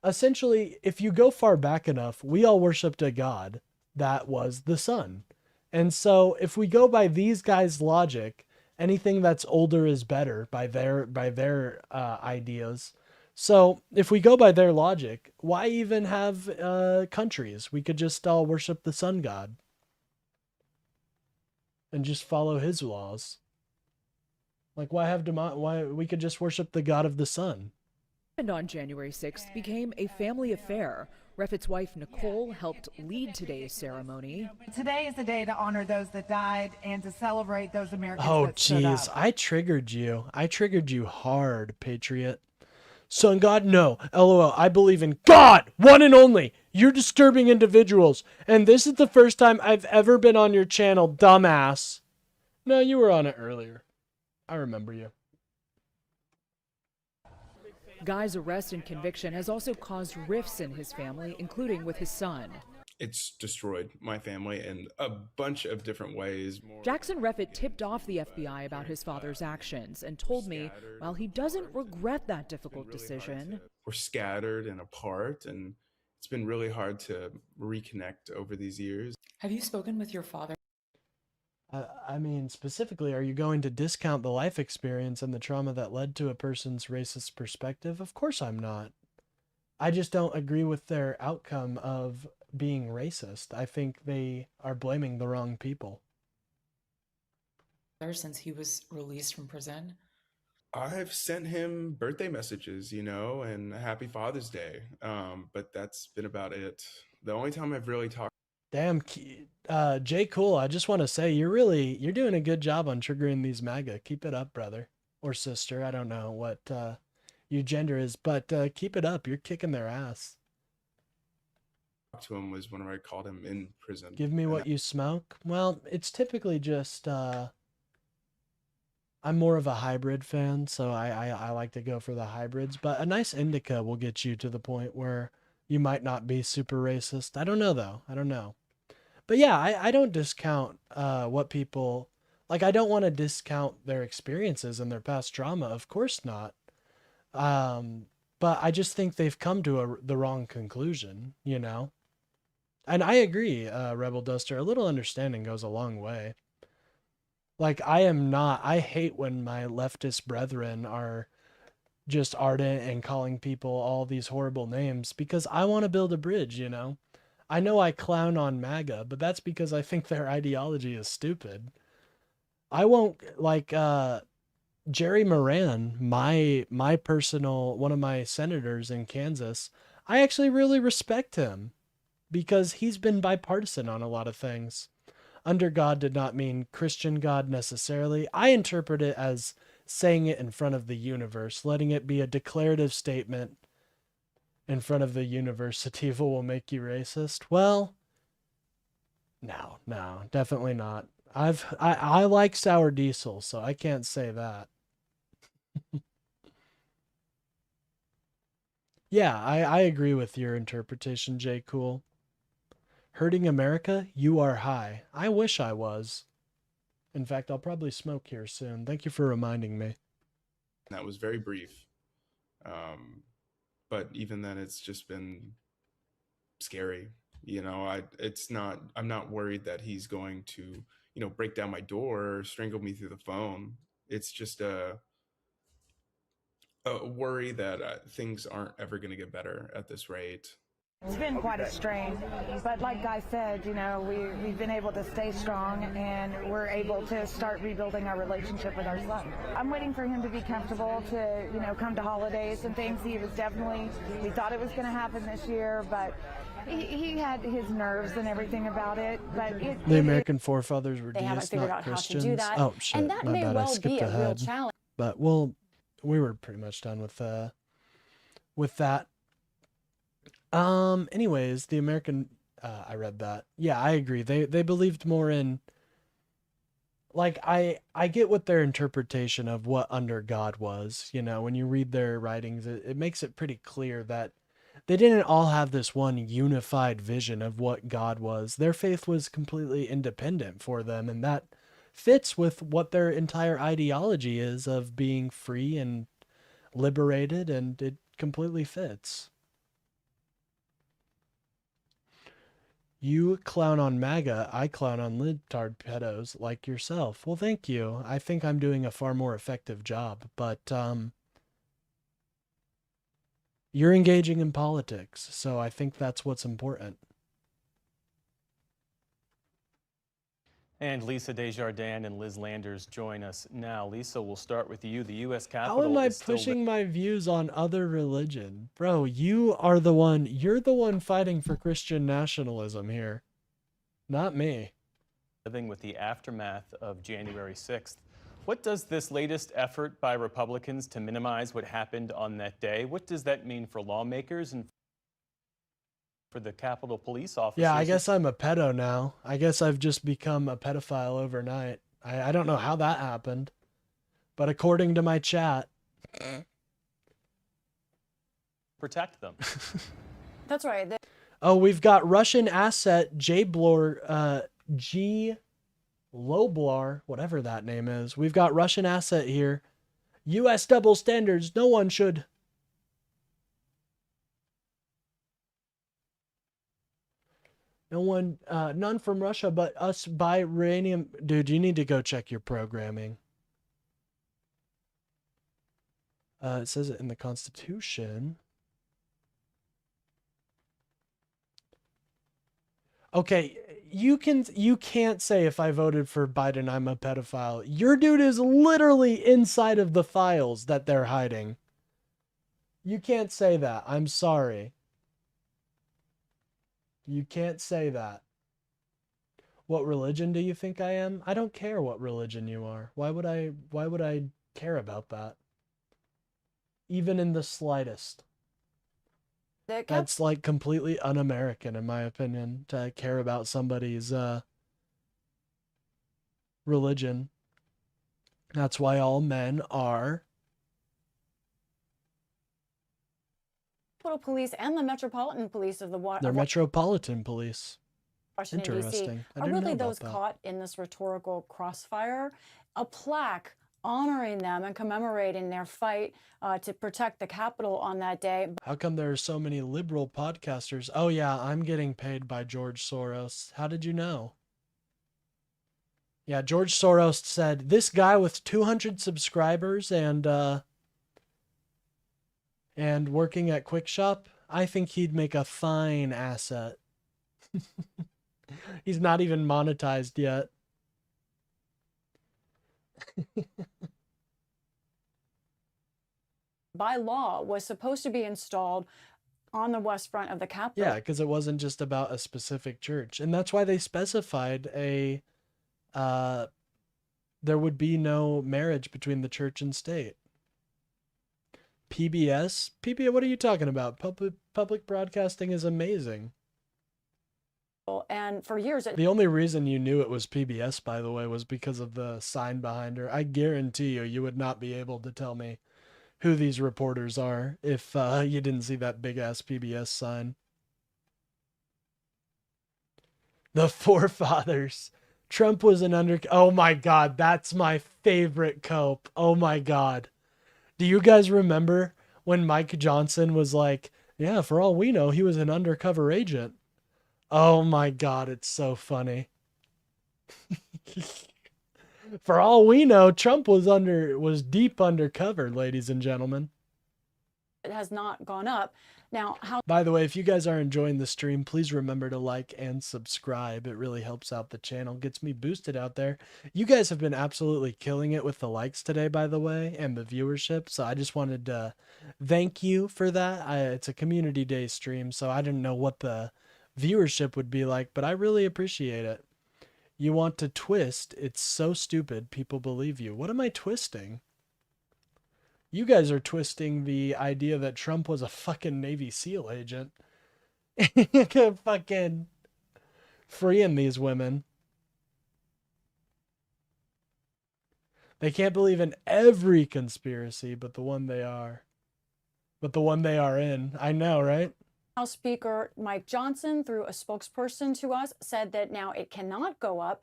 essentially, if you go far back enough, we all worshipped a god that was the sun. And so if we go by these guys' logic, anything that's older is better by their ideas. So if we go by their logic, why even have countries? We could just all worship the sun god and just follow his laws. Like, why we could just worship the god of the sun? And on January 6th became a family affair. Refett's wife Nicole helped lead today's ceremony. Today is the day to honor those that died and to celebrate those Americans Oh, that stood jeez. up. I triggered you. I triggered you hard, Patriot. Sun God? No. LOL. I believe in God, one and only. You're disturbing individuals. And this is the first time I've ever been on your channel, dumbass. No, you were on it earlier. I remember you. Guy's arrest and conviction has also caused rifts in his family, including with his son. It's destroyed my family in a bunch of different ways. Jackson Refett tipped off the FBI about his father's actions and told me while he doesn't regret that difficult decision. We're scattered and apart, and it's been really hard to reconnect over these years. Have you spoken with your father? I mean, specifically, are you going to discount the life experience and the trauma that led to a person's racist perspective? Of course I'm not. I just don't agree with their outcome of being racist. I think they are blaming the wrong people. Since he was released from prison? I've sent him birthday messages, and Happy Father's Day, but that's been about it. The only time I've really talked. Damn, Jay Cool, I just want to say you're doing a good job on triggering these MAGA. Keep it up, brother or sister. I don't know what your gender is, but keep it up. You're kicking their ass. To him was whenever I called him in prison. Give me what you smoke. Well, it's typically just I'm more of a hybrid fan, so I like to go for the hybrids. But a nice indica will get you to the point where you might not be super racist. I don't know though. I don't know. But yeah, I don't discount what people like. I don't want to discount their experiences and their past trauma. Of course not. But I just think they've come to the wrong conclusion, you know? And I agree, Rebel Duster, a little understanding goes a long way. Like, I hate when my leftist brethren are just ardent and calling people all these horrible names because I want to build a bridge, you know? I know I clown on MAGA, but that's because I think their ideology is stupid. I won't, like, Jerry Moran, my personal, one of my senators in Kansas, I actually really respect him because he's been bipartisan on a lot of things. Under God did not mean Christian God necessarily. I interpret it as saying it in front of the universe, letting it be a declarative statement in front of the universe. Sativa will make you racist. Well, no, definitely not. I like sour diesel, so I can't say that. Yeah, I agree with your interpretation, J. Cool. Hurting America? You are high. I wish I was. In fact, I'll probably smoke here soon. Thank you for reminding me. That was very brief. But even then, it's just been scary. You know, I'm not worried that he's going to, break down my door or strangle me through the phone. It's just a worry that things aren't ever going to get better at this rate. It's been quite a strain, but like Guy said, we've been able to stay strong and we're able to start rebuilding our relationship with our son. I'm waiting for him to be comfortable to, come to holidays and things. We thought it was going to happen this year, but he had his nerves and everything about it. But the American forefathers were They haven't deists, figured not out how to Christians. do that. Oh shit, And that my may bad. I well skipped be a real ahead. challenge. But we were pretty much done with that. Anyways, the American, I read that. Yeah, I agree. They believed more in, like, I get what their interpretation of what under God was, when you read their writings, it makes it pretty clear that they didn't all have this one unified vision of what God was. Their faith was completely independent for them, and that fits with what their entire ideology is of being free and liberated, and it completely fits. You clown on MAGA, I clown on libtard pedos like yourself. Well, thank you. I think I'm doing a far more effective job, but you're engaging in politics, so I think that's what's important. And Lisa Desjardins and Liz Landers join us now. Lisa, we'll start with you. The U.S. Capitol How am I is still pushing my views on other religion? Bro, you're the one fighting for Christian nationalism here. Not me. living with the aftermath of January 6th. What does this latest effort by Republicans to minimize what happened on that day, what does that mean for lawmakers and for the Capitol Police officers? Yeah, I guess I'm a pedo now. I guess I've just become a pedophile overnight. I don't know how that happened, but according to my chat, protect them. That's right. Oh, we've got Russian asset G. Loblar, whatever that name is. We've got Russian asset here. U.S. double standards. No one should. None from Russia, but us buy uranium. Dude, you need to go check your programming. It says it in the Constitution. Okay, you can't say if I voted for Biden, I'm a pedophile. Your dude is literally inside of the files that they're hiding. You can't say that. I'm sorry. You can't say that. What religion do you think I am? I don't care what religion you are. Why would I care about that? Even in the slightest. That's like completely un-American in my opinion to care about somebody's religion. That's why all men are. Capitol Police and the Metropolitan Police of the They're Metropolitan Police. Washington, D.C. Interesting. I are didn't really know those about that. caught in this rhetorical crossfire. A plaque honoring them and commemorating their fight to protect the Capitol on that day. How come there are so many liberal podcasters? Oh yeah, I'm getting paid by George Soros. How did you know? Yeah, George Soros said, this guy with 200 subscribers and working at Quick Shop, I think he'd make a fine asset. He's not even monetized yet. By law was supposed to be installed on the west front of the Capitol. Yeah, because it wasn't just about a specific church. And that's why they specified there would be no marriage between the church and state. PBS? What are you talking about? Public broadcasting is amazing. And for years, The only reason you knew it was PBS, by the way, was because of the sign behind her. I guarantee you would not be able to tell me who these reporters are if you didn't see that big-ass PBS sign. The forefathers. Trump was oh my God, that's my favorite cope. Oh my God. Do you guys remember when Mike Johnson was like, yeah, for all we know, he was an undercover agent? Oh my God, it's so funny. For all we know, Trump was deep undercover, ladies and gentlemen. it has not gone up. Now, how By the way, if you guys are enjoying the stream, please remember to like and subscribe. It really helps out the channel, gets me boosted out there. You guys have been absolutely killing it with the likes today, by the way, and the viewership. So I just wanted to thank you for that. It's a community day stream, so I didn't know what the viewership would be like, but I really appreciate it. You want to twist? It's so stupid. People believe you. What am I twisting? You guys are twisting the idea that Trump was a fucking Navy SEAL agent. Fucking freeing these women. They can't believe in every conspiracy, but the one they are. But the one they are in. I know, right? House Speaker Mike Johnson, through a spokesperson to us, said that now it cannot go up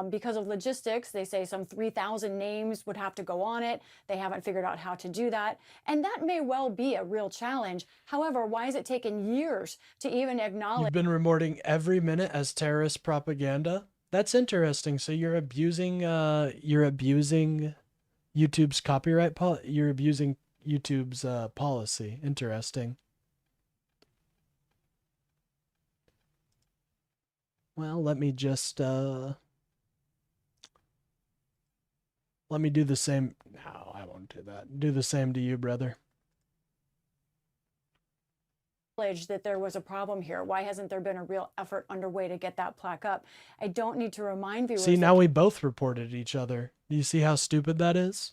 because of logistics. They say some 3,000 names would have to go on it. They haven't figured out how to do that. And that may well be a real challenge. However, why has it taken years to even acknowledge? You've been reporting every minute as terrorist propaganda? That's interesting. So you're abusing YouTube's copyright you're abusing YouTube's policy. Interesting. Well, let me just, let me do the same. No, I won't do that. Do the same to you, brother. That there was a problem here. Why hasn't there been a real effort underway to get that plaque up? I don't need to remind viewers. See, now we both reported each other. Do you see how stupid that is?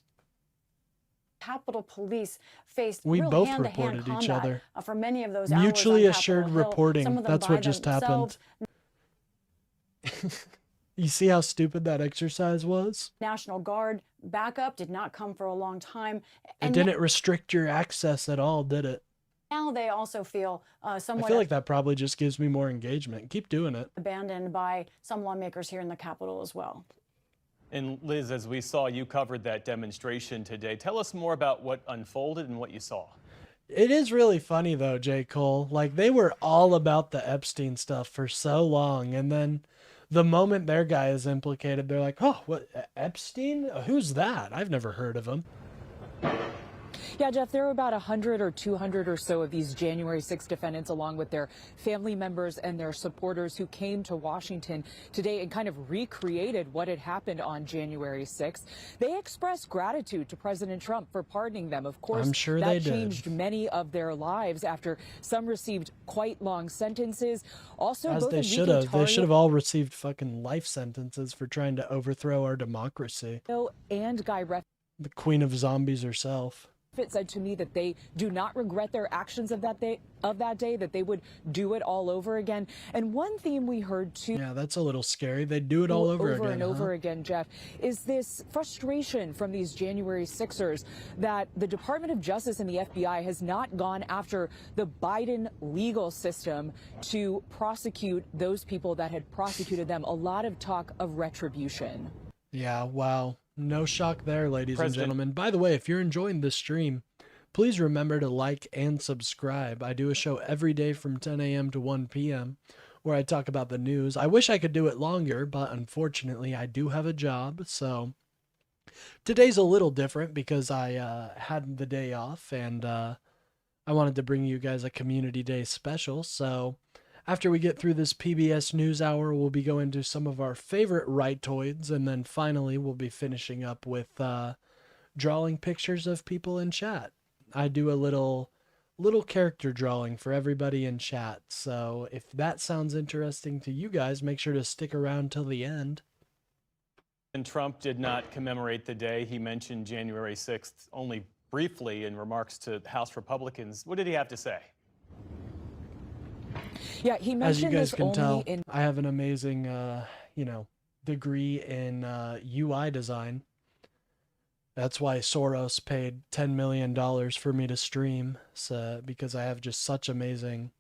Capitol Police faced We real both hand-to-hand reported each combat, other. For many of those Mutually hours on assured Capitol Hill, reporting. some of them That's by what just themselves. happened. You see how stupid that exercise was? National Guard backup did not come for a long time. It And didn't restrict your access at all, did it? now they also feel I somewhat feel like that probably just gives me more engagement. Keep doing it. abandoned by some lawmakers here in the Capitol as well. And Liz, as we saw, you covered that demonstration today. Tell us more about what unfolded and what you saw. It is really funny though, J. Cole. Like, they were all about the Epstein stuff for so long, and then the moment their guy is implicated, they're like, oh, what, Epstein? Who's that? I've never heard of him. Yeah, Jeff, there were about 100 or 200 or so of these January 6 defendants, along with their family members and their supporters, who came to Washington today and kind of recreated what had happened on January 6th. They expressed gratitude to President Trump for pardoning them. Of course, I'm sure that they did. changed many of their lives after some received quite long sentences. Also, As both they Enrique should have. They Tarrio should have all received fucking life sentences for trying to overthrow our democracy. and Guy The queen of zombies herself. It said to me that they do not regret their actions of that day, that they would do it all over again. And one theme we heard too. Yeah, that's a little scary. They do it all over again. Over and over again, Jeff, is this frustration from these January 6ers that the Department of Justice and the FBI has not gone after the Biden legal system to prosecute those people that had prosecuted them. A lot of talk of retribution. Yeah, wow. No shock there, ladies and gentlemen. By the way, if you're enjoying this stream, please remember to like and subscribe. I do a show every day from 10 a.m. to 1 p.m. where I talk about the news. I wish I could do it longer, but unfortunately I do have a job. So today's a little different because I had the day off and I wanted to bring you guys a Community Day special. So after we get through this PBS NewsHour, we'll be going to some of our favorite rightoids, and then finally we'll be finishing up with drawing pictures of people in chat. I do a little character drawing for everybody in chat, so if that sounds interesting to you guys, make sure to stick around till the end. And Trump did not commemorate the day. He mentioned January 6th only briefly in remarks to House Republicans. What did he have to say? Yeah, he mentioned as you guys this can only tell, in I have an amazing, degree in UI design. That's why Soros paid $10 million for me to stream, so, because I have just such amazing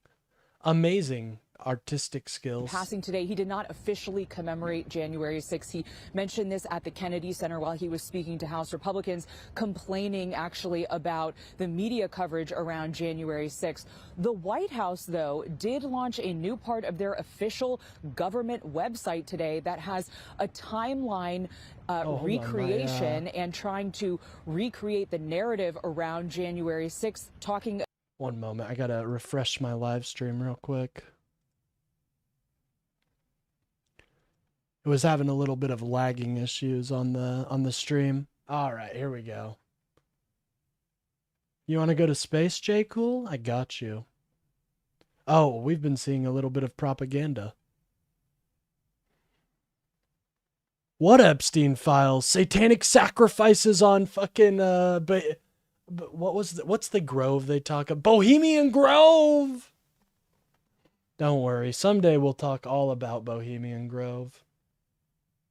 artistic skills. Passing today, he did not officially commemorate January 6th. He mentioned this at the Kennedy Center while he was speaking to House Republicans, complaining actually about the media coverage around January 6th. The White House, though, did launch a new part of their official government website today that has a timeline recreation and trying to recreate the narrative around January 6th, talking. One moment, I gotta refresh my live stream real quick. It was having a little bit of lagging issues on the stream. All right, here we go. You want to go to space, Jay Cool? I got you. Oh, we've been seeing a little bit of propaganda. What Epstein files? Satanic sacrifices on fucking but what's the grove they talk about? Bohemian Grove. Don't worry, someday we'll talk all about Bohemian Grove.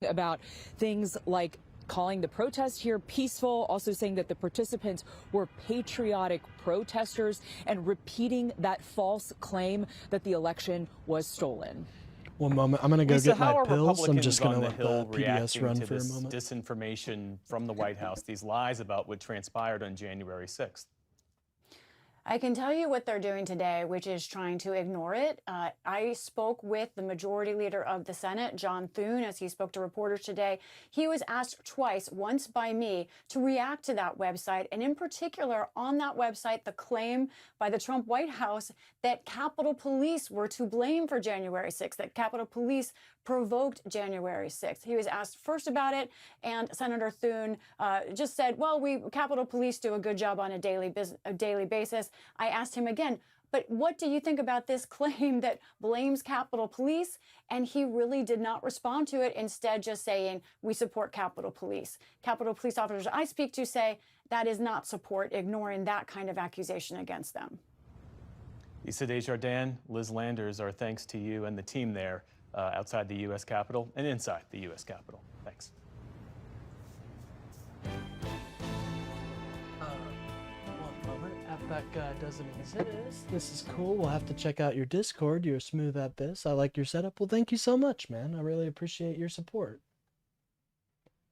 About things like calling the protest here peaceful, also saying that the participants were patriotic protesters, and repeating that false claim that the election was stolen. One moment, I'm gonna go Lisa, get my how are pills. I'm just gonna Republicans on let the the Hill PBS run reacting to for a this moment. disinformation from the White House, these lies about what transpired on January 6th? I can tell you what they're doing today, which is trying to ignore it. I spoke with the majority leader of the Senate, John Thune, as he spoke to reporters today. He was asked twice, once by me, to react to that website, and in particular on that website, the claim by the Trump White House that Capitol Police were to blame for January 6th, that Capitol Police provoked January 6th. He was asked first about it, and Senator Thune just said, well, Capitol Police do a good job on a daily basis. I asked him again, but what do you think about this claim that blames Capitol Police? And he really did not respond to it, instead just saying, we support Capitol Police. Capitol Police officers I speak to say that is not support, ignoring that kind of accusation against them. Issa Desjardins, Liz Landers, our thanks to you and the team there outside the U.S. Capitol and inside the U.S. Capitol. Thanks. One moment, Outback doesn't exist. This is cool. We'll have to check out your Discord. You're smooth at this. I like your setup. Well, thank you so much, man. I really appreciate your support.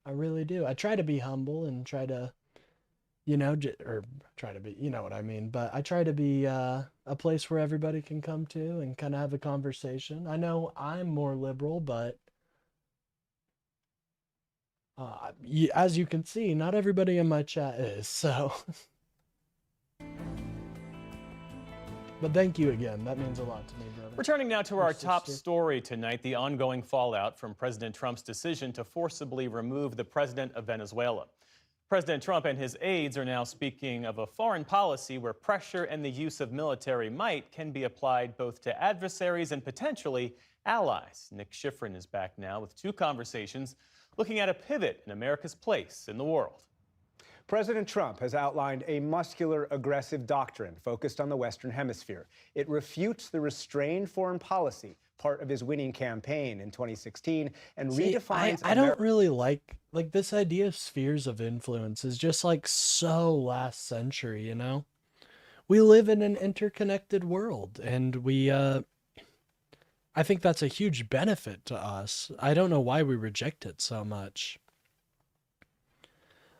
I really do. I try to be humble and try to, try to be, you know what I mean. But I try to be a place where everybody can come to and kind of have a conversation. I know I'm more liberal, but as you can see, not everybody in my chat is, so. But thank you again. That means a lot to me, brother. Returning now to our top story tonight, the ongoing fallout from President Trump's decision to forcibly remove the president of Venezuela. President Trump and his aides are now speaking of a foreign policy where pressure and the use of military might can be applied both to adversaries and potentially allies. Nick Schifrin is back now with two conversations looking at a pivot in America's place in the world. President Trump has outlined a muscular, aggressive doctrine focused on the Western Hemisphere. It refutes the restrained foreign policy, part of his winning campaign in 2016, and redefines. I don't really like this idea of spheres of influence is just like so last century, you know? We live in an interconnected world, and I think that's a huge benefit to us. I don't know why we reject it so much.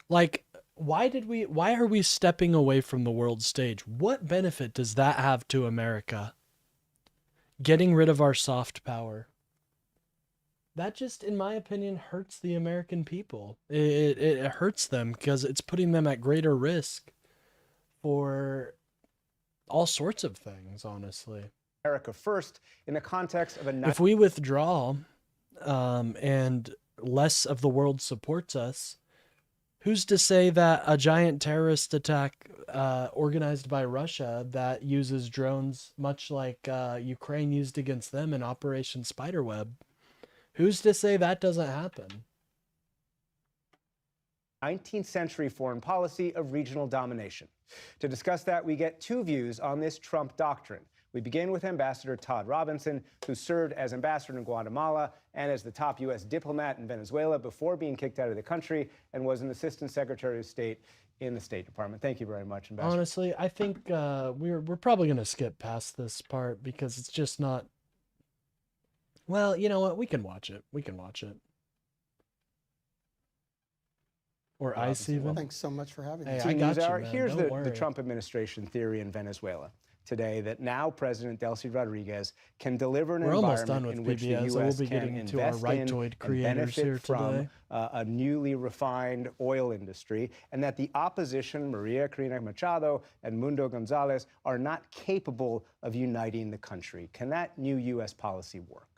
Like, why are we stepping away from the world stage? What benefit does that have to America? Getting rid of our soft power. That just, in my opinion, hurts the American people. It hurts them because it's putting them at greater risk for all sorts of things, honestly. America first in the context of a... If we withdraw and less of the world supports us, who's to say that a giant terrorist attack organized by Russia that uses drones, much like Ukraine used against them in Operation Spiderweb, who's to say that doesn't happen? 19th century foreign policy of regional domination. To discuss that, we get two views on this Trump doctrine. We begin with Ambassador Todd Robinson, who served as ambassador in Guatemala and as the top U.S. diplomat in Venezuela before being kicked out of the country, and was an assistant secretary of state in the State Department. Thank you very much, Ambassador. Honestly, I think we're probably going to skip past this part because it's just not... Well, you know what? We can watch it. We can watch it. Or ICE even. Thanks so much for having me. Hey, I got you, man. Here's Don't the worry. Trump administration theory in Venezuela today, that now President Delcy Rodriguez can deliver an We're almost done environment with in which the PBS, so U.S. we'll be can getting into our invest in rightoid and creators benefit here from today. A newly refined oil industry, and that the opposition, Maria Corina Machado and Mundo Gonzalez, are not capable of uniting the country. Can that new U.S. policy work?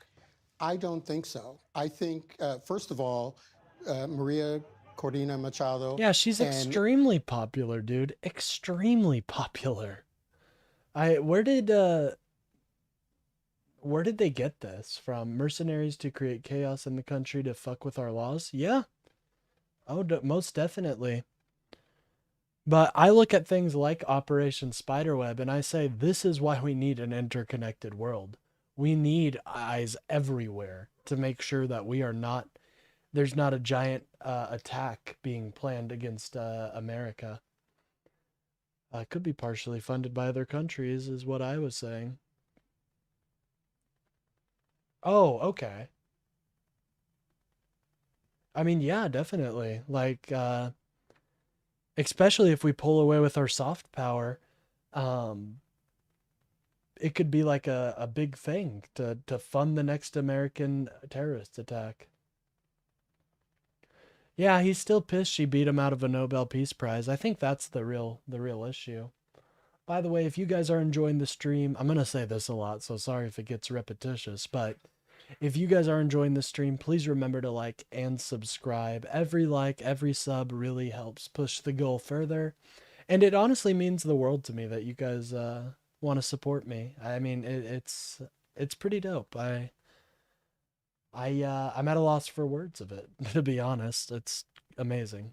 I don't think so. I think, first of all, Maria Corina Machado. Yeah, she's extremely popular, dude. Extremely popular. Where did they get this from? Mercenaries to create chaos in the country to fuck with our laws? Yeah. Oh, most definitely. But I look at things like Operation Spiderweb and I say, this is why we need an interconnected world. We need eyes everywhere to make sure that there's not a giant attack being planned against America. Could be partially funded by other countries, is what I was saying. Oh, okay. I mean, yeah, definitely. Like, especially if we pull away with our soft power, it could be like a big thing to fund the next American terrorist attack. Yeah, he's still pissed she beat him out of a Nobel Peace Prize. I think that's the real issue. By the way, if you guys are enjoying the stream, I'm going to say this a lot, so sorry if it gets repetitious, but if you guys are enjoying the stream, please remember to like and subscribe. Every like, every sub really helps push the goal further. And it honestly means the world to me that you guys want to support me. I mean, it's pretty dope. I'm at a loss for words of it, to be honest. It's amazing.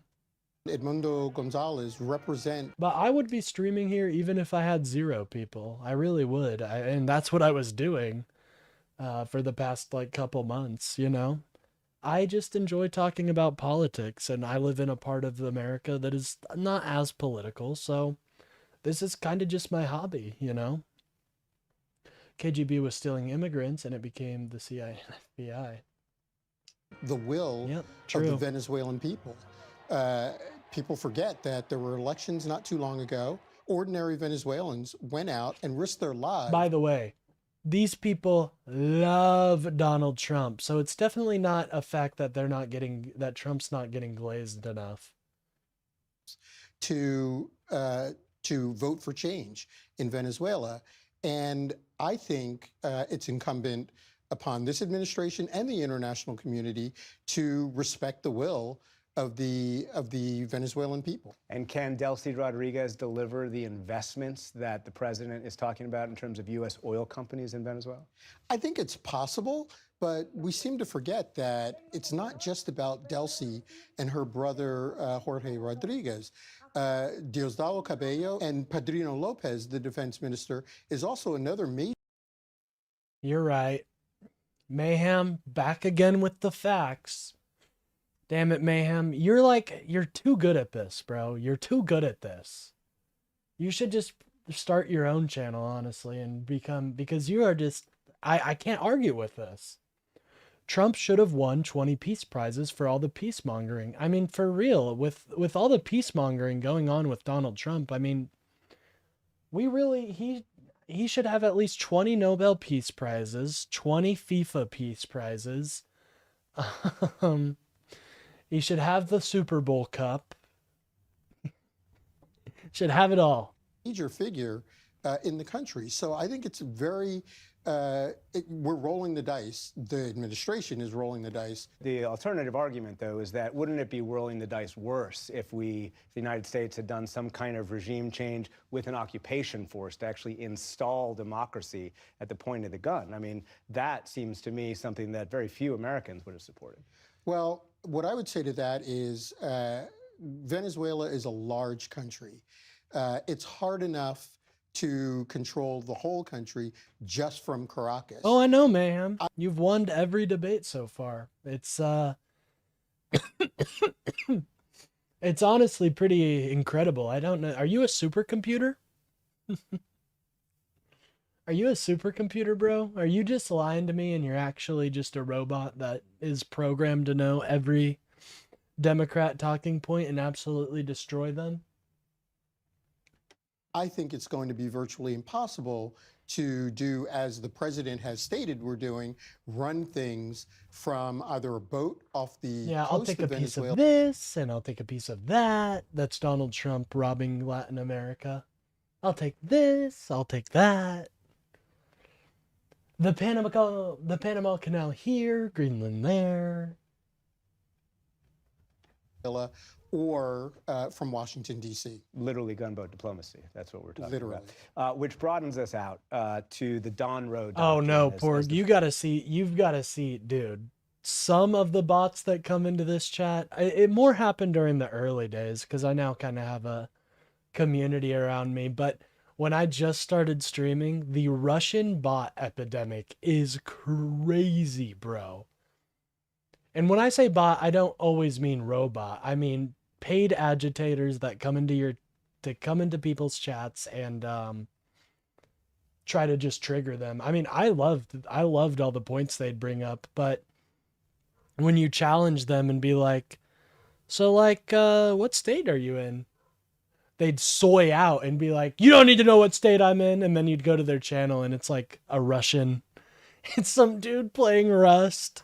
Edmundo Gonzalez represent... But I would be streaming here even if I had 0 people. I really would. And that's what I was doing for the past couple months, you know? I just enjoy talking about politics, and I live in a part of America that is not as political, so this is kind of just my hobby, you know? KGB was stealing immigrants, and it became the CIA and FBI. The will of the Venezuelan people. People forget that there were elections not too long ago. Ordinary Venezuelans went out and risked their lives. By the way, these people love Donald Trump, so it's definitely not a fact that that Trump's not getting glazed enough. To vote for change in Venezuela. And I think it's incumbent upon this administration and the international community to respect the will of the Venezuelan people. And can Delcy Rodriguez deliver the investments that the president is talking about in terms of U.S. oil companies in Venezuela? I think it's possible, But we seem to forget that it's not just about Delcy and her brother, Jorge Rodriguez. Diosdado Cabello and Padrino Lopez, the defense minister, is also another major. You're right. Mayhem, back again with the facts. Damn it, Mayhem. You're too good at this, bro. You're too good at this. You should just start your own channel, honestly, and because you are just, I can't argue with this. Trump should have won 20 peace prizes for all the peacemongering. I mean, for real, with all the peacemongering going on with Donald Trump, I mean, he should have at least 20 Nobel Peace Prizes, 20 FIFA Peace Prizes. He should have the Super Bowl Cup. Should have it all. Major figure in the country. So I think it's very, we're rolling the dice. The administration is rolling the dice. The alternative argument, though, is that wouldn't it be rolling the dice worse if the United States had done some kind of regime change with an occupation force to actually install democracy at the point of the gun? I mean, that seems to me something that very few Americans would have supported. Well, what I would say to that is Venezuela is a large country. It's hard enough to control the whole country just from Caracas. Oh, I know, Mayhem. You've won every debate so far. It's it's honestly pretty incredible. I don't know. Are you a supercomputer? Are you a supercomputer, bro? Are you just lying to me and you're actually just a robot that is programmed to know every Democrat talking point and absolutely destroy them? I think it's going to be virtually impossible to do, as the president has stated we're doing, run things from either a boat off the Yeah, I'll coast take a of piece Venezuela. of this and I'll take a piece of that. That's Donald Trump robbing Latin America. I'll take this. I'll take that. The Panama Canal here, Greenland there. Or from Washington, D.C. Literally gunboat diplomacy. That's what we're talking Literally. about. Which broadens us out to the Don Road. Oh no, doctrine Porg, you've got to see, dude. Some of the bots that come into this chat, it more happened during the early days because I now kind of have a community around me. But when I just started streaming, the Russian bot epidemic is crazy, bro. And when I say bot, I don't always mean robot. I mean paid agitators that come into people's chats and try to just trigger them. I mean, I loved all the points they'd bring up, but when you challenge them and be like, so like, what state are you in? They'd soy out and be like, you don't need to know what state I'm in. And then you'd go to their channel and it's like a Russian. It's some dude playing Rust.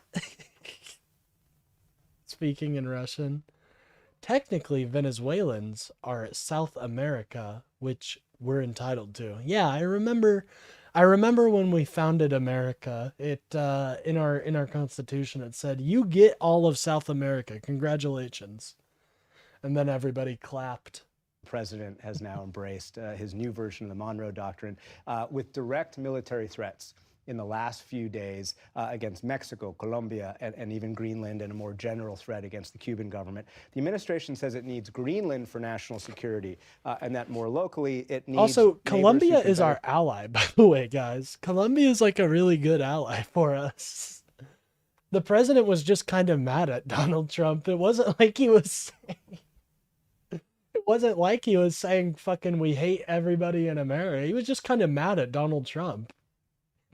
Speaking in Russian. Technically, Venezuelans are South America, which we're entitled to. Yeah, I remember when we founded America, it in our Constitution it said, you get all of South America. Congratulations. And then everybody clapped. The president has now embraced his new version of the Monroe Doctrine with direct military threats in the last few days against Mexico, Colombia, and even Greenland, and a more general threat against the Cuban government. The administration says it needs Greenland for national security, and that more locally, it needs... Also, Colombia is our ally, by the way, guys. Colombia is like a really good ally for us. The president was just kind of mad at Donald Trump. It wasn't like he was saying fucking we hate everybody in America. He was just kind of mad at Donald Trump.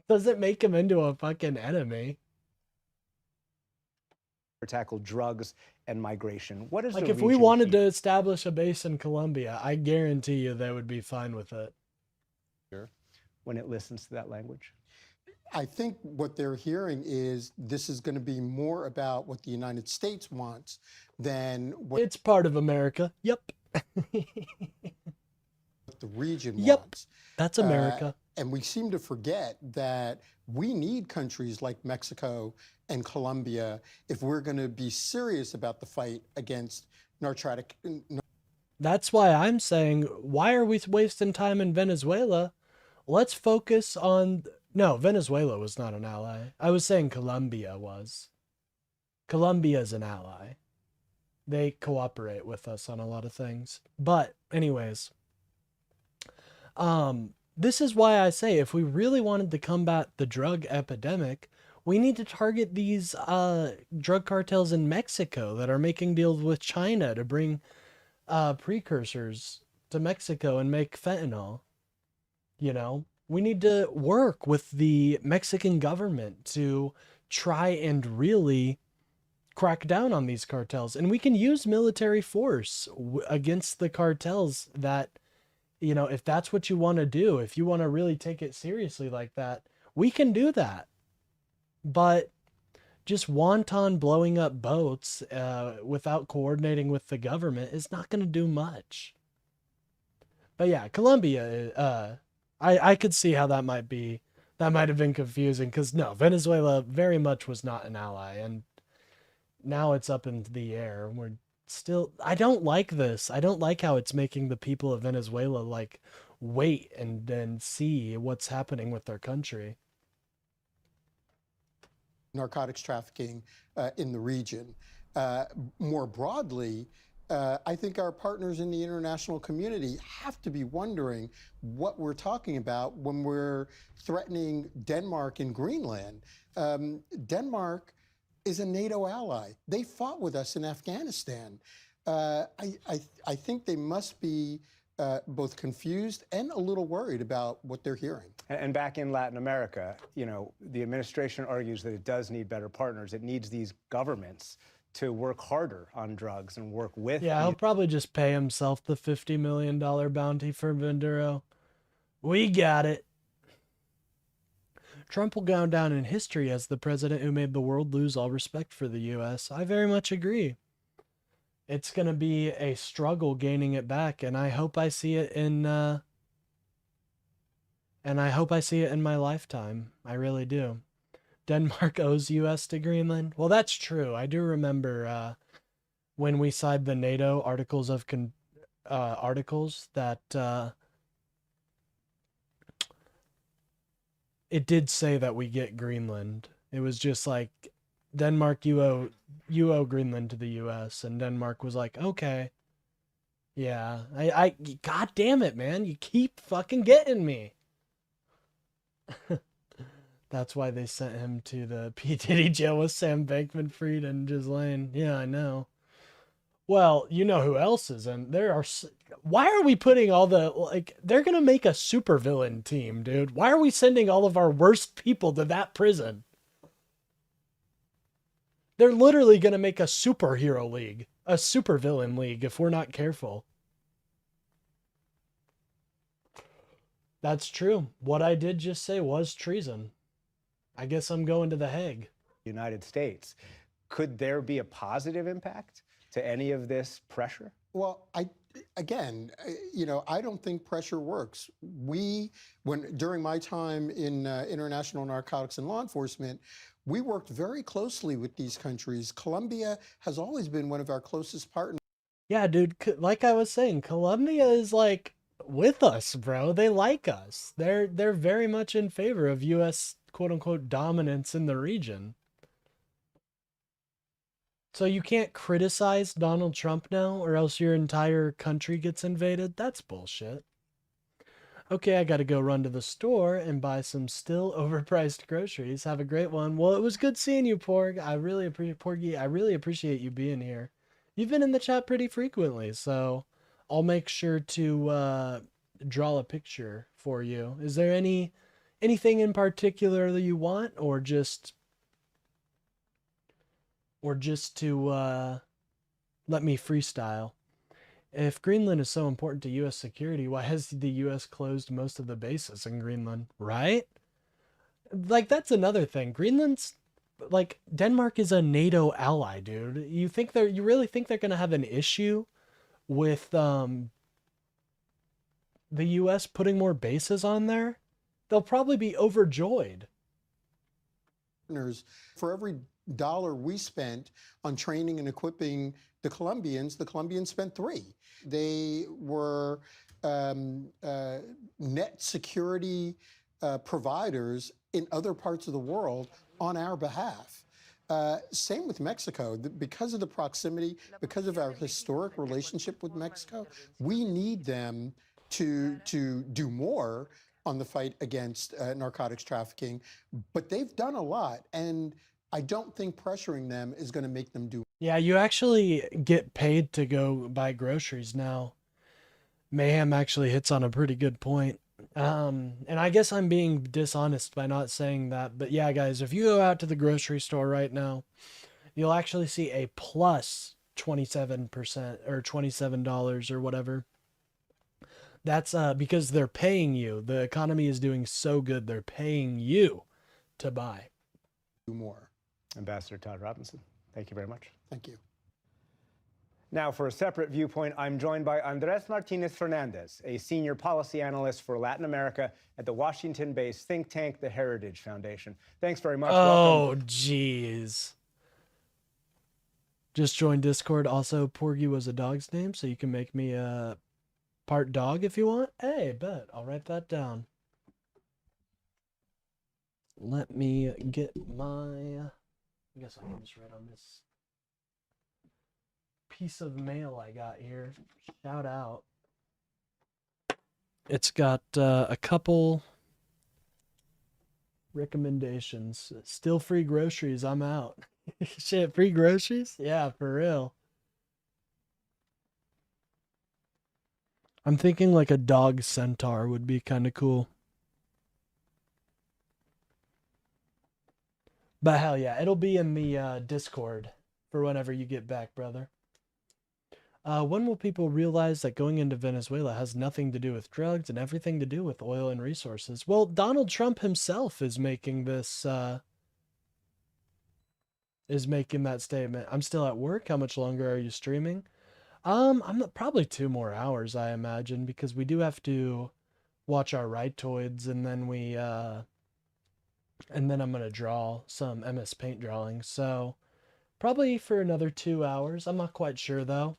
Doesn't make him into a fucking enemy. Tackle drugs and migration. What is like the if we region wanted keep? to establish a base in Colombia, I guarantee you they would be fine with it. When it listens to that language? I think what they're hearing is this is going to be more about what the United States wants than what It's part of America. Yep. the region Yep. wants. That's America. And we seem to forget that we need countries like Mexico and Colombia if we're going to be serious about the fight against narcotic. That's why I'm saying, why are we wasting time in Venezuela? Let's focus on No, Venezuela was not an ally. I was saying Colombia was. Colombia is an ally. They cooperate with us on a lot of things. But anyways, this is why I say if we really wanted to combat the drug epidemic, we need to target these drug cartels in Mexico that are making deals with China to bring precursors to Mexico and make fentanyl. You know, we need to work with the Mexican government to try and really crack down on these cartels. And we can use military force against the cartels that, you know, if that's what you want to do, if you want to really take it seriously like that, we can do that. But just wanton blowing up boats without coordinating with the government is not going to do much. But yeah, Colombia, I could see how that might have been confusing, because no, Venezuela very much was not an ally, and now it's up in the air. We're still, I don't like this. I don't like how it's making the people of Venezuela like wait and then see what's happening with their country. Narcotics trafficking in the region. More broadly, I think our partners in the international community have to be wondering what we're talking about when we're threatening Denmark and Greenland. Denmark is a NATO ally. They fought with us in Afghanistan. I think they must be both confused and a little worried about what they're hearing. And back in Latin America, you know, the administration argues that it does need better partners. It needs these governments to work harder on drugs and work with. Yeah, he'll probably just pay himself the $50 million bounty for Maduro. We got it. Trump will go down in history as the president who made the world lose all respect for the U.S. I very much agree. It's going to be a struggle gaining it back, and I hope I see it in my lifetime. I really do. Denmark owes U.S. to Greenland. Well, that's true. I do remember when we signed the NATO articles that it did say that we get Greenland. It was just like, Denmark, you owe Greenland to the U.S. And Denmark was like, okay. Yeah, God damn it, man. You keep fucking getting me. That's why they sent him to the P. Diddy jail with Sam Bankman-Fried and Ghislaine. Yeah, I know. Well, you know who else is in? Why are we putting all the, like, they're going to make a supervillain team, dude. Why are we sending all of our worst people to that prison? They're literally going to make a superhero league, a supervillain league, if we're not careful. That's true. What I did just say was treason. I guess I'm going to The Hague. United States. Could there be a positive impact to any of this pressure? Well, again, you know, I don't think pressure works. During my time in international narcotics and law enforcement, we worked very closely with these countries. Colombia has always been one of our closest partners. Yeah, dude, like I was saying, Colombia is like with us, bro. They like us. They're very much in favor of U.S. quote-unquote dominance in the region. So you can't criticize Donald Trump now, or else your entire country gets invaded? That's bullshit. Okay, I gotta go run to the store and buy some still overpriced groceries. Have a great one. Well, it was good seeing you, Porg. I really appreciate you being here. You've been in the chat pretty frequently, so I'll make sure to draw a picture for you. Is there anything in particular that you want, or just to let me freestyle? If Greenland is so important to U.S. security, why has the U.S. closed most of the bases in Greenland, right? Like, that's another thing. Greenland's, like, Denmark is a NATO ally, dude. You really think they're going to have an issue with the U.S. putting more bases on there? They'll probably be overjoyed. For every dollar we spent on training and equipping the Colombians spent $3. They were net security providers in other parts of the world on our behalf. Same with Mexico. Because of the proximity, because of our historic relationship with Mexico, we need them to do more on the fight against narcotics trafficking. But they've done a lot, and I don't think pressuring them is going to make them do. Yeah, you actually get paid to go buy groceries now. Mayhem actually hits on a pretty good point. And I guess I'm being dishonest by not saying that, but yeah, guys, if you go out to the grocery store right now, you'll actually see a plus 27% or $27 or whatever. That's because they're paying you. The economy is doing so good, they're paying you to buy. Do more. Ambassador Todd Robinson, thank you very much. Thank you. Now, for a separate viewpoint, I'm joined by Andres Martinez Fernandez, a senior policy analyst for Latin America at the Washington-based think tank, the Heritage Foundation. Thanks very much. Oh, jeez. Just joined Discord. Also, Porgy was a dog's name, so you can make me a part dog if you want. Hey, bet. I'll write that down. Let me get my... I guess I can just write on this piece of mail I got here. Shout out. It's got a couple recommendations. Still free groceries. I'm out. Shit, free groceries? Yeah, for real. I'm thinking like a dog centaur would be kind of cool. But hell yeah, it'll be in the Discord for whenever you get back, brother. When will people realize that going into Venezuela has nothing to do with drugs and everything to do with oil and resources? Well, Donald Trump himself is making this, is making that statement. I'm still at work. How much longer are you streaming? Probably 2 more hours, I imagine, because we do have to watch our Rightoids, and then we, and then I'm going to draw some MS Paint drawings. So probably for another 2 hours. I'm not quite sure though.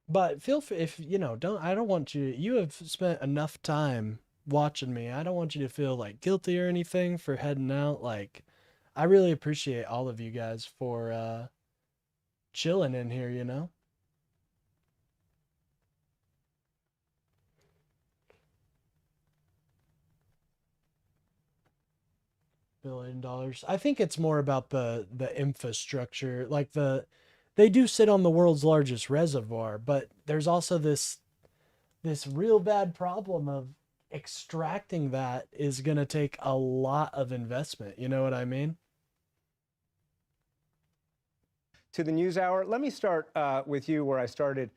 But feel free, if you know, I don't want you have spent enough time watching me. I don't want you to feel like guilty or anything for heading out. Like, I really appreciate all of you guys for chilling in here, you know? $1 billion. I think it's more about the infrastructure. Like they do sit on the world's largest reservoir, but there's also this real bad problem of extracting that is going to take a lot of investment. You know what I mean? To the NewsHour, let me start with you where I started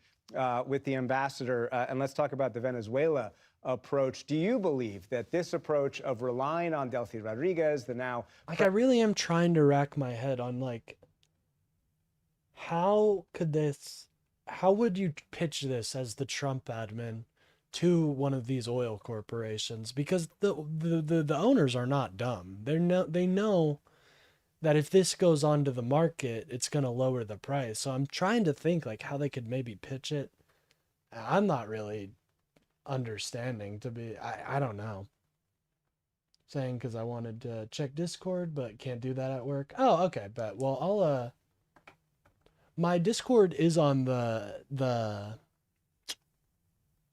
with the ambassador, and let's talk about the Venezuela approach. Do you believe that this approach of relying on Delcy Rodriguez, the now... Like, I really am trying to rack my head on, like, how would you pitch this as the Trump admin to one of these oil corporations? Because the owners are not dumb. They know that if this goes onto the market, it's going to lower the price. So I'm trying to think like how they could maybe pitch it. I'm not really understanding, to be, I don't know. Saying because I wanted to check Discord, but can't do that at work. Oh, okay, bet. Well, I'll my Discord is on the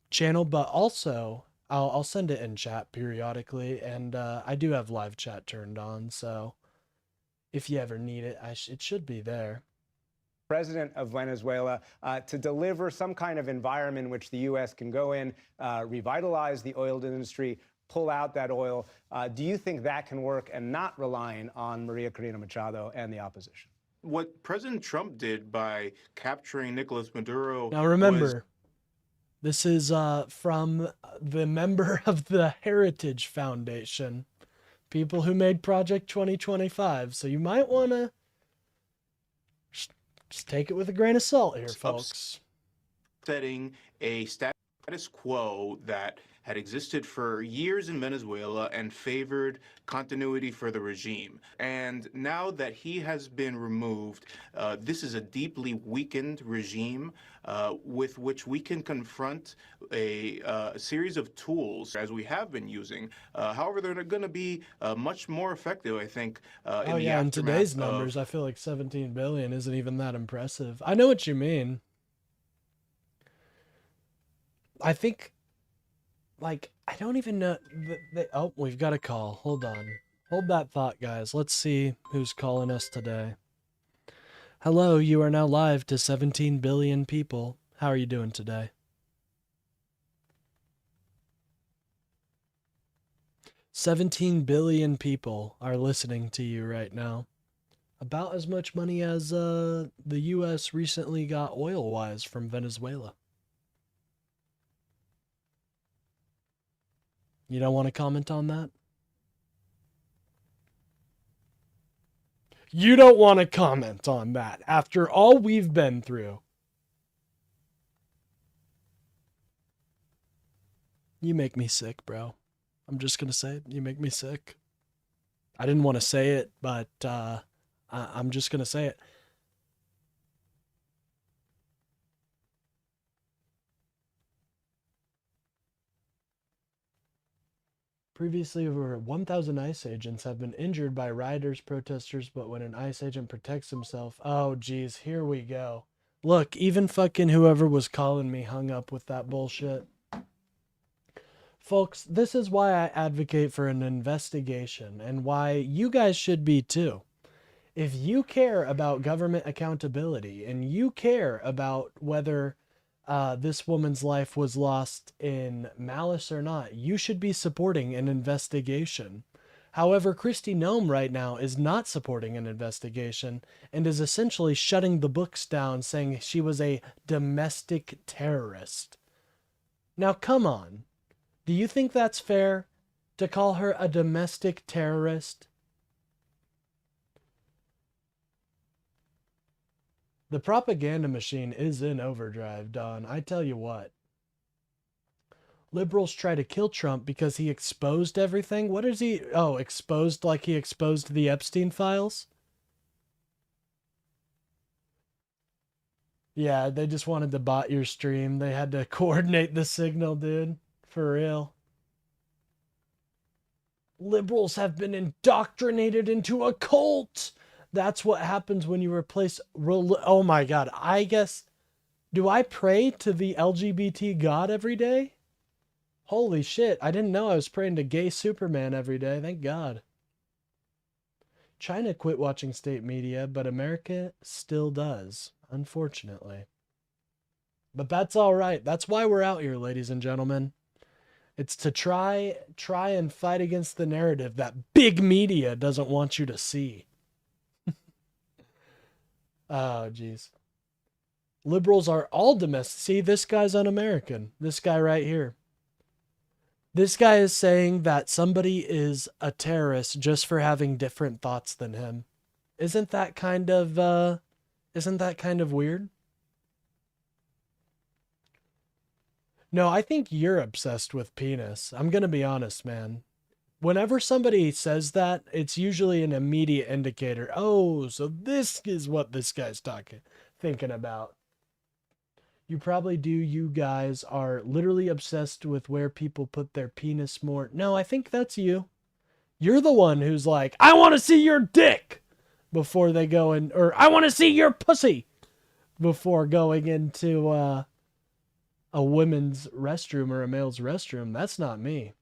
channel, but also I'll send it in chat periodically, and I do have live chat turned on, so if you ever need it, it should be there. President of Venezuela to deliver some kind of environment in which the U.S. can go in, revitalize the oil industry, pull out that oil. Do you think that can work and not relying on Maria Corina Machado and the opposition? What President Trump did by capturing Nicolas Maduro... Now remember, this is from the member of the Heritage Foundation, people who made Project 2025, so you might want to just take it with a grain of salt here, folks. Setting a status quo that had existed for years in Venezuela and favored continuity for the regime. And now that he has been removed, this is a deeply weakened regime with which we can confront a series of tools as we have been using. However, they're going to be much more effective, I think, in the in today's aftermath numbers, of I feel like 17 billion isn't even that impressive. I know what you mean. I think, like, I don't even know. Oh, we've got a call. Hold on. Hold that thought, guys. Let's see who's calling us today. Hello, you are now live to 17 billion people. How are you doing today? 17 billion people are listening to you right now. About as much money as the U.S. recently got oil-wise from Venezuela. You don't want to comment on that? You don't want to comment on that after all we've been through. You make me sick, bro. I'm just going to say it. You make me sick. I didn't want to say it, but I'm just going to say it. Previously, over 1,000 ICE agents have been injured by rioters, protesters, but when an ICE agent protects himself... Oh, geez, here we go. Look, even fucking whoever was calling me hung up with that bullshit. Folks, this is why I advocate for an investigation, and why you guys should be too. If you care about government accountability, and you care about whether this woman's life was lost in malice or not, you should be supporting an investigation. However, Kristi Noem right now is not supporting an investigation and is essentially shutting the books down, saying she was a domestic terrorist. Now, come on. Do you think that's fair to call her a domestic terrorist? The propaganda machine is in overdrive, Don. I tell you what. Liberals try to kill Trump because he exposed everything. What is he? Oh, exposed like he exposed the Epstein files? Yeah, they just wanted to bot your stream. They had to coordinate the signal, dude. For real. Liberals have been indoctrinated into a cult. That's what happens when you replace... Oh my God. I guess... Do I pray to the LGBT God every day? Holy shit. I didn't know I was praying to gay Superman every day. Thank God. China quit watching state media, but America still does. Unfortunately. But that's all right. That's why we're out here, ladies and gentlemen. It's to try and fight against the narrative that big media doesn't want you to see. Oh, jeez. Liberals are all domestic. See, this guy's un-American. This guy right here. This guy is saying that somebody is a terrorist just for having different thoughts than him. Isn't that kind of weird? No, I think you're obsessed with penis. I'm going to be honest, man. Whenever somebody says that, it's usually an immediate indicator. Oh, so this is what this guy's thinking about. You probably do. You guys are literally obsessed with where people put their penis more. No, I think that's you. You're the one who's like, I want to see your dick before they go in, or I want to see your pussy before going into a women's restroom or a male's restroom. That's not me.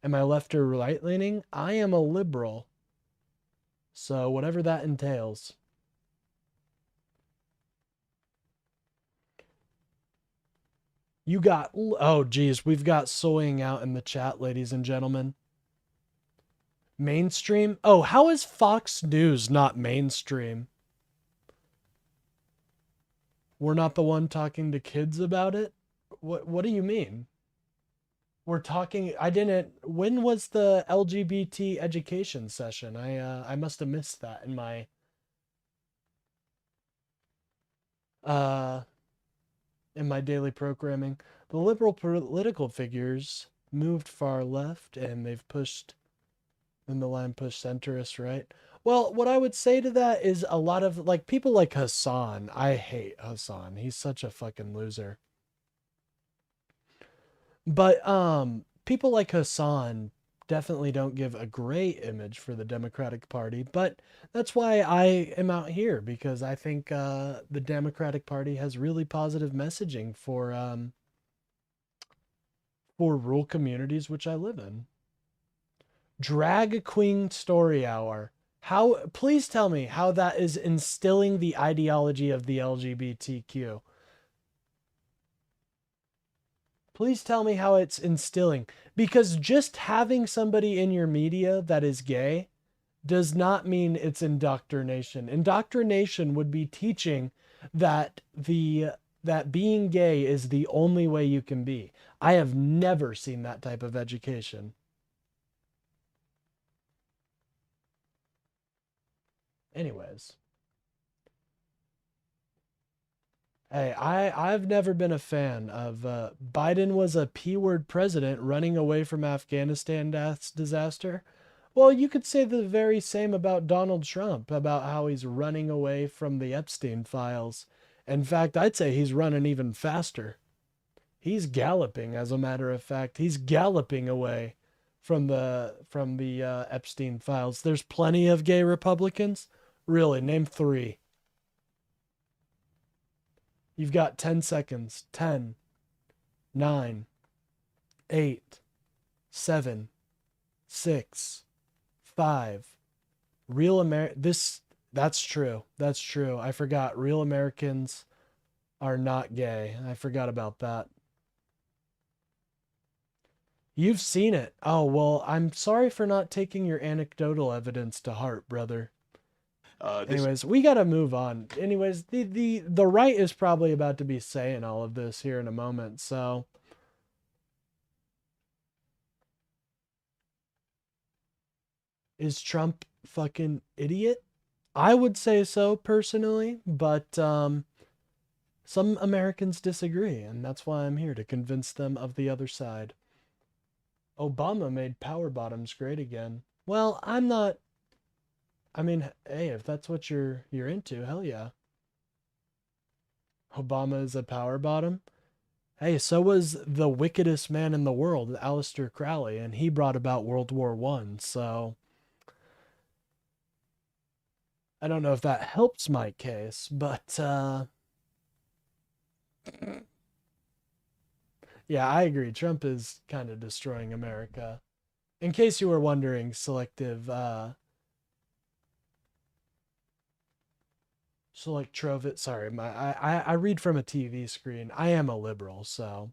Am I left or right leaning? I am a liberal. So whatever that entails. You got, oh geez, we've got soying out in the chat, ladies and gentlemen. Mainstream? Oh, how is Fox News not mainstream? We're not the one talking to kids about it? What do you mean? We're talking, when was the LGBT education session? I must have missed that in my daily programming. The liberal political figures moved far left, and they've pushed, in the line, push centrist right. Well, what I would say to that is a lot of, like, people like Hassan. I hate Hassan. He's such a fucking loser. But people like Hassan definitely don't give a great image for the Democratic Party, but that's why I am out here, because I think the Democratic Party has really positive messaging for rural communities which I live in. Drag Queen Story Hour. Please tell me how that is instilling the ideology of the LGBTQ. Please tell me how it's instilling, because just having somebody in your media that is gay does not mean it's indoctrination. Indoctrination would be teaching that being gay is the only way you can be. I have never seen that type of education. Anyways. Hey, I've never been a fan of Biden was a P-word president running away from Afghanistan disaster. Well, you could say the very same about Donald Trump, about how he's running away from the Epstein files. In fact, I'd say he's running even faster. He's galloping, as a matter of fact. He's galloping away from the Epstein files. There's plenty of gay Republicans. Really, name 3. You've got 10 seconds. 10, 9, 8, 7, 6, 5. That's true. That's true. I forgot. Real Americans are not gay. I forgot about that. You've seen it. Oh, well, I'm sorry for not taking your anecdotal evidence to heart, brother. Anyways, we gotta move on. Anyways, the right is probably about to be saying all of this here in a moment, so is Trump fucking idiot? I would say so personally, but some Americans disagree, and that's why I'm here to convince them of the other side. Obama made power bottoms great again. Well, I mean, hey, if that's what you're into, hell yeah. Obama is a power bottom. Hey, so was the wickedest man in the world, Aleister Crowley, and he brought about World War I, so I don't know if that helps my case, but yeah, I agree. Trump is kind of destroying America. In case you were wondering, selective sorry, I read from a TV screen. I am a liberal, so.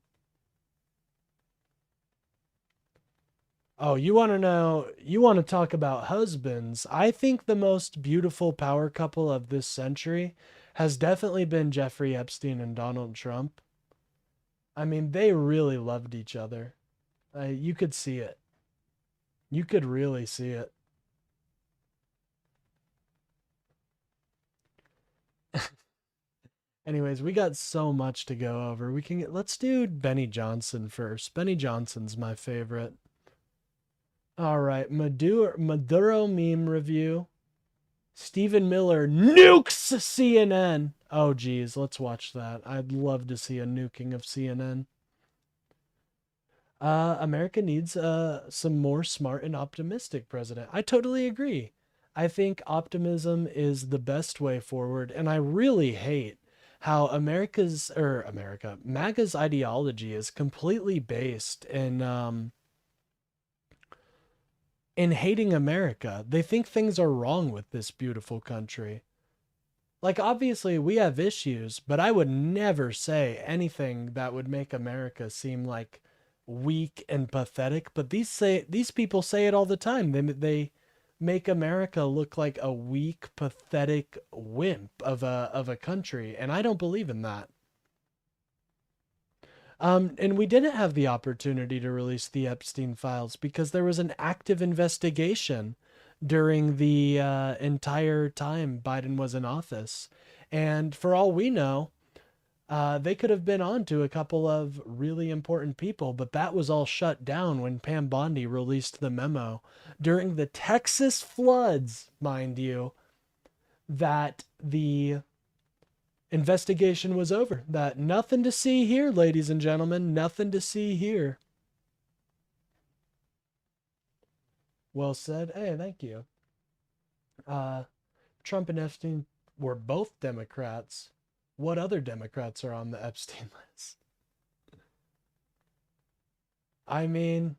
Oh, you want to talk about husbands? I think the most beautiful power couple of this century has definitely been Jeffrey Epstein and Donald Trump. I mean, they really loved each other. You could see it. You could really see it. Anyways, we got so much to go over. Let's do Benny Johnson first. Benny Johnson's my favorite. All right, Maduro meme review. Stephen Miller nukes CNN. Oh, geez, let's watch that. I'd love to see a nuking of CNN. America needs some more smart and optimistic president. I totally agree. I think optimism is the best way forward, and I really hate how MAGA's ideology is completely based in hating America. They think things are wrong with this beautiful country. Like, obviously, we have issues, but I would never say anything that would make America seem like weak and pathetic. But these people say it all the time. They make America look like a weak, pathetic wimp of a country, and I don't believe in that. And we didn't have the opportunity to release the Epstein files because there was an active investigation during the entire time Biden was in office. And for all we know, They could have been on to a couple of really important people, but that was all shut down when Pam Bondi released the memo during the Texas floods, mind you, that the investigation was over. That nothing to see here, ladies and gentlemen, nothing to see here. Well said. Hey, thank you. Trump and Epstein were both Democrats. What other Democrats are on the Epstein list? I mean,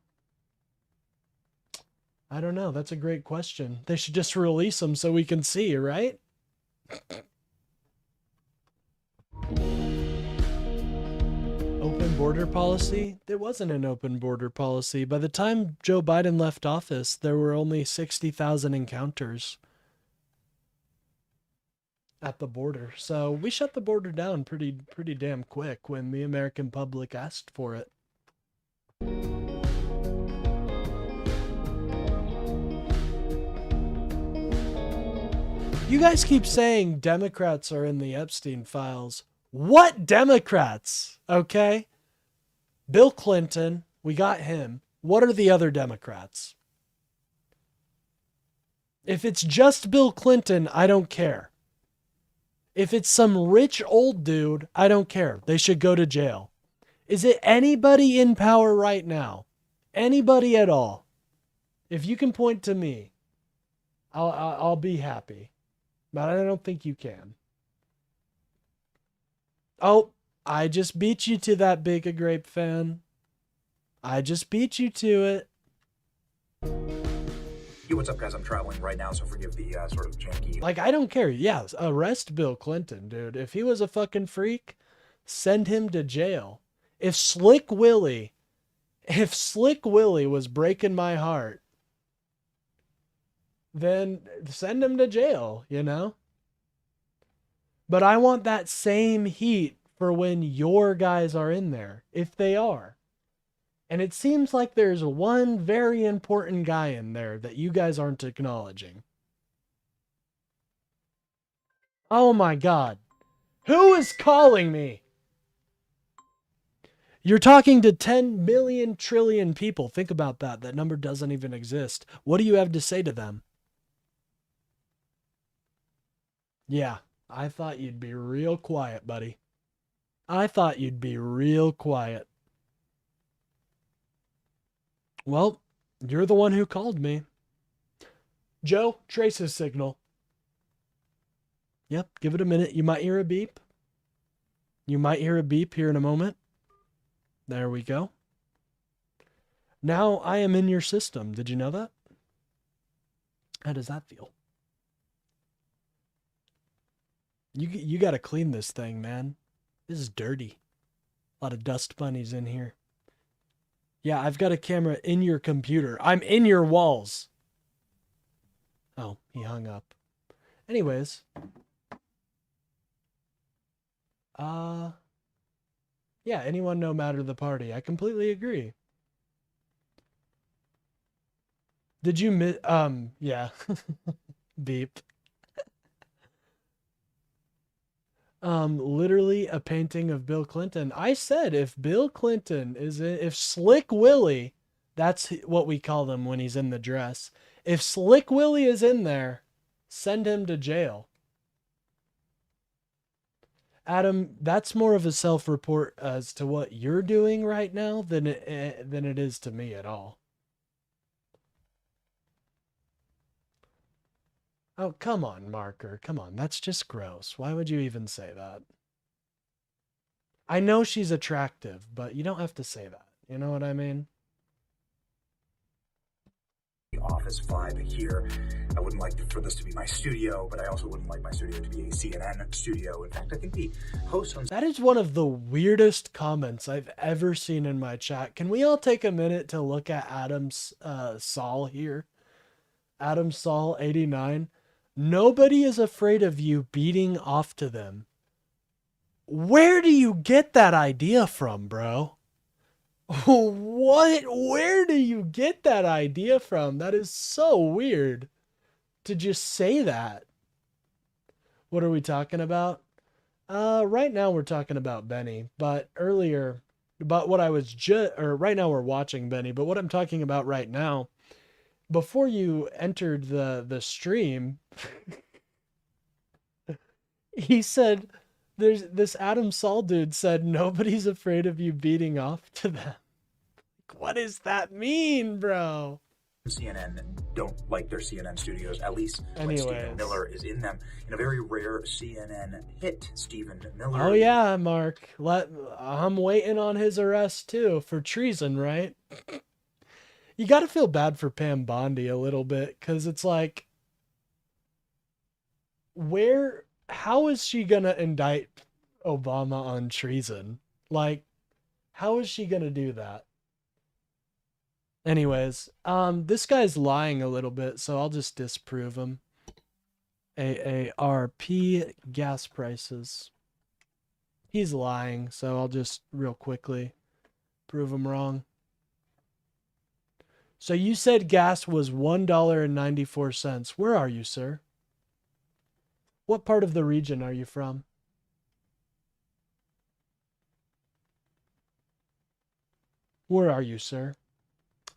I don't know. That's a great question. They should just release them so we can see, right? Open border policy? There wasn't an open border policy. By the time Joe Biden left office, there were only 60,000 encounters at the border. So we shut the border down pretty damn quick when the American public asked for it. You guys keep saying Democrats are in the Epstein files. What Democrats? Okay? Bill Clinton, we got him. What are the other Democrats? If it's just Bill Clinton, I don't care. If it's some rich old dude, I don't care. They should go to jail. Is it anybody in power right now? Anybody at all? If you can point to me, I'll be happy. But I don't think you can. Oh, I just beat you to that, Big a Grape fan. I just beat you to it. Yo, what's up, guys? I'm traveling right now, so forgive the sort of janky. Like, I don't care. Yeah, arrest Bill Clinton, dude. If he was a fucking freak, send him to jail. If Slick Willie was breaking my heart, then send him to jail, you know? But I want that same heat for when your guys are in there, if they are. And it seems like there's one very important guy in there that you guys aren't acknowledging. Oh my God. Who is calling me? You're talking to 10 million trillion people. Think about that. That number doesn't even exist. What do you have to say to them? Yeah, I thought you'd be real quiet, buddy. I thought you'd be real quiet. Well, you're the one who called me. Joe, trace his signal. Yep, give it a minute. You might hear a beep. You might hear a beep here in a moment. There we go. Now I am in your system. Did you know that? How does that feel? You got to clean this thing, man. This is dirty. A lot of dust bunnies in here. Yeah, I've got a camera in your computer. I'm in your walls. Oh, he hung up. Anyways. Yeah, anyone no matter the party. I completely agree. Did you miss, yeah. Beep. Literally a painting of Bill Clinton. I said if Bill Clinton if Slick Willie, that's what we call him when he's in the dress. If Slick Willie is in there, send him to jail. Adam, that's more of a self-report as to what you're doing right now than it is to me at all. Oh, come on, Marker. Come on. That's just gross. Why would you even say that? I know she's attractive, but you don't have to say that. You know what I mean? Office vibe here. I wouldn't like for this to be my studio, but I also wouldn't like my studio to be a CNN studio. In fact, I think the host on... That is one of the weirdest comments I've ever seen in my chat. Can we all take a minute to look at Adam's Saul here? Adam Saul 89. Nobody is afraid of you beating off to them. Where do you get that idea from, bro? What? Where do you get that idea from? That is so weird to just say that. What are we talking about? Right now we're talking about Benny, but earlier, but what I was or right now we're watching Benny, but what I'm talking about right now, before you entered the stream, he said, there's this Adam Saul dude said, nobody's afraid of you beating off to them. What does that mean, bro? CNN don't like their CNN studios, at least when Anyways. Stephen Miller is in them. In a very rare CNN hit, Stephen Miller. Oh yeah, Mark. I'm waiting on his arrest too for treason, right? You got to feel bad for Pam Bondi a little bit, because it's like, how is she gonna indict Obama on treason? Like, how is she gonna do that? Anyways, this guy's lying a little bit, so I'll just disprove him. AARP gas prices. He's lying, so I'll just real quickly prove him wrong. So you said gas was $1.94. Where are you, sir? What part of the region are you from? Where are you, sir?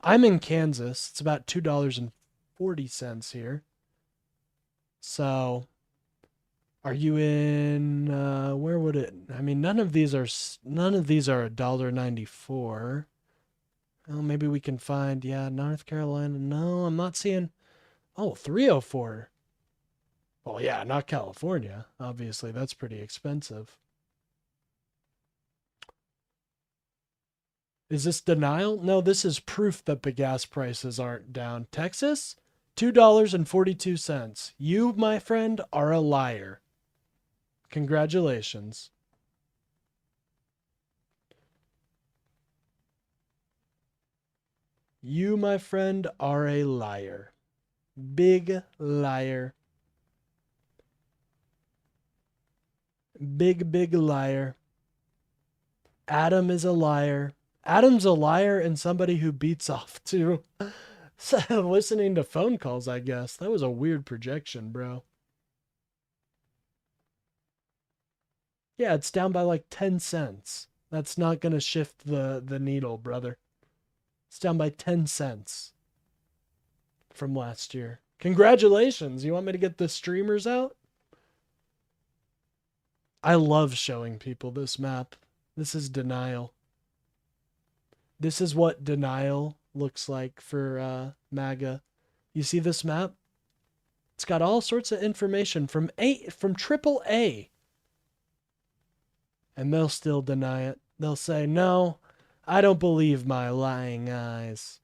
I'm in Kansas. It's about $2.40 here. So, are you in, where would it, I mean, none of these are $1.94. Well, maybe we can find, yeah, North Carolina. No, I'm not seeing, oh, 304. Well, yeah, not California. Obviously, that's pretty expensive. Is this denial? No, this is proof that the gas prices aren't down. Texas, $2.42. You, my friend, are a liar. Congratulations. You, my friend, are a liar. Big liar. Big liar. Adam is a liar. Adam's a liar and somebody who beats off too. Listening to phone calls, I guess. That was a weird projection, bro. Yeah, it's down by like 10 cents. That's not going to shift the needle, brother. It's down by 10 cents from last year. Congratulations. You want me to get the streamers out? I love showing people this map. This is denial. This is what denial looks like for MAGA. You see this map? It's got all sorts of information from AAA. And they'll still deny it. They'll say, no, I don't believe my lying eyes.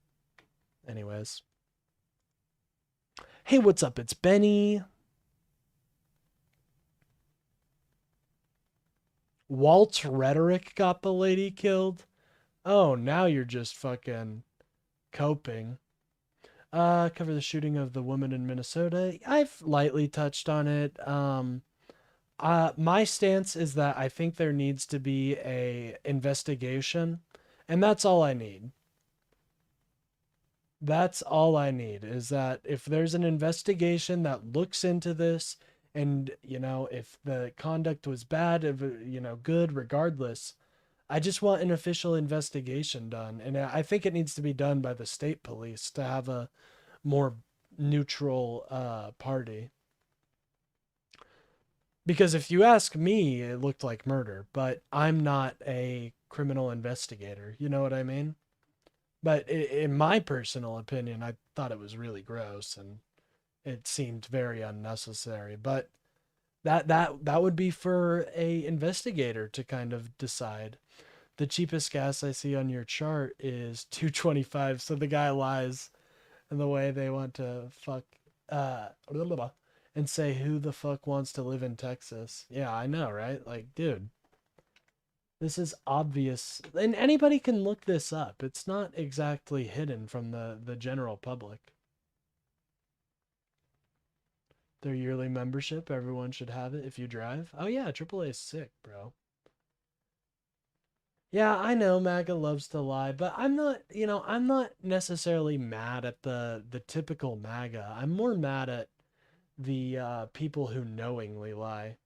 Anyways. Hey, what's up? It's Benny. Walt's rhetoric got the lady killed. Oh, now you're just fucking coping. Cover the shooting of the woman in Minnesota. I've lightly touched on it. My stance is that I think there needs to be a investigation, and that's all I need. That's all I need, is that if there's an investigation that looks into this, and, you know, if the conduct was bad, if, you know, good, regardless, I just want an official investigation done. And I think it needs to be done by the state police to have a more neutral party. Because if you ask me, it looked like murder, but I'm not a criminal investigator. You know what I mean? But in my personal opinion, I thought it was really gross and it seemed very unnecessary. But that would be for a investigator to kind of decide. The cheapest gas I see on your chart is $2.25. So the guy lies in the way they want to fuck and say, who the fuck wants to live in Texas? Yeah, I know, right? Like, dude, this is obvious. And anybody can look this up. It's not exactly hidden from the general public. Their yearly membership, everyone should have it if you drive. Oh yeah, AAA is sick, bro. Yeah, I know MAGA loves to lie, but I'm not, you know, I'm not necessarily mad at the typical MAGA. I'm more mad at the people who knowingly lie.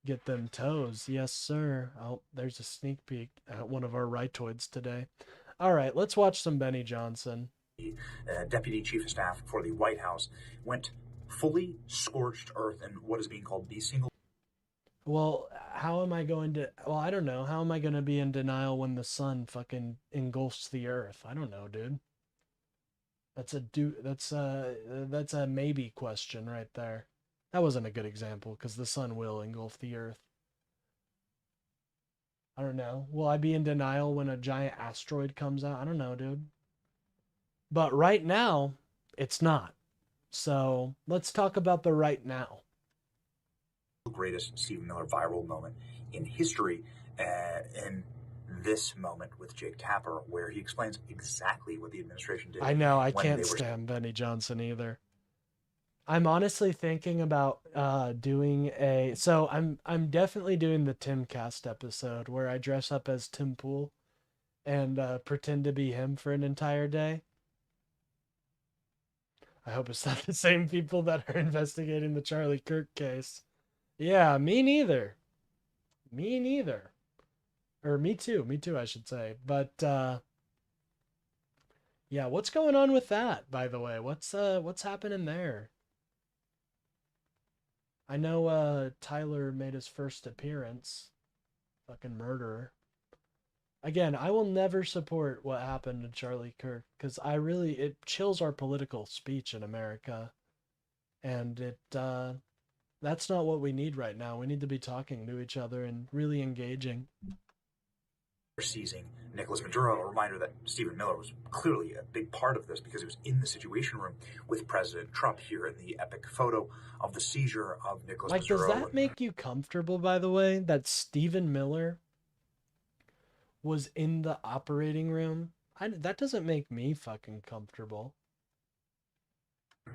Get them toes. Yes, sir. Oh, there's a sneak peek at one of our rightoids today. All right, let's watch some Benny Johnson. Deputy Chief of Staff for the White House went fully scorched earth in what is being called the single. Well, how am I going to... Well, I don't know. How am I going to be in denial when the sun fucking engulfs the earth? I don't know, dude. That's a maybe question right there. That wasn't a good example, because the sun will engulf the earth. I don't know. Will I be in denial when a giant asteroid comes out? I don't know, dude. But right now, it's not. So, let's talk about the right now. Greatest Stephen Miller viral moment in history, in this moment with Jake Tapper, where he explains exactly what the administration did. I know, I when can't they were stand Benny Johnson either. I'm honestly thinking about doing a... So I'm definitely doing the Timcast episode where I dress up as Tim Pool and pretend to be him for an entire day. I hope it's not the same people that are investigating the Charlie Kirk case. Yeah, me neither. Me neither. Or me too, I should say. But yeah, what's going on with that, by the way? What's happening there? I know Tyler made his first appearance. Fucking murderer. Again, I will never support what happened to Charlie Kirk, because it chills our political speech in America. And that's not what we need right now. We need to be talking to each other and really engaging. seizing Nicolas Maduro. A reminder that Stephen Miller was clearly a big part of this because he was in the Situation Room with President Trump here in the epic photo of the seizure of Nicolas Maduro. Does that make you comfortable, by the way, that Stephen Miller was in the operating room? That doesn't make me fucking comfortable.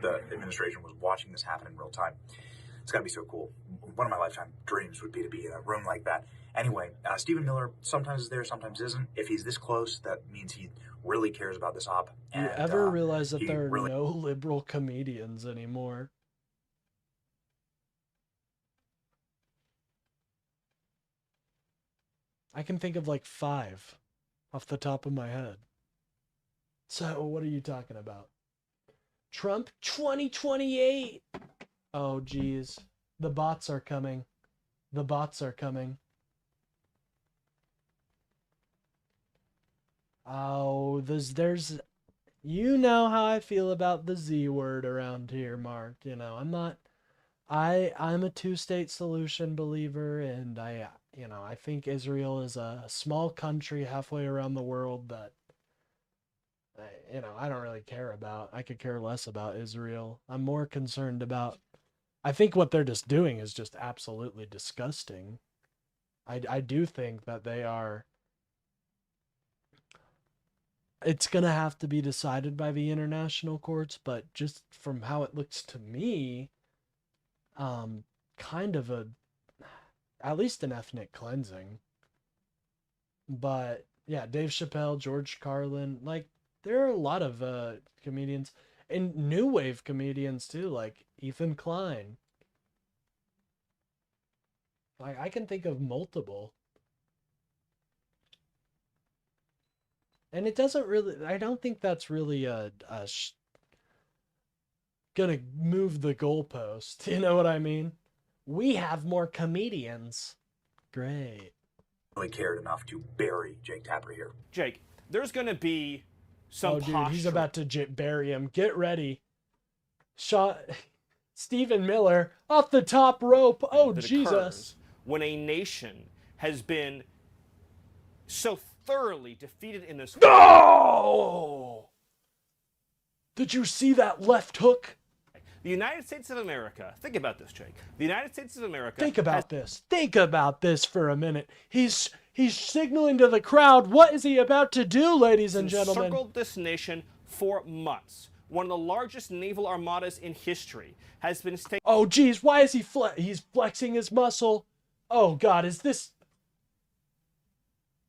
The administration was watching this happen in real time. It's got to be so cool. One of my lifetime dreams would be to be in a room like that. Anyway, Stephen Miller sometimes is there, sometimes isn't. If he's this close, that means he really cares about this op. Do you ever realize that there are no liberal comedians anymore? I can think of like 5 off the top of my head. So what are you talking about? Trump 2028. Oh, geez. The bots are coming. The bots are coming. Oh, there's, you know how I feel about the Z word around here, Mark. You know, I'm a 2-state solution believer, and I think Israel is a small country halfway around the world that, I don't really care about. I could care less about Israel. I'm more concerned about, I think what they're just doing is just absolutely disgusting. I do think that they are, it's going to have to be decided by the international courts, but just from how it looks to me, kind of at least an ethnic cleansing. But yeah, Dave Chappelle, George Carlin, like there are a lot of comedians and new wave comedians too, like Ethan Klein. Like I can think of multiple. And it doesn't really, I don't think that's really gonna move the goalpost. You know what I mean? We have more comedians. Great. Really cared enough to bury Jake Tapper here. Jake, there's going to be some dude, he's about to bury him. Get ready. Stephen Miller off the top rope. Oh, Jesus. When a nation has been so thoroughly defeated in this war. No! Did you see that left hook? The United States of America, think about this, Jake. The United States of America... Think about this. Think about this for a minute. He's signaling to the crowd. What is he about to do, ladies and gentlemen? Encircled this nation for months. One of the largest naval armadas in history has been... Oh, geez, why is he he's flexing his muscle? Oh, God, is this...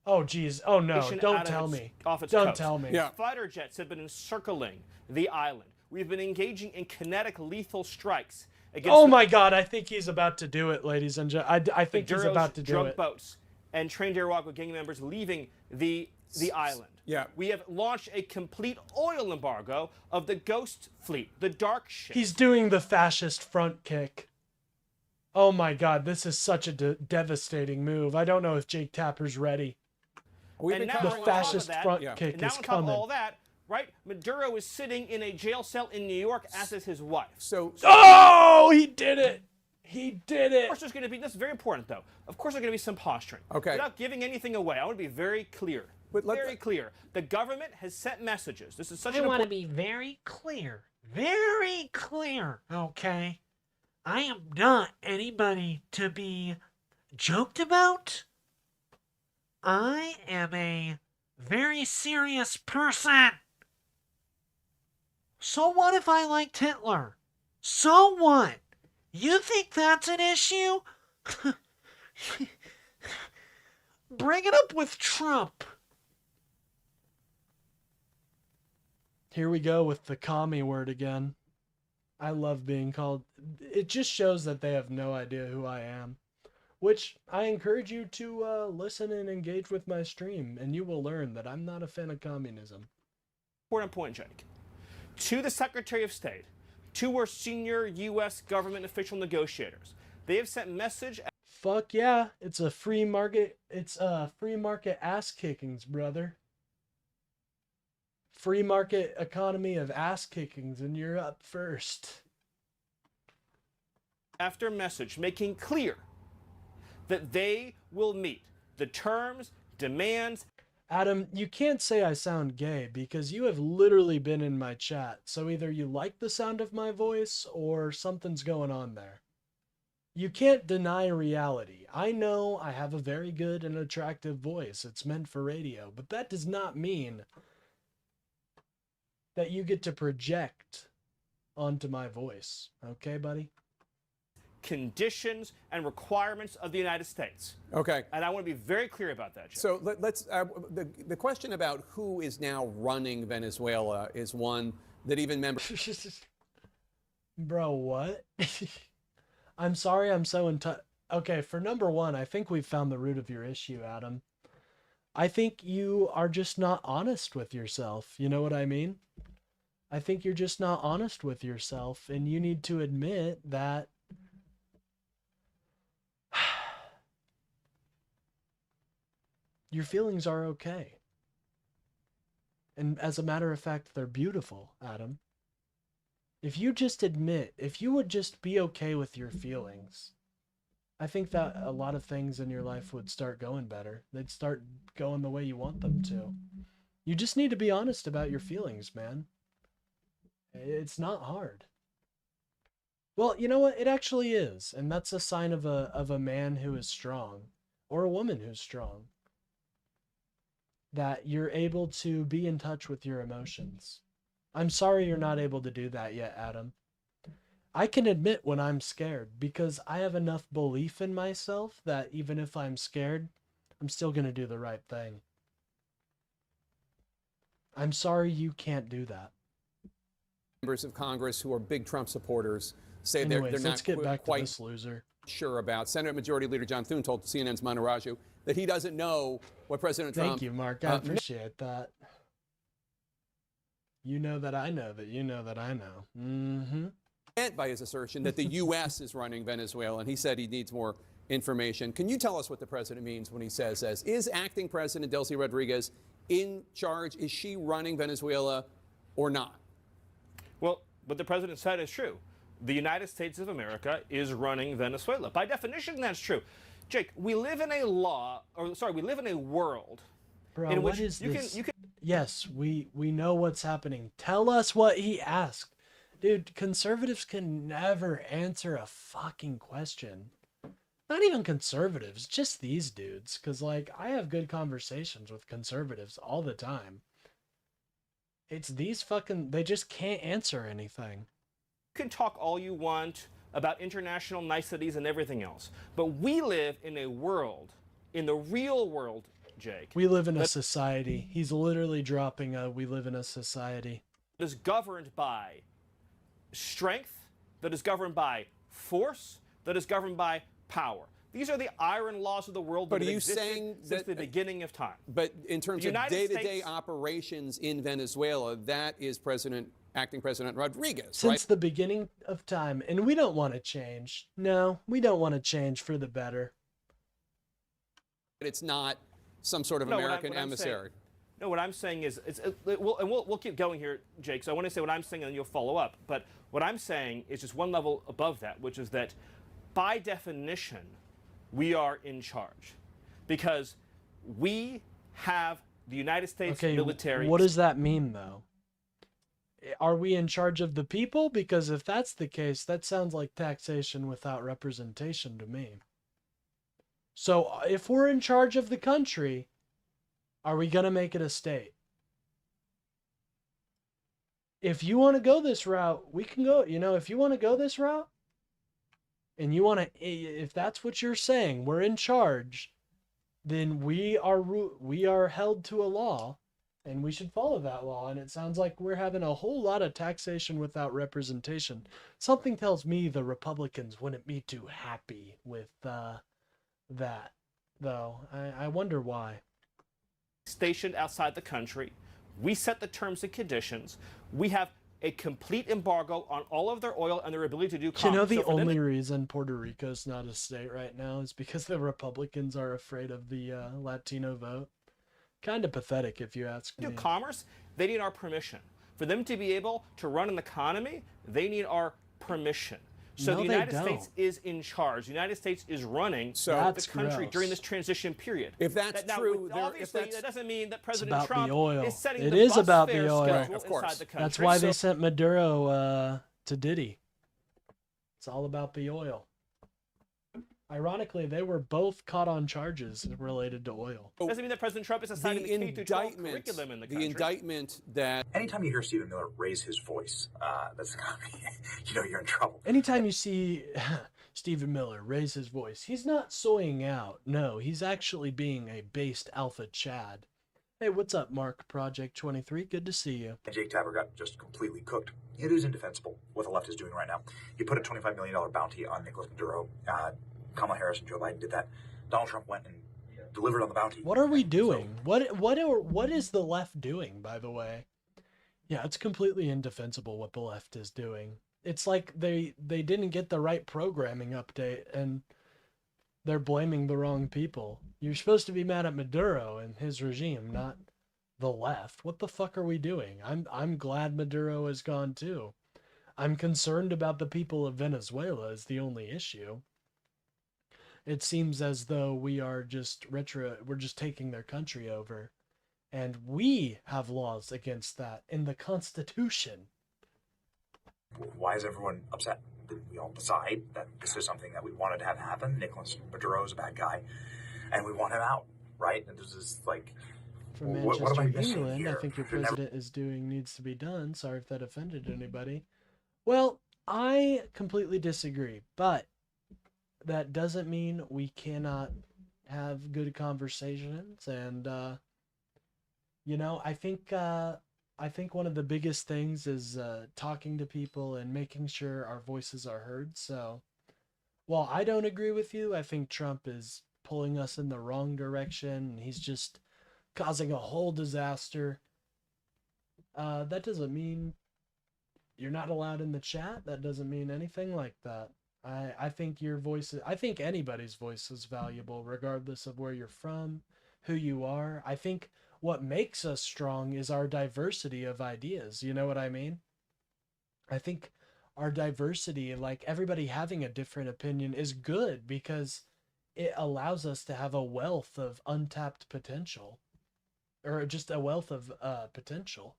Oh, geez. Oh, no. Don't tell me. Don't tell me. Yeah. Fighter jets have been encircling the island. We've been engaging in kinetic lethal strikes against Oh my God, I think he's about to do it, ladies and gentlemen. I think he's Maduro's about to do drug it. boats and trained Araguaia gang members leaving the island. Yeah. We have launched a complete oil embargo of the Ghost Fleet, the dark ship. He's doing the fascist front kick. Oh my God, this is such a devastating move. I don't know if Jake Tapper's ready. And now The on top of fascist that- front and kick now is on top coming. of all that, right? Maduro is sitting in a jail cell in New York, as is his wife. So Oh, he did it. He did it. Of course, there's going to be, this is very important though. Of course, there's going to be some posturing. Okay. Without giving anything away, I want to be very clear. Very clear. The government has sent messages. This is such I an want to important. be very clear. Very clear, okay? I am not anybody to be joked about. I am a very serious person. So what if I liked Hitler? So what? You think that's an issue? Bring it up with Trump. Here we go with the commie word again. I love being called. It just shows that they have no idea who I am. Which I encourage you to listen and engage with my stream, and you will learn that I'm not a fan of communism. Important point, Jake. To the Secretary of State, to our senior U.S. government official negotiators, they have sent message. Fuck yeah, it's a free market. It's free market ass kickings, brother. Free market economy of ass kickings, and you're up first. After message making clear that they will meet the terms, demands. Adam, you can't say I sound gay because you have literally been in my chat. So either you like the sound of my voice or something's going on there. You can't deny reality. I know I have a very good and attractive voice. It's meant for radio, but that does not mean that you get to project onto my voice. Okay, buddy? Conditions and requirements of the United States. Okay. And I want to be very clear about that, Jake. So let's. The question about who is now running Venezuela is one that even members. Bro, what? I'm sorry I'm so in touch. Okay, for number one, I think we've found the root of your issue, Adam. I think you are just not honest with yourself. You know what I mean? I think you're just not honest with yourself, and you need to admit that your feelings are okay. And as a matter of fact, they're beautiful, Adam. If you just admit, if you would just be okay with your feelings, I think that a lot of things in your life would start going better. They'd start going the way you want them to. You just need to be honest about your feelings, man. It's not hard. Well, you know what? It actually is. And that's a sign of a man who is strong, or a woman who's strong. That you're able to be in touch with your emotions. I'm sorry you're not able to do that yet, Adam. I can admit when I'm scared because I have enough belief in myself that even if I'm scared, I'm still going to do the right thing. I'm sorry you can't do that. Members of Congress who are big Trump supporters say Anyways, they're let's not get back to quite this loser. sure about. Senate Majority Leader John Thune told CNN's Manu Raju that he doesn't know what President Trump. Thank you, Mark. I appreciate that. You know that I know that you know that I know. Mm-hmm. Meant by his assertion that the U.S. is running Venezuela, and he said he needs more information. Can you tell us what the president means when he says, is acting President Delcy Rodriguez in charge? Is she running Venezuela or not? Well, what the president said is true. The United States of America is running Venezuela. By definition, that's true. Jake, we live in a we live in a world Bro, in what which is you this? can. Yes, we know what's happening. Tell us what he asked. Dude, conservatives can never answer a fucking question. Not even conservatives, just these dudes. Because, like, I have good conversations with conservatives all the time. It's these fucking... They just can't answer anything. You can talk all you want about international niceties and everything else. But we live in a world, in the real world, Jake. We live in a society. He's literally dropping a we live in a society. That is governed by strength, that is governed by force that is governed by power. These are the iron laws of the world that But are have you existed saying since that the beginning of time. But in terms The of United day-to-day States- operations in Venezuela, that is acting President Rodriguez, Since right? the beginning of time, and we don't want to change. No, we don't want to change for the better. It's not some sort of No, American what I'm emissary. No, what I'm saying is, we'll keep going here, Jake. So I want to say what I'm saying, and then you'll follow up. But what I'm saying is just one level above that, which is that, by definition, we are in charge, because we have the United States military. What does that mean, though? Are we in charge of the people? Because if that's the case, that sounds like taxation without representation to me. So if we're in charge of the country, are we going to make it a state? If you want to go this route, we can go. You know, if you want to go this route, and you want to, if that's what you're saying, we're in charge, then we are held to a law, and we should follow that law. And it sounds like we're having a whole lot of taxation without representation. Something tells me the Republicans wouldn't be too happy with that, though. I wonder why. Stationed outside the country. We set the terms and conditions. We have a complete embargo on all of their oil and their ability to do commerce. You know, the So for them only reason Puerto Rico's not a state right now is because the Republicans are afraid of the Latino vote. Kind of pathetic, if you ask me. do commerce, they need our permission. For them to be able to run an economy, they need our permission. So No, the they United don't. States is in charge. The United States is running That's the country gross. during this transition period. If that's Now, true, obviously, that doesn't mean that President about Trump the oil. is setting It the is bus about the fare oil. schedule Of course. inside the country. That's why they So- sent Maduro to Diddy. It's all about the oil. Ironically, they were both caught on charges related to oil. doesn't mean that President Trump is assigning the K through 12 indictment, curriculum in the the country. indictment that Anytime you hear Stephen Miller raise his voice, that's you know you're in trouble. Anytime you see Stephen Miller raise his voice, he's not soying out. No, he's actually being a based alpha Chad. Hey, what's up, Mark Project 23? Good to see you. And Jake Tapper got just completely cooked. It is indefensible what the left is doing right now. You put a $25 million bounty on Nicolas Maduro. Kamala Harris and Joe Biden did that. Donald Trump went and delivered on the bounty. What are we doing? What is the left doing, by the way? Yeah, it's completely indefensible what the left is doing. It's like they didn't get the right programming update and they're blaming the wrong people. You're supposed to be mad at Maduro and his regime, not the left. What the fuck are we doing? I'm glad Maduro is gone too. I'm concerned about the people of Venezuela is the only issue. It seems as though we are we're just taking their country over. And we have laws against that in the Constitution. Why is everyone upset? Did we all decide that this is something that we wanted to have happen? Nicolas Maduro is a bad guy, and we want him out, right? And this is like, From what am I Manchester, missing England, here? I think your You're never- president is doing needs to be done. Sorry if that offended anybody. Well, I completely disagree, but that doesn't mean we cannot have good conversations. And you know, I think one of the biggest things is talking to people and making sure our voices are heard. So, while I don't agree with you, I think Trump is pulling us in the wrong direction, and he's just causing a whole disaster. That doesn't mean you're not allowed in the chat. That doesn't mean anything like that. I think your voice, I think anybody's voice is valuable, regardless of where you're from, who you are. I think what makes us strong is our diversity of ideas. You know what I mean? I think our diversity, like everybody having a different opinion, is good because it allows us to have a wealth of untapped potential, or just a wealth of potential.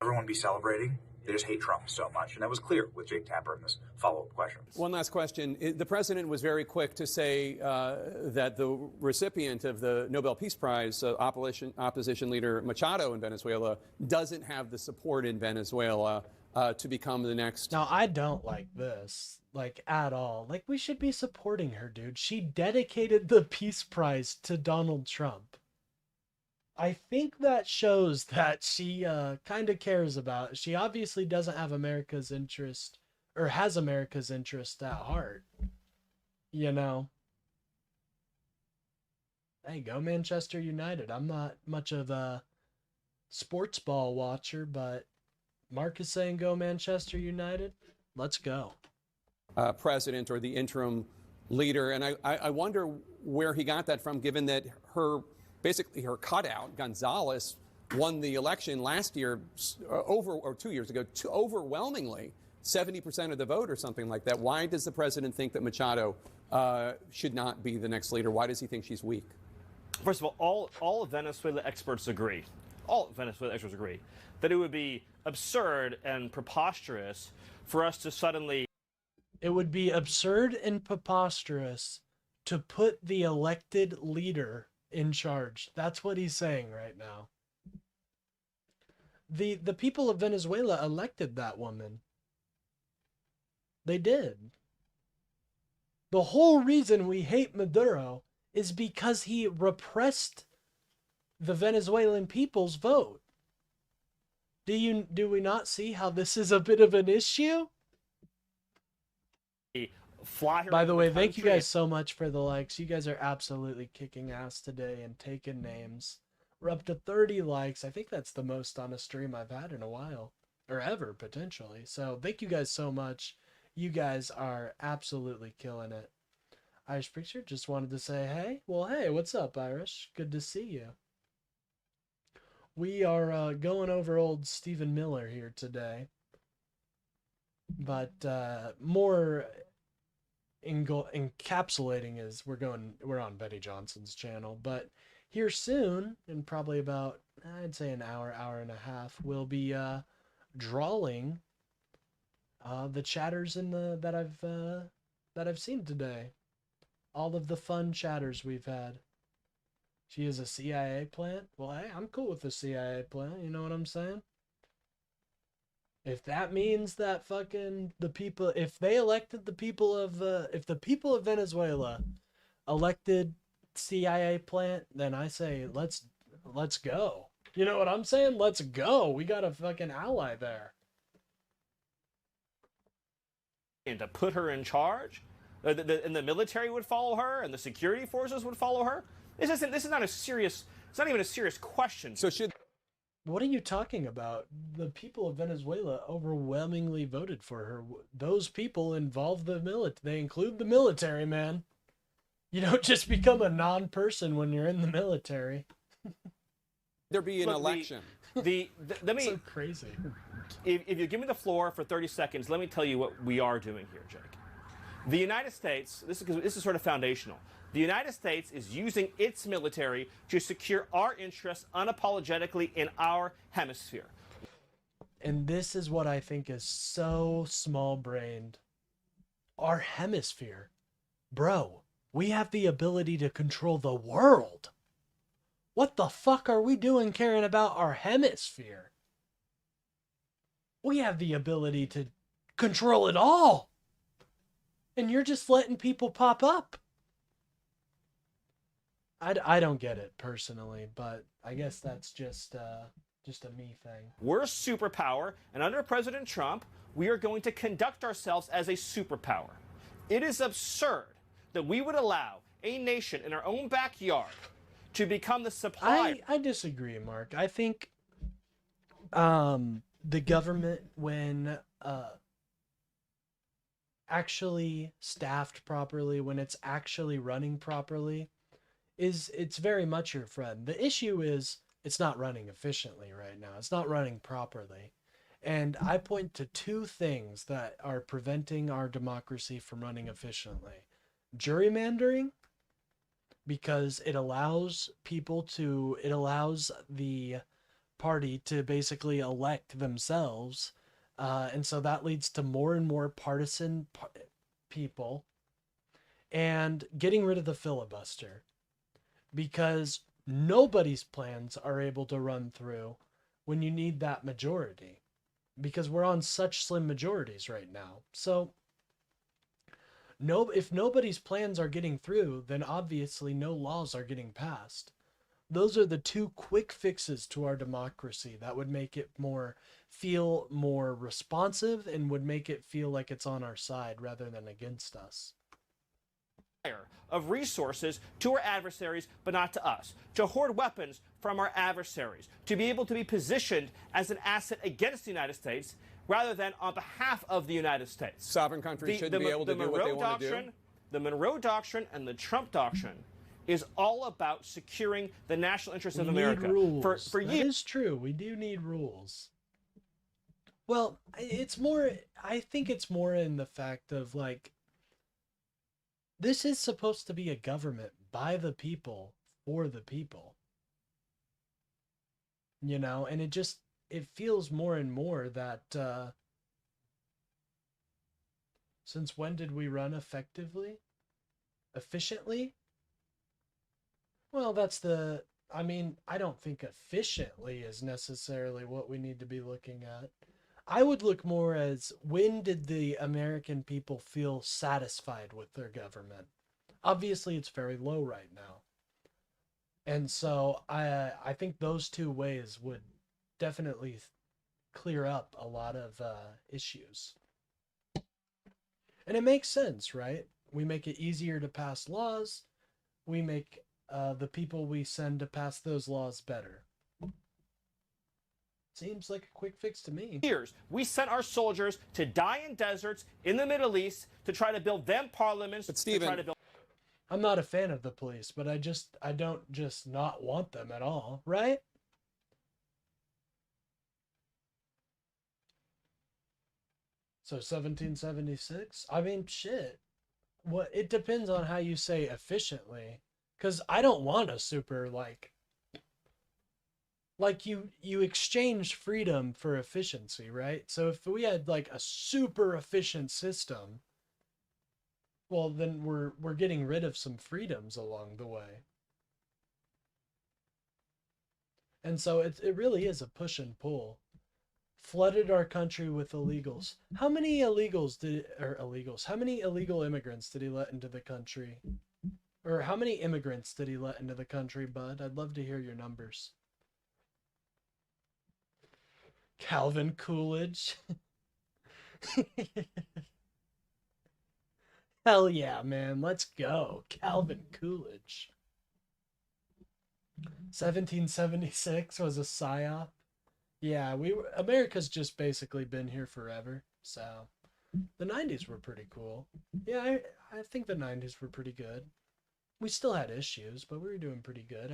Everyone be celebrating. They just hate Trump so much. And that was clear with Jake Tapper in this follow-up question. One last question. The president was very quick to say that the recipient of the Nobel Peace Prize, opposition leader Machado in Venezuela, doesn't have the support in Venezuela to become the next. Now, I don't like this, like, at all. Like, we should be supporting her, dude. She dedicated the Peace Prize to Donald Trump. I think that shows that she kind of cares about. She obviously doesn't have America's interest or has America's interest at heart. You know? Hey, go Manchester United. I'm not much of a sports ball watcher, but Mark is saying go Manchester United. Let's go. President or the interim leader. And I wonder where he got that from, given that basically her cutout, Gonzalez, won the election last year, 2 years ago, overwhelmingly, 70% of the vote or something like that. Why does the president think that Machado should not be the next leader? Why does he think she's weak? First of all Venezuela experts agree, that it would be absurd and preposterous for us to suddenly... It would be absurd and preposterous to put the elected leader in charge. That's what he's saying right now. The people of Venezuela elected that woman. They did. The whole reason we hate Maduro is because he repressed the Venezuelan people's vote. Do we not see how this is a bit of an issue? By the way, thank you guys so much for the likes. You guys are absolutely kicking ass today and taking names. We're up to 30 likes. I think that's the most on a stream I've had in a while, or ever potentially. So thank you guys so much. You guys are absolutely killing it. Irish Picture just wanted to say hey. Well, hey, what's up, Irish? Good to see you. We are going over old Stephen Miller here today, but more encapsulating is we're on Betty Johnson's channel. But here soon, in probably about, I'd say an hour and a half, we'll be drawing the chatters that I've seen today. All of the fun chatters we've had. She is a CIA plant. Well, hey, I'm cool with the CIA plant. You know what I'm saying? If that means that fucking the people, if they elected the people of, if the people of Venezuela elected CIA plant, then I say let's go. You know what I'm saying? Let's go. We got a fucking ally there. And to put her in charge, and the military would follow her, and the security forces would follow her. This is not a serious. It's not even a serious question. So should. What are you talking about? The people of Venezuela overwhelmingly voted for her. Those people involve the military. They include the military, man. You don't just become a non-person when you're in the military. There be an election. Let me. So crazy. If you give me the floor for 30 seconds, let me tell you what we are doing here, Jake. The United States. This is sort of foundational. The United States is using its military to secure our interests unapologetically in our hemisphere. And this is what I think is so small-brained. Our hemisphere. Bro, we have the ability to control the world. What the fuck are we doing caring about our hemisphere? We have the ability to control it all. And you're just letting people pop up. I don't get it personally, but I guess that's just a me thing. We're a superpower, and under President Trump, we are going to conduct ourselves as a superpower. It is absurd that we would allow a nation in our own backyard to become the supplier. I disagree, Mark. I think the government, when actually staffed properly, when it's actually running properly, it's very much your friend. The issue is it's not running efficiently right now. It's not running properly. And I point to two things that are preventing our democracy from running efficiently. Gerrymandering, because it allows the party to basically elect themselves. And so that leads to more and more partisan people. And getting rid of the filibuster. Because nobody's plans are able to run through when you need that majority. Because we're on such slim majorities right now. So, if nobody's plans are getting through, then obviously no laws are getting passed. Those are the two quick fixes to our democracy that would make it feel more responsive and would make it feel like it's on our side rather than against us. Of resources to our adversaries, but not to us, to hoard weapons from our adversaries, to be able to be positioned as an asset against the United States rather than on behalf of the United States. Sovereign countries shouldn't be able to do what they want to do. The Monroe Doctrine and the Trump Doctrine is all about securing the national interests of America. Need rules. For that is true. We do need rules. Well, it's more, I think it's more in the fact of like, this is supposed to be a government by the people, for the people. You know, and it feels more and more that, since when did we run effectively? Efficiently? Well, I don't think efficiently is necessarily what we need to be looking at. I would look more as, when did the American people feel satisfied with their government? Obviously, it's very low right now. And so I think those two ways would definitely clear up a lot of issues. And it makes sense, right? We make it easier to pass laws. We make the people we send to pass those laws better. Seems like a quick fix to me. Years, we sent our soldiers to die in deserts in the Middle East to try to build them parliaments. But Stephen, I'm not a fan of the police, but I don't just not want them at all, right? So 1776? I mean, shit. It depends on how you say efficiently. Because I don't want a super, like you exchange freedom for efficiency, right? So if we had like a super efficient system, well, then we're getting rid of some freedoms along the way. And so it really is a push and pull. Flooded our country with illegals. How many how many illegal immigrants did he let into the country? Or how many immigrants did he let into the country, bud? I'd love to hear your numbers. Calvin Coolidge. Hell yeah, man. Let's go. Calvin Coolidge. 1776 was a psyop. Yeah, America's just basically been here forever. So the 90s were pretty cool. Yeah, I think the 90s were pretty good. We still had issues, but we were doing pretty good.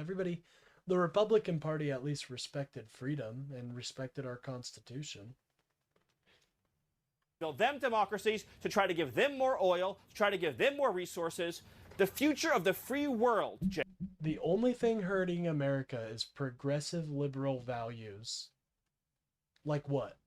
The Republican Party at least respected freedom and respected our Constitution. Build them democracies, to try to give them more oil, to try to give them more resources. The future of the free world. The only thing hurting America is progressive liberal values. Like what?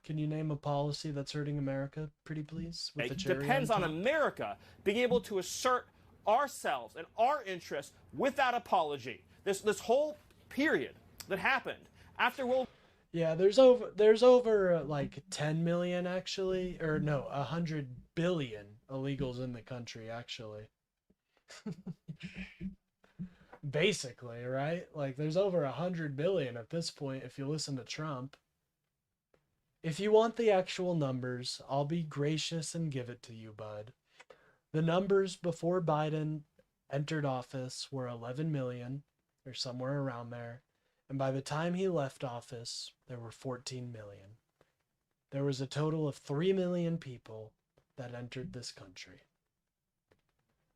Can you name a policy that's hurting America, pretty please? With the cherry depends on top? America being able to assert ourselves and our interests without apology. This whole period that happened after World. Yeah, there's over like 10 million actually, or no, 100 billion illegals in the country actually. Basically, right? Like there's over 100 billion at this point if you listen to Trump. If you want the actual numbers, I'll be gracious and give it to you, bud. The numbers before Biden entered office were 11 million, or somewhere around there. And by the time he left office, there were 14 million. There was a total of 3 million people that entered this country.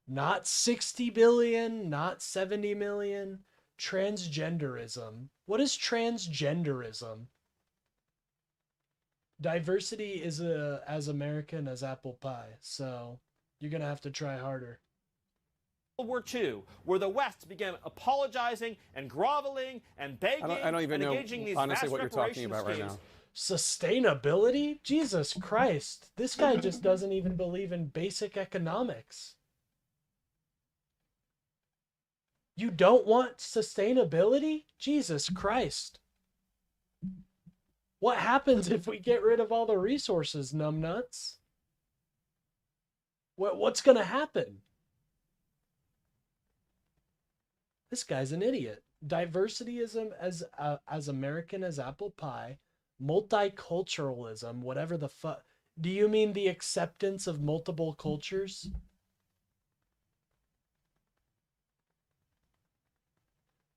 Not 60 billion, not 70 million. Transgenderism. What is transgenderism? Diversity is as American as apple pie, so you're going to have to try harder. World War II, where the West began apologizing and groveling and begging I don't even and know, engaging these honestly, vast what you're talking about right schemes. now. Sustainability? Jesus Christ. This guy just doesn't even believe in basic economics. You don't want sustainability? Jesus Christ. What happens if we get rid of all the resources, numbnuts? What's going to happen? This guy's an idiot. Diversityism as American as apple pie, multiculturalism, whatever the fuck. Do you mean the acceptance of multiple cultures?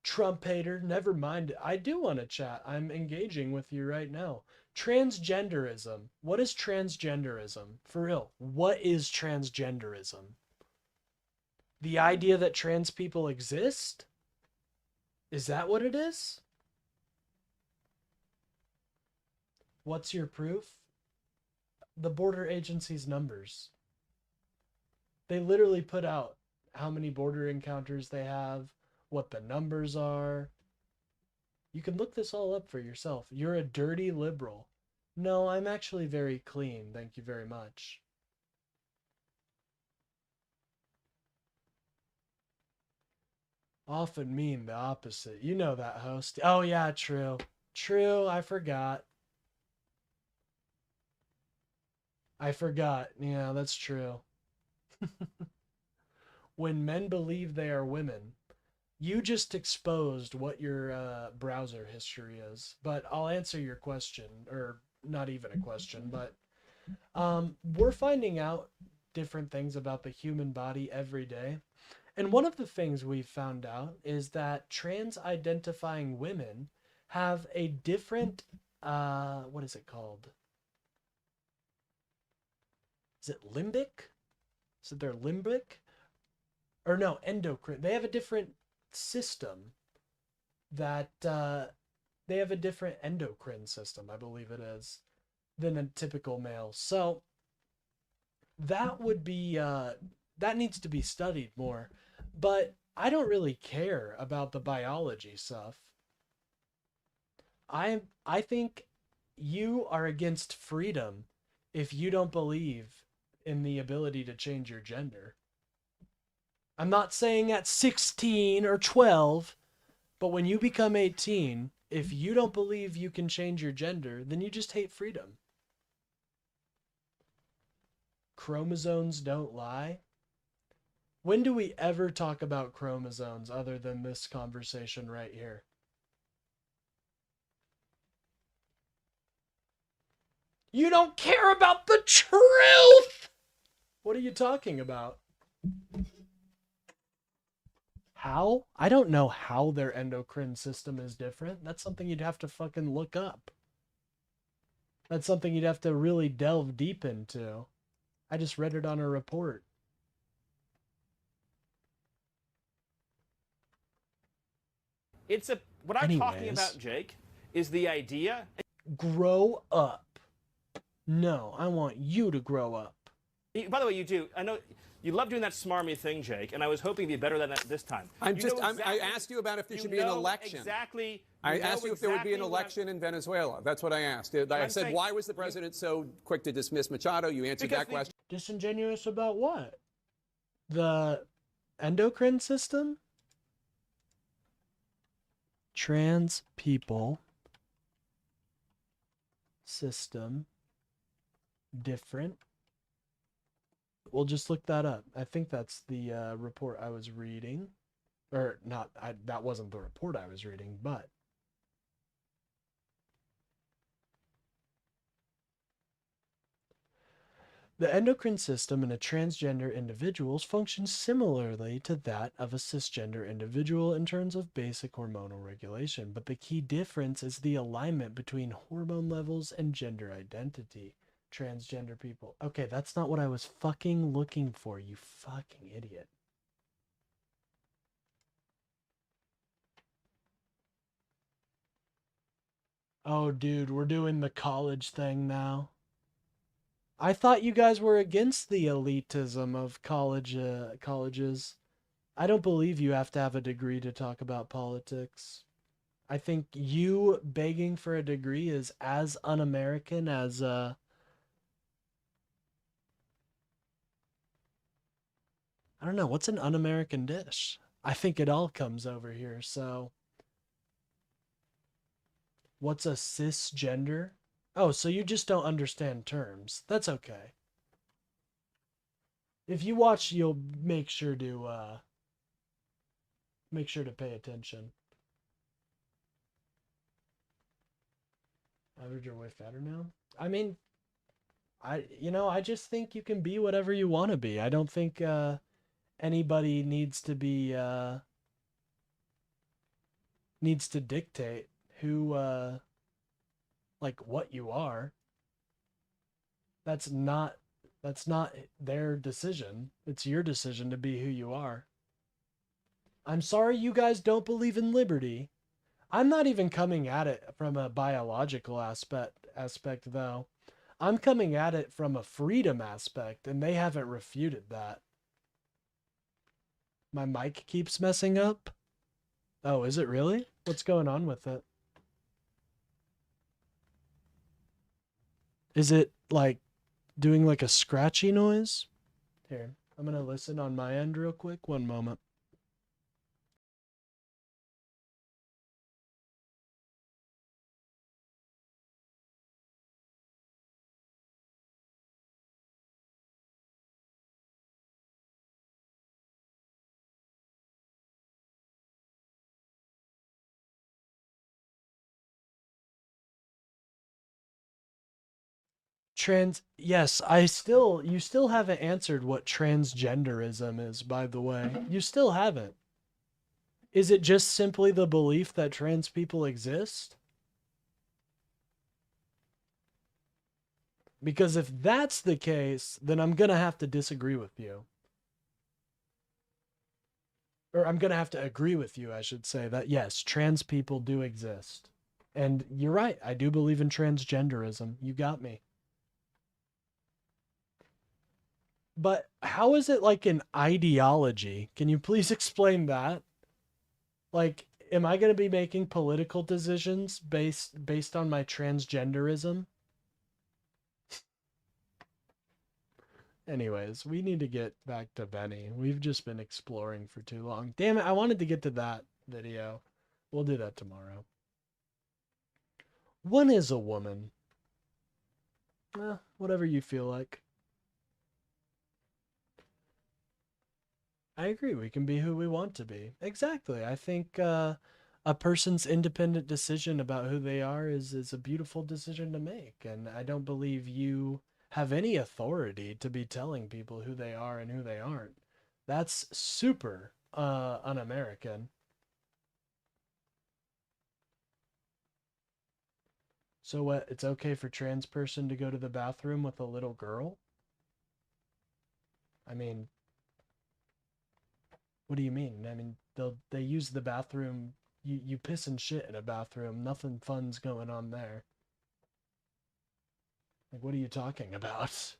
Trump hater, never mind. I do want to chat. I'm engaging with you right now. Transgenderism. What is transgenderism? For real, what is transgenderism? The idea that trans people exist? Is that what it is? What's your proof? The border agency's numbers. They literally put out how many border encounters they have, what the numbers are. You can look this all up for yourself. You're a dirty liberal. No, I'm actually very clean. Thank you very much. Often mean the opposite. You know that, host. Oh yeah, true. True, I forgot. Yeah, that's true. When men believe they are women, you just exposed what your browser history is. But I'll answer your question, or not even a question, but we're finding out different things about the human body every day. And one of the things we've found out is that trans-identifying women have a different, what is it called? Is it limbic? Is it their limbic? Or no, endocrine. They have a different system that, they have a different endocrine system, I believe it is, than a typical male. So that would be, that needs to be studied more. But I don't really care about the biology stuff. I think you are against freedom if you don't believe in the ability to change your gender. I'm not saying at 16 or 12, but when you become 18, if you don't believe you can change your gender, then you just hate freedom. Chromosomes don't lie. When do we ever talk about chromosomes other than this conversation right here? You don't care about the truth! What are you talking about? How? I don't know how their endocrine system is different. That's something you'd have to fucking look up. That's something you'd have to really delve deep into. I just read it on a report. What I'm talking about, Jake, is the idea. Grow up. No, I want you to grow up. By the way, you do. I know you love doing that smarmy thing, Jake, and I was hoping to be better than that this time. I asked you about if there should be an election. Exactly. I asked you if there would be an election in Venezuela. That's what I asked. I said, why was the president so quick to dismiss Machado? You answered that question. Disingenuous about what? The endocrine system? Trans people system different. We'll just look that up. I think that's the report I was reading. Or not, that wasn't the report I was reading, but the endocrine system in a transgender individual functions similarly to that of a cisgender individual in terms of basic hormonal regulation, but the key difference is the alignment between hormone levels and gender identity. Transgender people. Okay, that's not what I was fucking looking for, you fucking idiot. Oh, dude, we're doing the college thing now. I thought you guys were against the elitism of colleges. I don't believe you have to have a degree to talk about politics. I think you begging for a degree is as un-American as I don't know, what's an un-American dish? I think it all comes over here, so what's a cisgender? Oh, so you just don't understand terms. That's okay. If you watch, you'll make sure to make sure to pay attention. Average your way fatter now? I mean, I just think you can be whatever you want to be. I don't think anybody needs to be needs to dictate who like what you are. That's not their decision. It's your decision to be who you are. I'm sorry you guys don't believe in liberty. I'm not even coming at it from a biological aspect though. I'm coming at it from a freedom aspect, and they haven't refuted that. My mic keeps messing up. Oh, is it really? What's going on with it? Is it like doing like a scratchy noise? Here, I'm gonna listen on my end real quick. One moment. Yes, you still haven't answered what transgenderism is, by the way. You still haven't. Is it just simply the belief that trans people exist? Because if that's the case, then I'm gonna have to disagree with you. Or I'm gonna have to agree with you, I should say, that yes, trans people do exist. And you're right, I do believe in transgenderism. You got me. But how is it like an ideology? Can you please explain that? Like, am I going to be making political decisions based on my transgenderism? Anyways, we need to get back to Benny. We've just been exploring for too long. Damn it, I wanted to get to that video. We'll do that tomorrow. When is a woman? Whatever you feel like. I agree. We can be who we want to be. Exactly. I think a person's independent decision about who they are is a beautiful decision to make. And I don't believe you have any authority to be telling people who they are and who they aren't. That's super un-American. So what? It's okay for trans person to go to the bathroom with a little girl? I mean... What do you mean? I mean, they use the bathroom. You piss and shit in a bathroom. Nothing fun's going on there. Like, what are you talking about?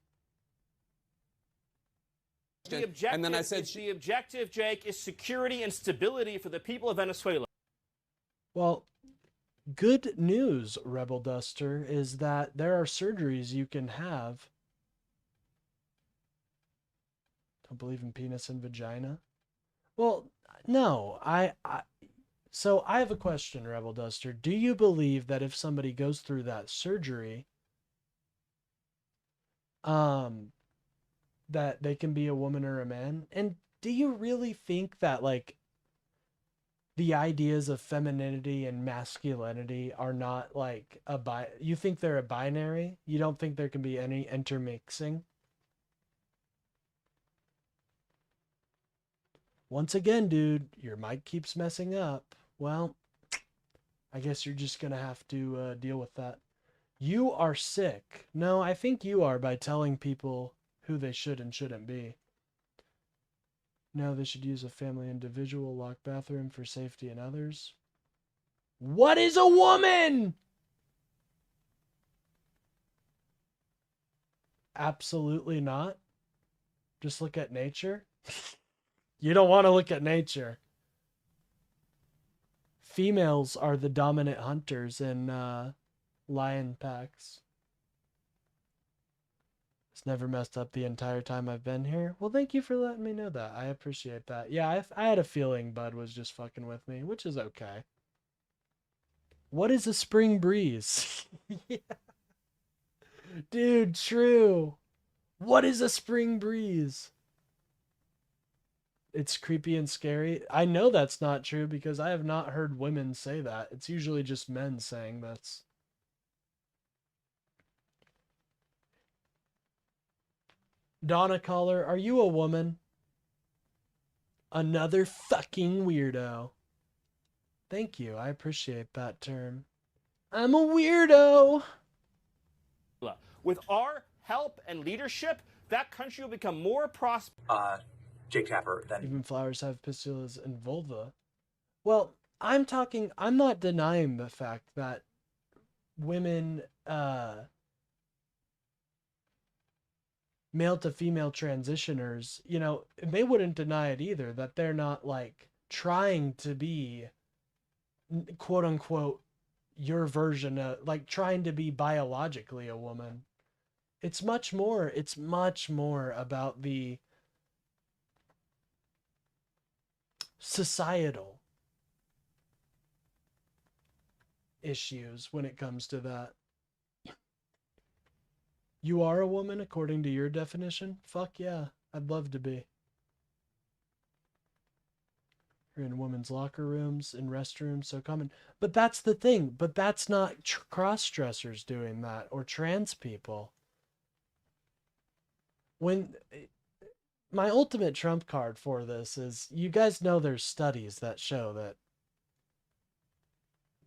The objective, and then I said, the objective, Jake, is security and stability for the people of Venezuela. Well, good news, Rebel Duster, is that there are surgeries you can have. Don't believe in penis and vagina? Well, no, so I have a question, Rebel Duster. Do you believe that if somebody goes through that surgery, that they can be a woman or a man? And do you really think that, like, the ideas of femininity and masculinity are not, like, you think they're a binary? You don't think there can be any intermixing? Once again, dude, your mic keeps messing up. Well, I guess you're just going to have to deal with that. You are sick. No, I think you are by telling people who they should and shouldn't be. No, they should use a family individual locked bathroom for safety and others. What is a woman? Absolutely not. Just look at nature. You don't want to look at nature. Females are the dominant hunters in lion packs. It's never messed up the entire time I've been here. Well, thank you for letting me know that. I appreciate that. Yeah, I had a feeling Bud was just fucking with me, which is okay. What is a spring breeze? Yeah. Dude, true. What is a spring breeze? it's creepy and scary. I know that's not true because I have not heard women say that. It's usually just men saying this. Donna Caller, are you a woman? Another fucking weirdo. Thank you. I appreciate that term. I'm a weirdo. With our help and leadership, that country will become more prosperous. Jake Tapper, then. Even flowers have pistulas and vulva. Well, I'm not denying the fact that women, male to female transitioners, you know, they wouldn't deny it either, that they're not like trying to be quote unquote your version of, like, trying to be biologically a woman. It's much more about the societal issues when it comes to that. You are a woman according to your definition? Fuck yeah, I'd love to be. You're in women's locker rooms, in restrooms, so common. But that's the thing. But that's not cross-dressers doing that, or trans people. When my ultimate trump card for this is, you guys know there's studies that show that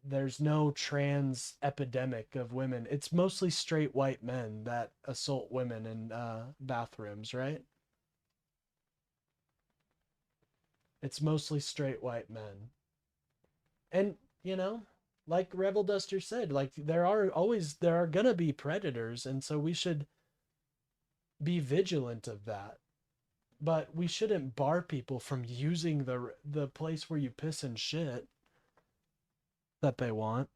there's no trans epidemic of women. It's mostly straight white men that assault women in bathrooms, right? It's mostly straight white men. And, you know, like Rebel Duster said, like there are gonna be predators, and so we should be vigilant of that. But we shouldn't bar people from using the place where you piss and shit that they want.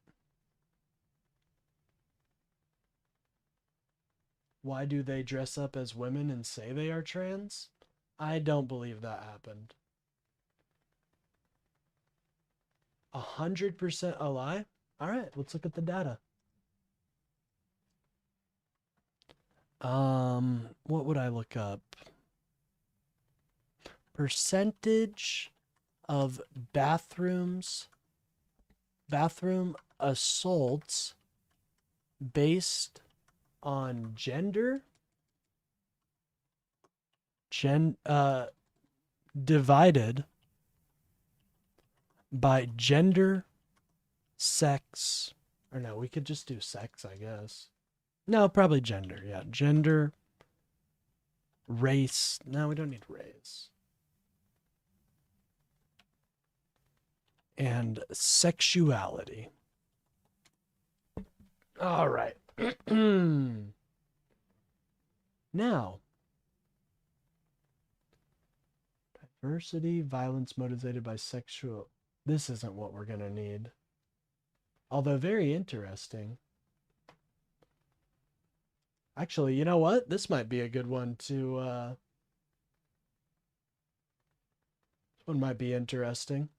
Why do they dress up as women and say they are trans? I don't believe that happened. 100% a lie? All right, let's look at the data. What would I look up? Percentage of bathroom assaults based on gender, divided by gender, sex, or no, we could just do sex, I guess. No, probably gender, yeah. Gender, race. No, we don't need race. And sexuality. All right. Now, diversity, violence motivated by sexual. This isn't what we're going to need. Although very interesting. Actually, you know what? This might be a good one to... This one might be interesting.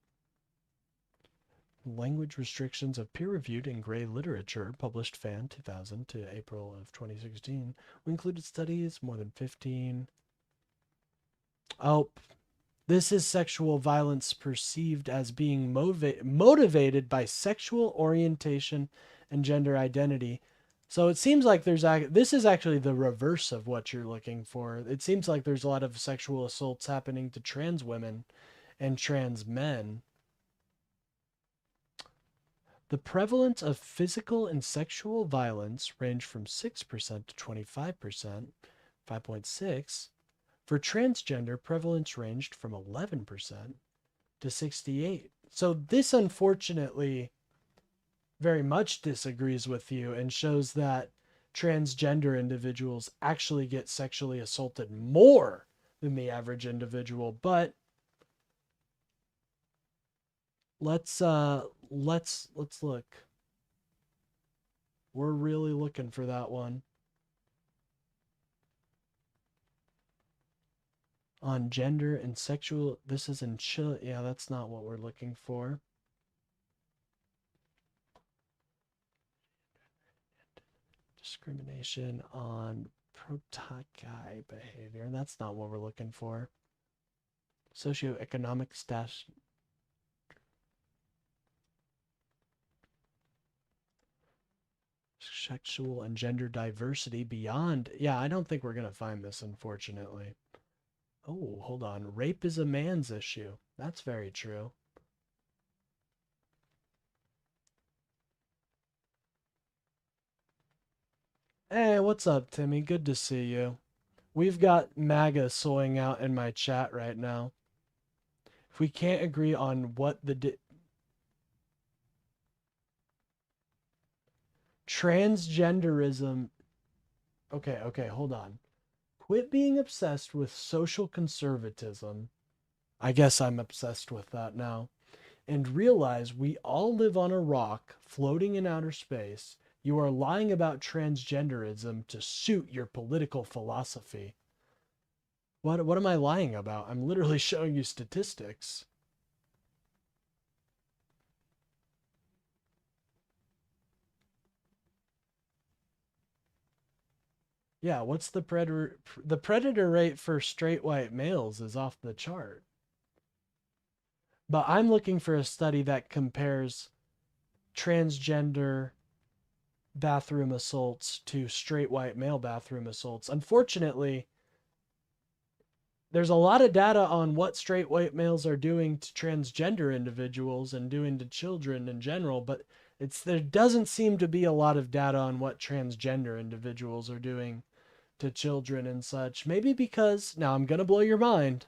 Language restrictions of peer-reviewed and gray literature, published Fan 2000 to April of 2016. We included studies, more than 15. Oh, this is sexual violence perceived as being motivated by sexual orientation and gender identity. So it seems like this is actually the reverse of what you're looking for. It seems like there's a lot of sexual assaults happening to trans women and trans men. The prevalence of physical and sexual violence ranged from 6% to 25%, 5.6. For transgender, prevalence ranged from 11% to 68%. So this, unfortunately, very much disagrees with you and shows that transgender individuals actually get sexually assaulted more than the average individual. But let's look. We're really looking for that one. On gender and sexual, this is in Chile. Yeah, that's not what we're looking for. Discrimination on protagai behavior. That's not what we're looking for. Socioeconomic status. Sexual and gender diversity beyond. Yeah, I don't think we're going to find this, unfortunately. Oh, hold on. Rape is a man's issue. That's very true. Hey, what's up, Timmy? Good to see you. We've got MAGA soying out in my chat right now. If we can't agree on what the transgenderism. Okay, hold on. Quit being obsessed with social conservatism. I guess I'm obsessed with that now. And realize we all live on a rock floating in outer space. You are lying about transgenderism to suit your political philosophy. What am I lying about? I'm literally showing you statistics. Yeah, what's the predator rate for straight white males is off the chart. But I'm looking for a study that compares transgender bathroom assaults to straight white male bathroom assaults. Unfortunately, there's a lot of data on what straight white males are doing to transgender individuals and doing to children in general, but there doesn't seem to be a lot of data on what transgender individuals are doing to children and such. Maybe because, now I'm going to blow your mind,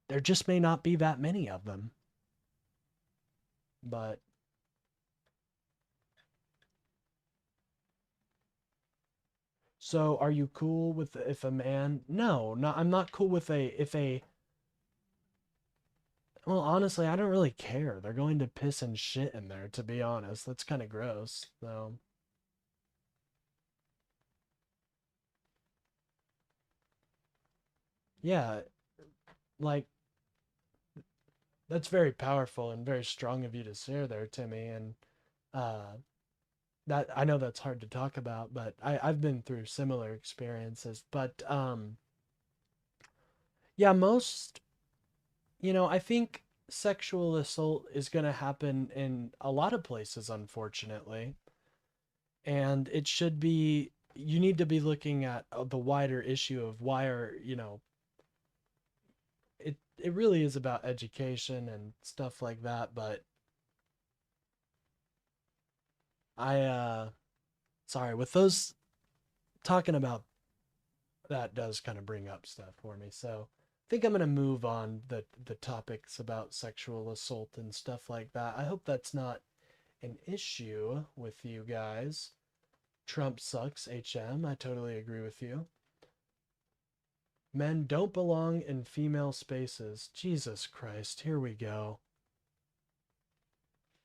there just may not be that many of them. But so are you cool with if a man? No, I'm not cool with well, honestly, I don't really care. They're going to piss and shit in there, to be honest. That's kind of gross, though. Yeah, like, that's very powerful and very strong of you to share there, Timmy. And that, I know that's hard to talk about, but I've been through similar experiences. But yeah, I think sexual assault is going to happen in a lot of places, unfortunately. And it should be, you need to be looking at the wider issue of why are, it really is about education and stuff like that. But sorry, with those, talking about that does kind of bring up stuff for me. So I think I'm going to move on the topics about sexual assault and stuff like that. I hope that's not an issue with you guys. Trump sucks, HM. I totally agree with you. Men don't belong in female spaces. Jesus Christ, here we go.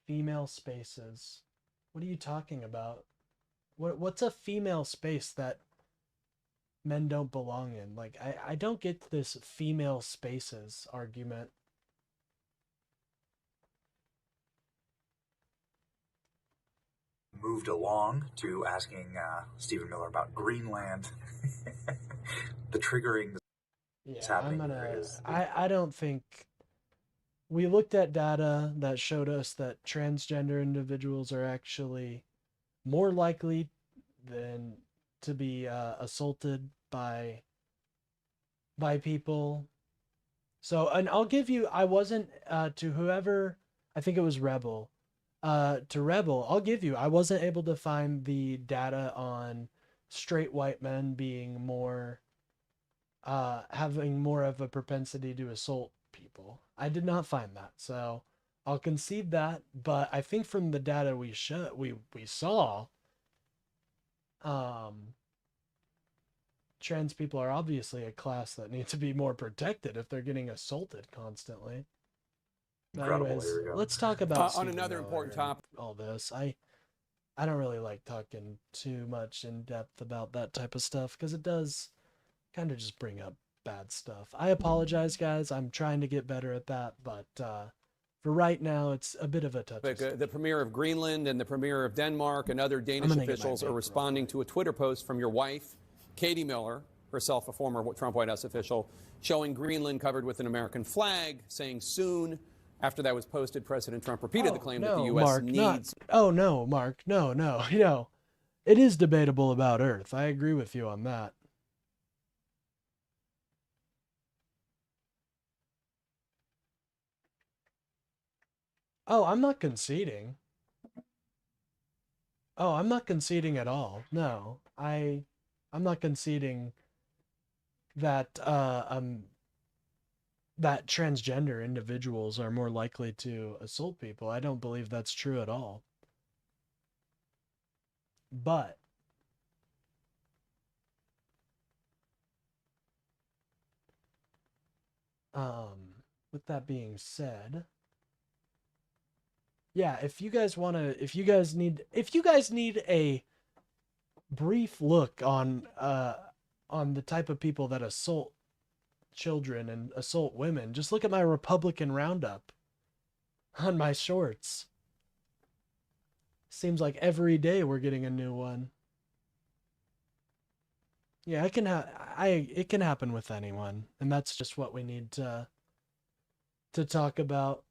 Female spaces. What are you talking about? What's a female space that men don't belong in? Like, I don't get this female spaces argument. Moved along to asking Stephen Miller about Greenland. The triggering that's happening here is... I don't think... We looked at data that showed us that transgender individuals are actually more likely than to be assaulted by people. So, and I'll give you, I wasn't, to whoever, I think it was Rebel, to Rebel, I'll give you, I wasn't able to find the data on straight white men being more, having more of a propensity to assault people. I did not find that, so I'll concede that. But I think from the data we saw, trans people are obviously a class that needs to be more protected if they're getting assaulted constantly. Anyways, let's talk about on another important topic. All this, I don't really like talking too much in depth about that type of stuff because it does kind of just bring up bad stuff. I apologize, guys. I'm trying to get better at that, but for right now, it's a bit of a touchy subject. The premier of Greenland and the premier of Denmark and other Danish officials are responding to a Twitter post from your wife, Katie Miller, herself a former Trump White House official, showing Greenland covered with an American flag, saying soon. After that was posted, President Trump repeated the claim that the U.S. Mark, needs... Oh, no, Mark. No. You know, it is debatable about Earth. I agree with you on that. Oh, I'm not conceding. Oh, I'm not conceding at all. No, I'm not conceding that that transgender individuals are more likely to assault people. I don't believe that's true at all. But with that being said, yeah, if you guys need a brief look on the type of people that assault children and assault women, just look at my Republican roundup on my shorts. Seems like every day we're getting a new one. Yeah, it can happen with anyone, and that's just what we need to talk about.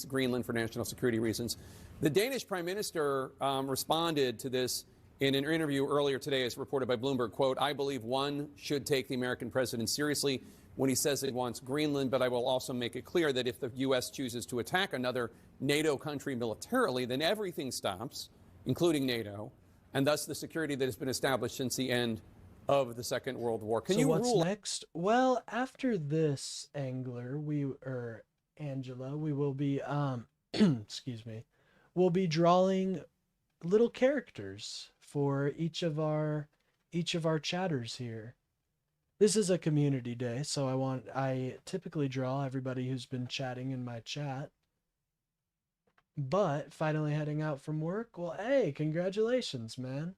Greenland for national security reasons. The Danish Prime Minister responded to this in an interview earlier today, as reported by Bloomberg, quote, "I believe one should take the American president seriously when he says it wants Greenland, but I will also make it clear that if the U.S. chooses to attack another NATO country militarily, then everything stops, including NATO, and thus the security that has been established since the end of the Second World War." Can you what's rule next? Well, after this, Angler, Angela, we will be excuse me, we'll be drawing little characters for each of our chatters here. This is a community day, so I typically draw everybody who's been chatting in my chat. But finally heading out from work, well, hey, congratulations, man.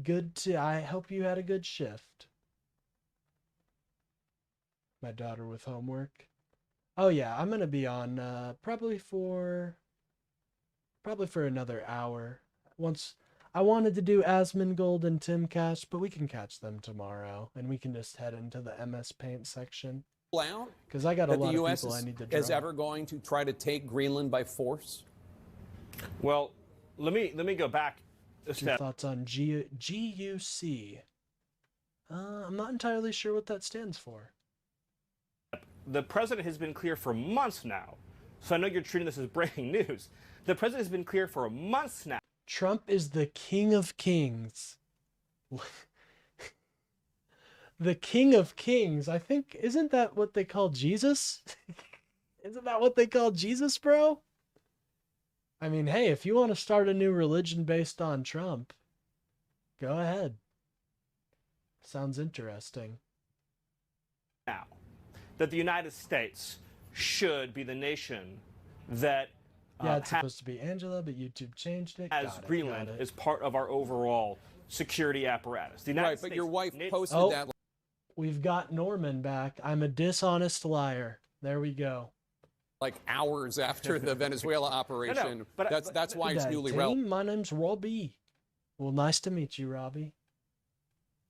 I hope you had a good shift. My daughter with homework. Oh yeah, I'm gonna be on probably for another hour. Once I wanted to do Asmongold and Timcast, but we can catch them tomorrow, and we can just head into the MS Paint section. Out because I got a that lot the of U.S. people I need to draw. is ever going to try to take Greenland by force? Well, let me go back a Your step. thoughts on GUC? I'm not entirely sure what that stands for. The president has been clear for months now, so I know you're treating this as breaking news. The president has been clear for months now. Trump is the king of kings. The king of kings. I think, isn't that what they call Jesus? Isn't that what they call Jesus, bro? I mean, hey, if you want to start a new religion based on Trump, go ahead. Sounds interesting. Now, that the United States should be the nation that Yeah, it's supposed to be Angela, but YouTube changed it. as Got it, Greenland got it. is part of our overall security apparatus. The United Right, but States your wife posted Oh, that. we've got Norman back. I'm a dishonest liar. There we go. Like hours after the Venezuela operation. but- That's why it's Good day, newly team. relevant. My name's Robbie. Well, nice to meet you, Robbie.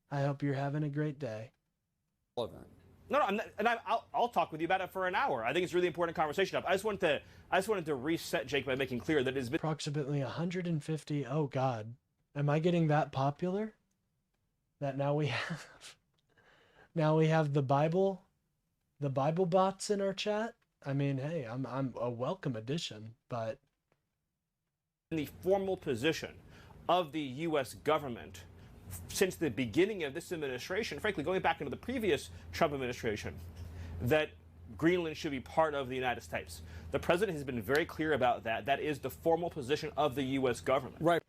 I hope you're having a great day. No, I'm not, and I'll talk with you about it for an hour. I think it's a really important conversation. I just wanted to reset Jake by making clear that it's been Approximately 150. Oh God, am I getting that popular? That now we have the Bible bots in our chat. I mean, hey, I'm a welcome addition, but in the formal position of the U.S. government since the beginning of this administration, frankly, going back into the previous Trump administration, that Greenland should be part of the United States. The president has been very clear about that. That is the formal position of the U.S. government. Right.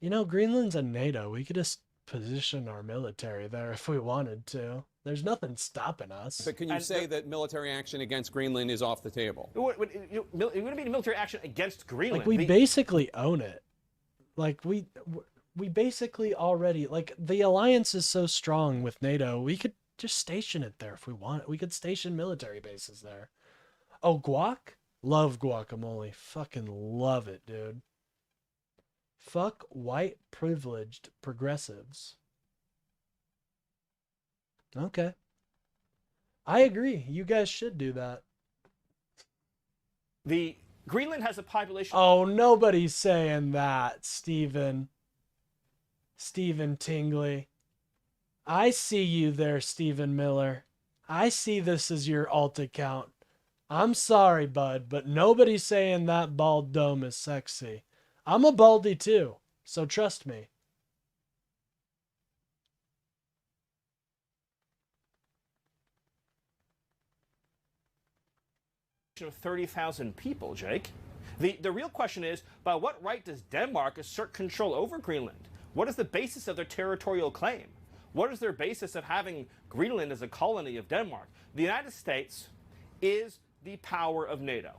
you know, Greenland's a NATO. We could just position our military there if we wanted to. There's nothing stopping us. But can you say that military action against Greenland is off the table? It wouldn't be military action against Greenland. Like, we basically own it. Like, we basically already, like, the alliance is so strong with NATO, we could just station it there if we want. We could station military bases there. Oh, guac? Love guacamole. Fucking love it, dude. Fuck white privileged progressives. Okay. I agree. You guys should do that. The Greenland has a population. Oh, nobody's saying that, Stephen. Stephen Tingley. I see you there, Stephen Miller. I see this as your alt account. I'm sorry, bud, but nobody's saying that bald dome is sexy. I'm a baldy too, so trust me. Of 30,000 people, Jake. The real question is, by what right does Denmark assert control over Greenland? What is the basis of their territorial claim? What is their basis of having Greenland as a colony of Denmark? The United States is the power of NATO.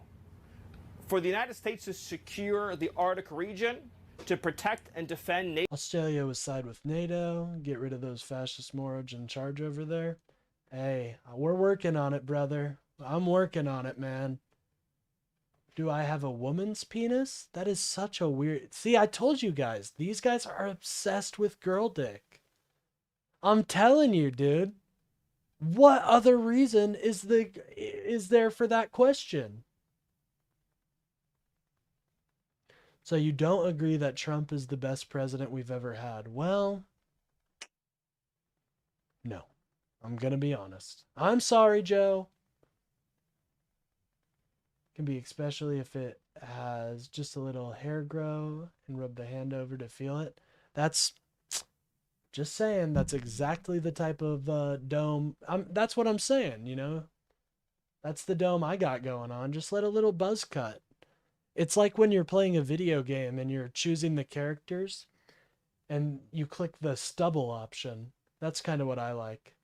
For the United States to secure the Arctic region, to protect and defend NATO. Australia would side with NATO, get rid of those fascist Moroj in charge over there. Hey, we're working on it, brother. I'm working on it, man. Do I have a woman's penis? That is such a weird... See, I told you guys. These guys are obsessed with girl dick. I'm telling you, dude. What other reason is there for that question? So you don't agree that Trump is the best president we've ever had? Well, no. I'm going to be honest. I'm sorry, Joe. Can be especially if it has just a little hair grow and rub the hand over to feel it. That's just saying, that's exactly the type of dome. That's what I'm saying, you know. That's the dome I got going on. Just let a little buzz cut. It's like when you're playing a video game and you're choosing the characters and you click the stubble option. That's kind of what I like.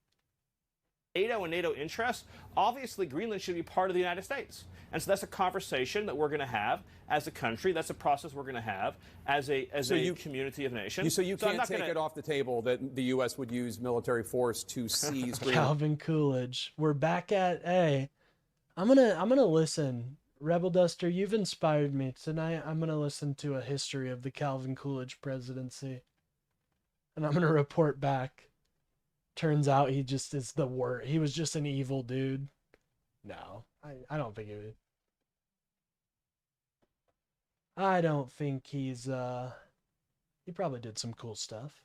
NATO and NATO interests, obviously Greenland should be part of the United States. And so that's a conversation that we're going to have as a country. That's a process we're going to have as a community of nations. So you can't take it off the table that the U.S. would use military force to seize Greenland. Calvin Coolidge. We're back at A. I'm gonna listen. Rebel Duster, you've inspired me. Tonight I'm gonna listen to a history of the Calvin Coolidge presidency. And I'm gonna report back. Turns out he just is the worst. He was just an evil dude. No, I don't think it would. I don't think he's he probably did some cool stuff.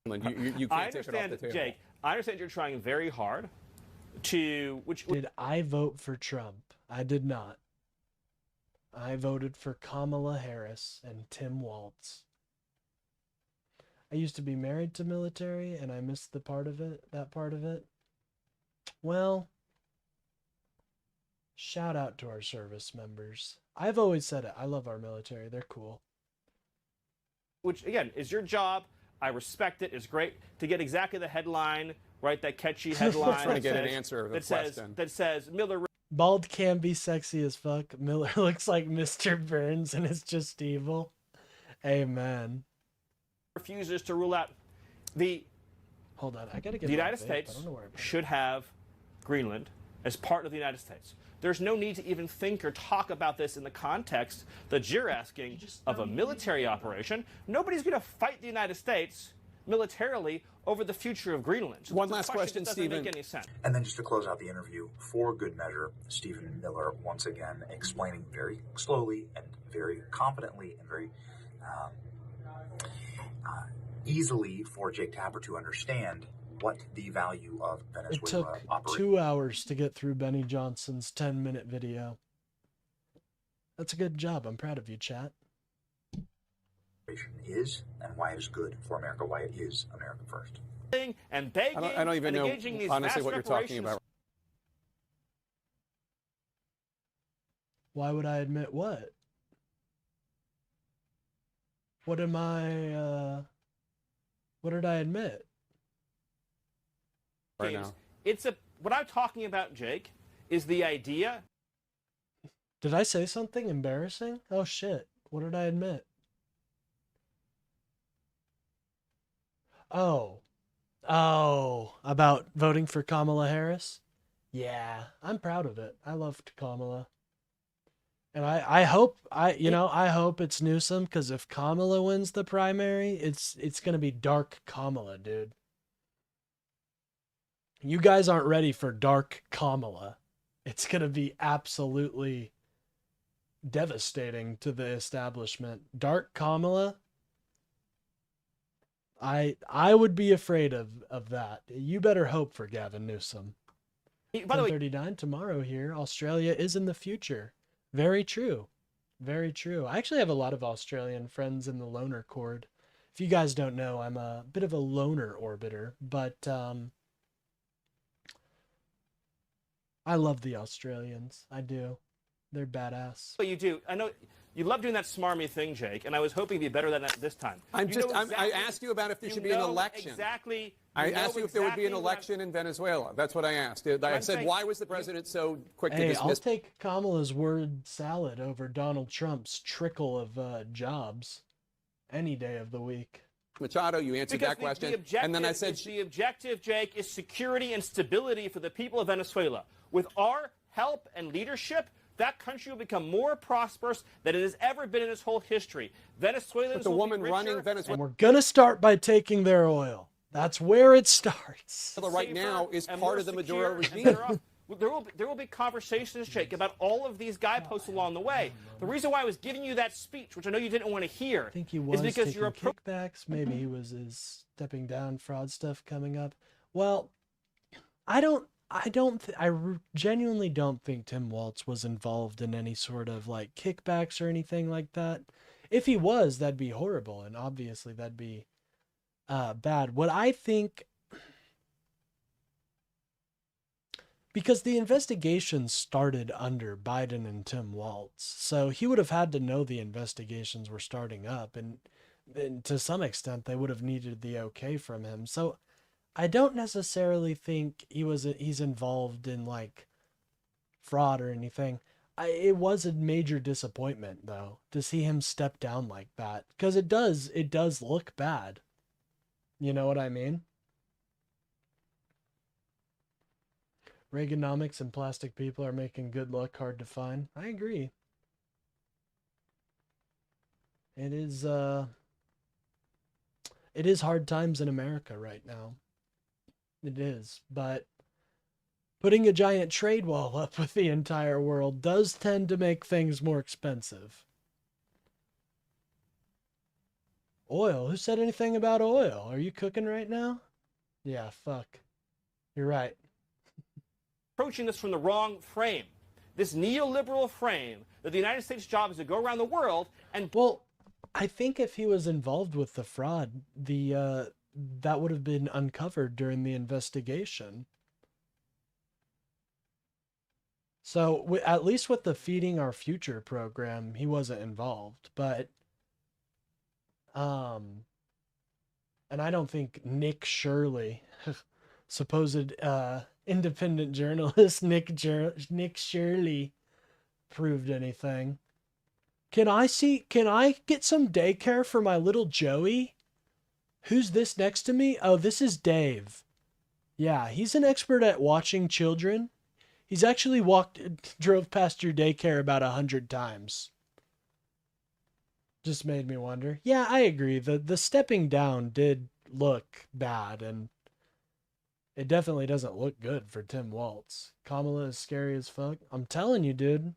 You can't take it off the table. Jake, I understand you're trying very hard to Did I vote for Trump? I did not. I voted for Kamala Harris and Tim Walz. I used to be married to military and I missed that part of it. Well, shout out to our service members. I've always said it. I love our military. They're cool. Which, again, is your job. I respect it. It's great to get exactly the headline, right? That catchy headline. Trying to get an answer to the question. That says Miller... Bald can be sexy as fuck. Miller looks like Mr. Burns and is just evil. Amen. Refuses to rule out the... Hold on, I gotta get the United States should have Greenland as part of the United States. There's no need to even think or talk about this in the context that you're asking of a military operation. Nobody's going to fight the United States militarily over the future of Greenland. So one last question, Stephen. Doesn't make any sense. And then just to close out the interview, for good measure, Stephen Miller once again explaining very slowly and very confidently and very easily for Jake Tapper to understand what the value of Venezuela It took 2 hours to get through Benny Johnson's 10-minute video. That's a good job. I'm proud of you, chat. Is and why it is good for America, why it is America first. And begging I don't even and know engaging these honestly vast what you're talking about. Why would I admit what? What am I, what did I admit? Right now. What I'm talking about, Jake, is the idea. Did I say something embarrassing? Oh shit. What did I admit? Oh, about voting for Kamala Harris? Yeah, I'm proud of it. I loved Kamala. And I hope I hope it's Newsom, because if Kamala wins the primary, it's gonna be dark Kamala, dude. You guys aren't ready for dark Kamala. It's gonna be absolutely devastating to the establishment. Dark Kamala. I would be afraid of that. You better hope for Gavin Newsom. By the way, 10:39 tomorrow here. Australia is in the future. Very true. Very true. I actually have a lot of Australian friends in the loner chord. If you guys don't know, I'm a bit of a loner orbiter, but I love the Australians. I do. They're badass. But you do. I know you love doing that smarmy thing, Jake, and I was hoping to be better than that this time. I asked you about if there should be an election. Exactly. I asked you if there would be an election in Venezuela. That's what I asked. I said, why was the president so quick to dismiss? I'll take Kamala's word salad over Donald Trump's trickle of jobs any day of the week. Machado, you answered that question. And then I said, the objective, Jake, is security and stability for the people of Venezuela. With our help and leadership, that country will become more prosperous than it has ever been in its whole history. Venezuelans but the woman running Venezuela. And we're going to start by taking their oil. That's where it starts. Right now is part of the Maduro regime. There will be conversations, Jake, about all of these guideposts along the way. The reason why I was giving you that speech, which I know you didn't want to hear, I think he was is because taking you're kickbacks. Maybe he was his stepping down fraud stuff coming up. Well, I genuinely don't think Tim Walz was involved in any sort of like kickbacks or anything like that. If he was, that'd be horrible, and obviously that'd be bad. What I think, because the investigation started under Biden and Tim Walz, so he would have had to know the investigations were starting up, and to some extent they would have needed the okay from him. So I don't necessarily think he's involved in like fraud or anything. It was a major disappointment though to see him step down like that, because it does look bad. You know what I mean? Reaganomics and plastic people are making good luck hard to find. I agree. It is hard times in America right now. It is, but putting a giant trade wall up with the entire world does tend to make things more expensive. Oil. Who said anything about oil? Are you cooking right now? Yeah, fuck. You're right. Approaching this from the wrong frame. This neoliberal frame that the United States' job is to go around the world and... Well, I think if he was involved with the fraud, that would have been uncovered during the investigation. So at least with the Feeding Our Future program, he wasn't involved, but and I don't think Nick Shirley, supposed independent journalist Nick Shirley, proved anything. Can I get some daycare for my little Joey? Who's this next to me? Oh, this is Dave. Yeah, he's an expert at watching children. He's actually drove past your daycare about 100 times. Just made me wonder. Yeah, I agree. The stepping down did look bad, and it definitely doesn't look good for Tim Walz. Kamala is scary as fuck. I'm telling you, dude.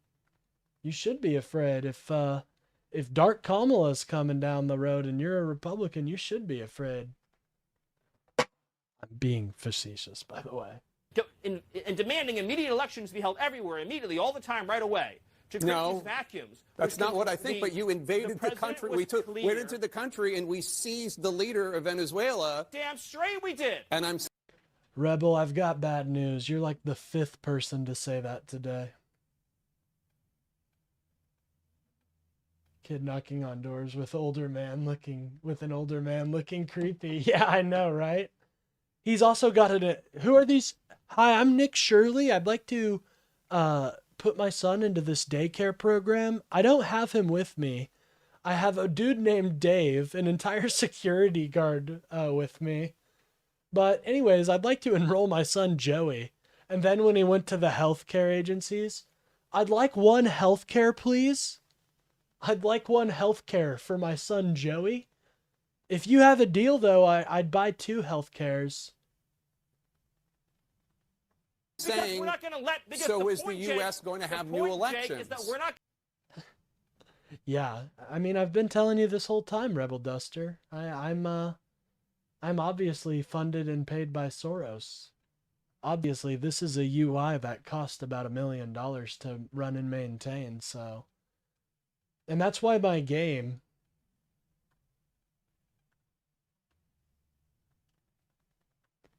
You should be afraid. If Dark Kamala's coming down the road and you're a Republican, you should be afraid. I'm being facetious, by the way. And demanding immediate elections be held everywhere, immediately, all the time, right away. To create these vacuums. That's not what I think, but you invaded the country. We went into the country and we seized the leader of Venezuela. Damn straight we did. And I'm... Rebel, I've got bad news. You're like the 5th person to say that today. Kid knocking on doors with an older man looking creepy. Yeah, I know, right? He's also got who are these? Hi, I'm Nick Shirley. I'd like to put my son into this daycare program. I don't have him with me. I have a dude named Dave, an entire security guard with me. But anyways, I'd like to enroll my son Joey. And then when he went to the healthcare agencies, I'd like one healthcare, please. I'd like one healthcare for my son Joey. If you have a deal, though, I'd buy 2 healthcares. Saying, we're not going to let. so is the U.S. going to have new elections? Is that we're not. Yeah, I mean, I've been telling you this whole time, Rebel Duster. I'm obviously funded and paid by Soros. Obviously, this is a UI that cost about $1 million to run and maintain, so. And that's why my game.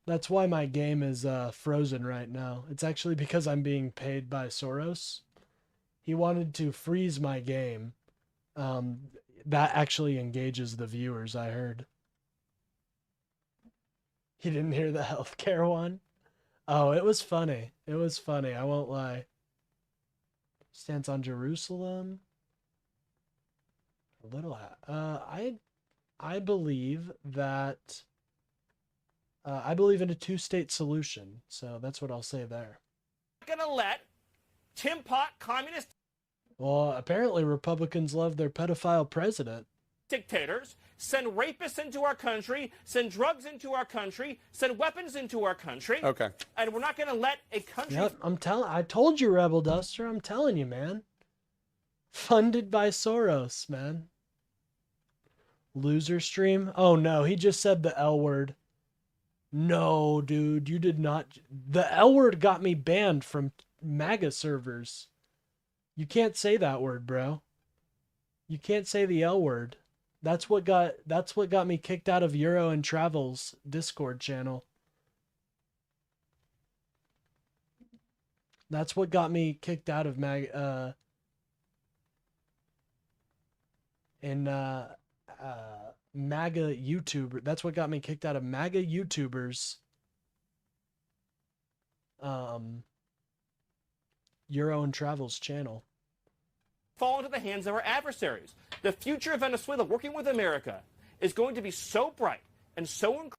That's why my game is frozen right now. It's actually because I'm being paid by Soros. He wanted to freeze my game. That actually engages the viewers, I heard. You didn't hear the healthcare one? Oh, it was funny. It was funny, I won't lie. Stance on Jerusalem. A little. I believe that. I believe in a 2-state solution, so that's what I'll say there. Going to let Tim Pot communist Well, apparently Republicans love their pedophile president. dictators send rapists into our country, send drugs into our country, send weapons into our country. Okay. And we're not going to let a country. Yep, I told you, Rebel Duster. I'm telling you, man. Funded by Soros, man. Loser stream? Oh no, he just said the L word. No, dude, you did not. The L word got me banned from MAGA servers. You can't say that word, bro. You can't say the L word. That's what got me kicked out of Euro and Travel's Discord channel. That's what got me kicked out of MAGA MAGA YouTuber. That's what got me kicked out of MAGA YouTubers. Euro and Travel's channel. Fall into the hands of our adversaries. The future of Venezuela working with America is going to be so bright and so incredible.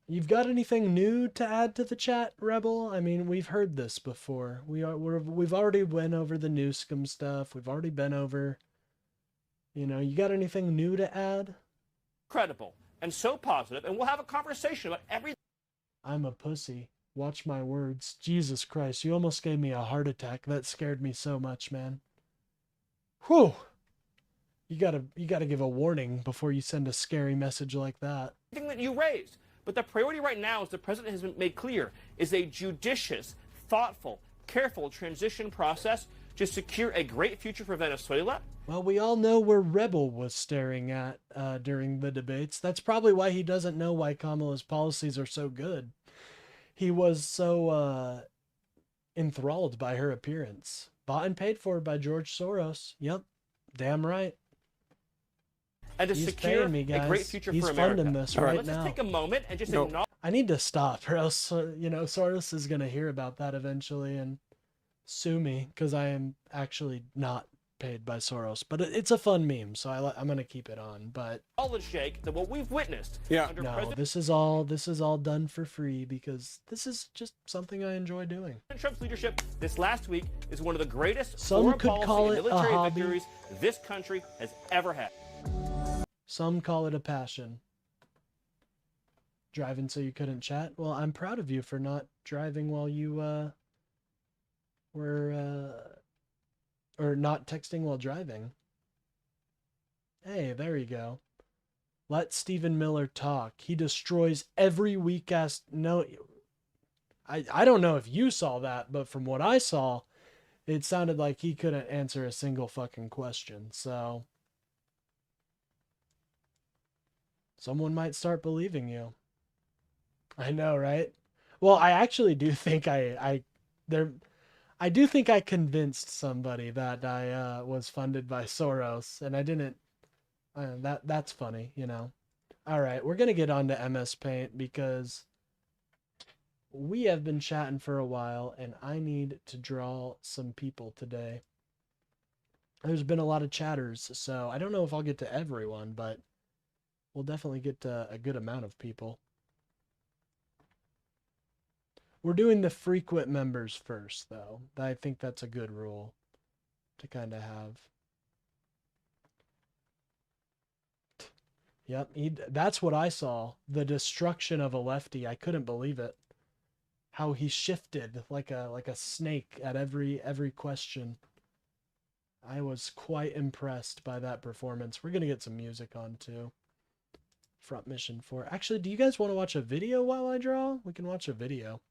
You've got anything new to add to the chat, Rebel? I mean, we've heard this before. We've already went over the Newscom stuff. We've already been over. You know, you got anything new to add? Incredible and so positive, and we'll have a conversation about everything. I'm a pussy. Watch my words. Jesus Christ, you almost gave me a heart attack. That scared me so much, man. Whew. You gotta give a warning before you send a scary message like that. That you raised. But the priority right now, as the president has made clear, is a judicious, thoughtful, careful transition process to secure a great future for Venezuela. Well, we all know where Rebel was staring at during the debates. That's probably why he doesn't know why Kamala's policies are so good. He was so enthralled by her appearance. Bought and paid for by George Soros. Yep, damn right. And to He's secure paying me, guys. a great future He's for America. funding this All right let's now. just take a moment and just acknowledge. I need to stop, or else, you know, Soros is going to hear about that eventually and sue me, because I am actually not paid by Soros. But it's a fun meme, so I'm going to keep it on. But Jake, that what we've witnessed under no, President this is all done for free, because this is just something I enjoy doing. Trump's leadership this last week is one of the greatest Some foreign could policy call and it a military hobby. victories this country has ever had. Some call it a passion. Driving so you couldn't chat? Well, I'm proud of you for not driving while you were or not texting while driving. Hey, there you go. Let Stephen Miller talk. He destroys every weak ass. No, I don't know if you saw that, but from what I saw, it sounded like he couldn't answer a single fucking question. So someone might start believing you. I know, right? Well, I actually do think I do think I convinced somebody that I was funded by Soros, and I didn't. That's funny, you know. All right, we're gonna get on to MS Paint because we have been chatting for a while, and I need to draw some people today. There's been a lot of chatters, so I don't know if I'll get to everyone, but we'll definitely get to a good amount of people. We're doing the frequent members first, though. I think that's a good rule. to kind of have. Yep, that's what I saw. The destruction of a lefty. I couldn't believe it. How he shifted like a snake at every question. I was quite impressed by that performance. We're gonna get some music on too. Front Mission 4. Actually, do you guys want to watch a video while I draw? We can watch a video.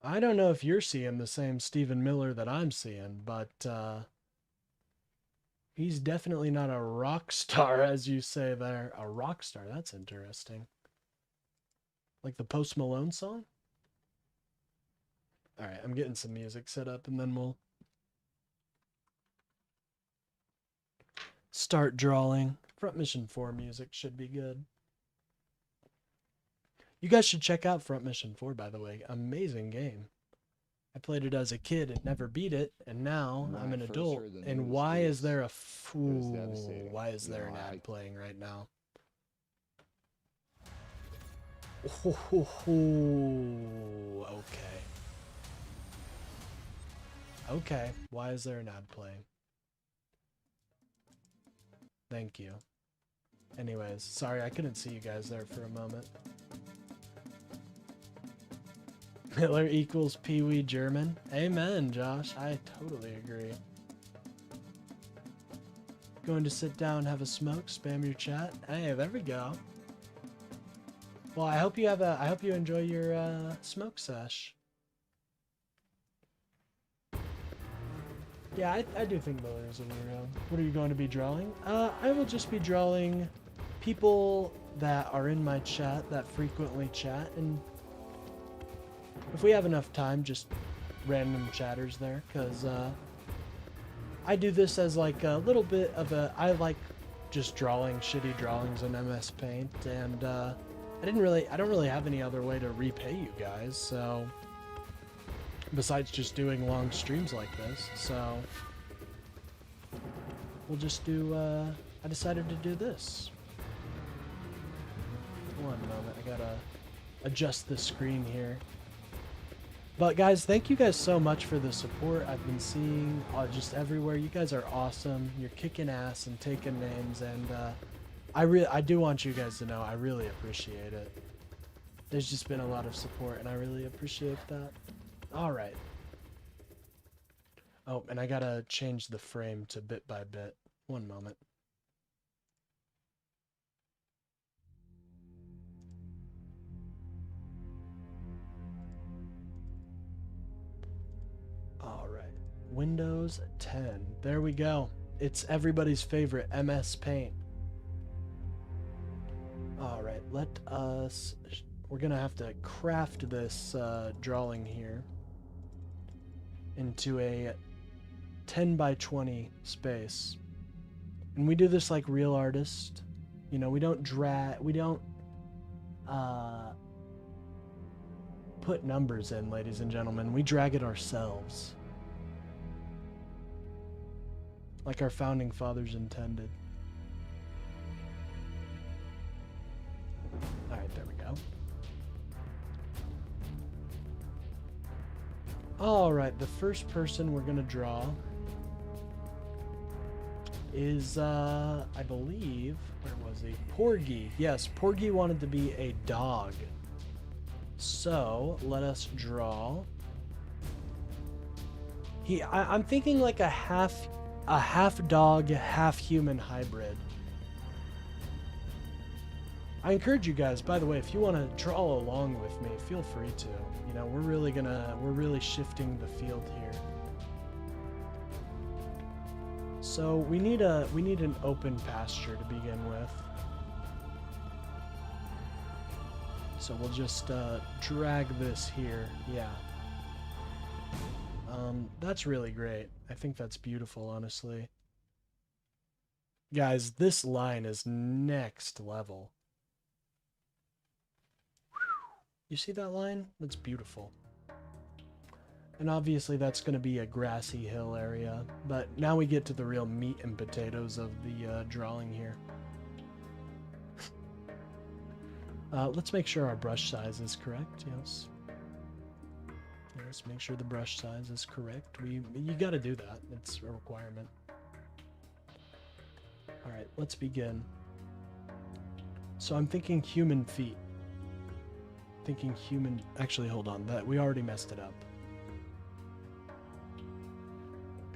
I don't know if you're seeing the same Stephen Miller that I'm seeing, but he's definitely not a rock star, as you say there. A rock star, that's interesting. Like the Post Malone song? Alright, I'm getting some music set up and then we'll start drawing. Front Mission 4 music should be good. You guys should check out Front Mission 4, by the way. Amazing game. I played it as a kid and never beat it, and now I'm an adult. And why is there a why is there an ad playing right now? Okay. Okay, why is there an ad playing? Thank you. Anyways, sorry I couldn't see you guys there for a moment. Hitler equals Pee-wee German. Amen, Josh. I totally agree. Going to sit down, have a smoke, spam your chat. Hey, there we go. Well, I hope you enjoy your smoke sesh. Yeah, I do think Miller is a weirdo. What are you going to be drawing? I will just be drawing people that are in my chat, that frequently chat, and if we have enough time, just random chatters there, because I do this as like a little bit of I like just drawing shitty drawings in MS Paint, and I don't really have any other way to repay you guys, so besides just doing long streams like this, so we'll just do, I decided to do this. One moment, I gotta adjust the screen here. But guys, thank you guys so much for the support I've been seeing just everywhere. You guys are awesome. You're kicking ass and taking names, and I do want you guys to know I really appreciate it. There's just been a lot of support, and I really appreciate that. All right. Oh, and I gotta change the frame to bit by bit. One moment. All right. Windows 10. There we go. It's everybody's favorite, MS Paint. All right, we're gonna have to craft this drawing here into a 10 by 20 space. And we do this like real artists. You know, we don't put numbers in, ladies and gentlemen. We drag it ourselves. Like our founding fathers intended. Alright, there we go. Alright, the first person we're gonna draw is, I believe, where was he? Porgy. Yes, Porgy wanted to be a dog. So, let us draw. I'm thinking like a half dog, half human hybrid. I encourage you guys, by the way, if you want to draw along with me, feel free to. You know, we're really shifting the field here. So we need an open pasture to begin with. So we'll just drag this here. Yeah. That's really great. I think that's beautiful, honestly. Guys, this line is next level. You see that line? That's beautiful. And obviously that's going to be a grassy hill area, but now we get to the real meat and potatoes of the drawing here. Let's make sure our brush size is correct. Yes. Yes, make sure the brush size is correct. You got to do that. It's a requirement. All right, let's begin. So I'm thinking human feet. Thinking human. Actually, hold on. That we already messed it up.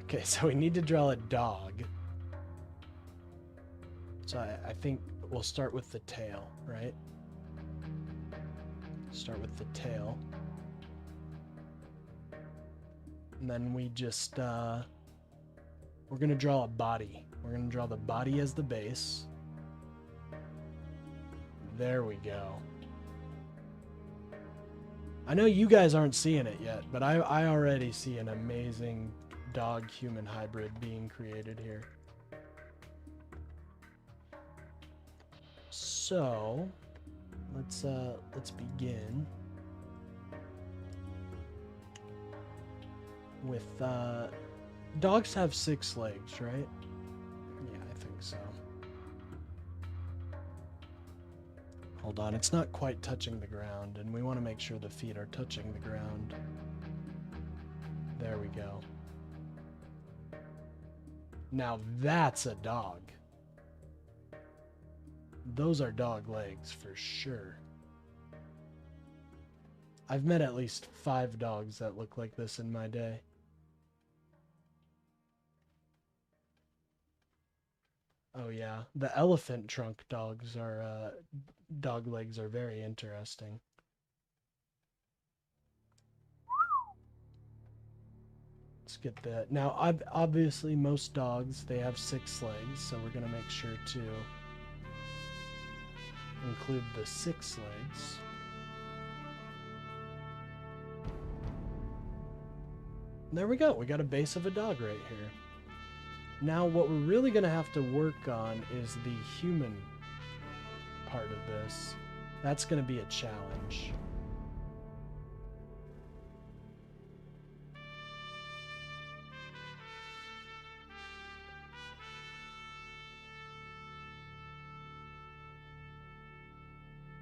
Okay, so we need to draw a dog. So I think we'll start with the tail, right? Start with the tail. And then we just, we're going to draw a body. We're going to draw the body as the base. There we go. I know you guys aren't seeing it yet, but I already see an amazing dog-human hybrid being created here. So, let's begin with, dogs have 6 legs, right? Yeah, I think so. Hold on, it's not quite touching the ground, and we want to make sure the feet are touching the ground. There we go. Now that's a dog. Those are dog legs for sure. I've met at least 5 dogs that look like this in my day. Oh yeah, the elephant trunk dogs are, dog legs are very interesting. Let's get that. Now, obviously most dogs, they have 6 legs, so we're gonna make sure to include the 6 legs. There we go. We got a base of a dog right here. Now what we're really going to have to work on is the human part of this. That's going to be a challenge.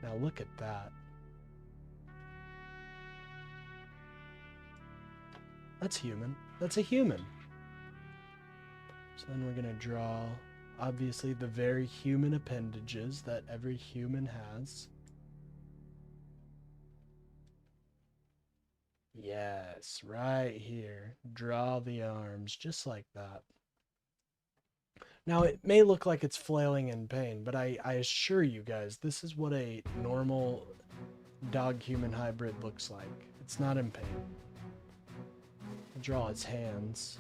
Now look at that. That's human. That's a human. So then we're going to draw, obviously, the very human appendages that every human has. Yes, right here. Draw the arms, just like that. Now, it may look like it's flailing in pain, but I assure you guys, this is what a normal dog-human hybrid looks like. It's not in pain. I'll draw its hands.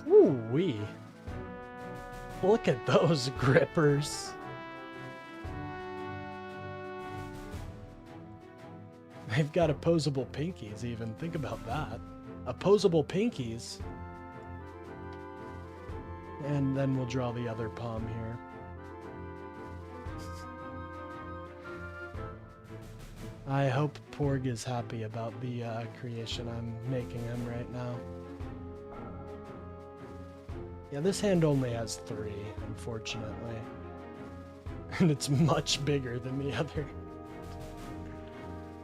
Ooh-wee. Look at those grippers. They've got opposable pinkies even. Think about that. Opposable pinkies. And then we'll draw the other palm here. I hope Porg is happy about the creation I'm making him right now. Yeah, this hand only has 3, unfortunately. And it's much bigger than the other.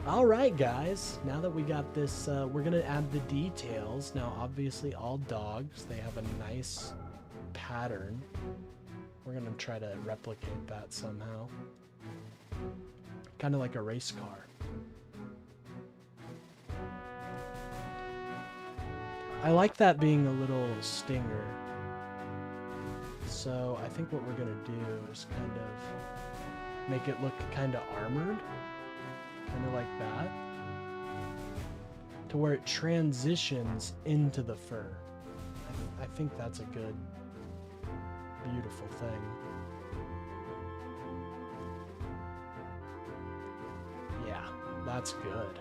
Alright guys, now that we got this, we're going to add the details. Now obviously all dogs, they have a nice pattern. We're going to try to replicate that somehow. Kind of like a race car. I like that being a little stinger. So I think what we're going to do is kind of make it look kind of armored. Kind of like that. To where it transitions into the fur. I think that's a good, beautiful thing. Yeah, that's good.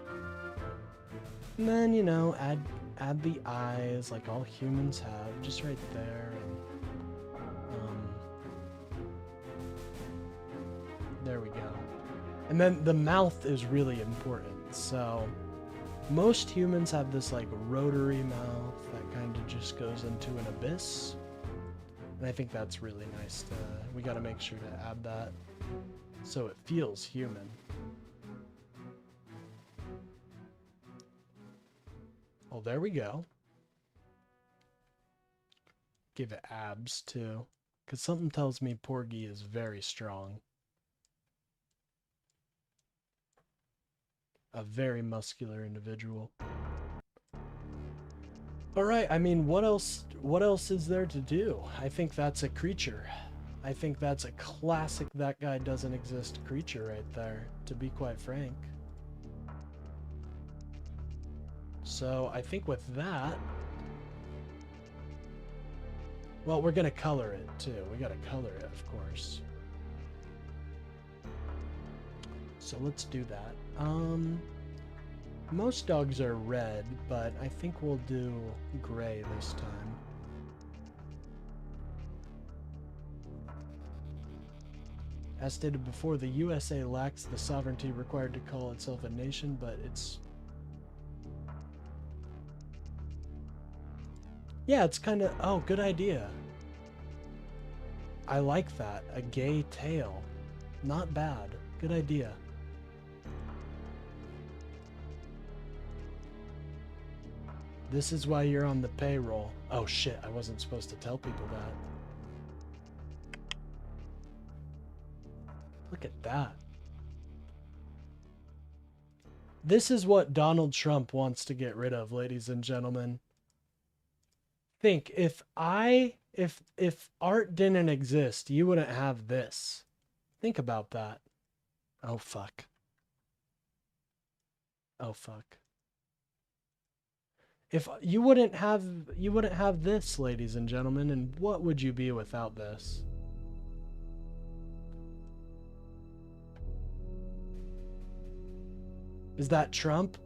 And then, you know, add the eyes like all humans have, just right there. And, there we go. And then the mouth is really important. So most humans have this like rotary mouth that kind of just goes into an abyss. And I think that's really nice to, we gotta make sure to add that so it feels human. Oh, there we go. Give it abs too, because something tells me Porgy is very strong. A very muscular individual. All right, I mean, what else is there to do? I think that's a creature. I think that's a classic that guy doesn't exist creature right there, to be quite frank. So I think with that, well, we're gonna color it too. We gotta color it, of course. So let's do that. Most dogs are red, but I think we'll do gray this time. As stated before, the USA lacks the sovereignty required to call itself a nation, but it's... Yeah, it's kind of... Oh, good idea. I like that. A gay tail. Not bad. Good idea. This is why you're on the payroll. Oh shit, I wasn't supposed to tell people that. Look at that. This is what Donald Trump wants to get rid of, ladies and gentlemen. Think, if art didn't exist, you wouldn't have this. Think about that. Oh fuck. Oh fuck. If you wouldn't have this, ladies and gentlemen, and what would you be without this? Is that Trump?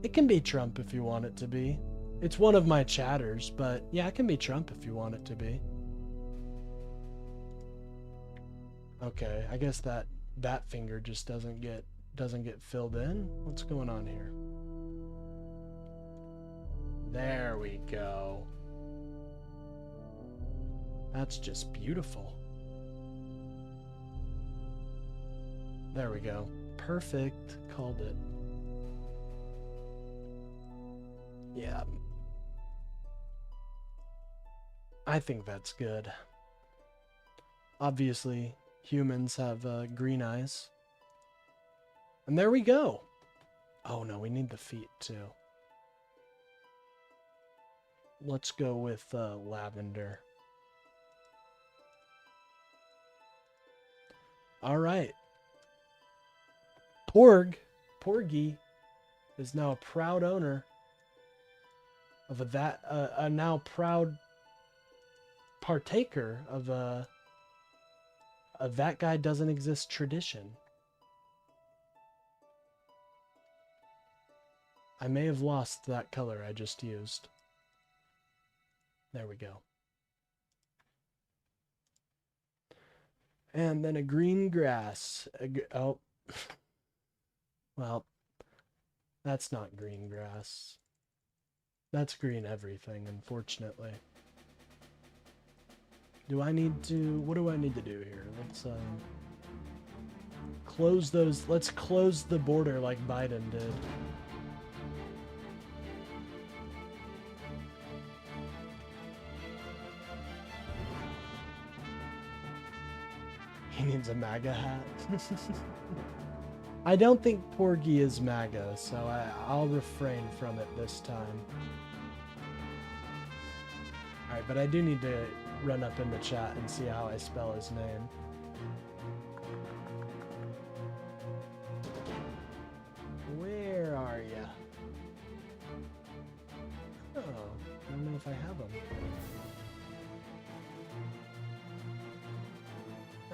It can be Trump if you want it to be. It's one of my chatters, but yeah, it can be Trump if you want it to be. Okay, I guess that finger just doesn't get filled in. What's going on here? There we go. That's just beautiful. There we go. Perfect. Called it. Yeah. I think that's good. Obviously, humans have green eyes. And there we go. Oh no, we need the feet too. Let's go with lavender. All right. Porgy is now a proud owner of a now proud partaker of a that guy doesn't exist tradition. I may have lost that color I just used. There we go. And then a green grass. Oh. Well, that's not green grass. That's green everything, unfortunately. What do I need to do here? Let's close those, let's close the border like Biden did. He needs a MAGA hat. I don't think Porgy is MAGA, so I'll refrain from it this time. Alright, but I do need to run up in the chat and see how I spell his name. Where are ya? Oh, I don't know if I have him.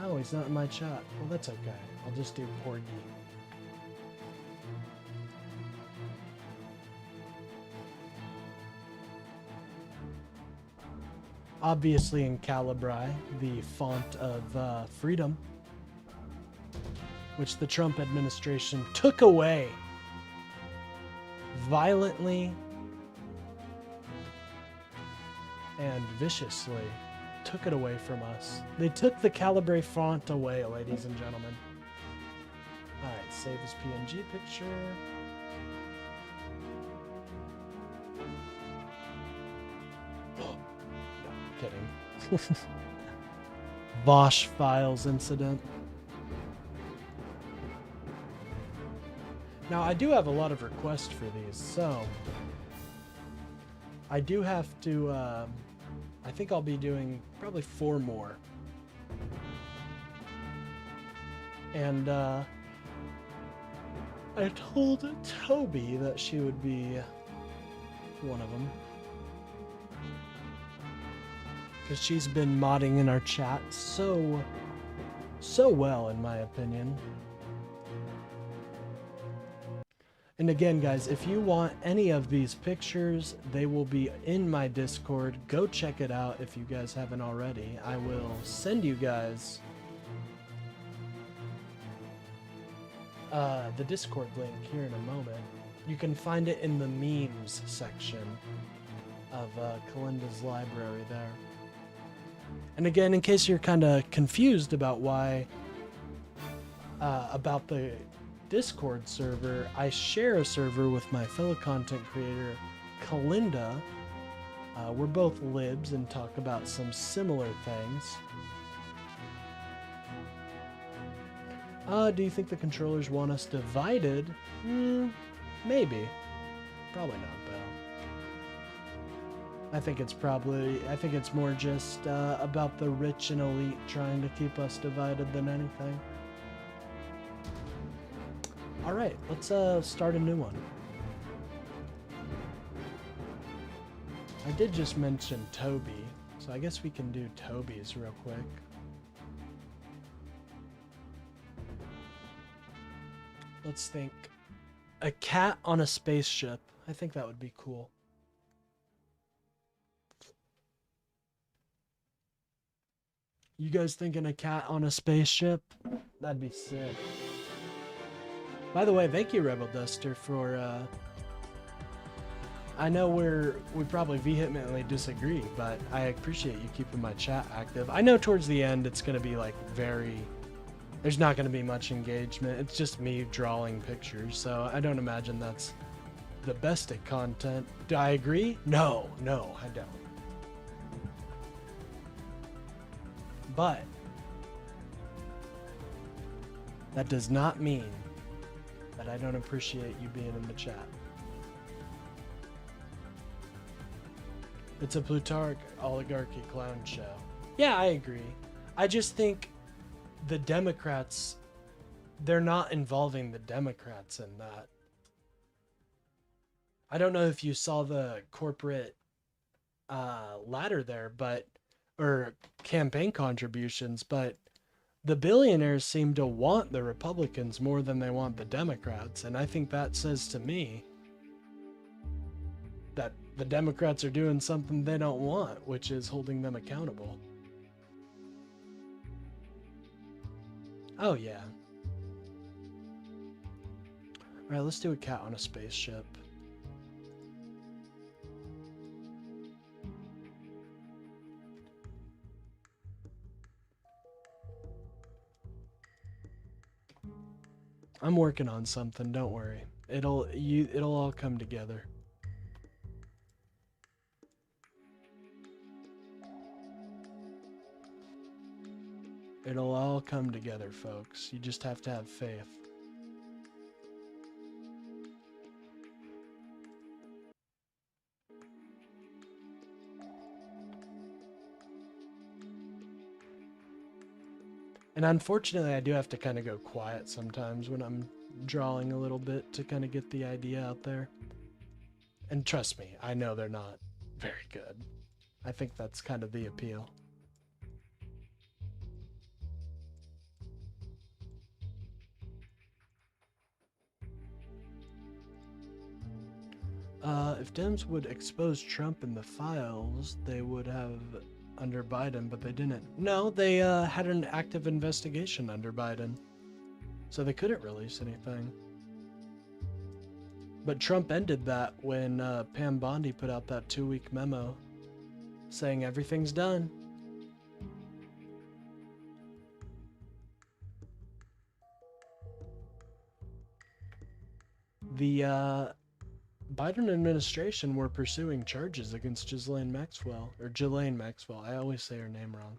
Oh, he's not in my chat. Well, that's okay. I'll just do Porgy. Obviously in Calibri, the font of freedom, which the Trump administration took away violently and viciously took it away from us. They took the Calibre font away, ladies and gentlemen. Alright, save as PNG picture. No, kidding. Vosh Files incident. Now, I do have a lot of requests for these, so I do have to, I think I'll be doing probably 4 more. And, I told Toby that she would be one of them. Because she's been modding in our chat so well, in my opinion. And again, guys, if you want any of these pictures, they will be in my Discord. Go check it out if you guys haven't already. I will send you guys the Discord link here in a moment. You can find it in the memes section of Kalinda's library there. And again, in case you're kind of confused about why, about the Discord server, I share a server with my fellow content creator, Kalinda. We're both libs and talk about some similar things. Do you think the controllers want us divided? Maybe. Probably not, though. I think it's more just about the rich and elite trying to keep us divided than anything. Alright, let's start a new one. I did just mention Toby, so I guess we can do Toby's real quick. Let's think. A cat on a spaceship. I think that would be cool. You guys thinking a cat on a spaceship? That'd be sick. By the way, thank you, Rebel Duster, for, I know we probably vehemently disagree, but I appreciate you keeping my chat active. I know towards the end it's going to be, like, there's not going to be much engagement. It's just me drawing pictures, so I don't imagine that's the best at content. Do I agree? No, I don't. But that does not mean that I don't appreciate you being in the chat. It's a Plutarch oligarchy clown show. Yeah, I agree. I just think the Democrats, they're not involving the Democrats in that. I don't know if you saw the corporate ladder there, or campaign contributions, but the billionaires seem to want the Republicans more than they want the Democrats, and I think that says to me that the Democrats are doing something they don't want, which is holding them accountable. Oh yeah. Alright, let's do a cat on a spaceship. I'm working on something, don't worry. It'll all come together. It'll all come together, folks. You just have to have faith. And unfortunately, I do have to kind of go quiet sometimes when I'm drawing a little bit to kind of get the idea out there. And trust me, I know they're not very good. I think that's kind of the appeal. If Dems would expose Trump in the files, they would have under Biden, but they didn't. No, they had an active investigation under Biden, so they couldn't release anything. But Trump ended that when Pam Bondi put out that 2-week memo saying everything's done. The Biden administration were pursuing charges against Ghislaine Maxwell, or Ghislaine Maxwell. I always say her name wrong.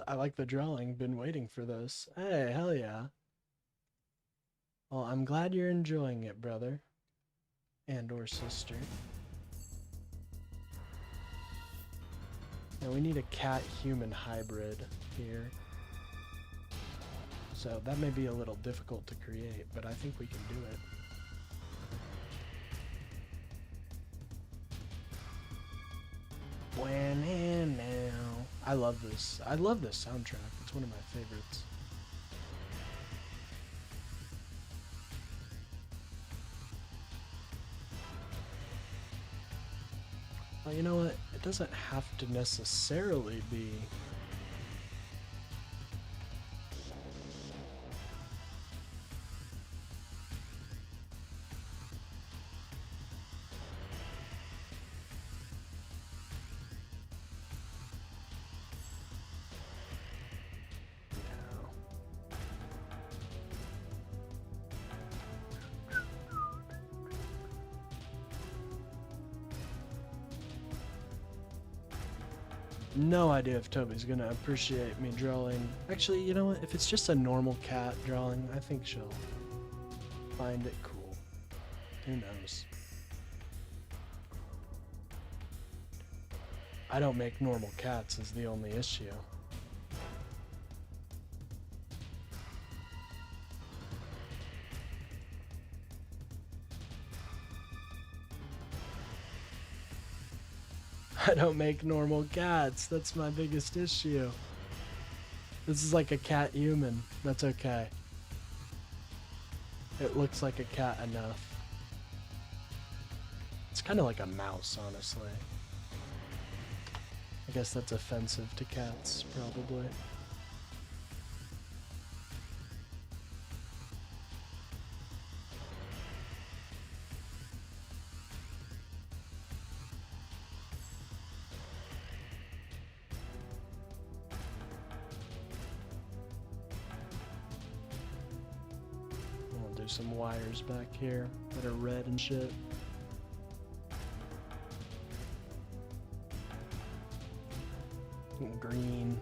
I like the drawing. Been waiting for this. Hey, hell yeah. Well, I'm glad you're enjoying it, brother. And or sister. Now we need a cat-human hybrid here. So that may be a little difficult to create, but I think we can do it. When and now. I love this. I love this soundtrack. It's one of my favorites. Well, you know what? It doesn't have to necessarily be no idea if Toby's gonna appreciate me drawing. Actually, you know what? If it's just a normal cat drawing, I think she'll find it cool. Who knows? I don't make normal cats is the only issue. I don't make normal cats. That's my biggest issue. This is like a cat human. That's okay. It looks like a cat enough. It's kind of like a mouse, honestly. I guess that's offensive to cats, probably. Some wires back here that are red and shit. And green.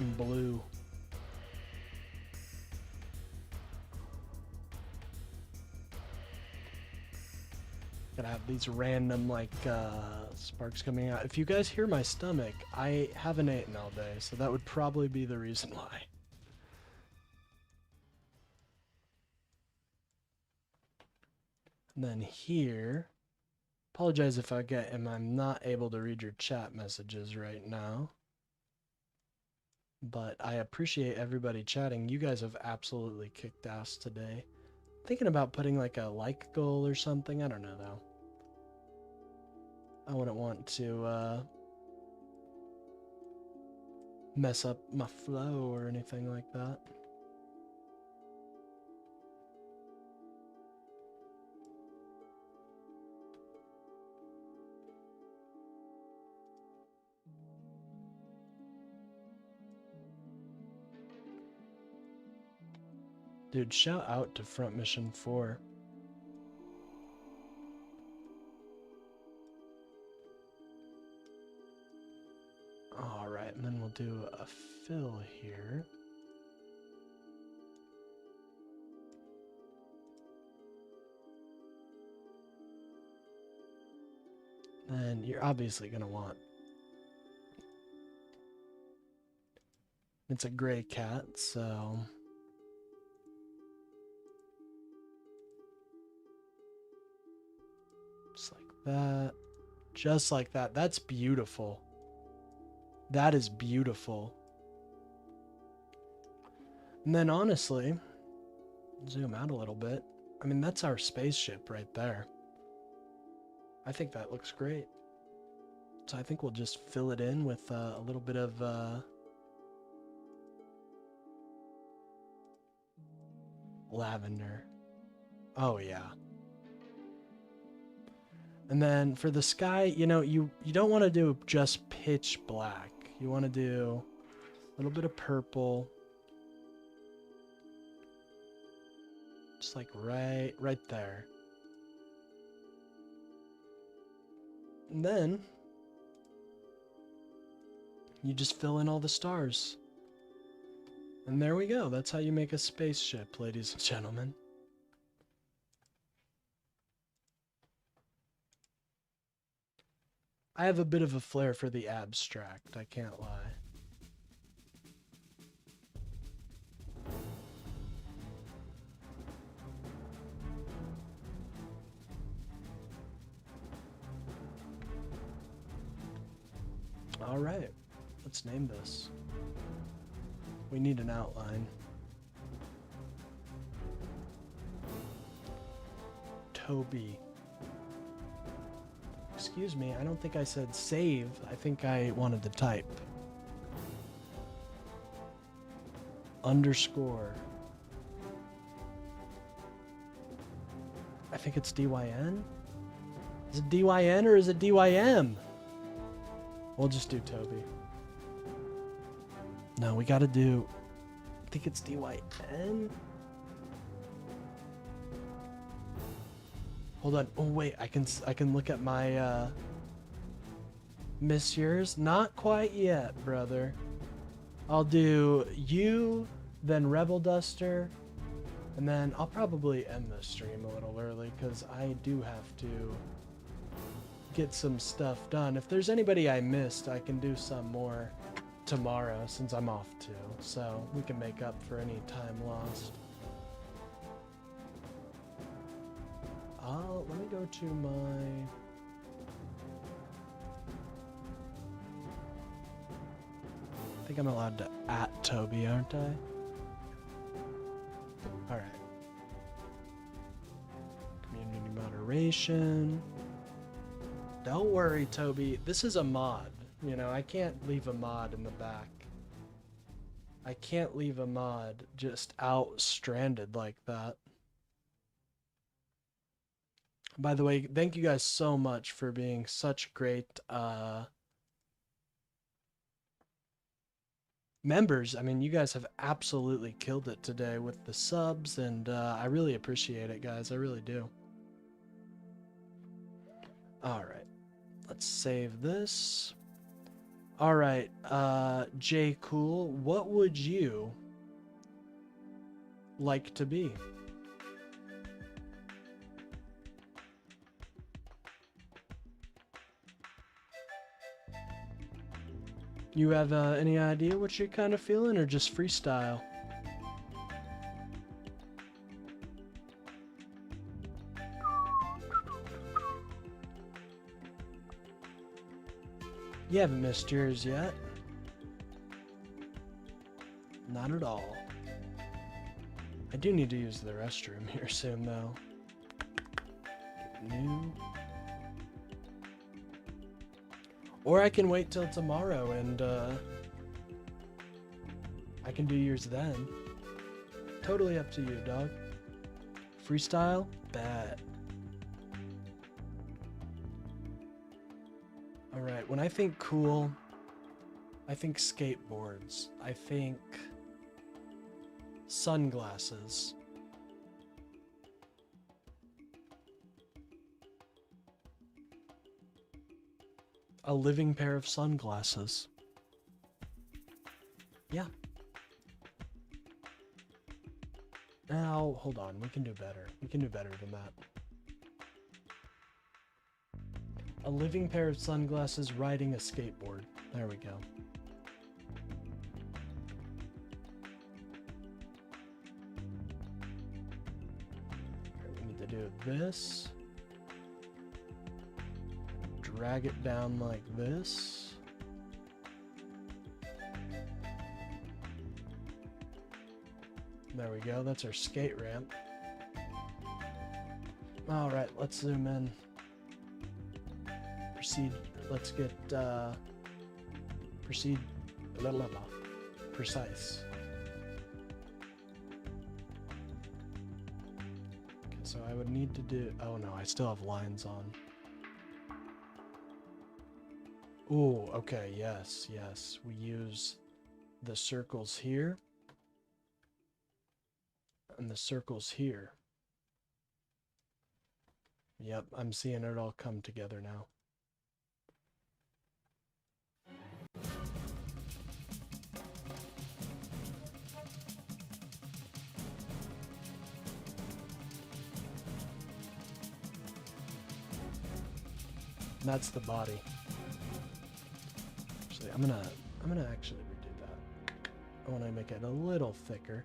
And blue. Gotta have these random like sparks coming out. If you guys hear my stomach, I haven't eaten all day, so that would probably be the reason why. Then here, apologize if I'm not able to read your chat messages right now, but I appreciate everybody chatting. You guys have absolutely kicked ass today. Thinking about putting like a like goal or something. I don't know though. I wouldn't want to mess up my flow or anything like that. Dude, shout out to Front Mission 4. Alright, and then we'll do a fill here. Then you're obviously going to want... It's a gray cat, so... Just like that. Just like that. That's beautiful. That is beautiful. And then honestly, zoom out a little bit. I mean, that's our spaceship right there. I think that looks great. So I think we'll just fill it in with a little bit of lavender. Oh yeah. And then for the sky, you know, you don't want to do just pitch black. You want to do a little bit of purple. Just like right there. And then you just fill in all the stars. And there we go. That's how you make a spaceship, ladies and gentlemen. I have a bit of a flair for the abstract, I can't lie. All right, let's name this. We need an outline. Toby. Excuse me, I don't think I said save. I think I wanted to type. Underscore. I think it's DYN? Is it DYN or is it DYM? We'll just do Toby. No, we gotta do... I think it's DYN? Hold on. Oh wait, I can look at my Messieurs. Not quite yet, brother. I'll do you, then Rebel Duster, and then I'll probably end the stream a little early because I do have to get some stuff done. If there's anybody I missed, I can do some more tomorrow since I'm off too, so we can make up for any time lost. Let me go to my... I think I'm allowed to @ Toby, aren't I? Alright. Community moderation. Don't worry, Toby. This is a mod. You know, I can't leave a mod in the back. I can't leave a mod just out stranded like that. By the way, thank you guys so much for being such great members. I mean, you guys have absolutely killed it today with the subs, and I really appreciate it, guys. I really do. All right, let's save this. All right, J Cool, what would you like to be? You have any idea what you're kind of feeling, or just freestyle? You haven't missed yours yet. Not at all. I do need to use the restroom here soon, though. New. Or I can wait till tomorrow and I can do yours then. Totally up to you, dog. Freestyle? Bet. Alright, when I think cool, I think skateboards. I think sunglasses. A living pair of sunglasses. Yeah. Now, hold on. We can do better. We can do better than that. A living pair of sunglasses riding a skateboard. There we go. We need to do this. drag it down like this. There we go, that's our skate ramp. Alright, let's zoom in. Proceed, let's get, proceed, precise. Okay, so I would need to do, oh no, I still have lines on. Ooh, okay, yes, yes. We use the circles here and the circles here. Yep, I'm seeing it all come together now. That's the body. Actually, I'm gonna actually redo that. I want to make it a little thicker.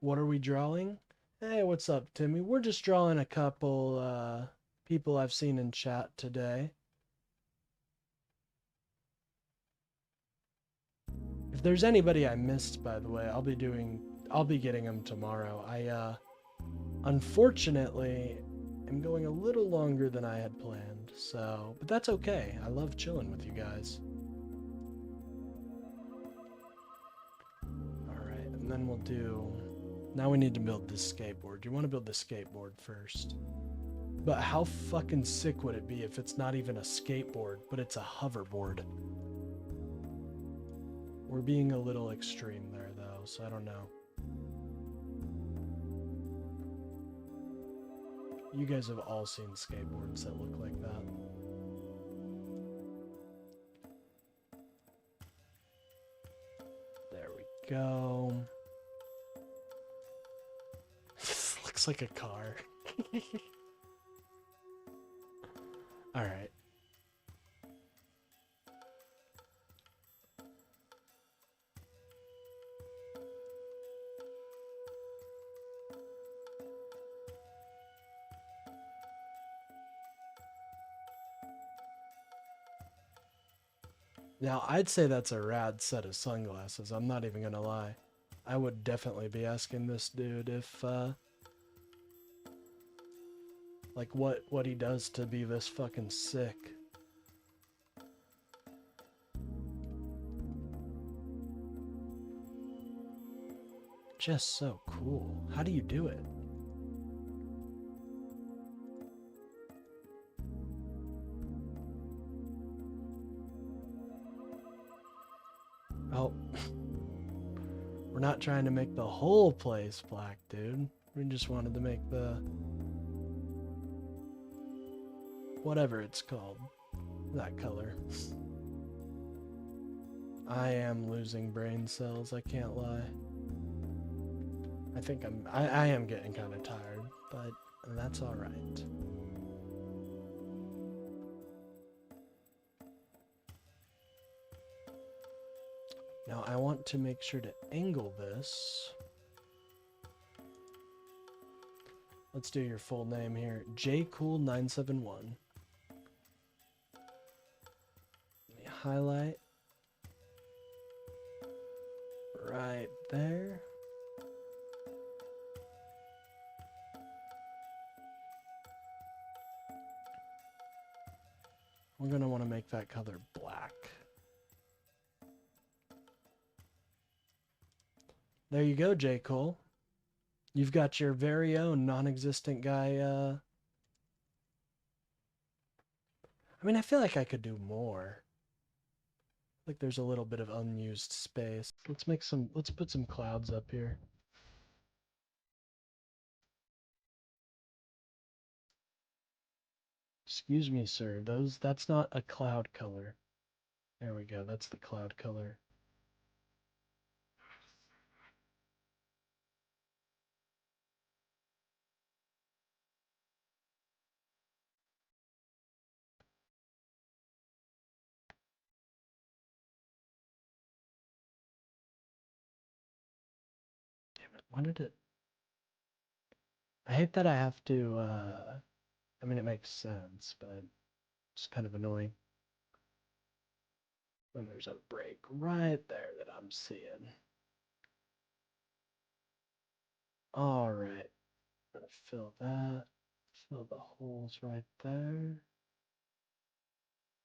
What are we drawing? Hey, what's up, Timmy? We're just drawing a couple people I've seen in chat today. If there's anybody I missed, by the way, I'll be getting them tomorrow. I unfortunately am going a little longer than I had planned, so, but that's okay. I love chilling with you guys. All right, and then we'll do. Now we need to build this skateboard. You want to build the skateboard first. But how fucking sick would it be if it's not even a skateboard, but it's a hoverboard? We're being a little extreme there, though, so I don't know. You guys have all seen skateboards that look like that. There we go. Looks like a car. All right. Now, I'd say that's a rad set of sunglasses. I'm not even gonna lie. I would definitely be asking this dude if, like, what he does to be this fucking sick. Just so cool. How do you do it? Oh. We're not trying to make the whole place black, dude. We just wanted to make the... whatever it's called. That color. I am losing brain cells, I can't lie. I think I am getting kind of tired, but that's alright. Now I want to make sure to angle this. Let's do your full name here. jcool971. Let me highlight. Right there. We're going to want to make that color black. There you go, J. Cole. You've got your very own non-existent guy, I mean, I feel like I could do more. Like there's a little bit of unused space. Let's put some clouds up here. Excuse me, sir. That's not a cloud color. There we go. That's the cloud color. Damn it. Why did it? I hate that I have to I mean, it makes sense, but it's kind of annoying when there's a break right there that I'm seeing. All right, I'm gonna fill that, fill the holes right there.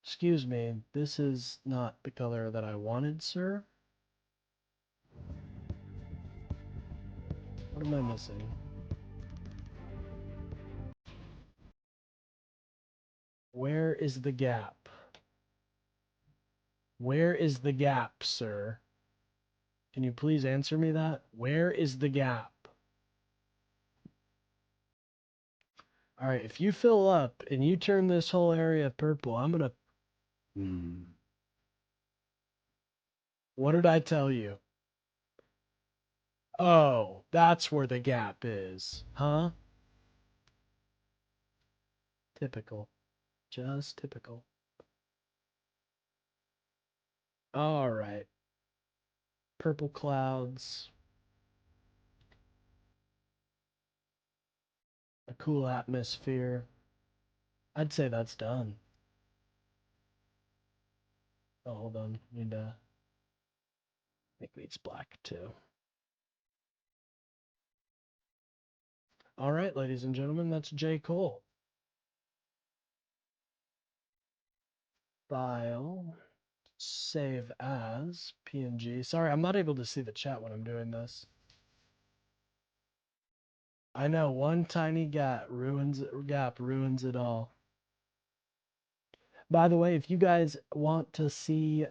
Excuse me, this is not the color that I wanted, sir. What am I missing? Where is the gap? Where is the gap, sir? Can you please answer me that? Where is the gap? All right, if you fill up and you turn this whole area purple, I'm gonna... What did I tell you? Oh, that's where the gap is, huh? Typical. Just typical. All right. Purple clouds. A cool atmosphere. I'd say that's done. Oh, hold on. Need to... I think it needs black too. All right, ladies and gentlemen, that's J. Cole. File. Save as PNG. Sorry, I'm not able to see the chat when I'm doing this. I know, one tiny gap ruins it all. By the way, if you guys want to see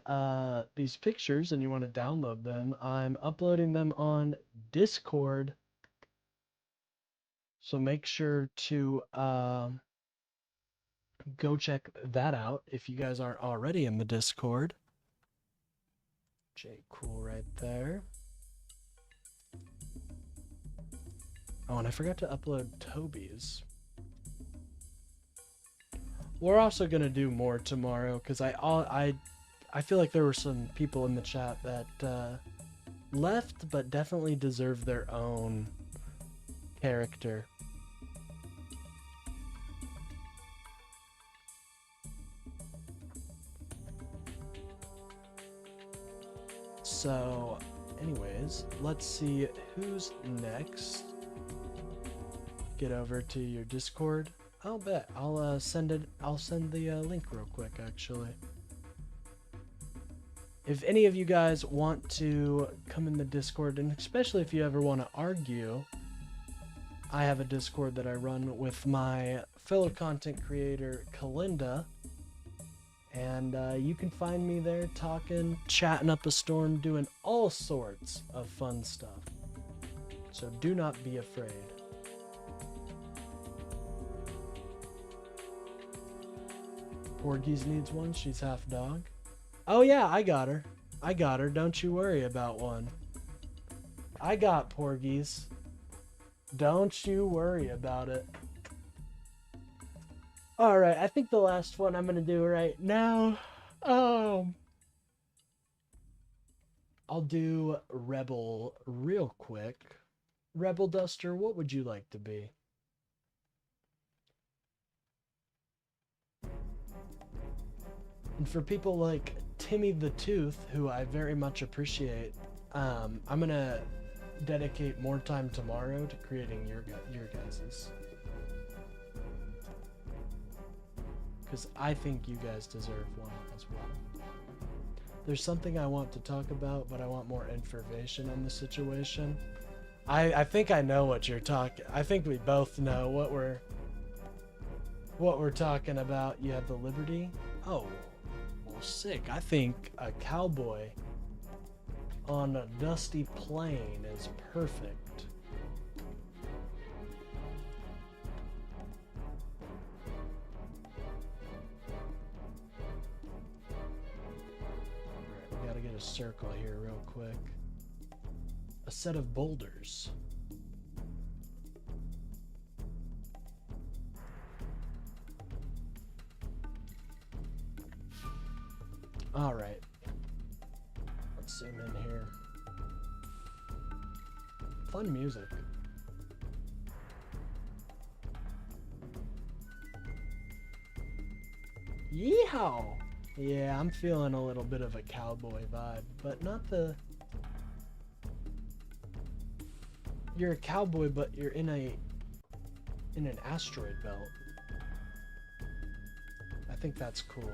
these pictures and you want to download them, I'm uploading them on Discord. So make sure to go check that out if you guys aren't already in the Discord. J. Cool right there. Oh, and I forgot to upload Toby's. We're also gonna do more tomorrow because I feel like there were some people in the chat that left but definitely deserve their own character. So, anyways, let's see who's next. Get over to your Discord. I'll bet. I'll send the link real quick, actually. If any of you guys want to come in the Discord, and especially if you ever want to argue, I have a Discord that I run with my fellow content creator, Kalinda. And you can find me there talking, chatting up a storm, doing all sorts of fun stuff. So do not be afraid. Porgies needs one. She's half dog. Oh yeah, I got her. I got her. Don't you worry about one. I got Porgies. Don't you worry about it. Alright, I think the last one I'm going to do right now, I'll do Rebel real quick. Rebel Duster, what would you like to be? And for people like Timmy the Tooth, who I very much appreciate, I'm going to dedicate more time tomorrow to creating your guys's. Because I think you guys deserve one as well. There's something I want to talk about, but I want more information on the situation. I think I know what you're talking. I think we both know what we're talking about. You have the Liberty. Oh, well, sick. I think a cowboy on a dusty plain is perfect. A circle here real quick. A set of boulders. All right. Let's zoom in here. Fun music. Yeehaw! Yeah, I'm feeling a little bit of a cowboy vibe, but not the... You're a cowboy, but you're in an asteroid belt. I think that's cool.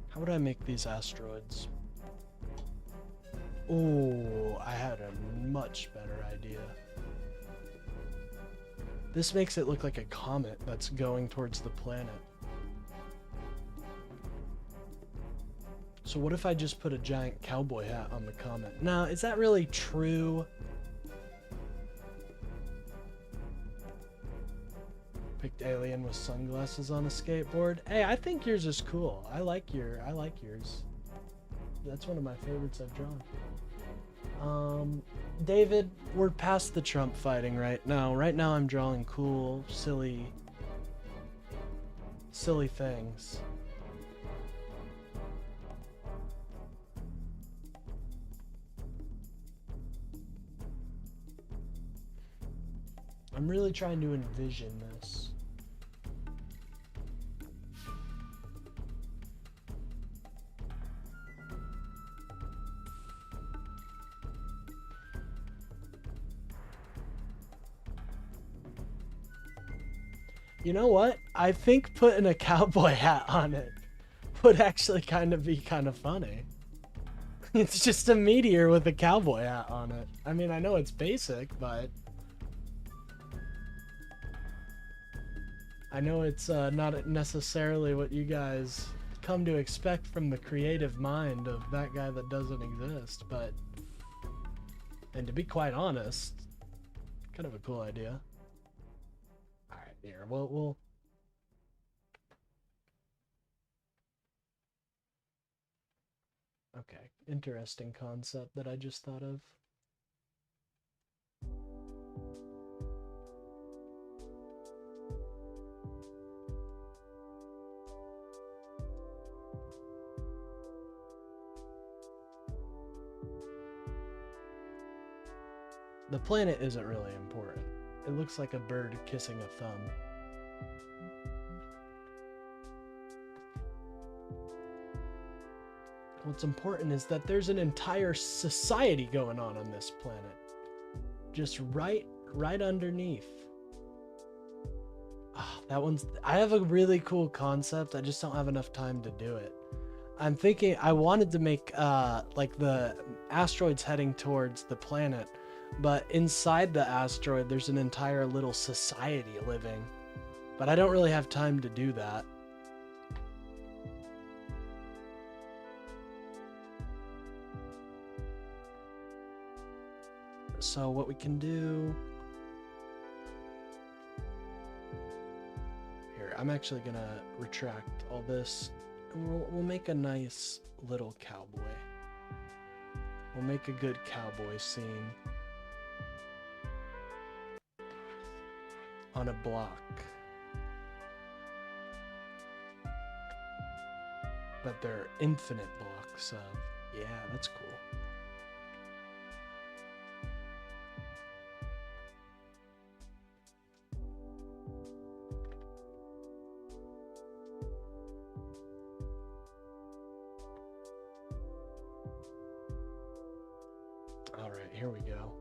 How would I make these asteroids? Oh, I had a much better idea. This makes it look like a comet that's going towards the planet. So what if I just put a giant cowboy hat on the comet? Now, is that really true? Picked alien with sunglasses on a skateboard. Hey, I think yours is cool. I like yours. That's one of my favorites I've drawn. David, we're past the Trump fighting right now. Right now I'm drawing cool, silly things. I'm really trying to envision this. You know what? I think putting a cowboy hat on it would actually be kind of funny. It's just a meteor with a cowboy hat on it. I mean, I know it's basic, but I know it's not necessarily what you guys come to expect from the creative mind of that guy that doesn't exist, but, and to be quite honest, kind of a cool idea. Alright, here, we'll okay, interesting concept that I just thought of. The planet isn't really important. It looks like a bird kissing a thumb. What's important is that there's an entire society going on this planet. Just right underneath. I have a really cool concept. I just don't have enough time to do it. I'm thinking I wanted to make like the asteroids heading towards the planet, but inside the asteroid there's an entire little society living. But I don't really have time to do that. So what we can do... Here, I'm actually gonna retract all this. And we'll make a nice little cowboy. We'll make a good cowboy scene. On a block. But they're infinite blocks of... Yeah, that's cool. Alright, here we go.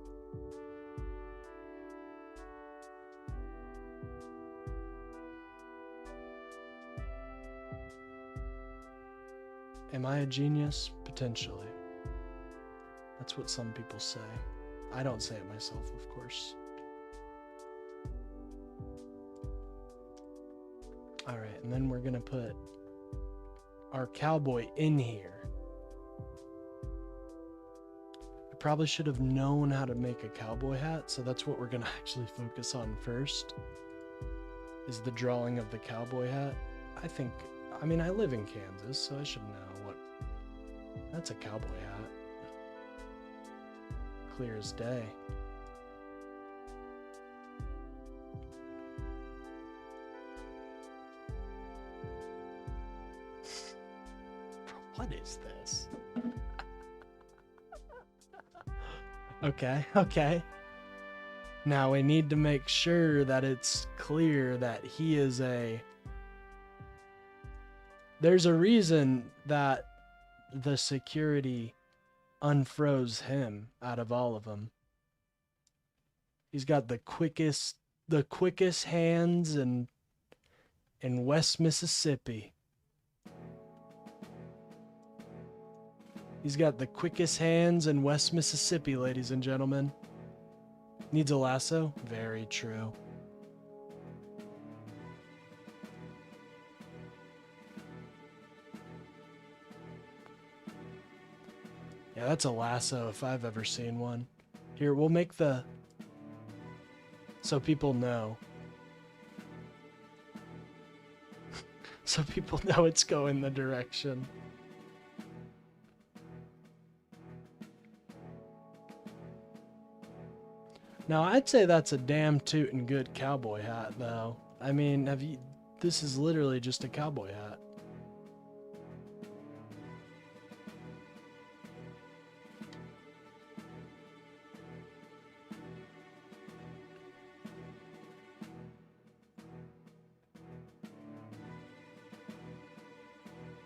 Am I a genius? Potentially. That's what some people say. I don't say it myself, of course. Alright, and then we're gonna put our cowboy in here. I probably should have known how to make a cowboy hat, so that's what we're gonna actually focus on first, is the drawing of the cowboy hat. I mean, I live in Kansas, so I should know what... That's a cowboy hat. Clear as day. What is this? Okay. Now we need to make sure that it's clear that he is a... There's a reason that the security unfroze him out of all of them. He's got the quickest hands in West Mississippi. He's got the quickest hands in West Mississippi, ladies and gentlemen. Needs a lasso? Very true. Yeah, that's a lasso if I've ever seen one. Here, we'll make the... so people know. So people know it's going the direction. Now, I'd say that's a damn tootin' good cowboy hat, though. I mean, this is literally just a cowboy hat.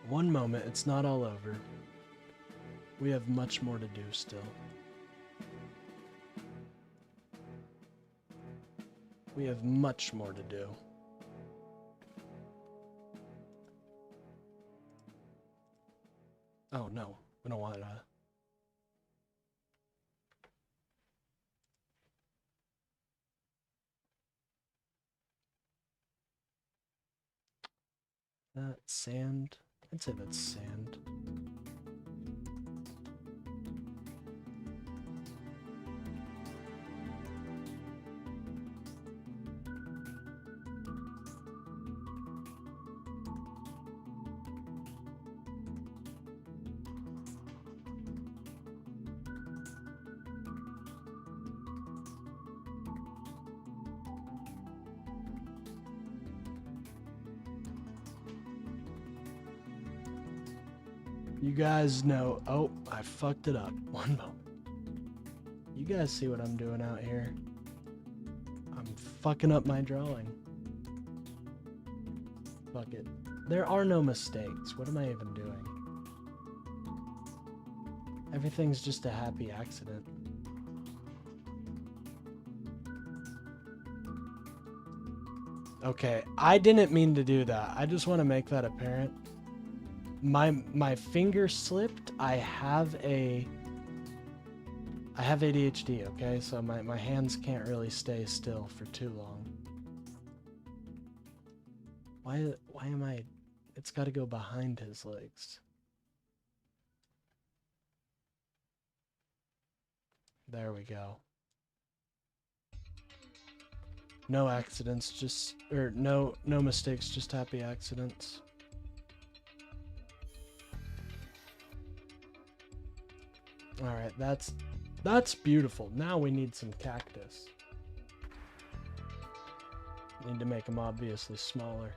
One moment, it's not all over. We have much more to do still. We have much more to do. Oh no, we don't want to. That sand? I'd say that's sand. You guys know... Oh, I fucked it up. One moment. You guys see what I'm doing out here? I'm fucking up my drawing. Fuck it. There are no mistakes. What am I even doing? Everything's just a happy accident. Okay, I didn't mean to do that. I just want to make that apparent. My finger slipped. I have ADHD, okay? So my hands can't really stay still for too long. Why am I... It's got to go behind his legs. There we go. No accidents, just... Or no mistakes, just happy accidents. Alright, that's beautiful. Now we need some cactus. Need to make them obviously smaller.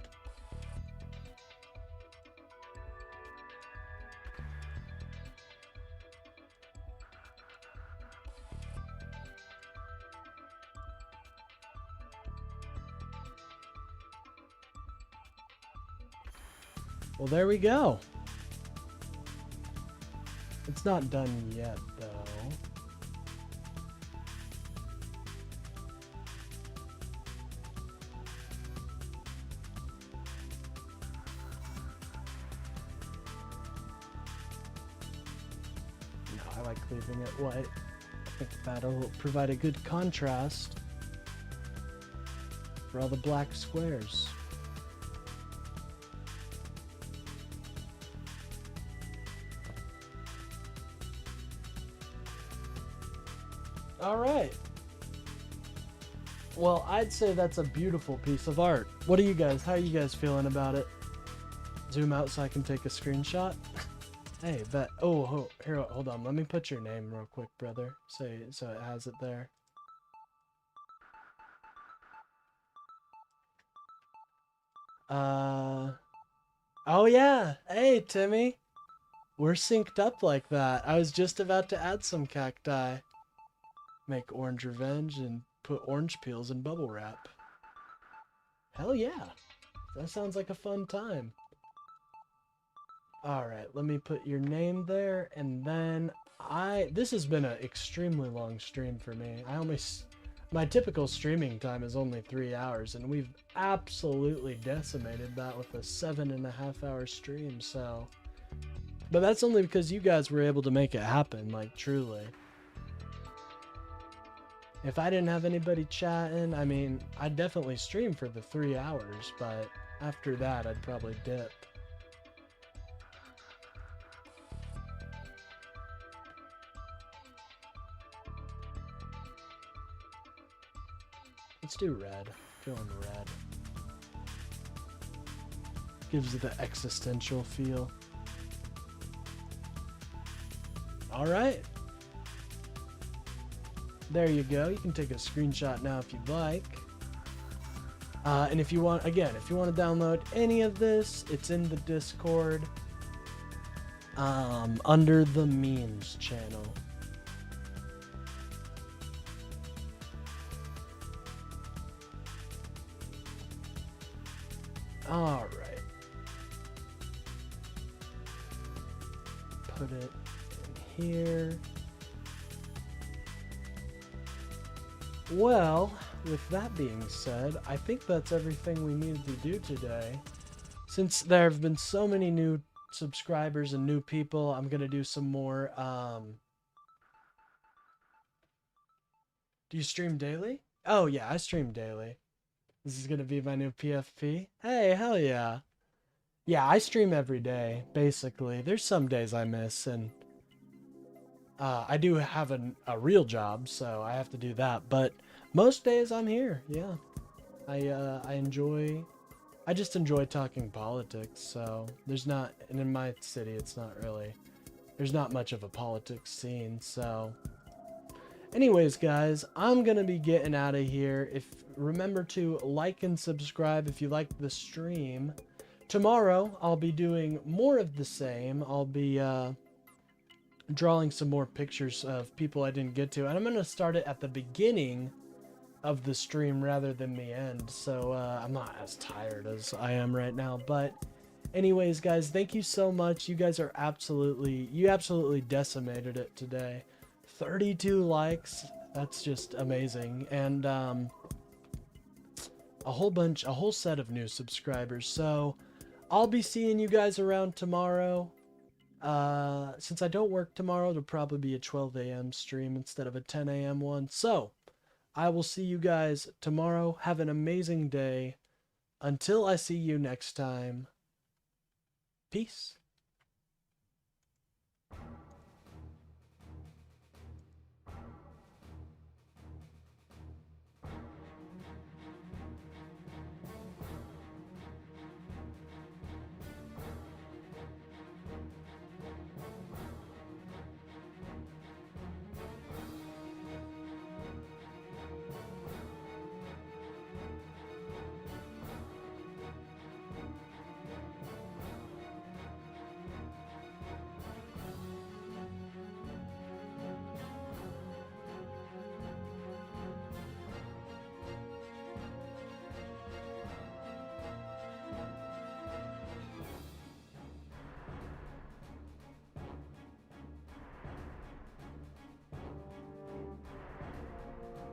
Well, there we go. It's not done yet, though. No, I like leaving it white. I think that'll provide a good contrast for all the black squares. All right. Well, I'd say that's a beautiful piece of art. What do you guys, how are you guys feeling about it? Zoom out so I can take a screenshot. Hey, that, oh, here, hold on. Let me put your name real quick, brother. So it has it there. Oh yeah. Hey, Timmy. We're synced up like that. I was just about to add some cacti. Make orange revenge and put orange peels in bubble wrap. Hell yeah. That sounds like a fun time. Alright, let me put your name there, and then this has been an extremely long stream for me. My typical streaming time is only 3 hours, and we've absolutely decimated that with a 7.5 hour stream, so. But that's only because you guys were able to make it happen, like, truly. If I didn't have anybody chatting, I mean, I'd definitely stream for the 3 hours, but after that, I'd probably dip. Let's do red. Go on red. Gives it the existential feel. Alright. There you go. You can take a screenshot now if you'd like. And if you want, again, if you want to download any of this, it's in the Discord. Under the memes channel. All right. Put it in here. Well, with that being said, I think that's everything we needed to do today. Since there have been so many new subscribers and new people, I'm going to do some more. Do you stream daily? Oh, yeah, I stream daily. This is going to be my new PFP. Hey, hell yeah. Yeah, I stream every day, basically. There's some days I miss, and I do have a real job, so I have to do that. But most days I'm here, yeah. I just enjoy talking politics, so there's not, and in my city it's not really, there's not much of a politics scene, so. Anyways, guys, I'm gonna be getting out of here. Remember to like and subscribe if you liked the stream. Tomorrow, I'll be doing more of the same. I'll be drawing some more pictures of people I didn't get to, and I'm gonna start it at the beginning of the stream rather than the end, so I'm not as tired as I am right now. But anyways, guys, thank you so much. You guys are you absolutely decimated it today. 32 likes, that's just amazing, and a whole set of new subscribers. So I'll be seeing you guys around tomorrow. Since I don't work tomorrow, it'll probably be a 12 a.m. stream instead of a 10 a.m. one. So I will see you guys tomorrow. Have an amazing day. Until I see you next time, peace.